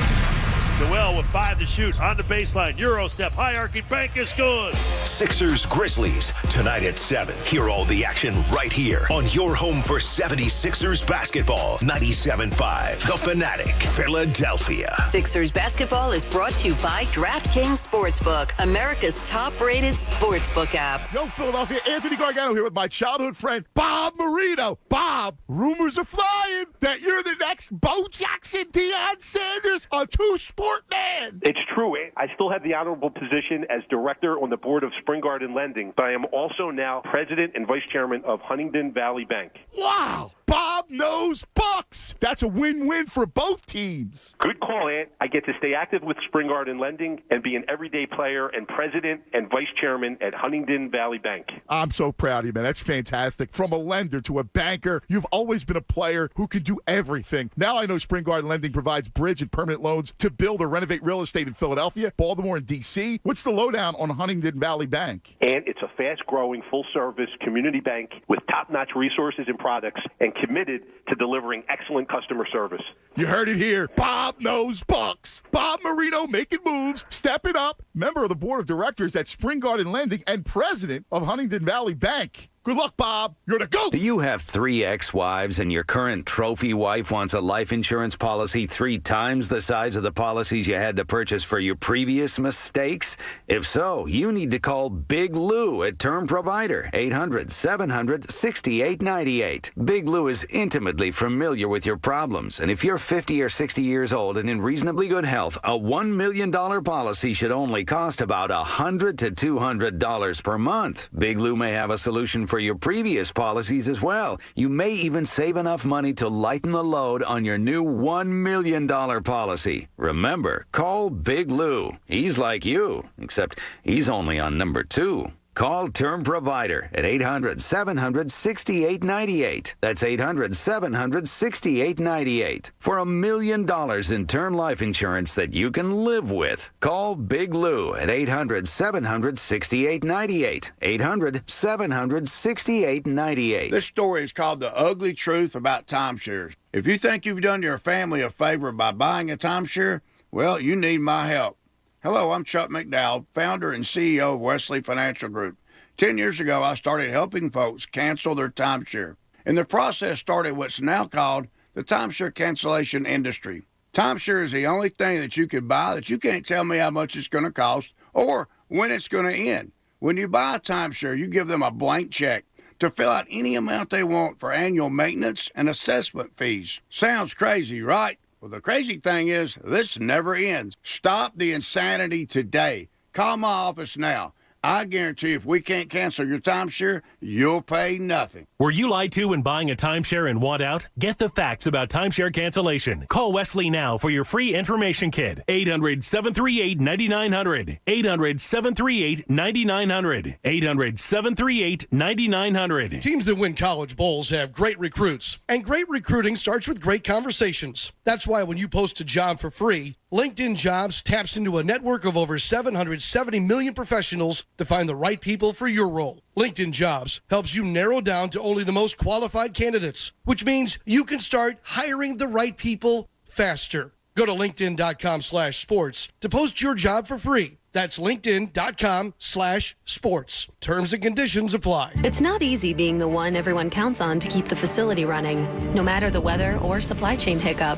Joel with 5 to shoot on the baseline. Euro step, high arcing bank is good. Sixers Grizzlies tonight at 7. Hear all the action right here on your home for 76ers basketball. 97.5 The Fanatic, Philadelphia. Sixers basketball is brought to you by DraftKings Sportsbook, America's top-rated sportsbook app. Yo, Philadelphia, Anthony Gargano here with my childhood friend, Bob Marino. Bob, rumors are flying that you're the next Bo Jackson, Deion Sanders, a two-sport man. It's true. I still have the honorable position as director on the board of Spring Garden Lending, but I am also now president and vice chairman of Huntingdon Valley Bank. Wow. Bob knows Bucks. That's a win-win for both teams. Good call, Ant. I get to stay active with Spring Garden Lending and be an everyday player and president and vice chairman at Huntingdon Valley Bank. I'm so proud of you, man. That's fantastic. From a lender to a banker, you've always been a player who can do everything. Now I know Spring Garden Lending provides bridge and permanent loans to build or renovate real estate in Philadelphia, Baltimore, and D.C. What's the lowdown on Huntingdon Valley Bank? And it's a fast-growing, full-service community bank with top-notch resources and products and committed to delivering excellent customer service. You heard it here. Bob knows Bucks. Bob Marino making moves, stepping up, member of the board of directors at Spring Garden Lending and president of Huntingdon Valley Bank. Good luck, Bob. You're the GOAT. Do you have 3 ex-wives and your current trophy wife wants a life insurance policy 3 times the size of the policies you had to purchase for your previous mistakes? If so, you need to call Big Lou at Term Provider, 800-700-6898. Big Lou is intimately familiar with your problems, and if you're 50 or 60 years old and in reasonably good health, a $1 million policy should only cost about $100 to $200 per month. Big Lou may have a solution for your previous policies as well. You may even save enough money to lighten the load on your new $1 million policy. Remember, call Big Lou. He's like you, except he's only on number 2. Call Term Provider at 800-700-6898. That's 800-700-6898. For $1 million in term life insurance that you can live with. Call Big Lou at 800-700-6898. 800-700-6898. This story is called The Ugly Truth About Timeshares. If you think you've done your family a favor by buying a timeshare, well, you need my help. Hello, I'm Chuck McDowell, founder and CEO of Wesley Financial Group. 10 years ago, I started helping folks cancel their timeshare. And the process started what's now called the timeshare cancellation industry. Timeshare is the only thing that you could buy that you can't tell me how much it's going to cost or when it's going to end. When you buy a timeshare, you give them a blank check to fill out any amount they want for annual maintenance and assessment fees. Sounds crazy, right? Well, the crazy thing is, this never ends. Stop the insanity today. Call my office now. I guarantee if we can't cancel your timeshare, you'll pay nothing. Were you lied to when buying a timeshare and want out? Get the facts about timeshare cancellation. Call Wesley now for your free information kit. 800-738-9900. 800-738-9900. 800-738-9900. Teams that win college bowls have great recruits. And great recruiting starts with great conversations. That's why when you post a job for free, LinkedIn Jobs taps into a network of over 770 million professionals to find the right people for your role. LinkedIn Jobs helps you narrow down to only the most qualified candidates, which means you can start hiring the right people faster. Go to linkedin.com/sports to post your job for free. That's linkedin.com/sports. Terms and conditions apply. It's not easy being the one everyone counts on to keep the facility running, no matter the weather or supply chain hiccup.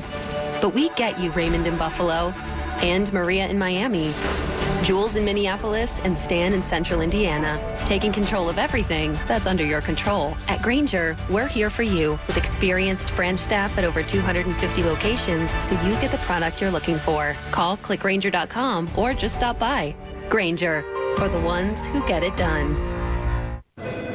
But we get you, Raymond in Buffalo, and Maria in Miami, Jules in Minneapolis, and Stan in Central Indiana, taking control of everything that's under your control. At Grainger, we're here for you with experienced branch staff at over 250 locations so you get the product you're looking for. Call clickgrainger.com or just stop by. Grainger, for the ones who get it done.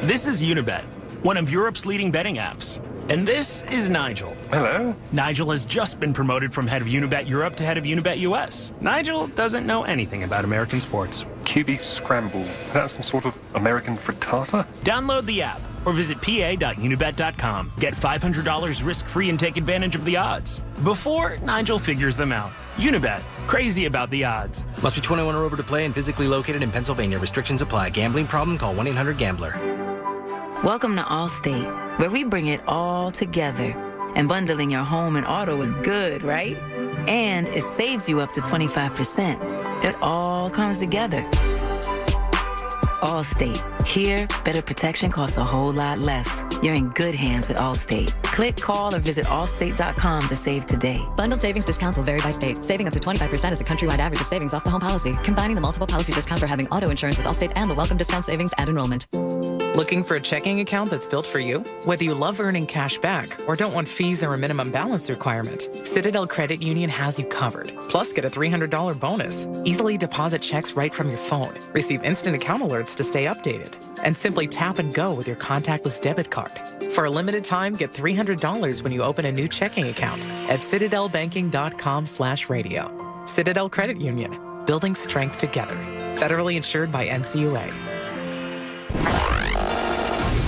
This is Unibet, one of Europe's leading betting apps. And this is Nigel. Hello. Nigel has just been promoted from head of Unibet Europe to head of Unibet US. Nigel doesn't know anything about American sports. QB Scramble. That's some sort of American frittata? Download the app or visit pa.unibet.com. Get $500 risk-free and take advantage of the odds before Nigel figures them out. Unibet. Crazy about the odds. Must be 21 or over to play and physically located in Pennsylvania. Restrictions apply. Gambling problem? Call 1-800-GAMBLER. Welcome to Allstate, where we bring it all together. And bundling your home and auto is good, right? And it saves you up to 25%. It all comes together. Allstate. Here, better protection costs a whole lot less. You're in good hands with Allstate. Click, call, or visit allstate.com to save today. Bundled savings discounts will vary by state. Saving up to 25% is a countrywide average of savings off the home policy. Combining the multiple policy discount for having auto insurance with Allstate and the welcome discount savings at enrollment. Looking for a checking account that's built for you? Whether you love earning cash back or don't want fees or a minimum balance requirement, Citadel Credit Union has you covered. Plus, get a $300 bonus. Easily deposit checks right from your phone. Receive instant account alerts to stay updated. And simply tap and go with your contactless debit card. For a limited time, get $300 when you open a new checking account at citadelbanking.com/radio. Citadel Credit Union. Building strength together. Federally insured by NCUA.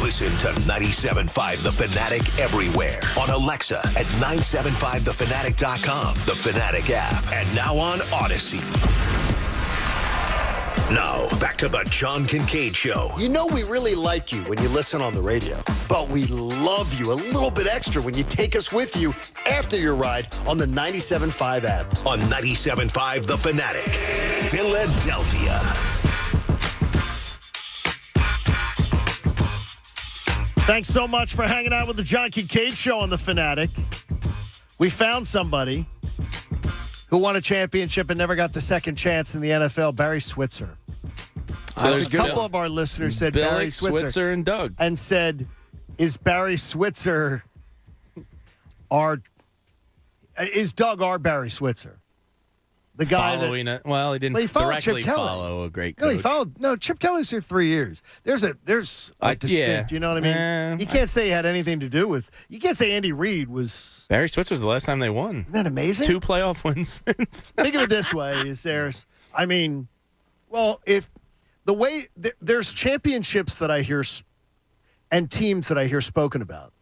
Listen to 97.5 The Fanatic everywhere. On Alexa at 975thefanatic.com, the Fanatic app, and now on Odyssey. Now, back to the John Kincade Show. You know we really like you when you listen on the radio, but we love you a little bit extra when you take us with you after your ride on the 97.5 app. On 97.5 The Fanatic, Philadelphia. Thanks so much for hanging out with the John Kincade Show on the Fanatic. We found somebody who won a championship and never got the second chance in the NFL, Barry Switzer. So a couple of our listeners said Billy, Barry Switzer and Doug. And said, is Barry Switzer is Doug our Barry Switzer? The guy Following that, it. Well, he didn't directly follow a great coach. Chip Kelly's here 3 years. There's a distinct, yeah. you know what I mean? You can't say he had anything to do with, you can't say Andy Reid was. Barry Switzer's the last time they won. Isn't that amazing? 2 playoff wins. Think of it this way, if the way, there's championships that I hear and teams that I hear spoken about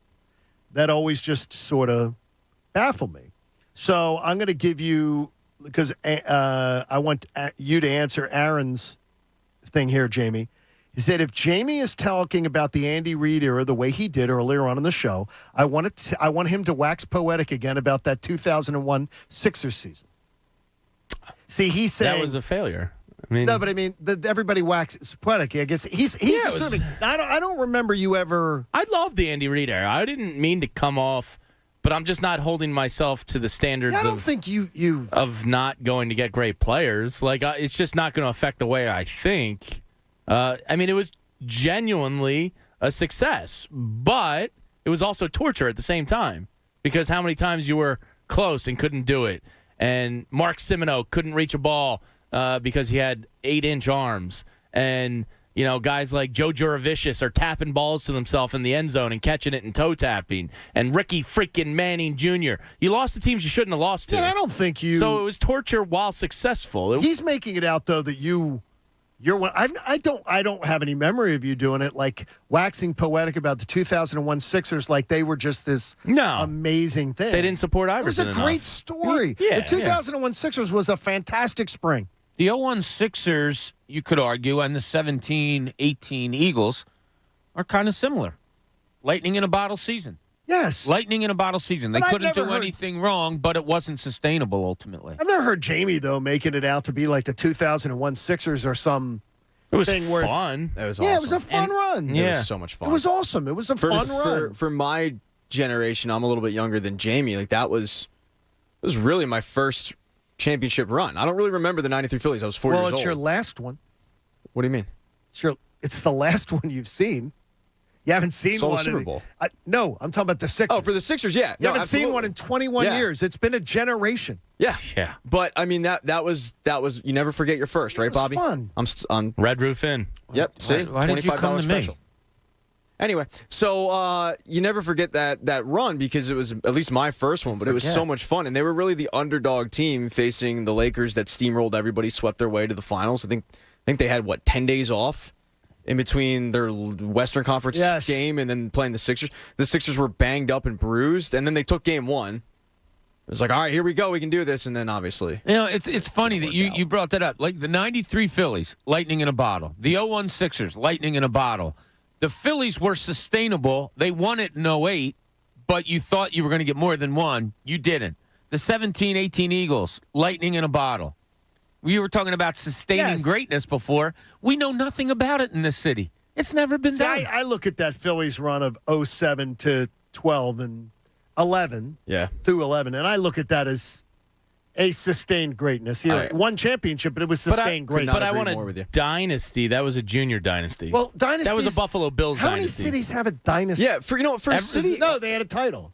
that always just sort of baffle me. So I'm going to give you, because I want you to answer Aaron's thing here, Jamie. He said, if Jamie is talking about the Andy Reid era the way he did earlier on in the show, I want him to wax poetic again about that 2001 Sixers season. See, he's saying that was a failure. I mean, no, but I mean, everybody waxes poetic. I guess he's assuming. I don't remember you ever. I love the Andy Reid era. I didn't mean to come off. But I'm just not holding myself to the standards of not going to get great players. Like, it's just not going to affect the way I think. It was genuinely a success, but it was also torture at the same time because how many times you were close and couldn't do it. And Mark Simoneau couldn't reach a ball because he had 8-inch arms. And guys like Joe Juravicius are tapping balls to themselves in the end zone and catching it and toe tapping. And Ricky freaking Manning Jr. You lost to teams you shouldn't have lost to. Yeah, I don't think you. So it was torture while successful. He's making it out though that you're one. I don't have any memory of you doing it like waxing poetic about the 2001 Sixers like they were just this amazing thing. They didn't support Iverson. It was a great story. Yeah, the 2001 Sixers was a fantastic spring. The 01 Sixers, you could argue, and the 17-18 Eagles are kind of similar. Lightning in a bottle season. Yes. Lightning in a bottle season. They But I've couldn't do never heard- anything wrong, but it wasn't sustainable ultimately. I've never heard Jamie, though, making it out to be like the 2001 Sixers or some It was thing where fun. That was Yeah, awesome. it was a fun run. It was so much fun. It was awesome. It was a fun run. For my generation, I'm a little bit younger than Jamie. Like it was really my first championship run. I don't really remember the 93 Phillies. I was 4 years old. Well, it's your last one. What do you mean? It's the last one you've seen. You haven't seen Sold one. Super Bowl. No, I'm talking about the Sixers. Oh, for the Sixers, yeah. You haven't seen one in 21 years. It's been a generation. Yeah. But I mean that was you never forget your first, right, Bobby? Fun. I'm Red Roof Inn. Yep. See, Why did you come $25 to me? special. Anyway, so you never forget that run because it was at least my first one, but it was so much fun, and they were really the underdog team facing the Lakers that steamrolled everybody, swept their way to the finals. I think they had 10 days off in between their Western Conference game and then playing the Sixers. The Sixers were banged up and bruised, and then they took game one. It was like, all right, here we go, we can do this, and then obviously, It's funny that you brought that up. Like the 93 Phillies, lightning in a bottle. The 01 Sixers, lightning in a bottle. The Phillies were sustainable. They won it in 08, but you thought you were going to get more than one. You didn't. The 17-18 Eagles, lightning in a bottle. We were talking about sustaining greatness before. We know nothing about it in this city. It's never been done. I look at that Phillies run of 07 to 12 and 11 through 11, and I look at that as a sustained greatness. One championship, but it was sustained greatness. But I want a dynasty. That was a junior dynasty. Well, dynasties. That was a Buffalo Bills How dynasty. many cities have a dynasty? Yeah, for a city. No, they had a title.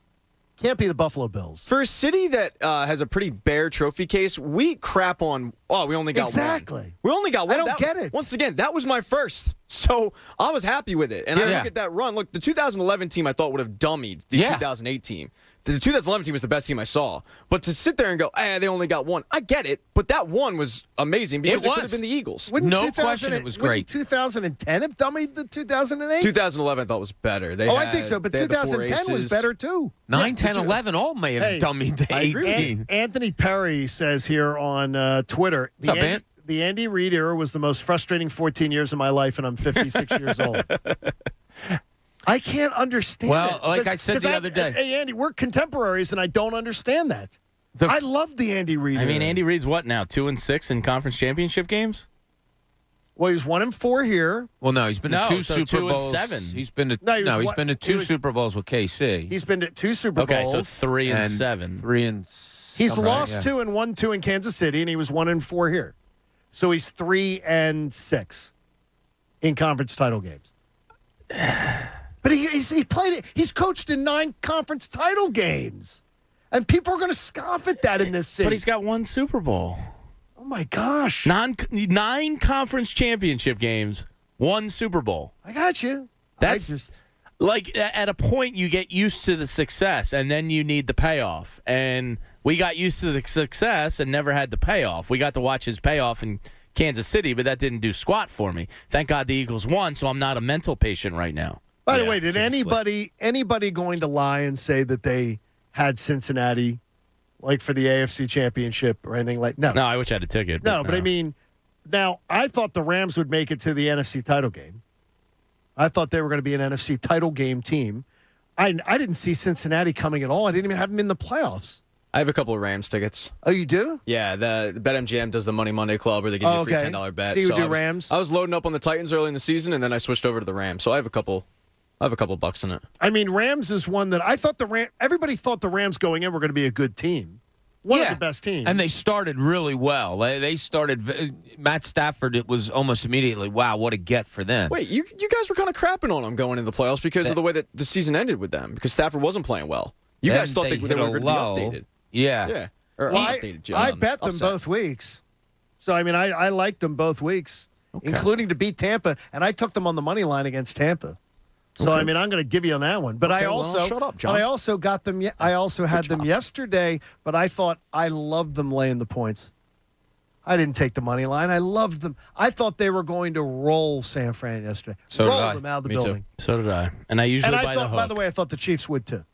Can't be the Buffalo Bills. For a city that has a pretty bare trophy case, we crap on. Oh, we only got one. We only got one. I don't get it. Once again, that was my first, so I was happy with it. And I look at that run. Look, the 2011 team I thought would have dummied the 2008 team. The 2011 team was the best team I saw. But to sit there and go, they only got one, I get it. But that one was amazing because it could have been the Eagles. No question it was great. 2010 have dummied the 2008? 2011 I thought was better. I think so, but 2010 was better too. 9, 10, 11 all may have dummied the 18. Anthony Perry says here on Twitter, the Andy Reid era was the most frustrating 14 years of my life, and I'm 56 years old. I can't understand Well, it. like I said the other day. Hey, Andy, we're contemporaries, and I don't understand that. I love the Andy Reid era. I mean, Andy Reid's what now? 2-6 in conference championship games? Well, he's 1-4 here. Well, no, he's been to two Super Bowls. 2-7. He's been to he's been to two Super Bowls with KC. He's been to 2 Super Bowls. Okay, so 3-7. 3 He's lost 2 and 1-2 in Kansas City, and he was 1-4 here. So he's 3-6 in conference title games. But he played it. He's coached in 9 conference title games, and people are going to scoff at that in this city. But he's got 1 Super Bowl. Oh my gosh! 9 conference championship games, 1 Super Bowl. I got you. That's like at a point you get used to the success, and then you need the payoff. And we got used to the success and never had the payoff. We got to watch his payoff in Kansas City, but that didn't do squat for me. Thank God the Eagles won, so I'm not a mental patient right now. By the way, did anybody going to lie and say that they had Cincinnati, like for the AFC Championship or anything like? No, I wish I had a ticket. No, but I mean, now I thought the Rams would make it to the NFC title game. I thought they were going to be an NFC title game team. I didn't see Cincinnati coming at all. I didn't even have them in the playoffs. I have a couple of Rams tickets. Oh, you do? Yeah, the BetMGM does the Money Monday Club where they give you a free $10 bet. So you do Rams? I was loading up on the Titans early in the season, and then I switched over to the Rams. So I have a couple bucks in it. I mean, Rams is one that I thought everybody thought the Rams going in were going to be a good team. One of the best teams. And they started really well. They started Matt Stafford, it was almost immediately, wow, what a get for them. Wait, you guys were kind of crapping on them going into the playoffs because of the way that the season ended with them, because Stafford wasn't playing well. You guys thought they were going to be updated. Yeah. Yeah. I bet them both weeks. So, I mean, I liked them both weeks, including to beat Tampa, and I took them on the money line against Tampa. So, I mean, I'm going to give you on that one. But I also shut up, John. I also got them. I also had them yesterday, but I thought I loved them laying the points. I didn't take the money line. I loved them. I thought they were going to roll San Fran yesterday. So roll did I. them out of the Me building. Too. So did I. And I usually buy the hook. By the way, I thought the Chiefs would too.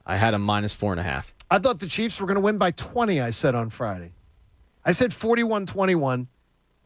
I had a -4.5. I thought the Chiefs were going to win by 20, I said on Friday. I said 41-21,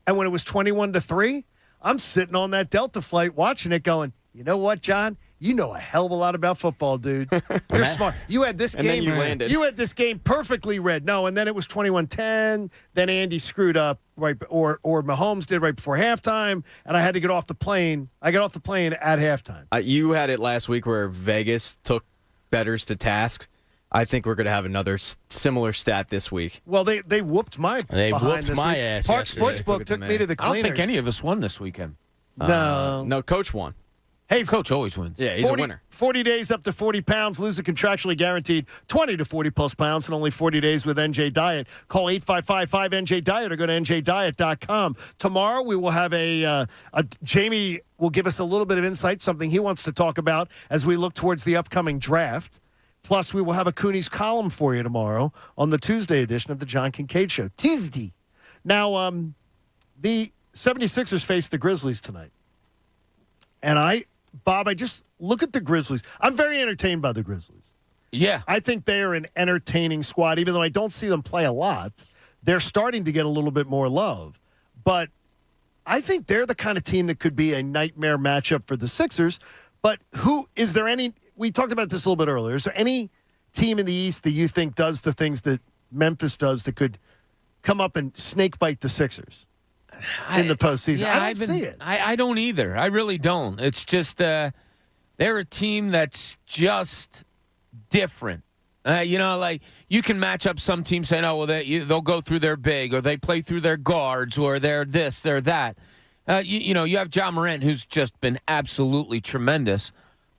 and when it was 21-3, I'm sitting on that Delta flight watching it going, you know what, John? You know a hell of a lot about football, dude. You're smart. You had this And game. then you landed. You had this game perfectly read. No, and then it was 21-10. Then Andy screwed up or Mahomes did right before halftime, and I had to get off the plane. I got off the plane at halftime. You had it last week where Vegas took bettors to task. I think we're going to have another similar stat this week. Well, they whooped my behind this week. ass Park yesterday. Sportsbook took me to the I don't cleaners. think any of us won this weekend. No. Coach won. Hey, Coach always wins. Yeah, he's a winner. 40 days up to 40 pounds. Lose a contractually guaranteed 20 to 40-plus pounds in only 40 days with NJ Diet. Call 855-5NJ-DIET or go to njdiet.com. Tomorrow we will have Jamie will give us a little bit of insight, something he wants to talk about as we look towards the upcoming draft. Plus, we will have a Cooney's column for you tomorrow on the Tuesday edition of the John Kincade Show. Tuesday. Now, the 76ers face the Grizzlies tonight. And Bob, I just look at the Grizzlies. I'm very entertained by the Grizzlies. Yeah. I think they are an entertaining squad, even though I don't see them play a lot. They're starting to get a little bit more love. But I think they're the kind of team that could be a nightmare matchup for the Sixers. But we talked about this a little bit earlier. Is there any team in the East that you think does the things that Memphis does that could come up and snake bite the Sixers in the postseason? Yeah, I don't see it. I don't either. I really don't. It's just they're a team that's just different. Like you can match up some teams saying, oh, well, they'll go through their big, or they play through their guards, or they're this, they're that. You have John Morant, who's just been absolutely tremendous,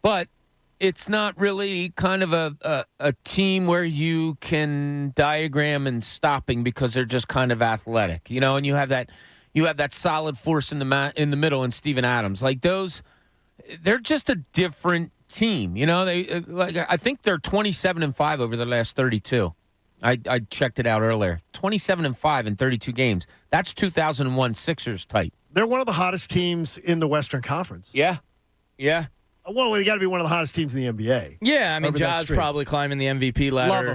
but it's not really kind of a team where you can diagram and stopping because they're just kind of athletic, and you have that solid force in the middle in Steven Adams. Like they're just a different team. I think they're 27-5 over the last 32. I checked it out earlier. 27-5 in 32 games. That's 2001 Sixers type. They're one of the hottest teams in the Western Conference. Yeah. Well, they got to be one of the hottest teams in the NBA. Yeah, I mean, Ja's probably climbing the MVP ladder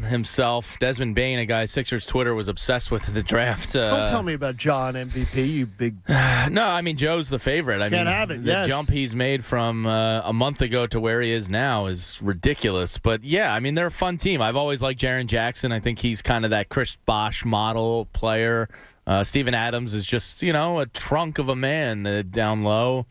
himself. Desmond Bain, a guy Sixers Twitter was obsessed with the draft. Don't tell me about John MVP, you big... No, I mean, Joe's the favorite. Can't have it, the jump he's made from a month ago to where he is now is ridiculous. But, yeah, I mean, they're a fun team. I've always liked Jaren Jackson. I think he's kind of that Chris Bosh model player. Steven Adams is just, a trunk of a man down low.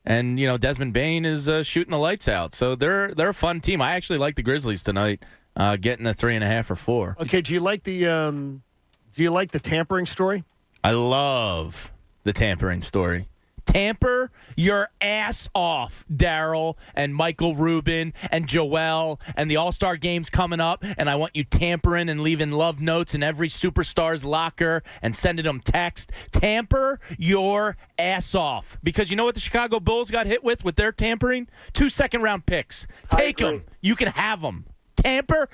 And, Desmond Bain is shooting the lights out. So they're a fun team. I actually like the Grizzlies tonight, getting a 3.5 or 4. Okay, do you like the tampering story? I love the tampering story. Tamper your ass off, Daryl and Michael Rubin and Joel and the All-Star game's coming up, and I want you tampering and leaving love notes in every superstar's locker and sending them text. Tamper your ass off. Because you know what the Chicago Bulls got hit with their tampering? 2 second-round picks. Take them. You can have them. Tamper.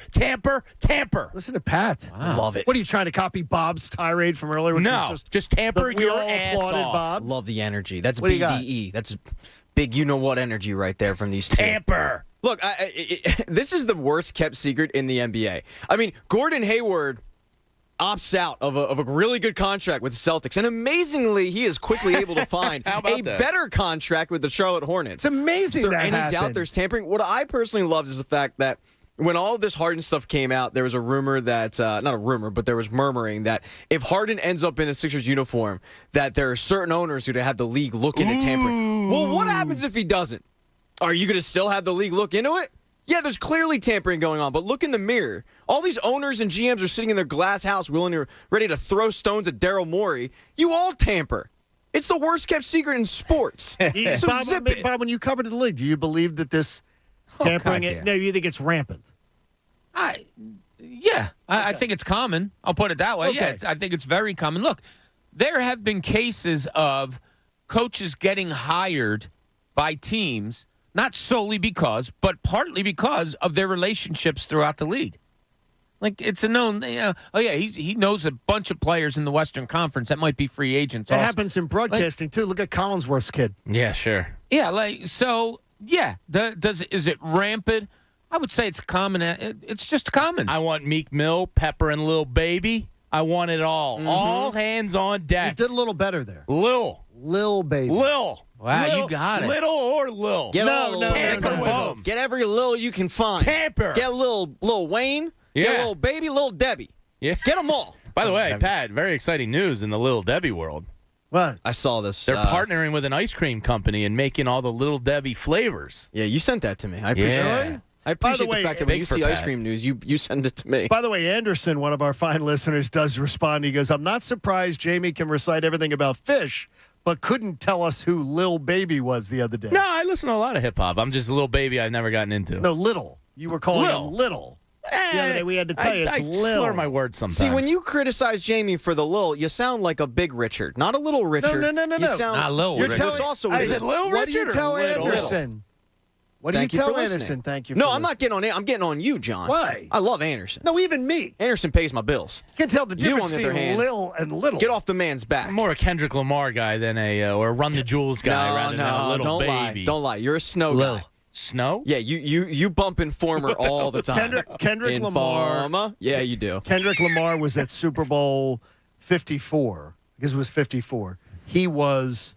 Listen to Pat. Wow. Love it. What are you trying to copy Bob's tirade from earlier? Which no, was just tamper your ass off. Bob. Love the energy. That's what BDE. That's big you-know-what energy right there from these two. Tamper. Look, this is the worst-kept secret in the NBA. I mean, Gordon Hayward opts out of a really good contract with the Celtics, and amazingly, he is quickly able to find a better contract with the Charlotte Hornets. It's amazing is there that any happened. doubt there's tampering? What I personally loved is the fact that when all of this Harden stuff came out, there was a rumor that, not a rumor, but there was murmuring that if Harden ends up in a Sixers uniform, that there are certain owners who'd have the league look into tampering. Well, what happens if he doesn't? Are you going to still have the league look into it? Yeah, there's clearly tampering going on, but look in the mirror. All these owners and GMs are sitting in their glass house ready to throw stones at Daryl Morey. You all tamper. It's the worst-kept secret in sports. So Bob, when you covered the league, do you believe that this tampering, you think it's rampant? I think it's common. I'll put it that way. Okay. Yeah, I think it's very common. Look, there have been cases of coaches getting hired by teams, not solely because, but partly because of their relationships throughout the league. Like, it's a known, he knows a bunch of players in the Western Conference that might be free agents. That happens in broadcasting, too. Look at Collinsworth's kid. Yeah, sure. Yeah, is it rampant? I would say it's common. It's just common. I want Meek Mill, Pepper, and Lil Baby. I want it all. Mm-hmm. All hands on deck. You did a little better there. Lil. Lil Baby. Lil. Wow, Lil, you got it. Little or Lil? Get Tamper with them. Get every Lil you can find. Tamper. Get a Lil Wayne. Yeah. Get a Lil Baby, Lil Debbie. Yeah. Get them all. By the way, Pat, very exciting news in the Little Debbie world. What? I saw this. They're partnering with an ice cream company and making all the Little Debbie flavors. Yeah, you sent that to me. I appreciate it. I appreciate the fact that when you see ice cream news, you send it to me. By the way, Anderson, one of our fine listeners, does respond. He goes, I'm not surprised Jamie can recite everything about fish, but couldn't tell us who Lil Baby was the other day. No, I listen to a lot of hip-hop. I'm just a Little Baby I've never gotten into. No, Little. You were calling him Little. The other day we had to tell you it's I Lil. slur my words sometimes. See, when you criticize Jamie for the Lil, you sound like a big Richard, not a little Richard. No. You sound not Lil You're Richard. It's also Is it Lil What do you Richard tell or Little? Anderson? What do you Thank you tell for Anderson? listening. Thank you. No, for I'm not getting on it. I'm getting on you, John. Why? I love Anderson. No, even me. Anderson pays my bills. You can tell the You, difference on the other between hand, Lil and Little. Get off the man's back. I'm more a Kendrick Lamar guy than or a Run the Jewels guy rather than a Little don't Baby. Lie. Don't lie. You're a snow guy. Snow? Yeah, you bump Informer all the time. Kendrick Lamar. Informer? Yeah, you do. Kendrick Lamar was at Super Bowl 54 because it was 54. He was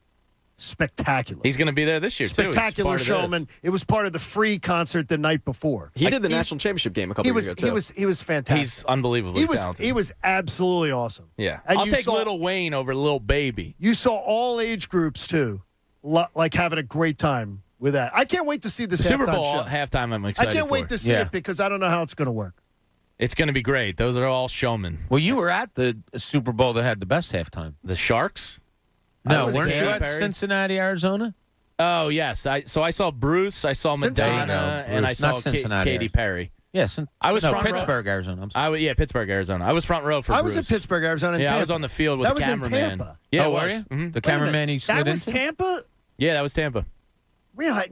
spectacular. He's going to be there this year, too. Spectacular showman. It was part of the free concert the night before. He did the national championship game a couple years ago, too. He was fantastic. He's unbelievably talented. He was absolutely awesome. Yeah. And I'll you take saw- Little Wayne over Lil Baby. You saw all age groups, too, like having a great time with that. I can't wait to see the Super halftime Bowl show. halftime I'm excited I can't for. wait to see it because I don't know how it's going to work. It's going to be great. Those are all showmen. Well, you were at the Super Bowl that had the best halftime. The Sharks? No, was weren't you there. at Cincinnati, Arizona? Oh, yes. I saw Bruce, I saw Madonna, and I saw Katy Perry. Yes. I was front Pittsburgh, row. Arizona. I'm sorry. Pittsburgh, Arizona. I was front row for I Bruce. was at Pittsburgh, Arizona. Yeah, Tampa. I was on the field with that the was cameraman. in Tampa. Yeah, were you? Mm-hmm. The cameraman you slid That was into? Tampa? Yeah, that was Tampa. Yeah,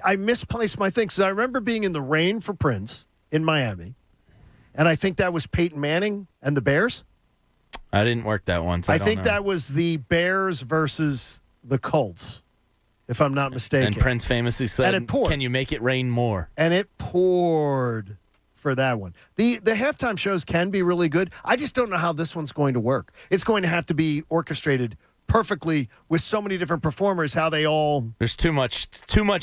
I misplaced my thing because I remember being in the rain for Prince in Miami, and I think that was Peyton Manning and the Bears. I didn't work that one, so I don't think know. that was the Bears versus the Colts, if I'm not mistaken. And Prince famously said, And it poured. "Can you make it rain more?" And it poured for that one. The halftime shows can be really good. I just don't know how this one's going to work. It's going to have to be orchestrated perfectly with so many different performers, how they all... There's too much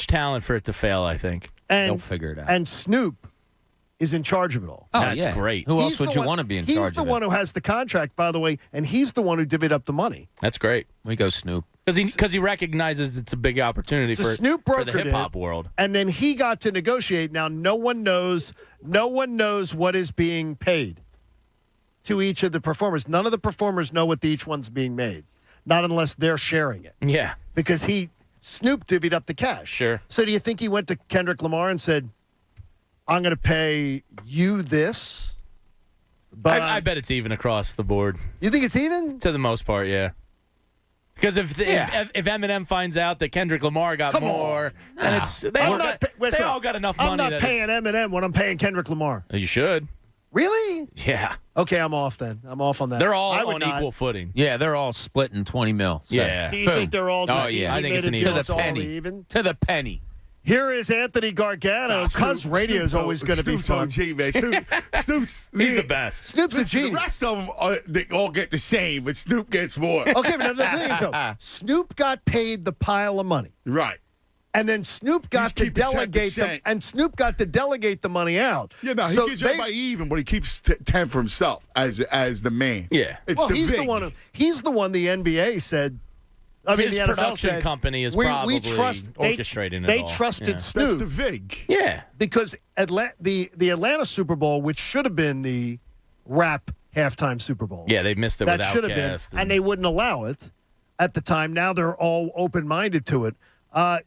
talent for it to fail, I think. And, They'll figure it out. And Snoop is in charge of it all. Oh, That's yeah. great. Who else He's would the you one- want to be in He's charge the of one it? who has the contract, by the way, and he's the one who divvied up the money. That's great. We go Snoop. Because he recognizes it's a big opportunity So for Snoop the brokered hip hop it, world. And then he got to negotiate. Now no one knows what is being paid to each of the performers. None of the performers know what each one's being made. Not unless they're sharing it. Yeah. Because Snoop divvied up the cash. Sure. So do you think he went to Kendrick Lamar and said, I'm going to pay you this? But I bet it's even across the board. You think it's even? To the most part, yeah. Because if Eminem finds out that Kendrick Lamar got more, then they all got enough money. I'm not paying Eminem when I'm paying Kendrick Lamar. You should. Really? Yeah. Okay, I'm off then. I'm off on that. They're all I would on not. equal footing. Yeah, they're all splitting 20 mil. So. Yeah. So you think they're all just yeah. I think it's an even? even. To the penny. Even? To the penny. Here is Anthony Gargano. Cuz radio is always going to be fun. G, man. Snoop's He's the best. Snoop's a The genius. rest of them, they all get the same, but Snoop gets more. Okay, but the thing is, though, Snoop got paid the pile of money. Right. And then Snoop got to keeping delegate 10%. the money out. Yeah, no, he So gives they- everybody even, but he keeps 10 for himself as the man. Yeah. It's well, the he's big. he's the one the NBA said. I mean, His the NFL production said, company is we probably orchestrating orchestrating it They all. trusted Yeah. Snoop. That's the Vig. Yeah. Because the Atlanta Super Bowl, which should have been the rap halftime Super Bowl. Yeah, they missed it That with should have been, Outkast and they wouldn't allow it at the time. Now they're all open-minded to it.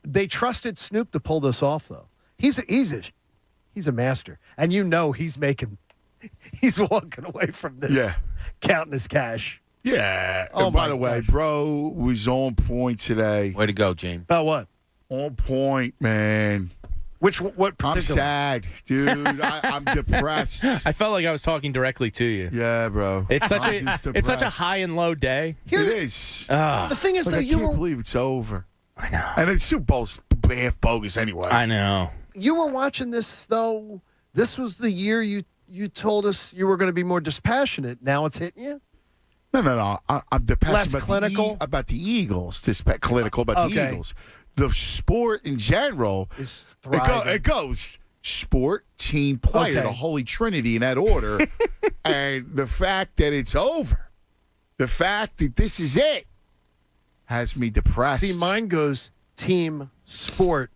They trusted Snoop to pull this off, though. He's a master, and he's walking away from this, Yeah. counting his cash. Yeah. Oh, and by my the way, gosh. bro was on point today. Way to go, James. About what? On point, man. What I'm particular? sad, dude. I'm depressed. I felt like I was talking directly to you. Yeah, bro. It's such I'm just it's such a depressed. high and low day. It is. The thing is, Like, though, I you can't were believe it's over. I know. And the Super Bowl's half bogus anyway. I know. watching this though. This was the year you told us you were going to be more dispassionate. Now it's hitting you. No. I'm Less clinical? About the Eagles. Clinical about the Eagles. The sport in general is thriving. It goes sport, team, player, the holy trinity in that order. And the fact that it's over, the fact that this is it, has me depressed. See, mine goes team, sport,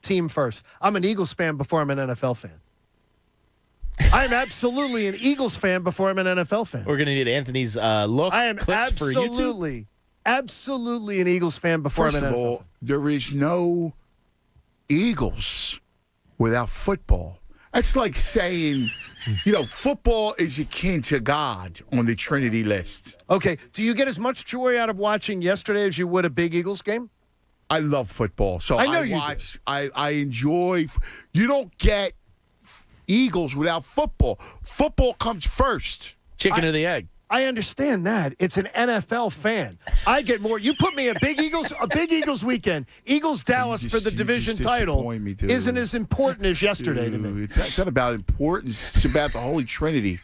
team first. I'm an Eagles fan before I'm an NFL fan. I'm absolutely an Eagles fan before I'm an NFL fan. We're going to need Anthony's look. I am clips for YouTube. absolutely an Eagles fan before First I'm an of NFL all, fan. there is no Eagles without football. That's like saying, football is akin to God on the Trinity list. Okay, do you get as much joy out of watching yesterday as you would a big Eagles game? I love football, so I watch. I enjoy. You don't get Eagles without football. Football comes first. Chicken or the egg. I understand that. It's an NFL fan. I get more. You put me a big Eagles weekend. Eagles Dallas for the division title isn't as important as yesterday to me. It's not about importance. It's about the Holy Trinity.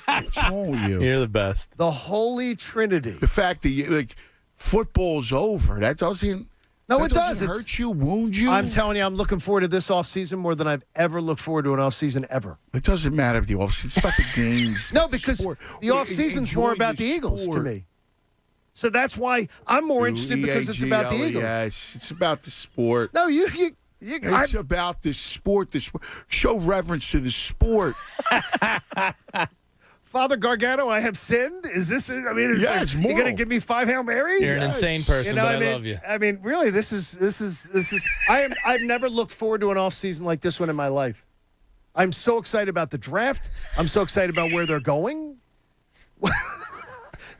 What's wrong with you? You're the best. The Holy Trinity. The fact that football's over. That doesn't. No, it does. Hurt you, wound you. I'm telling you, I'm looking forward to this offseason more than I've ever looked forward to an offseason ever. It doesn't matter if the offseason. It's about the games. No, because the offseason's more about the Eagles to me. So that's why I'm more interested because it's about the Eagles. Yes, it's about the sport. No, it's about the sport. Show reverence to the sport. Father Gargano, I have sinned? Is this? I mean, yes, you're going to give me 5 Hail Marys? You're an insane person, but I love you. I mean, really, this is. I've never looked forward to an off season like this one in my life. I'm so excited about the draft. I'm so excited about where they're going.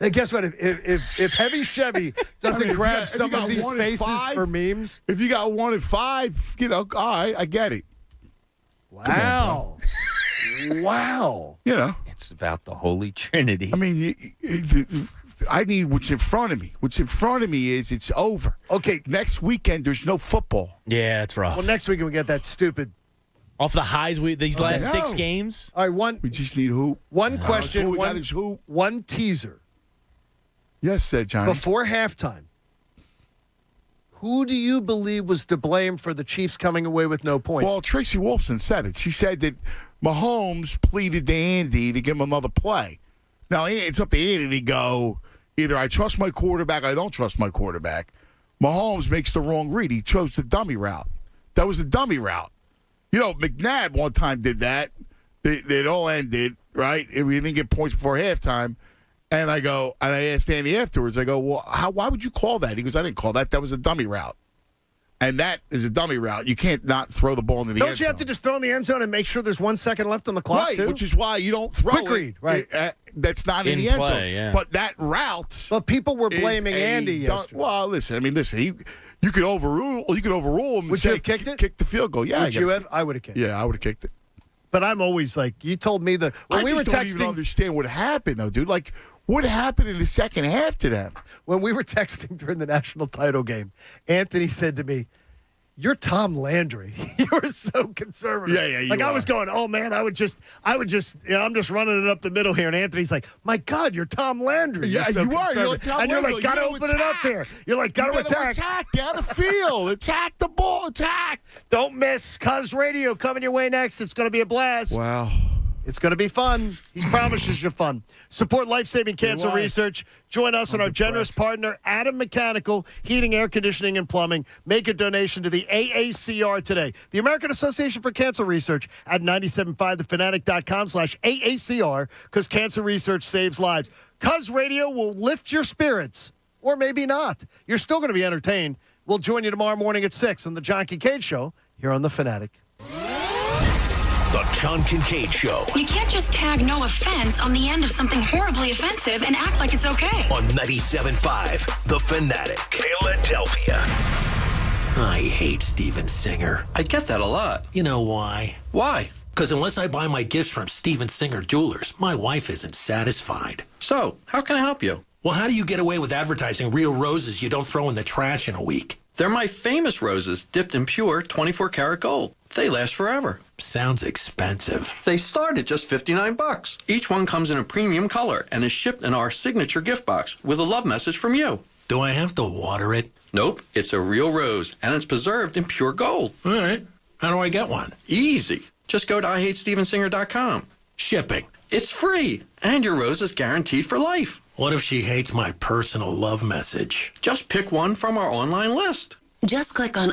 And guess what? If Heavy Chevy doesn't grab some of these faces for memes, if you got 1 and 5, all right, I get it. Wow. Wow. It's about the Holy Trinity. I mean, I need what's in front of me. What's in front of me is it's over. Okay. Next weekend, there's no football. Yeah, it's rough. Well, next weekend we get that stupid. Off the highs, these last 6 games. All right, we just need hoop. One question, one teaser. Yes, said Johnny. Before halftime, who do you believe was to blame for the Chiefs coming away with no points? Well, Tracy Wolfson said it. She said that Mahomes pleaded to Andy to give him another play. Now, it's up to Andy to go, either I trust my quarterback or I don't trust my quarterback. Mahomes makes the wrong read. He chose the dummy route. That was the dummy route. McNabb one time did that. It all ended, right? We didn't get points before halftime. And I asked Andy afterwards, I go, well, why would you call that? He goes, I didn't call that. That was a dummy route. And that is a dummy route. You can't not throw the ball into the end zone. Don't you have to just throw in the end zone and make sure there's 1 second left on the clock, right, too? Which is why you don't throw quick read, right? That's not in the end zone. Yeah. But that route. But people were blaming Andy yesterday. Well, listen. You could overrule him. Would you have kicked it? Kicked the field goal. Yeah. Would you have? I would have kicked it. Yeah, I would have kicked it. But I'm always like, you told me that when we were texting. I don't even understand what happened, though, dude. Like, what happened in the second half to them? When we were texting during the national title game, Anthony said to me, "You're Tom Landry. You were so conservative." Yeah. I was going, "Oh man, I would just, I'm just running it up the middle here." And Anthony's like, "My God, you're Tom Landry." Yeah, you are. You're like Tom Landry. You're like, "Gotta open it up here." You're like, "Gotta attack. Down the field. Attack the ball. Attack. Don't miss. Cuz Radio coming your way next. It's going to be a blast. Wow. It's going to be fun. He promises you fun. Support life-saving cancer research. Join us and our generous partner, Adam Mechanical, Heating, Air Conditioning, and Plumbing. Make a donation to the AACR today. The American Association for Cancer Research at 97.5thefanatic.com/AACR, because cancer research saves lives. Cuz Radio will lift your spirits, or maybe not. You're still going to be entertained. We'll join you tomorrow morning at 6 on the John Kincade Show here on The Fanatic. The John Kincade Show. You can't just tag no offense on the end of something horribly offensive and act like it's okay. On 97.5 The Fanatic. Philadelphia. I hate Steven Singer. I get that a lot. You know why? Why? Because unless I buy my gifts from Steven Singer Jewelers, my wife isn't satisfied. So, how can I help you? Well, how do you get away with advertising real roses you don't throw in the trash in a week? They're my famous roses, dipped in pure 24-karat gold. They last forever. Sounds expensive. They start at just $59. Each one comes in a premium color and is shipped in our signature gift box with a love message from you. Do I have to water it? Nope, it's a real rose, and it's preserved in pure gold. All right. How do I get one? Easy. Just go to IHateStevenSinger.com. Shipping. It's free, and your rose is guaranteed for life. What if she hates my personal love message? Just pick one from our online list. Just click on